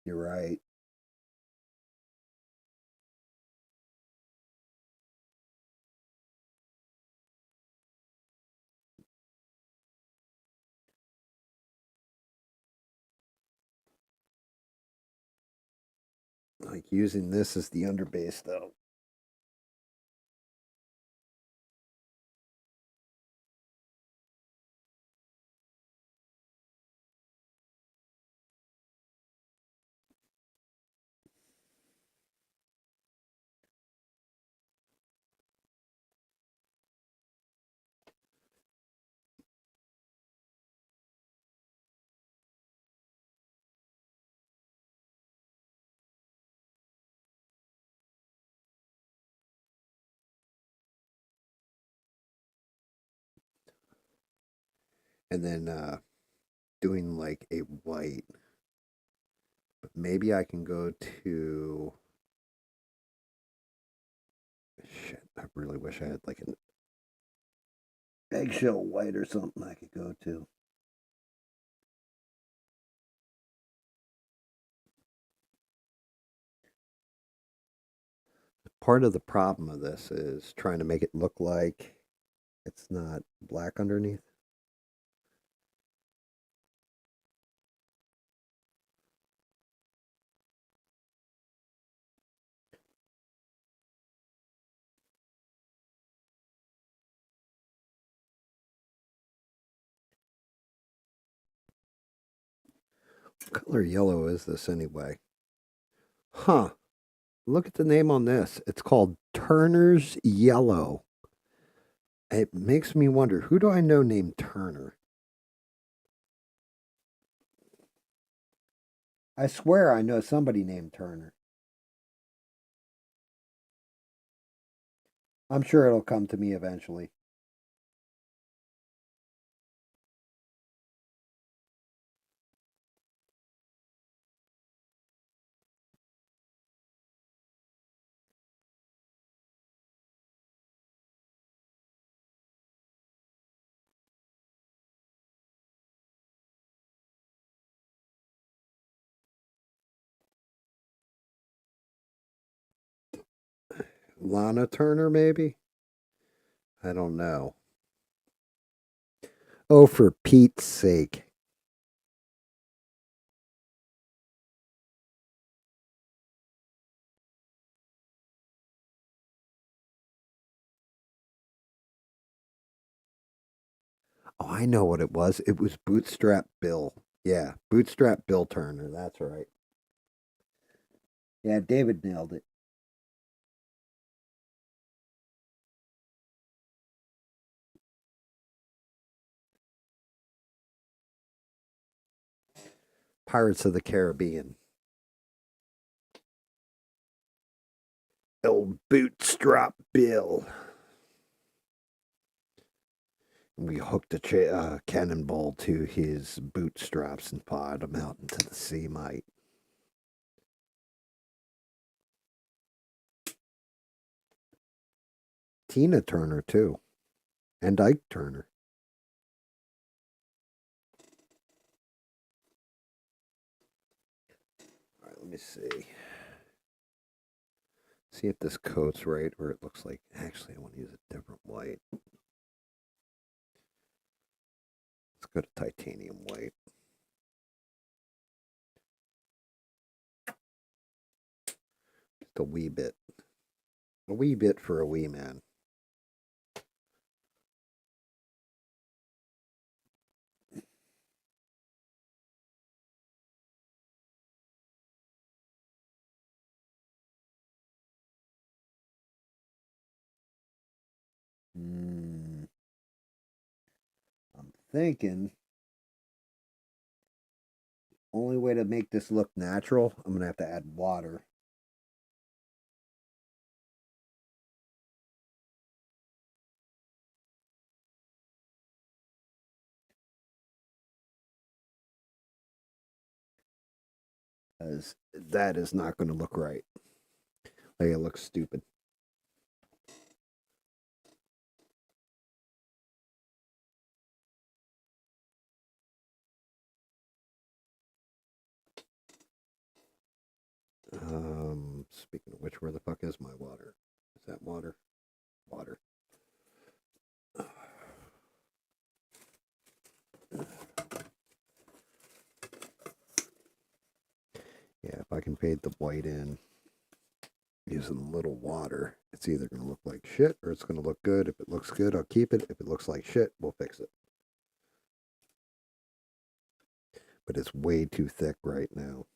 You're right. Like using this as the underbase though. And then doing like a white. But maybe I can go to shit. I really wish I had like an eggshell white or something I could go to. Part of the problem of this is trying to make it look like it's not black underneath. What color yellow is this anyway? Huh. Look at the name on this. It's called Turner's Yellow. It makes me wonder, who do I know named Turner? I swear I know somebody named Turner. I'm sure it'll come to me eventually. Lana Turner, maybe? I don't know. Oh, for Pete's sake. Oh, I know what it was. It was Bootstrap Bill. Yeah, Bootstrap Bill Turner. That's right. Yeah, David nailed it. Pirates of the Caribbean. Old Bootstrap Bill. We hooked a cannonball to his bootstraps and fired him out into the sea, mate. Tina Turner, too. And Ike Turner. All right, let me see. See if this coat's right, or it looks like. Actually, I want to use a different white. Let's go to titanium white. Just a wee bit. A wee bit for a wee man. Mm, I'm thinking only way to make this look natural, I'm gonna have to add water. Because that is not going to look right. Like it looks stupid. Speaking of which, where the fuck is my water? Is that water? Water. Yeah, if I can fade the white in using a little water, it's either going to look like shit or it's going to look good. If it looks good, I'll keep it. If it looks like shit, we'll fix it. But it's way too thick right now.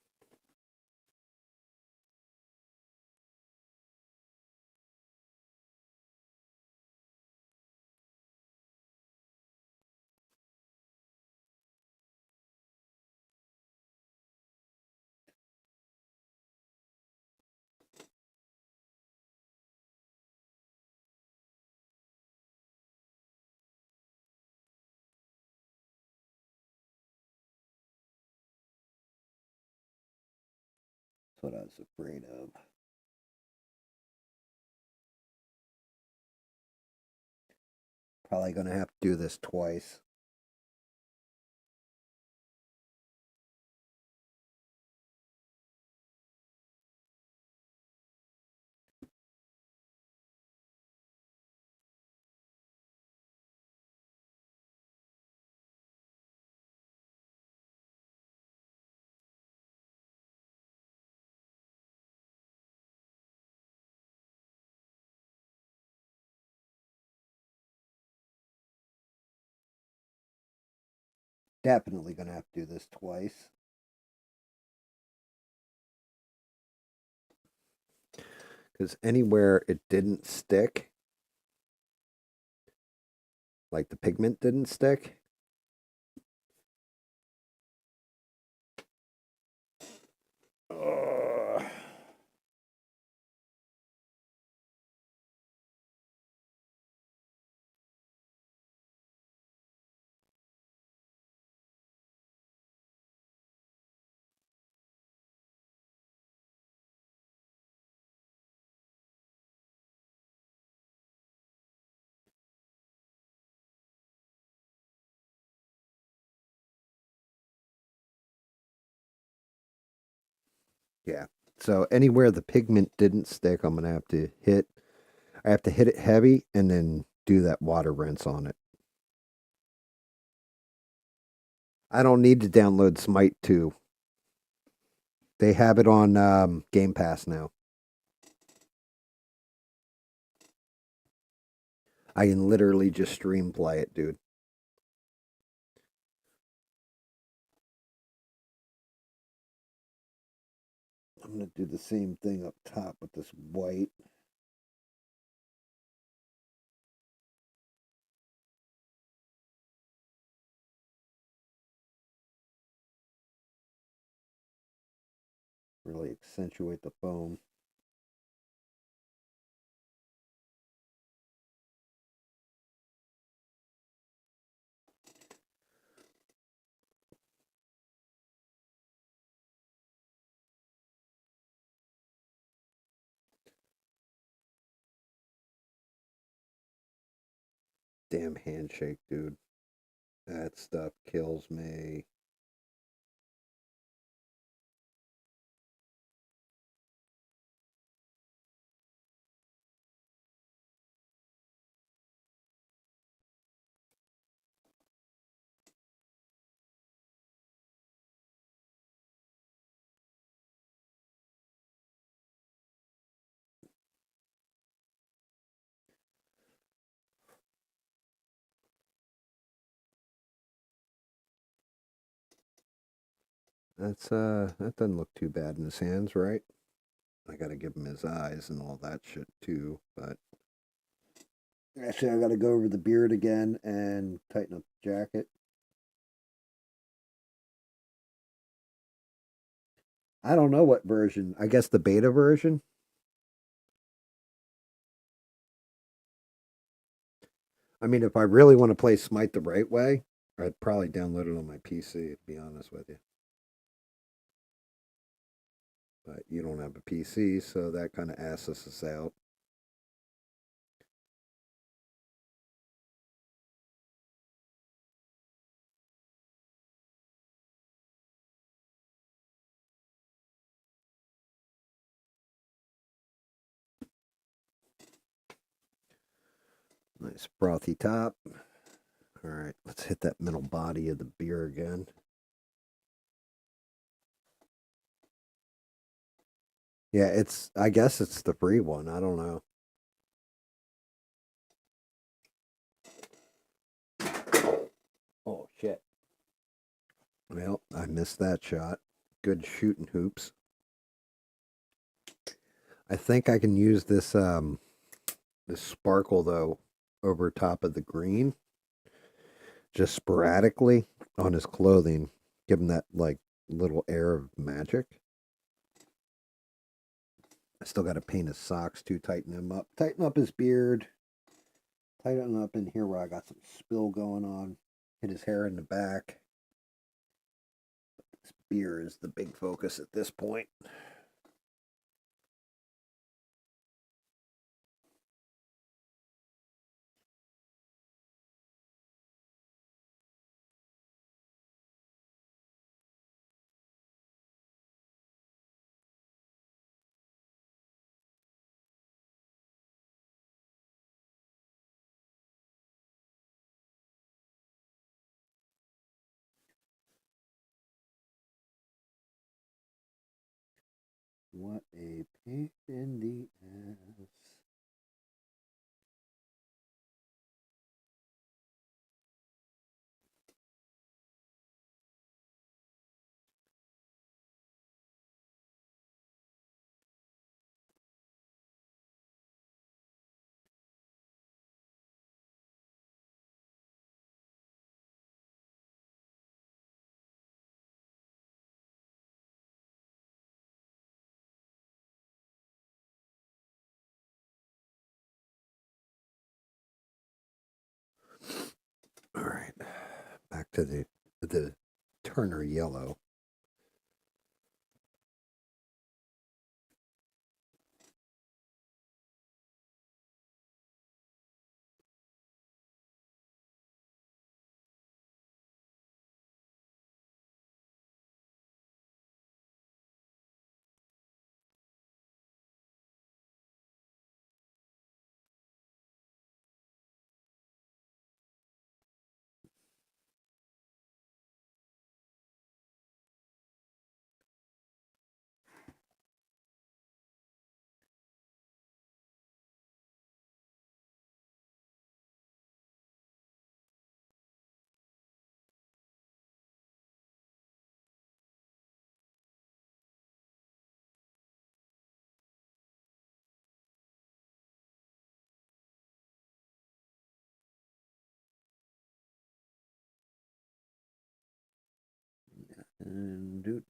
That's what I was afraid of. Probably going to have to do this twice. Definitely going to have to do this twice. Because anywhere it didn't stick, like the pigment didn't stick. Ugh. Yeah. So anywhere the pigment didn't stick, I'm gonna have to hit. I have to hit it heavy and then do that water rinse on it. I don't need to download Smite 2. They have it on Game Pass now. I can literally just stream play it, dude. I'm gonna do the same thing up top with this white. Really accentuate the foam. Damn handshake, dude. That stuff kills me. That doesn't look too bad in his hands, right? I gotta give him his eyes and all that shit too, but actually I gotta go over the beard again and tighten up the jacket. I don't know what version. I guess the beta version. I mean, if I really want to play Smite the right way, I'd probably download it on my PC, to be honest with you. But you don't have a PC, so that kind of asses us out. Nice frothy top. All right, let's hit that middle body of the beer again. Yeah, I guess it's the free one. I don't know. Oh, shit. Well, I missed that shot. Good shooting hoops. I think I can use this sparkle though over top of the green just sporadically on his clothing, give him that like little air of magic. I still got to paint his socks to tighten him up, tighten up his beard, tighten up in here where I got some spill going on, hit his hair in the back. This beard is the big focus at this point. What a pain in the ass. to the Turner yellow. And do.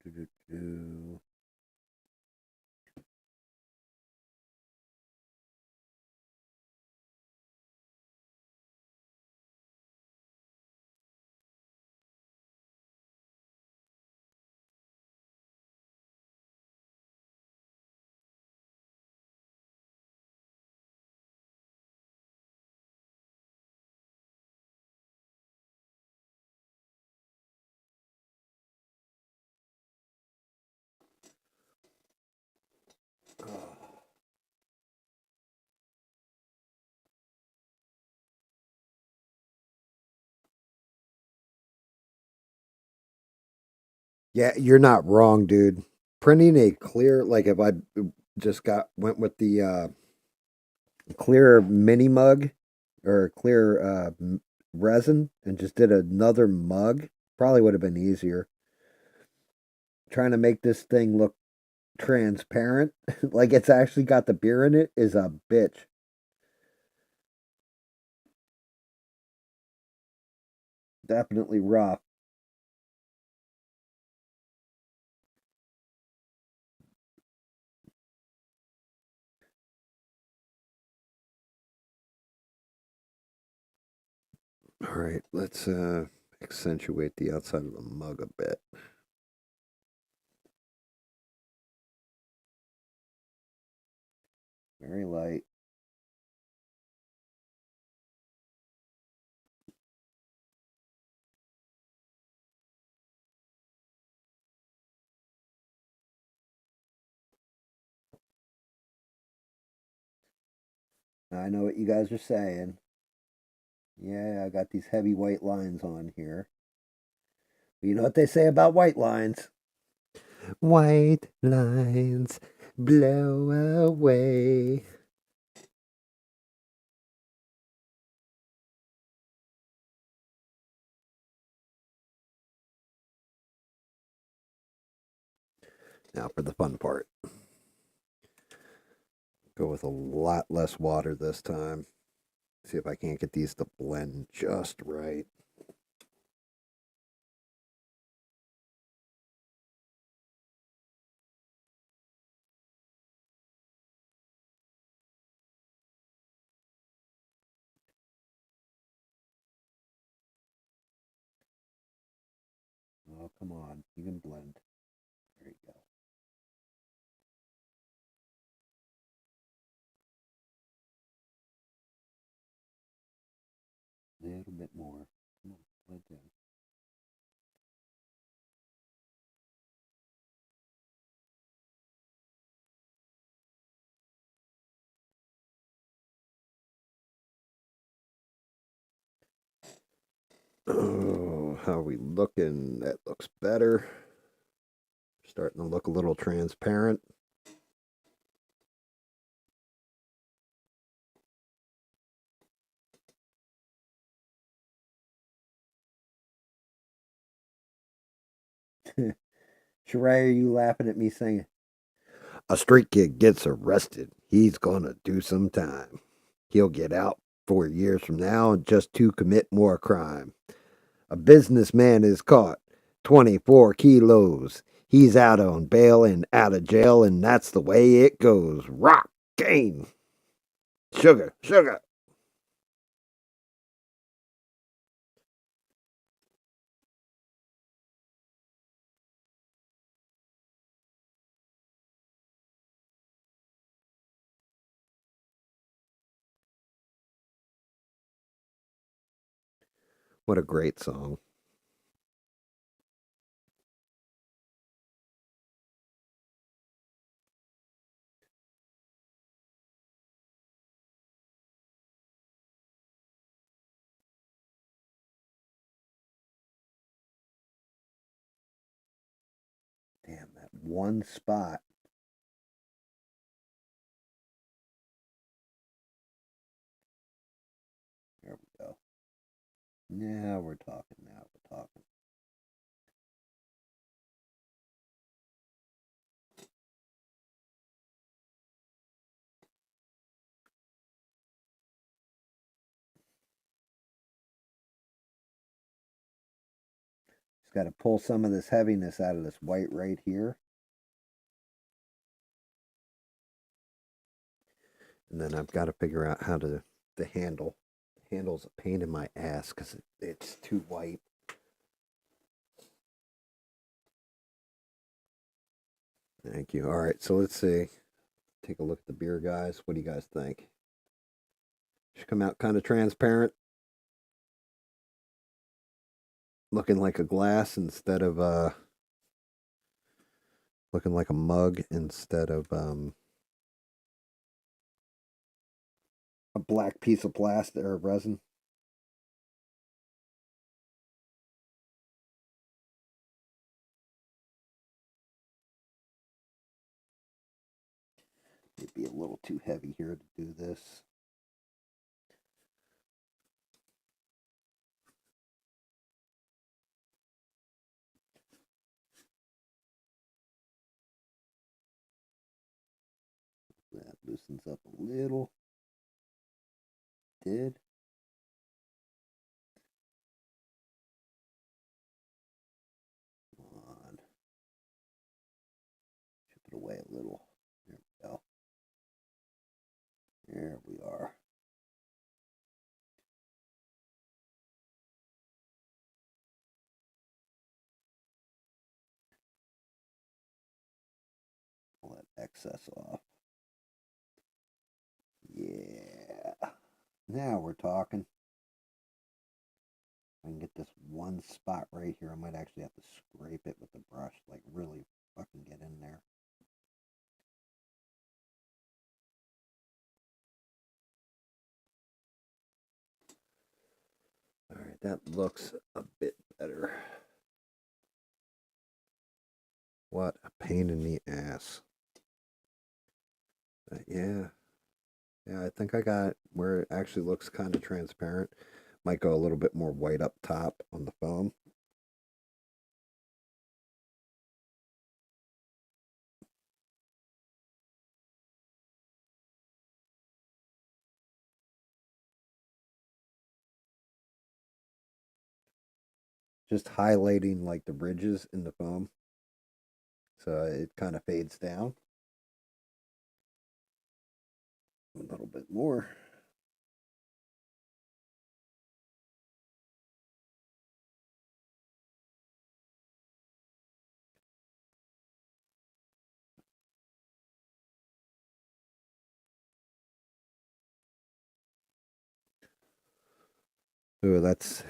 Yeah, you're not wrong, dude. Printing a clear, like if I just went with the clear mini mug or clear resin and just did another mug, probably would have been easier. Trying to make this thing look transparent, like it's actually got the beer in it, is a bitch. Definitely rough. All right, let's accentuate the outside of the mug a bit. Very light. I know what you guys are saying. Yeah, I got these heavy white lines on here. You know what they say about white lines? White lines blow away. Now for the fun part. Go with a lot less water this time. See if I can't get these to blend just right. Oh, come on. You can blend. There you go. A little bit more. Come on, blend in. Oh, how are we looking? That looks better. Starting to look a little transparent. Sheree, are you laughing at me saying, a street kid gets arrested? He's gonna do some time. He'll get out 4 years from now just to commit more crime. A businessman is caught. 24 kilos. He's out on bail and out of jail, and that's the way it goes. Rock game. Sugar, sugar. What a great song. Damn, that one spot. There we go. Now we're talking. Now we're talking. Just got to pull some of this heaviness out of this white right here. And then I've got to figure out how to the handle. The handle's a pain in my ass because it's too white. Thank you. All right, so let's see. Take a look at the beer, guys. What do you guys think? Should come out kind of transparent, looking like a glass instead of looking like a mug instead of a black piece of plastic or resin. It'd be a little too heavy here to do this. That loosens up a little. Did. Come on. Chip it away a little. There we go. There we are. Pull that excess off. Yeah. Now we're talking. I can get this one spot right here. I might actually have to scrape it with the brush, like really fucking get in there. All right, that looks a bit better. What a pain in the ass. Yeah. Yeah, I think I got where it actually looks kind of transparent. Might go a little bit more white up top on the foam. Just highlighting like the ridges in the foam. So it kind of fades down. A little bit more. Oh, that's,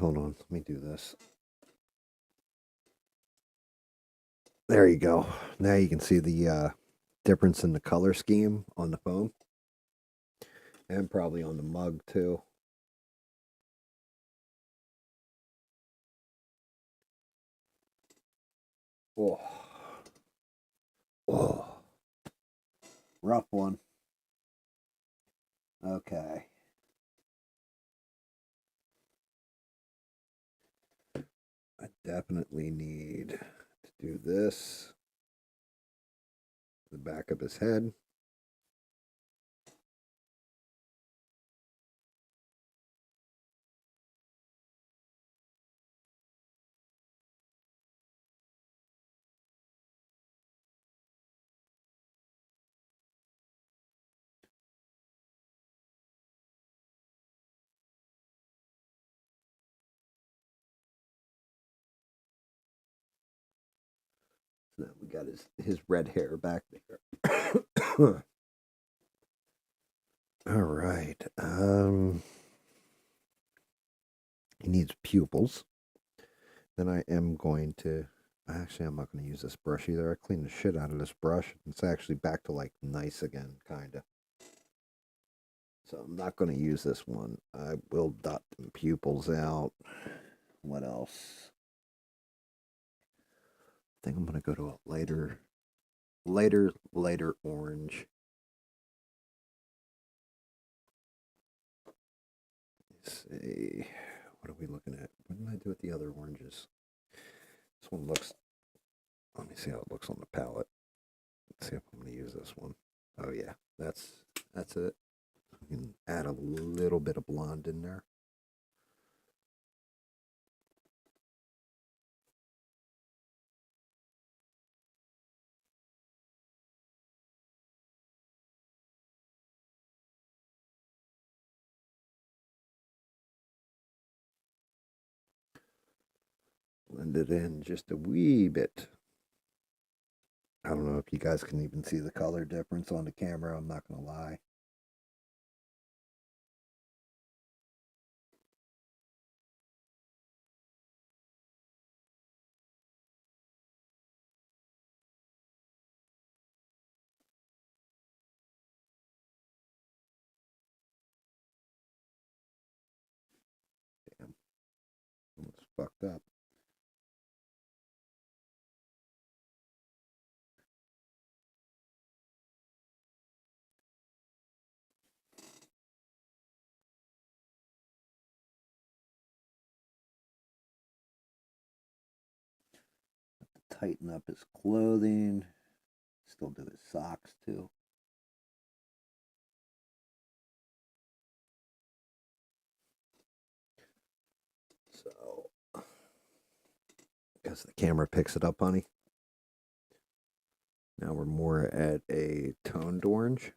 hold on, let me do this. There you go. Now you can see the difference in the color scheme on the foam. And probably on the mug too. Oh. Oh. Rough one. Okay. I definitely need to do this. The back of his head. So now we got his red hair back there. All right. He needs pupils. Then I am going to. Actually, I'm not going to use this brush either. I cleaned the shit out of this brush. It's actually back to like nice again, kind of. So I'm not going to use this one. I will dot them pupils out. What else? I think I'm going to go to a lighter orange. Let's see. What are we looking at? What did I do with the other oranges? This one looks. Let me see how it looks on the palette. Let's see if I'm going to use this one. Oh yeah, that's it. You can add a little bit of blonde in there. Blend it in just a wee bit. I don't know if you guys can even see the color difference on the camera. I'm not going to lie. Damn, it's fucked up. Tighten up his clothing. Still do his socks too. So, because the camera picks it up, honey. Now we're more at a toned orange.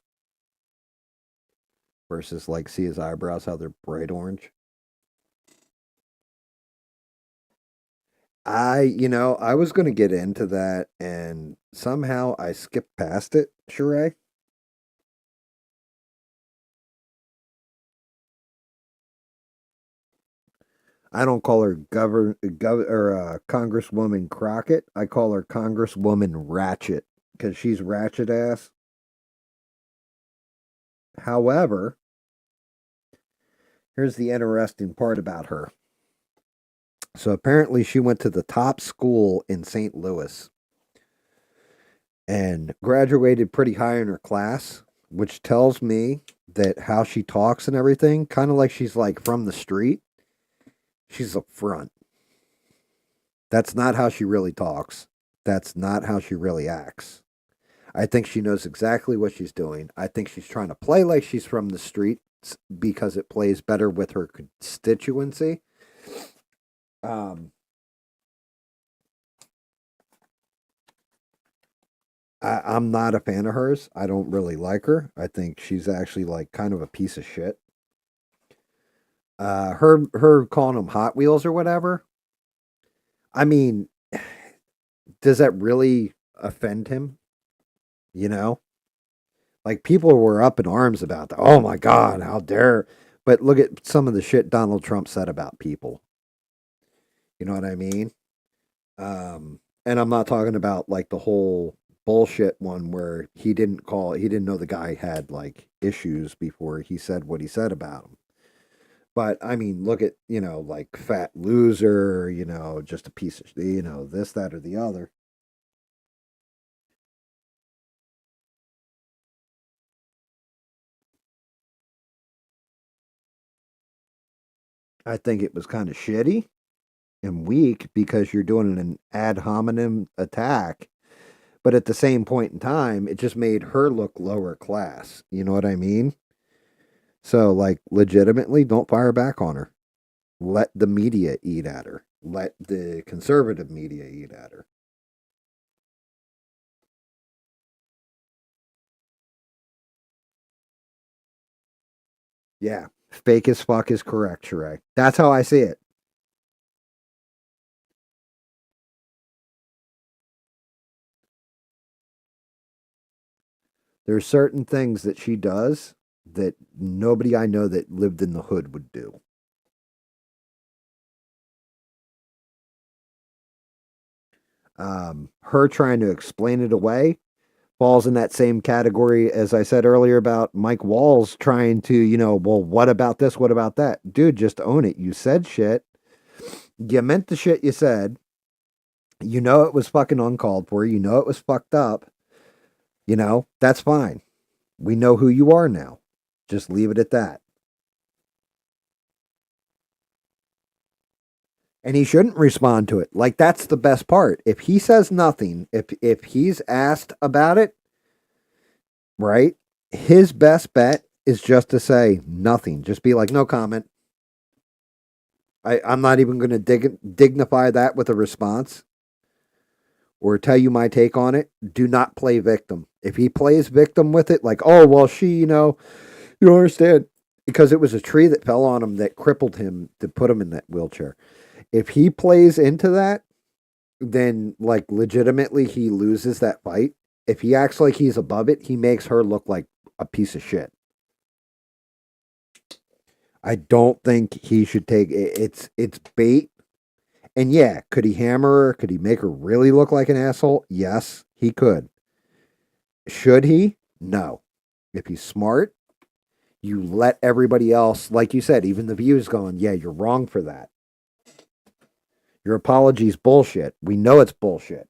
Versus, like, see his eyebrows, how they're bright orange. I was going to get into that and somehow I skipped past it, Sheree. I don't call her Congresswoman Crockett. I call her Congresswoman Ratchet because she's ratchet ass. However, here's the interesting part about her. So apparently, she went to the top school in St. Louis and graduated pretty high in her class, which tells me that how she talks and everything, kind of like she's like from the street, she's up front. That's not how she really talks. That's not how she really acts. I think she knows exactly what she's doing. I think she's trying to play like she's from the street because it plays better with her constituency. Um, I'm not a fan of hers. I don't really like her. I think she's actually like kind of a piece of shit. Her calling them Hot Wheels or whatever. I mean, does that really offend him? You know, like people were up in arms about that. Oh my God, how dare! But look at some of the shit Donald Trump said about people. You know what I mean? And I'm not talking about like the whole bullshit one where he didn't know the guy had like issues before he said what he said about him. But I mean, look at, like fat loser, just a piece of, this, that, or the other. I think it was kind of shitty and weak because you're doing an ad hominem attack. But at the same point in time, it just made her look lower class. You know what I mean? So, like, legitimately, don't fire back on her. Let the media eat at her. Let the conservative media eat at her. Yeah. Fake as fuck is correct, Sheree. That's how I see it. There's certain things that she does that nobody I know that lived in the hood would do. Her trying to explain it away falls in that same category as I said earlier about Mike Walls trying to, well, what about this? What about that? Dude, just own it. You said shit. You meant the shit you said. You know it was fucking uncalled for. You know it was fucked up. That's fine. We know who you are now. Just leave it at that. And he shouldn't respond to it. Like that's the best part. If he says nothing, if he's asked about it, right? His best bet is just to say nothing. Just be like, no comment. I'm not even going to dignify that with a response or tell you my take on it. Do not play victim. If he plays victim with it, like, oh, well, you don't understand. Because it was a tree that fell on him that crippled him to put him in that wheelchair. If he plays into that, then like legitimately he loses that fight. If he acts like he's above it, he makes her look like a piece of shit. I don't think he should take it. It's bait. And yeah, could he hammer her? Could he make her really look like an asshole? Yes, he could. Should he? No. If he's smart, you let everybody else, like you said, even the views going, yeah, you're wrong for that. Your apology's bullshit. We know it's bullshit.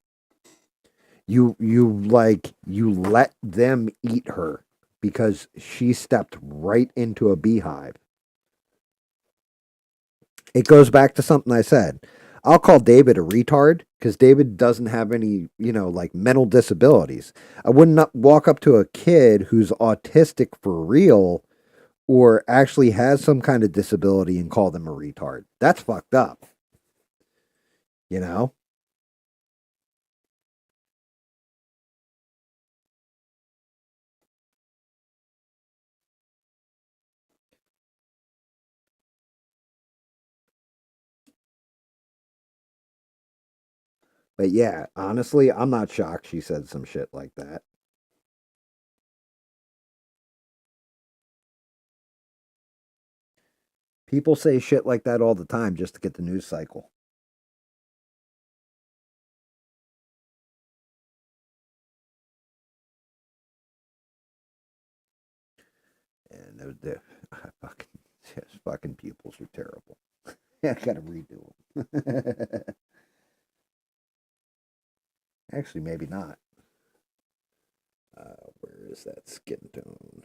You let them eat her because she stepped right into a beehive. It goes back to something I said. I'll call David a retard because David doesn't have any, like mental disabilities. I would not walk up to a kid who's autistic for real or actually has some kind of disability and call them a retard. That's fucked up. You know? But yeah, honestly, I'm not shocked she said some shit like that. People say shit like that all the time just to get the news cycle. And they're fucking, yes, fucking pupils are terrible. I gotta redo them. Actually, maybe not. Where is that skin tone?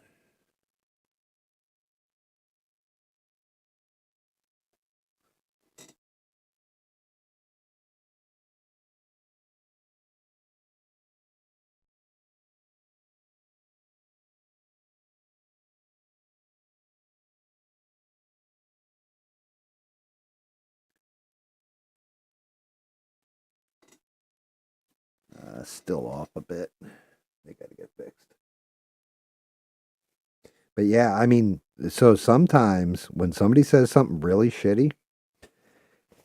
Still off a bit. They gotta get fixed. But yeah, I mean, so sometimes when somebody says something really shitty,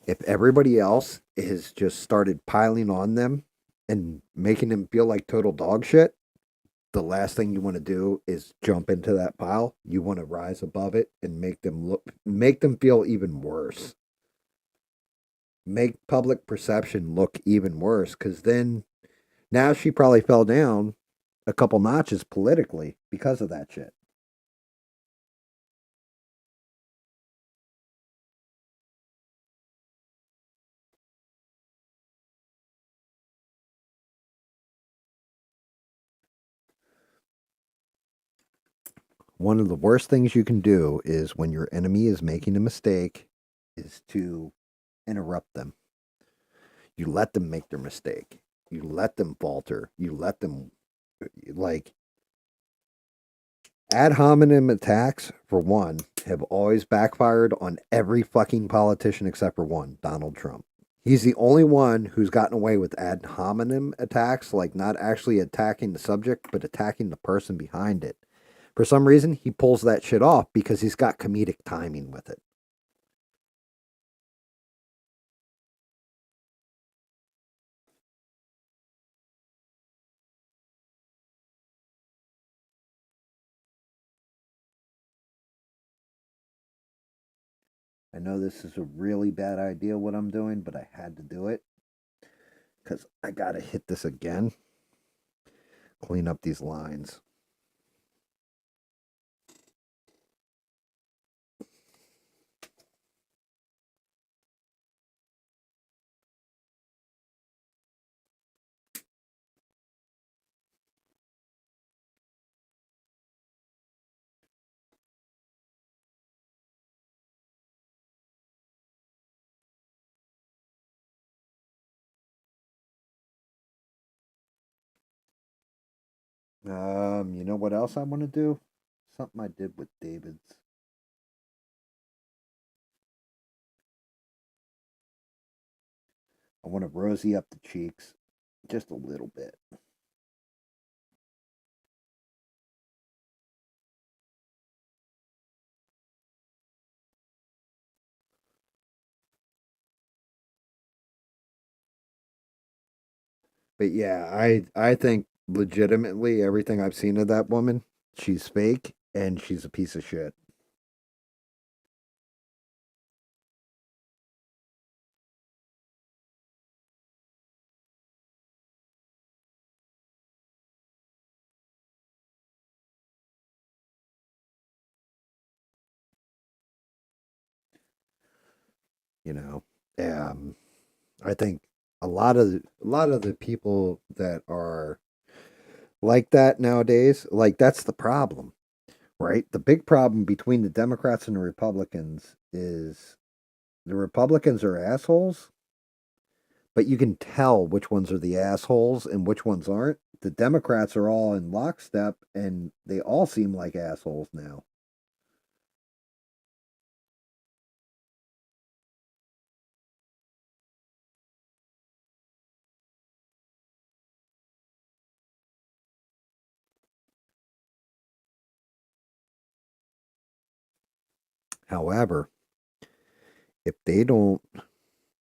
if everybody else has just started piling on them and making them feel like total dog shit, the last thing you want to do is jump into that pile. You want to rise above it and make them feel even worse. Make public perception look even worse because then now she probably fell down a couple notches politically because of that shit. One of the worst things you can do is when your enemy is making a mistake is to interrupt them. You let them make their mistake. You let them falter. You let them like ad hominem attacks for one have always backfired on every fucking politician except for one, Donald Trump. He's the only one who's gotten away with ad hominem attacks, like not actually attacking the subject, but attacking the person behind it. For some reason, he pulls that shit off because he's got comedic timing with it. I know this is a really bad idea what I'm doing, but I had to do it. because I gotta hit this again. Clean up these lines. You know what else I want to do? Something I did with David's. I want to rosy up the cheeks just a little bit. But yeah, I think legitimately everything I've seen of that woman, she's fake and she's a piece of shit. You know, um, I think a lot of the people that are like that nowadays, like that's the problem, right? The big problem between the Democrats and the Republicans is the Republicans are assholes, but you can tell which ones are the assholes and which ones aren't. The Democrats are all in lockstep and they all seem like assholes now. However, if they don't,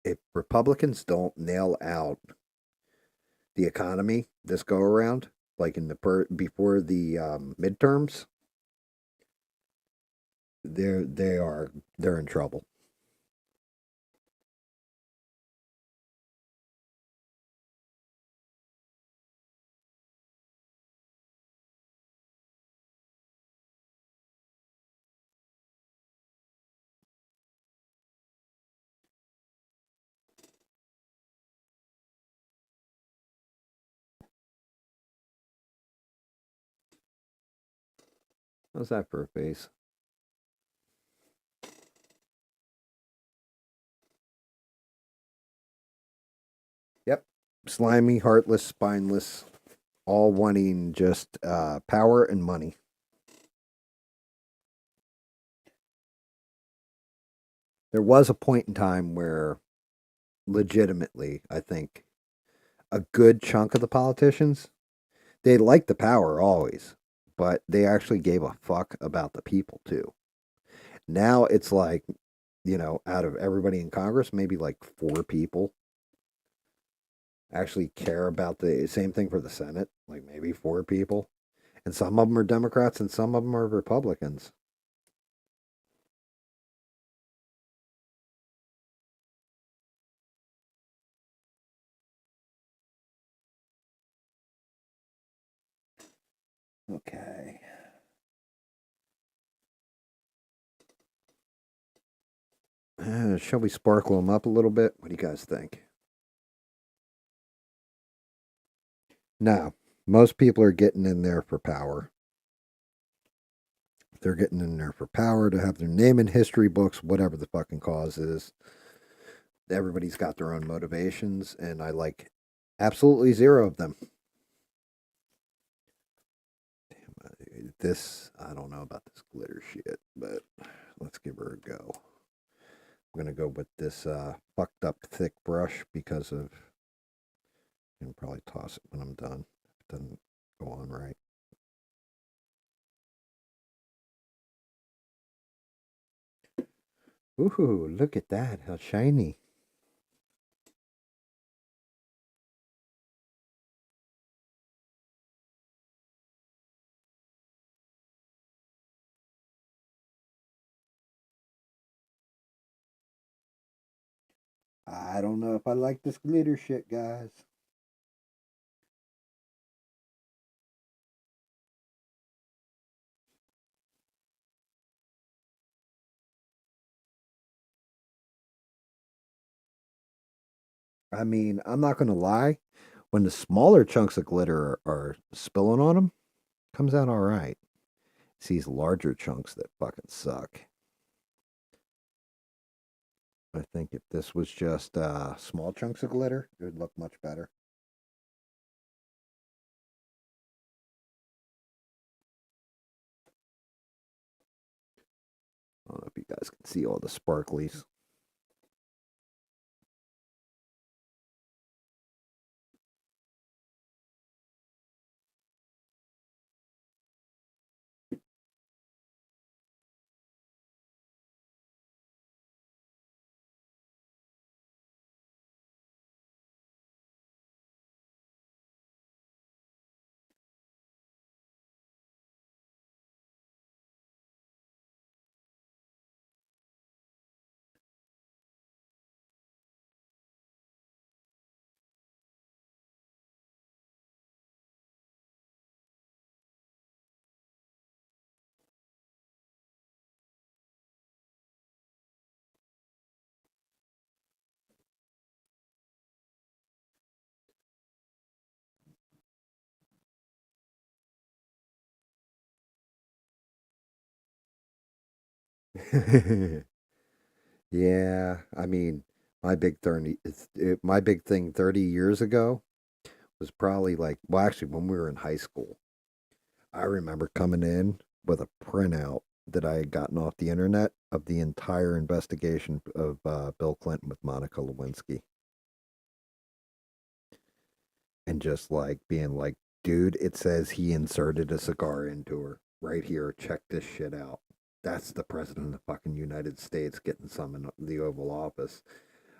if Republicans don't nail out the economy this go around, like in the before the midterms, they're in trouble. How's that for a face? Yep, slimy, heartless, spineless, all wanting just power and money. There was a point in time where, legitimately, I think a good chunk of the politicians they liked the power always, but they actually gave a fuck about the people too. Now it's like, out of everybody in Congress, maybe like four people actually care about the same thing for the Senate, like maybe four people. And some of them are Democrats and some of them are Republicans. Okay. Shall we sparkle them up a little bit? What do you guys think? No, most people are getting in there for power. They're getting in there for power to have their name in history books, whatever the fucking cause is. Everybody's got their own motivations, and I like absolutely zero of them. This, I don't know about this glitter shit, but let's give her a go. I'm gonna go with this fucked up thick brush because of. I can probably toss it when I'm done. It doesn't go on right. Ooh, look at that! How shiny! I don't know if I like this glitter shit, guys. I mean, I'm not going to lie. When the smaller chunks of glitter are spilling on them, comes out all right. It's these larger chunks that fucking suck. I think if this was just small chunks of glitter, it would look much better. I don't know if you guys can see all the sparklies. Yeah, I mean, my big thing 30 years ago was probably like, well, actually, when we were in high school, I remember coming in with a printout that I had gotten off the internet of the entire investigation of Bill Clinton with Monica Lewinsky, and just like being like, dude, it says he inserted a cigar into her right here. Check this shit out. That's the president of the fucking United States getting some in the Oval Office.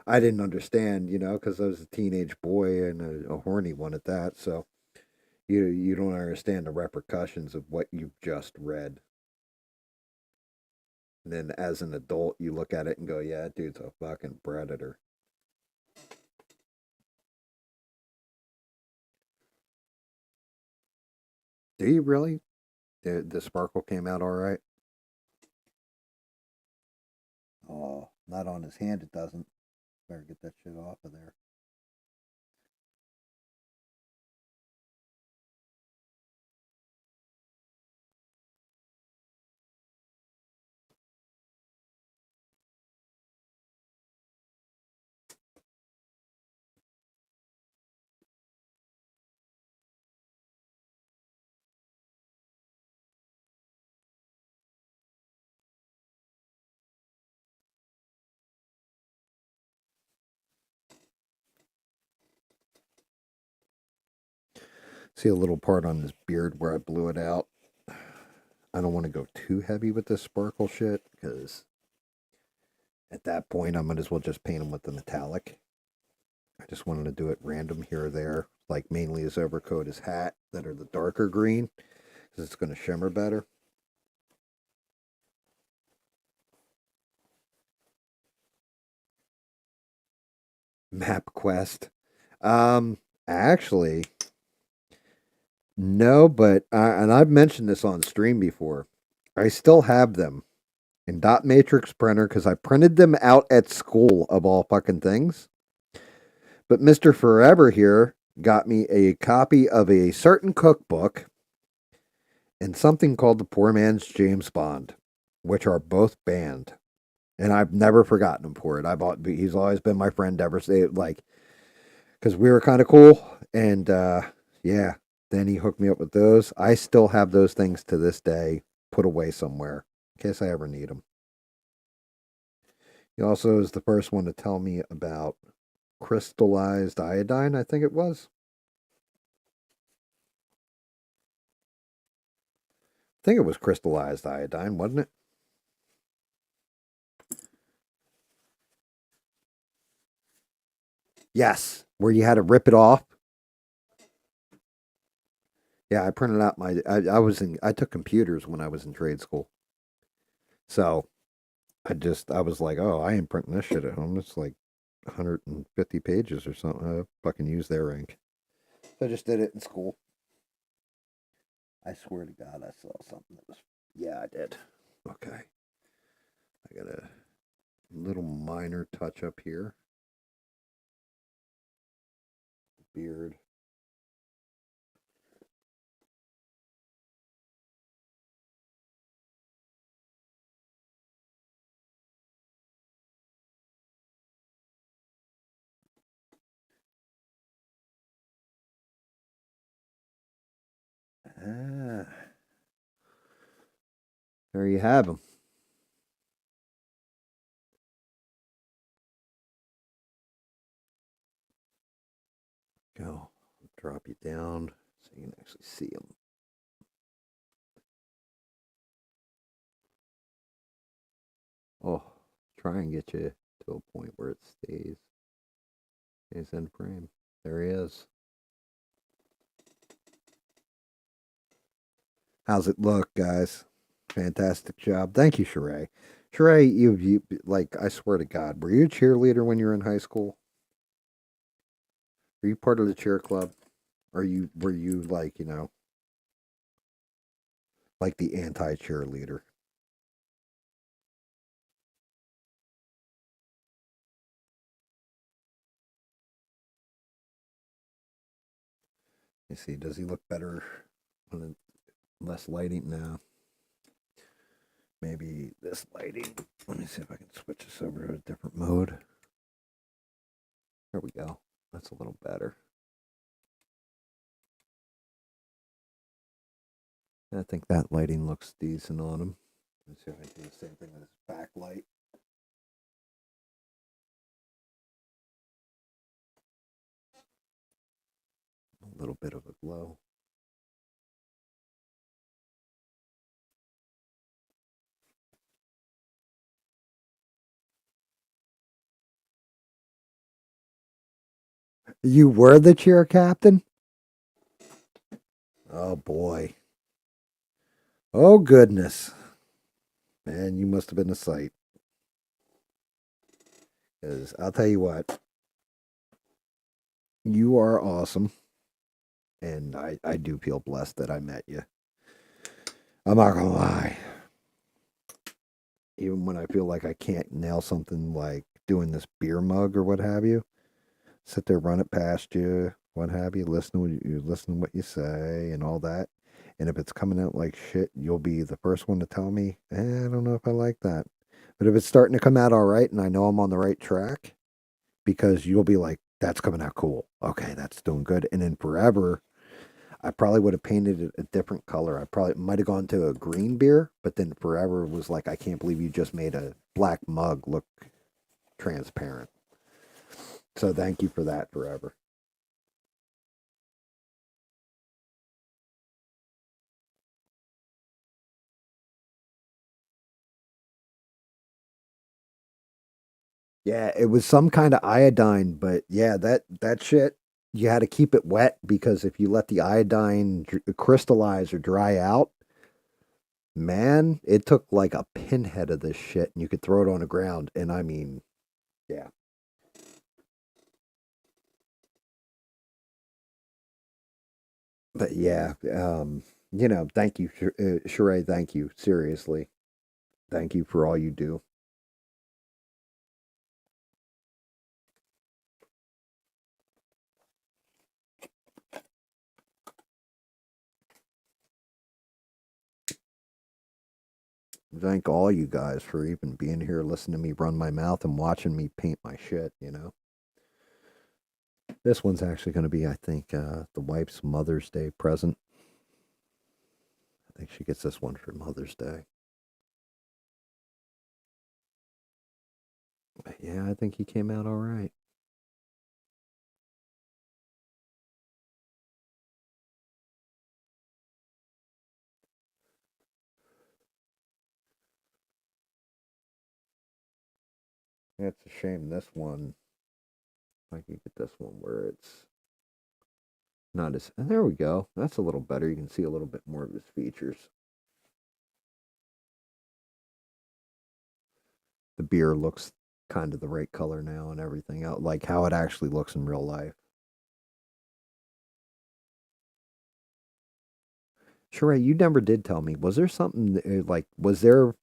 I didn't understand, because I was a teenage boy and a horny one at that. So you don't understand the repercussions of what you've just read. And then as an adult, you look at it and go, "Yeah, that dude's a fucking predator." Do you really? The sparkle came out all right. Oh, not on his hand. It doesn't. Better get that shit off of there. See a little part on his beard where I blew it out. I don't want to go too heavy with this sparkle shit because at that point I might as well just paint him with the metallic. I just wanted to do it random here or there, like mainly his overcoat, his hat that are the darker green because it's going to shimmer better. Map quest. Actually, no, but and I've mentioned this on stream before. I still have them in dot matrix printer because I printed them out at school of all fucking things. But Mr. Forever here got me a copy of a certain cookbook and something called The Poor Man's James Bond, which are both banned. And I've never forgotten him for it. He's always been my friend ever since, like, because we were kind of cool. And yeah, then he hooked me up with those. I still have those things to this day, put away somewhere in case I ever need them. He also is the first one to tell me about crystallized iodine, I think it was. I think it was crystallized iodine, wasn't it? Yes, where you had to rip it off. Yeah, I printed out I took computers when I was in trade school. So I was like, oh, I ain't printing this shit at home. It's like 150 pages or something. I fucking use their ink. So I just did it in school. I swear to God, I saw something that was. Yeah, I did. Okay. I got a little minor touch up here. beard. Ah, there you have them. Go. Drop you down so you can actually see them. Oh, try and get you to a point where it stays in frame. There he is. How's it look, guys? Fantastic job. Thank you, Sheree. Sheree, you like, I swear to God, were you a cheerleader when you were in high school? Were you part of the cheer club? Or were you like, like the anti cheerleader? You see, does he look better when less lighting now? Maybe this lighting. Let me see if I can switch this over to a different mode. There we go. That's a little better. I think that lighting looks decent on him. Let's see if I can do the same thing with his backlight. A little bit of a glow. You were the cheer captain? Oh boy. Oh goodness. Man, you must have been a sight. Because I'll tell you what, you are awesome. And I do feel blessed that I met you. I'm not gonna lie. Even when I feel like I can't nail something like doing this beer mug or what have you, sit there, run it past you, what have you, listen to what you say and all that. And if it's coming out like shit, you'll be the first one to tell me, I don't know if I like that. But if it's starting to come out all right and I know I'm on the right track, because you'll be like, that's coming out cool. Okay, that's doing good. And then forever, I probably would have painted it a different color. I probably might have gone to a green beer, but then forever was like, I can't believe you just made a black mug look transparent. So thank you for that forever. Yeah, it was some kind of iodine, but yeah, that shit, you had to keep it wet because if you let the iodine crystallize or dry out, man, it took like a pinhead of this shit and you could throw it on the ground. And I mean, yeah. But yeah, thank you, Sheree. Thank you. Seriously. Thank you for all you do. Thank all you guys for even being here, listening to me run my mouth and watching me paint my shit. This one's actually going to be, I think, the wife's Mother's Day present. I think she gets this one for Mother's Day. But yeah, I think he came out all right. Yeah, it's a shame this one. I can get this one where it's not as. And there we go. That's a little better. You can see a little bit more of his features. The beer looks kind of the right color now and everything else, like how it actually looks in real life. Sheree, you never did tell me. Was there something like? Was there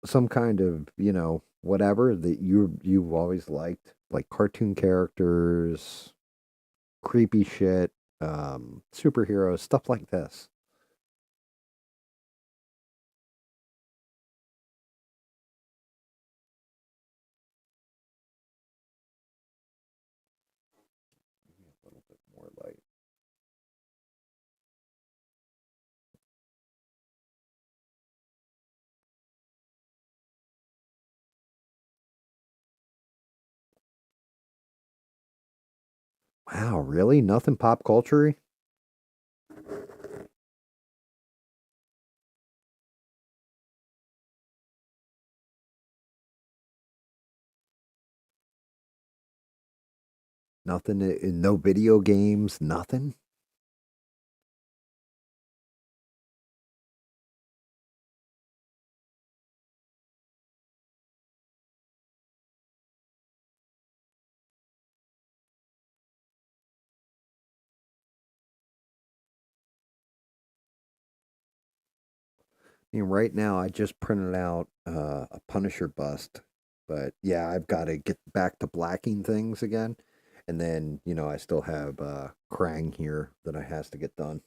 some kind of whatever that you've always liked, like cartoon characters, creepy shit, superheroes, stuff like this. A little bit more light. Wow, really? Nothing pop culture? Nothing, no video games, nothing? I mean, right now I just printed out a Punisher bust, but yeah, I've got to get back to blacking things again. And then, I still have Krang here that I has to get done.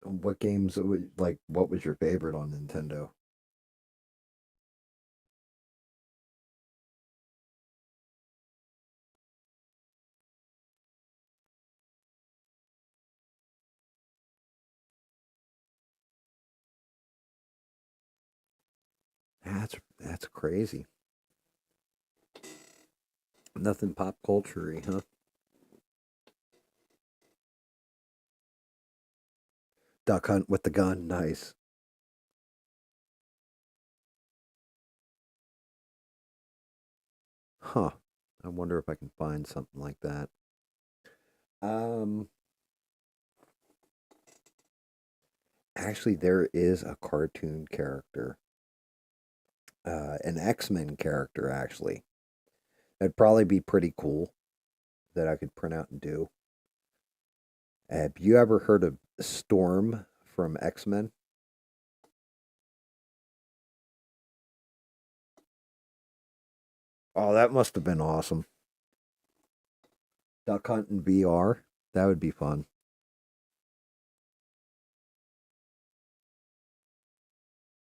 What games, like, what was your favorite on Nintendo? That's crazy. Nothing pop culture, huh? Duck Hunt with the gun, nice. Huh. I wonder if I can find something like that. Um, Actually, there is a cartoon character, an X-Men character, actually. That'd probably be pretty cool that I could print out and do. Have you ever heard of Storm from X-Men? Oh, that must have been awesome. Duck Hunt in VR. That would be fun.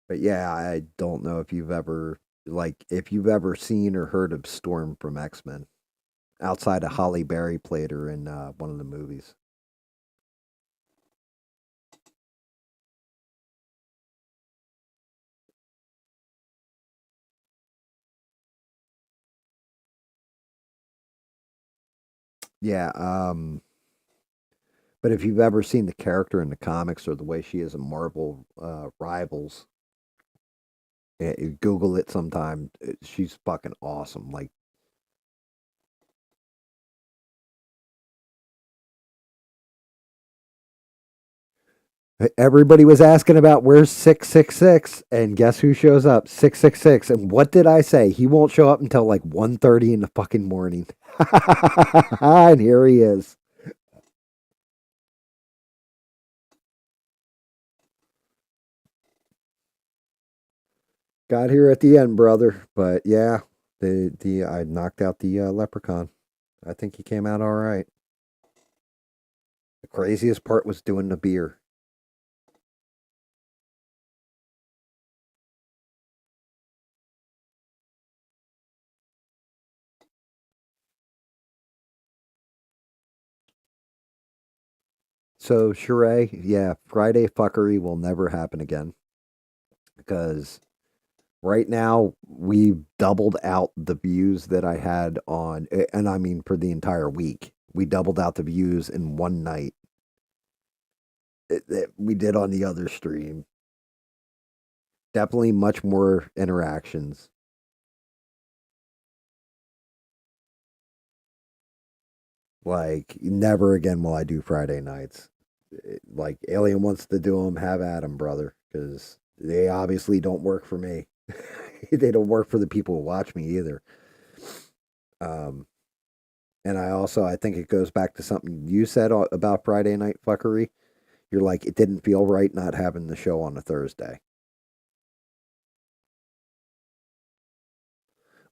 But yeah, I don't know if you've ever if you've ever seen or heard of Storm from X-Men outside of Holly Berry played her in one of the movies. Yeah, but if you've ever seen the character in the comics or the way she is in Marvel Rivals, Google it sometime. She's fucking awesome. Like everybody was asking about where's 666, and guess who shows up? 666. And what did I say? He won't show up until like 1:30 in the fucking morning. And here he is. Got here at the end, brother. But yeah, the I knocked out the Leprechaun. I think he came out all right. The craziest part was doing the beer. So Sheree, yeah, Friday fuckery will never happen again because right now we've doubled out the views that I had on, and I mean for the entire week. We doubled out the views in one night that we did on the other stream. Definitely much more interactions. Like never again will I do Friday nights. Like Alien wants to do them, have at 'em, brother, because they obviously don't work for me. They don't work for the people who watch me either. Um, and I think it goes back to something you said about Friday night fuckery. You're like, it didn't feel right not having the show on a Thursday.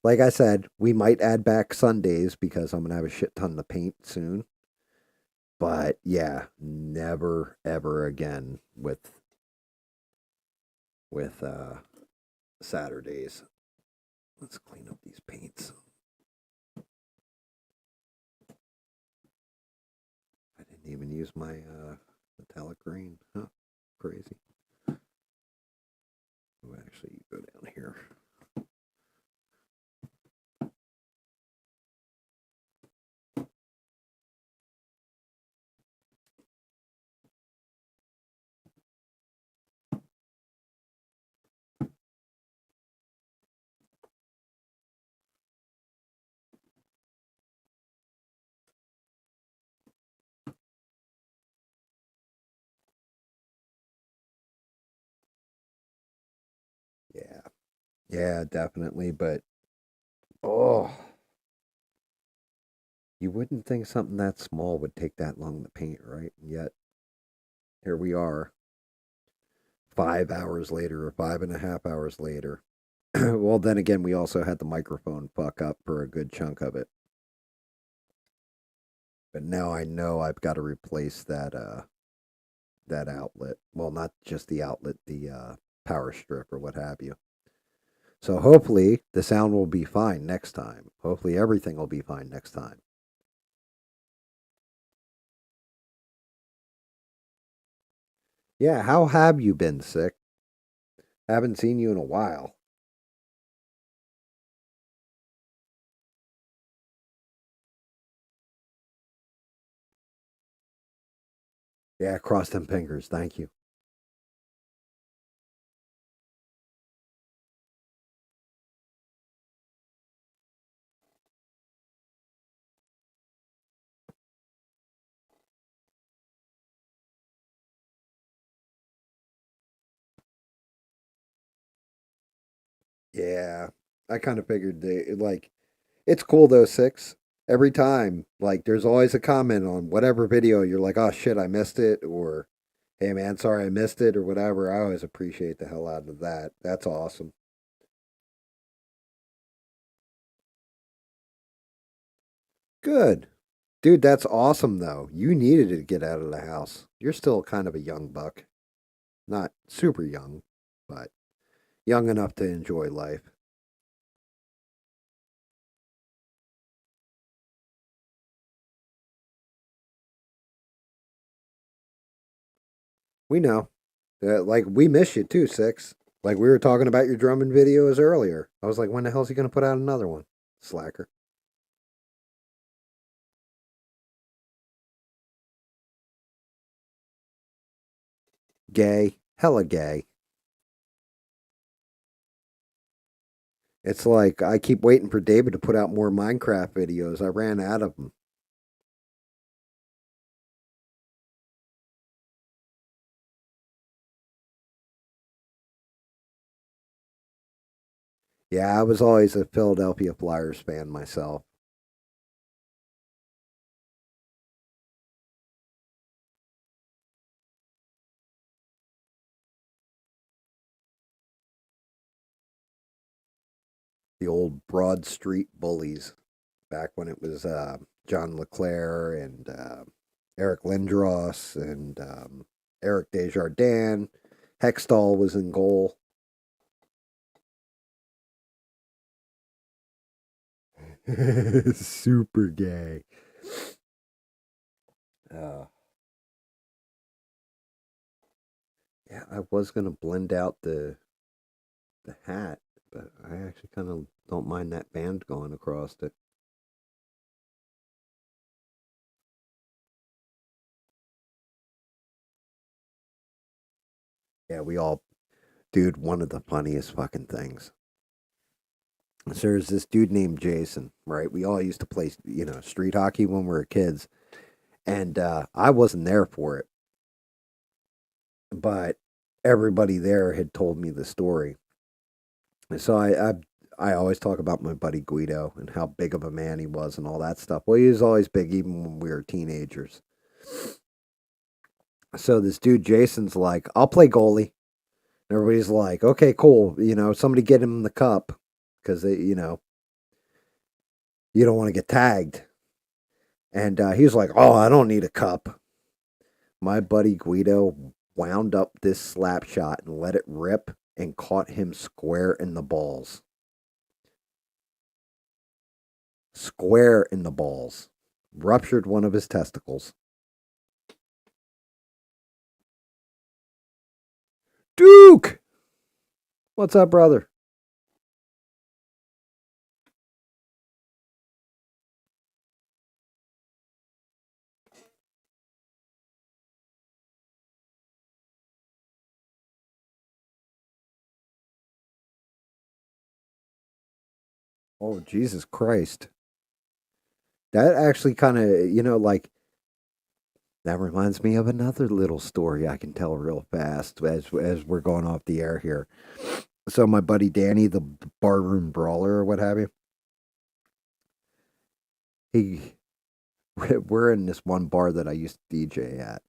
Like I said, we might add back Sundays because I'm gonna have a shit ton to paint soon. But yeah, never ever again with Saturdays. Let's clean up these paints. I didn't even use my metallic green. Huh? Crazy. We'll actually go down here. Yeah. Yeah, definitely. But oh, you wouldn't think something that small would take that long to paint, right? And yet here we are, 5 hours later or 5.5 hours later. Well, then again, we also had the microphone fuck up for a good chunk of it. But now I know I've got to replace that outlet. Well, not just the outlet, the power strip or what have you. So hopefully the sound will be fine next time. Hopefully everything will be fine next time. Yeah, how have you been, sick? Haven't seen you in a while. Yeah, cross them fingers. Thank you. Yeah, I kind of figured it's cool though, six. Every time, like, there's always a comment on whatever video. You're like, oh shit, I missed it, or hey man, sorry I missed it, or whatever. I always appreciate the hell out of that. That's awesome. Good. Dude, that's awesome though. You needed to get out of the house. You're still kind of a young buck. Not super young, but young enough to enjoy life. We know. Like, we miss you too, Six. Like, we were talking about your drumming videos earlier. I was like, when the hell's he going to put out another one? Slacker. Gay. Hella gay. It's like I keep waiting for David to put out more Minecraft videos. I ran out of them. Yeah, I was always a Philadelphia Flyers fan myself. The old Broad Street Bullies back when it was John LeClaire and Eric Lindros and Eric Desjardins. Hextall was in goal. Super gay. Uh, yeah, I was gonna blend out the hat, but I actually kind of don't mind that band going across it. Yeah, we all, dude. One of the funniest fucking things. So there's this dude named Jason, right? We all used to play, street hockey when we were kids, and I wasn't there for it. but everybody there had told me the story. So I always talk about my buddy Guido and how big of a man he was and all that stuff. Well, he was always big even when we were teenagers. So this dude Jason's like, I'll play goalie. And everybody's like, okay, cool. Somebody get him the cup because you don't want to get tagged. And he was like, oh, I don't need a cup. My buddy Guido wound up this slap shot and let it rip and caught him square in the balls. Square in the balls. Ruptured one of his testicles. Duke! What's up, brother? Oh, Jesus Christ. That actually kind of, like, that reminds me of another little story I can tell real fast as we're going off the air here. So my buddy Danny, the barroom brawler or what have you, he we're in this one bar that I used to DJ at,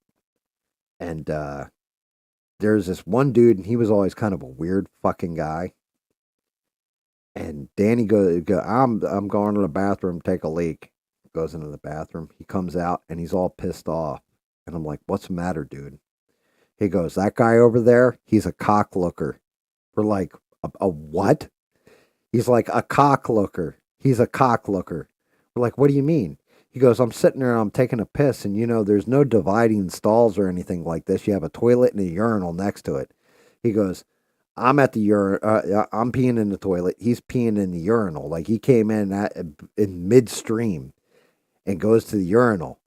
and there's this one dude, and he was always kind of a weird fucking guy. And Danny I'm going to the bathroom, take a leak. Goes into the bathroom. He comes out and he's all pissed off. And I'm like, what's the matter, dude? He goes, that guy over there, he's a cock looker. We're like, a what? He's like, a cock looker. He's a cock looker. We're like, what do you mean? He goes, I'm sitting there and I'm taking a piss, and there's no dividing stalls or anything like this. You have a toilet and a urinal next to it. He goes, I'm at the I'm peeing in the toilet. He's peeing in the urinal. Like he came in midstream and goes to the urinal.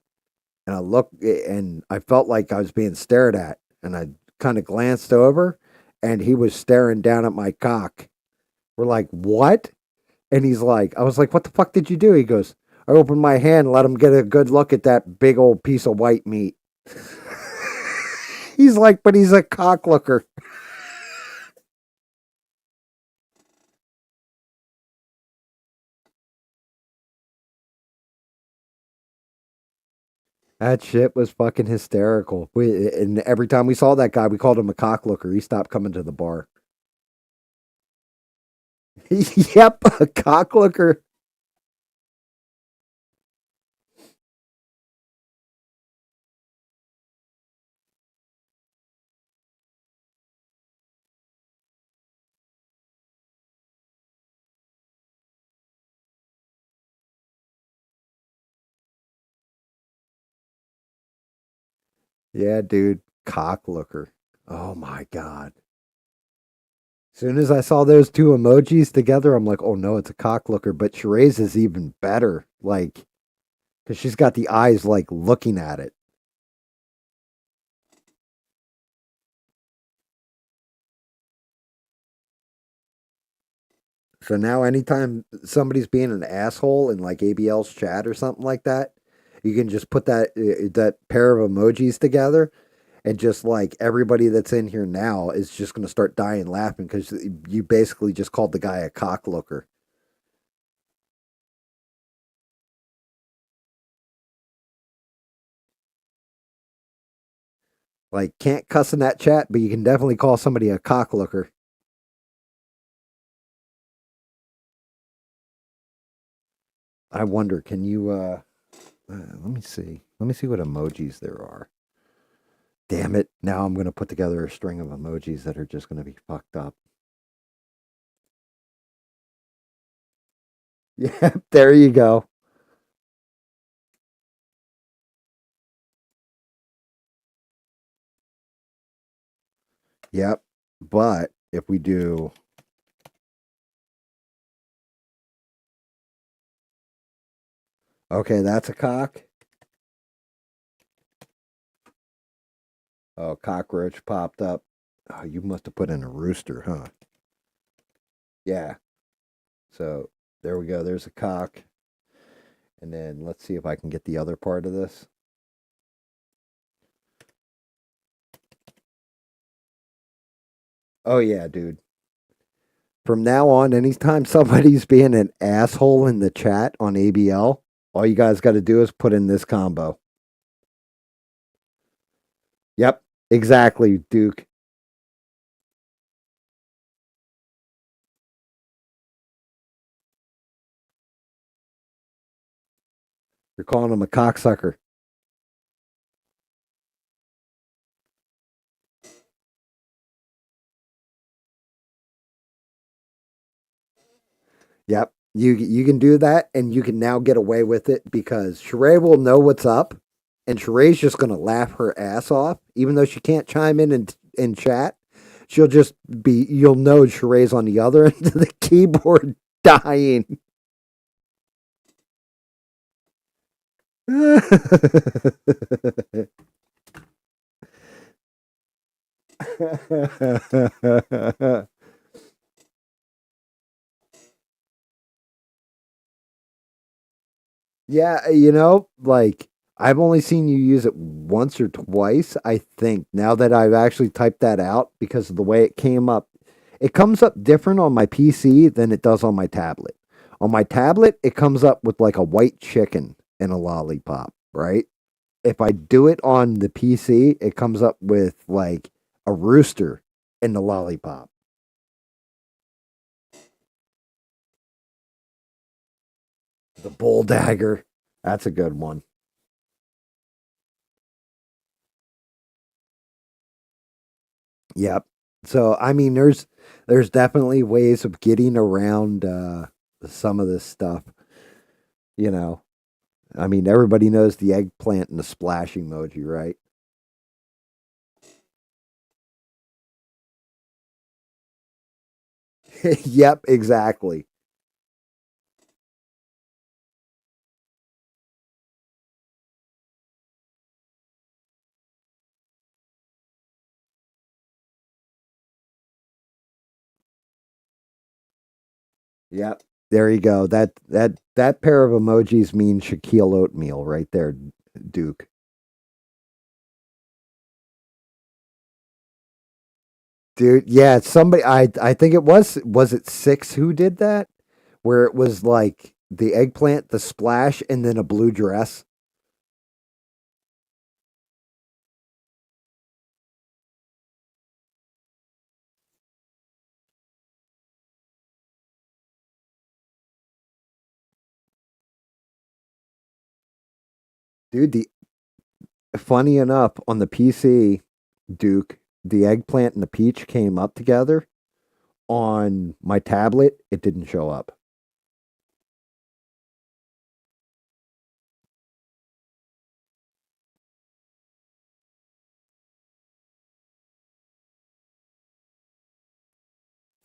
And I looked and I felt like I was being stared at. And I kind of glanced over and he was staring down at my cock. We're like, what? And I was like, what the fuck did you do? He goes, I opened my hand and let him get a good look at that big old piece of white meat. He's like, but he's a cock looker. That shit was fucking hysterical. And every time we saw that guy, we called him a cock looker. He stopped coming to the bar. Yep, a cock looker. Yeah, dude, cock looker. Oh my god. As soon as I saw those two emojis together, I'm like, oh no, it's a cock looker. But Sheree's is even better. Like, because she's got the eyes like looking at it. So now, anytime somebody's being an asshole in like ABL's chat or something like that, you can just put that pair of emojis together, and just like everybody that's in here now is just going to start dying laughing because you basically just called the guy a cock looker. Like, can't cuss in that chat, but you can definitely call somebody a cock looker. I wonder, can you? Let me see. Let me see what emojis there are. Damn it! Now I'm going to put together a string of emojis that are just going to be fucked up. Yeah, there you go. Yep. But if we do, okay, that's a cock. Oh, cockroach popped up. Oh, you must have put in a rooster, huh? Yeah. So there we go. There's a cock. And then let's see if I can get the other part of this. Oh yeah, dude. From now on, anytime somebody's being an asshole in the chat on ABL, all you guys got to do is put in this combo. Yep, exactly, Duke. You're calling him a cocksucker. Yep. You can do that and you can now get away with it because Sheree will know what's up and Sheree's just gonna laugh her ass off, even though she can't chime in chat. She'll just be you'll know Sheree's on the other end of the keyboard dying. Yeah, like I've only seen you use it once or twice, I think, now that I've actually typed that out because of the way it came up. It comes up different on my PC than it does on my tablet. On my tablet, it comes up with like a white chicken and a lollipop, right? If I do it on the PC, it comes up with like a rooster and the lollipop. The bull dagger. That's a good one. Yep. So I mean, there's definitely ways of getting around some of this stuff. You know, I mean, everybody knows the eggplant and the splash emoji, right? Yep, exactly. Yep. There you go. That pair of emojis mean Shaquille Oatmeal right there, Duke. Dude, yeah, somebody I think it was it 6 who did that? Where it was like the eggplant, the splash, and then a blue dress. Dude, the funny enough, on the PC, Duke, the eggplant and the peach came up together. On my tablet, it didn't show up.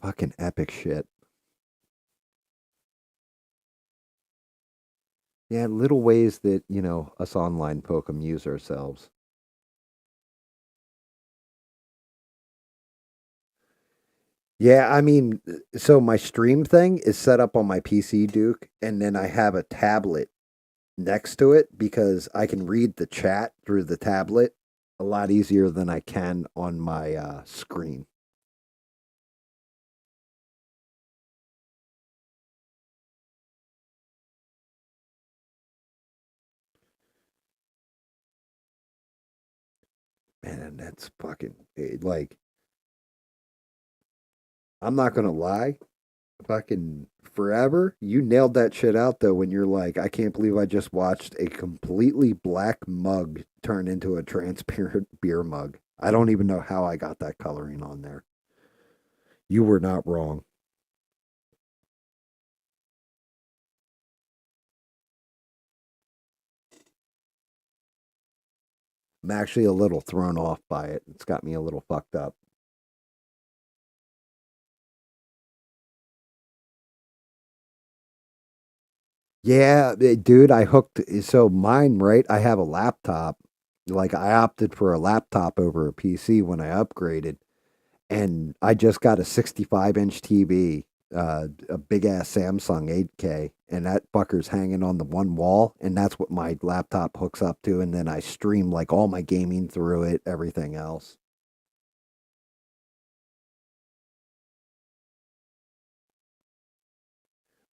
Fucking epic shit. Yeah, little ways that, us online folk amuse ourselves. Yeah, I mean, so my stream thing is set up on my PC, Duke, and then I have a tablet next to it because I can read the chat through the tablet a lot easier than I can on my screen. Man, that's fucking like I'm not gonna lie, fucking forever. You nailed that shit out though when you're like, I can't believe I just watched a completely black mug turn into a transparent beer mug. I don't even know how I got that coloring on there. You were not wrong. I'm actually a little thrown off by it. It's got me a little fucked up. Yeah, dude, I hooked. So mine, right? I have a laptop. Like I opted for a laptop over a PC when I upgraded, and I just got a 65-inch TV, a big ass Samsung 8K, and that fucker's hanging on the one wall, and that's what my laptop hooks up to, and then I stream like all my gaming through it, everything else.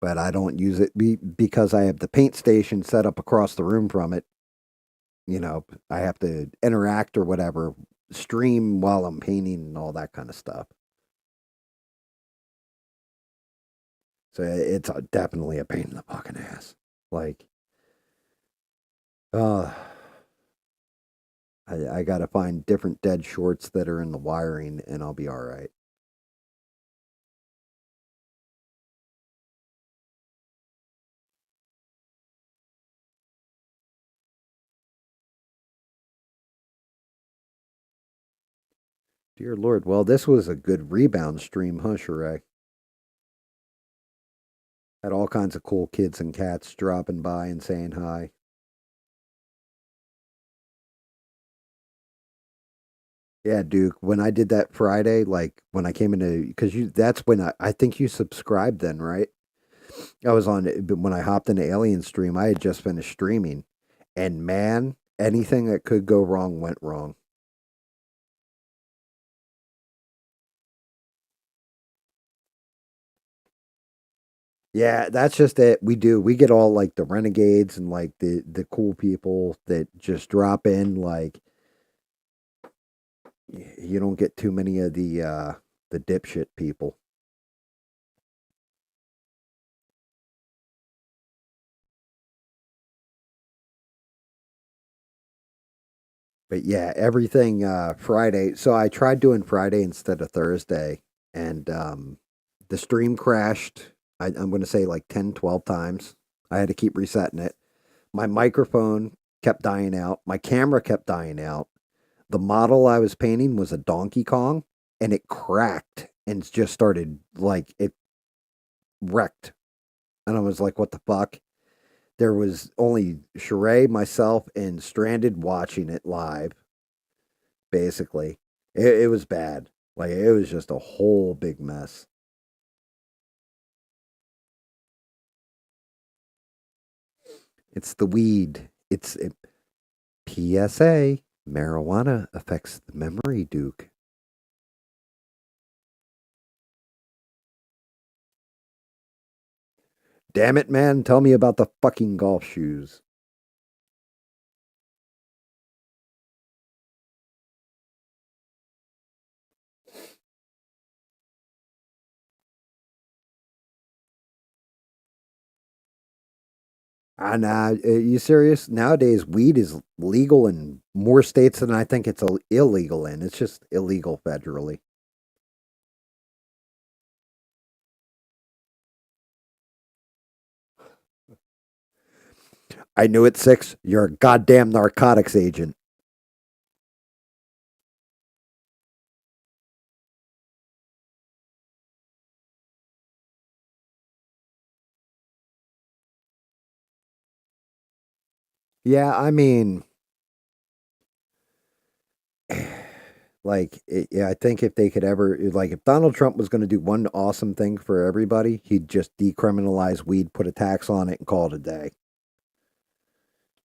but I don't use it because I have the paint station set up across the room from it. You know, I have to interact or whatever, stream while I'm painting and all that kind of stuff. So it's definitely a pain in the fucking ass. Like, uh, I got to find different dead shorts that are in the wiring, and I'll be all right. Dear Lord. Well, this was a good rebound stream, huh, Sheree? Had all kinds of cool kids and cats dropping by and saying hi. Yeah, Duke. When I did that Friday, like when I came into, because that's when I think you subscribed then, right? I was on, but when I hopped into Alien Stream, I had just finished streaming. And man, anything that could go wrong went wrong. Yeah, that's just it. We get all like the renegades and like the cool people that just drop in. Like you don't get too many of the dipshit people. But yeah, everything Friday. So I tried doing Friday instead of Thursday, and the stream crashed. I'm going to say like 10, 12 times. I had to keep resetting it. My microphone kept dying out. My camera kept dying out. The model I was painting was a Donkey Kong, and it cracked and just started like it wrecked. And I was like, what the fuck? There was only Sheree, myself, and Stranded watching it live, basically. It was bad. Like, it was just a whole big mess. It's the weed. PSA. Marijuana affects the memory, Duke. Damn it, man. Tell me about the fucking golf shoes. Nah, are you serious? Nowadays, weed is legal in more states than I think it's illegal in. It's just illegal federally. I knew it, Six. You're a goddamn narcotics agent. Yeah, I mean, yeah, I think if they could ever, like, if Donald Trump was going to do one awesome thing for everybody, he'd just decriminalize weed, put a tax on it, and call it a day.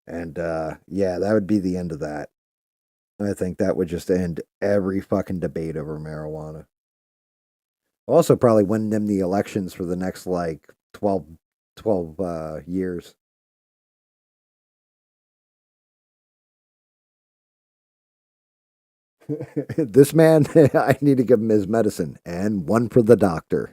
And yeah, that would be the end of that. I think that would just end every fucking debate over marijuana. Also, probably win them the elections for the next like 12 years. This man, I need to give him his medicine and one for the doctor.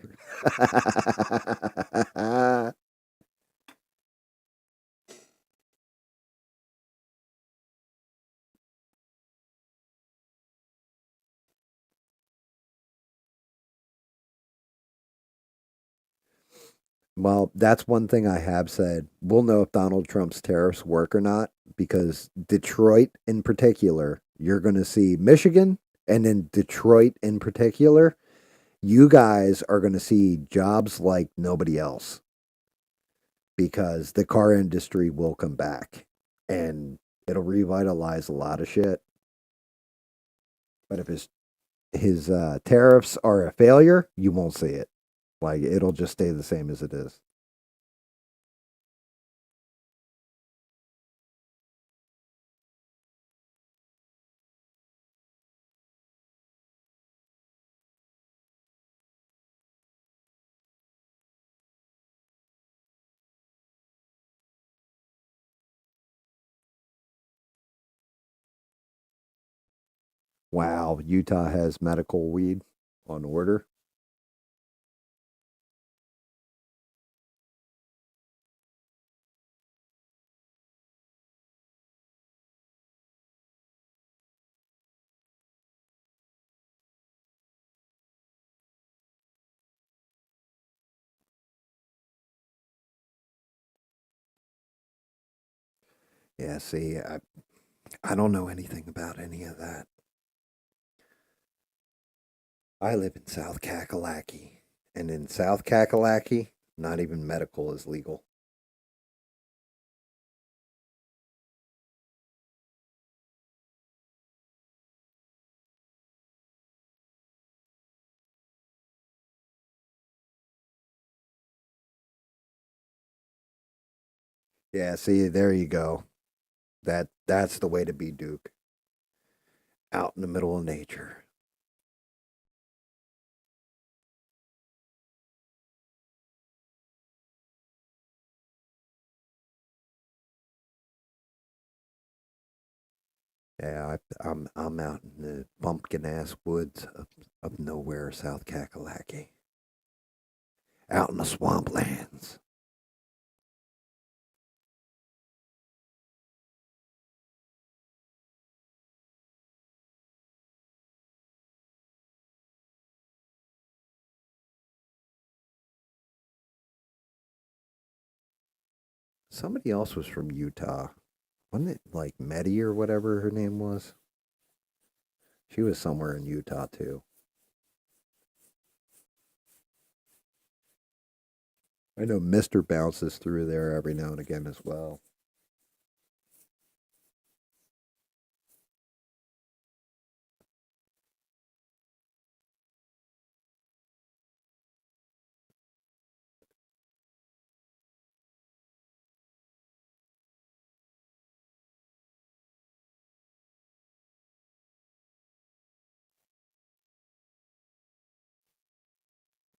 Well, that's one thing I have said. We'll know if Donald Trump's tariffs work or not because Detroit in particular, you're going to see Michigan and in Detroit in particular, you guys are going to see jobs like nobody else because the car industry will come back and it'll revitalize a lot of shit. But if his tariffs are a failure, you won't see it. Like it'll just stay the same as it is. Wow, Utah has medical weed on order. Yeah, see, I don't know anything about any of that. I live in South Kakalaki, and in South Kakalaki, not even medical is legal. Yeah, see, there you go. That's the way to be, Duke. Out in the middle of nature. Yeah, I'm out in the bumpkin ass woods of nowhere, South Kakalaki. Out in the swamplands. Somebody else was from Utah. Wasn't it like Meddy or whatever her name was? She was somewhere in Utah too. I know Mister bounces through there every now and again as well.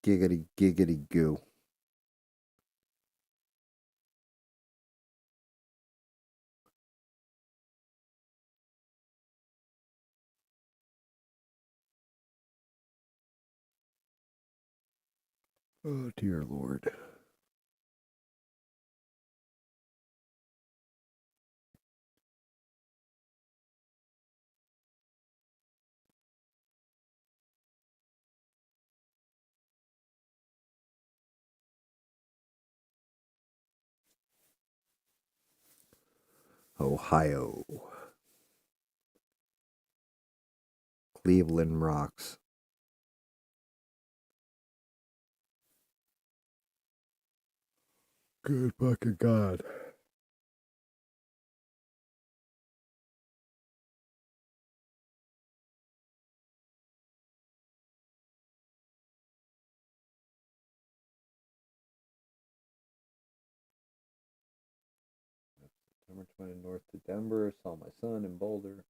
Giggity giggity goo. Oh dear Lord. Ohio. Cleveland rocks. Good fucking God. September 20 north to Denver. Saw my son in Boulder.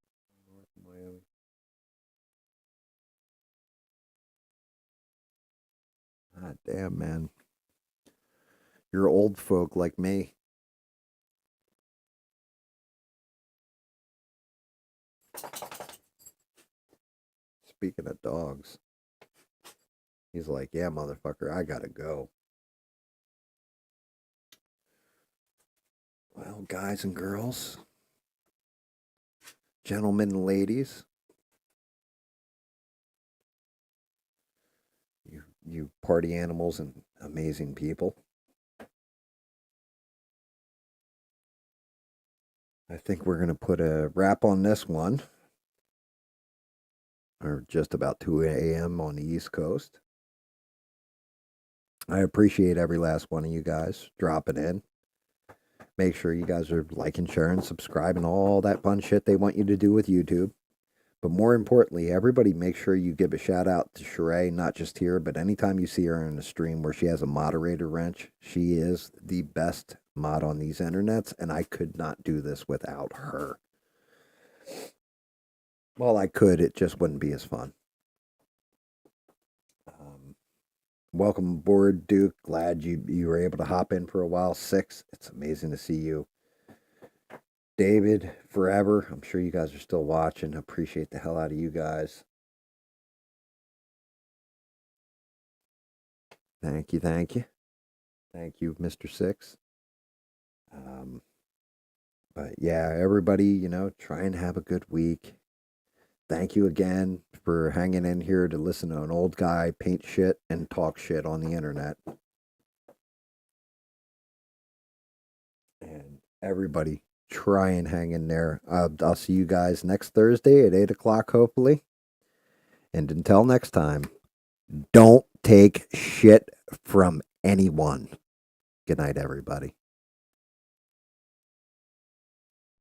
North of Miami. God damn, man. You're old folk like me. Speaking of dogs, he's like, yeah, motherfucker, I gotta go. Well, guys and girls, gentlemen and ladies, you party animals and amazing people. I think we're gonna put a wrap on this one, or just about 2 a.m. on the East Coast. I appreciate every last one of you guys dropping in. Make sure you guys are liking, sharing, subscribing, all that fun shit they want you to do with YouTube. But more importantly, everybody make sure you give a shout out to Sheree, not just here, but anytime you see her in a stream where she has a moderator wrench. She is the best mod on these internets, and I could not do this without her. Well, I could, it just wouldn't be as fun. Welcome aboard, Duke. Glad you were able to hop in for a while. 6, it's amazing to see you. David, forever. I'm sure you guys are still watching. Appreciate the hell out of you guys. Thank you, thank you. Thank you, Mr. Six. Um, but yeah, everybody, try and have a good week. Thank you again for hanging in here to listen to an old guy paint shit and talk shit on the internet. And everybody, try and hang in there. I'll see you guys next Thursday at 8 o'clock, hopefully. And until next time, don't take shit from anyone. Good night, everybody.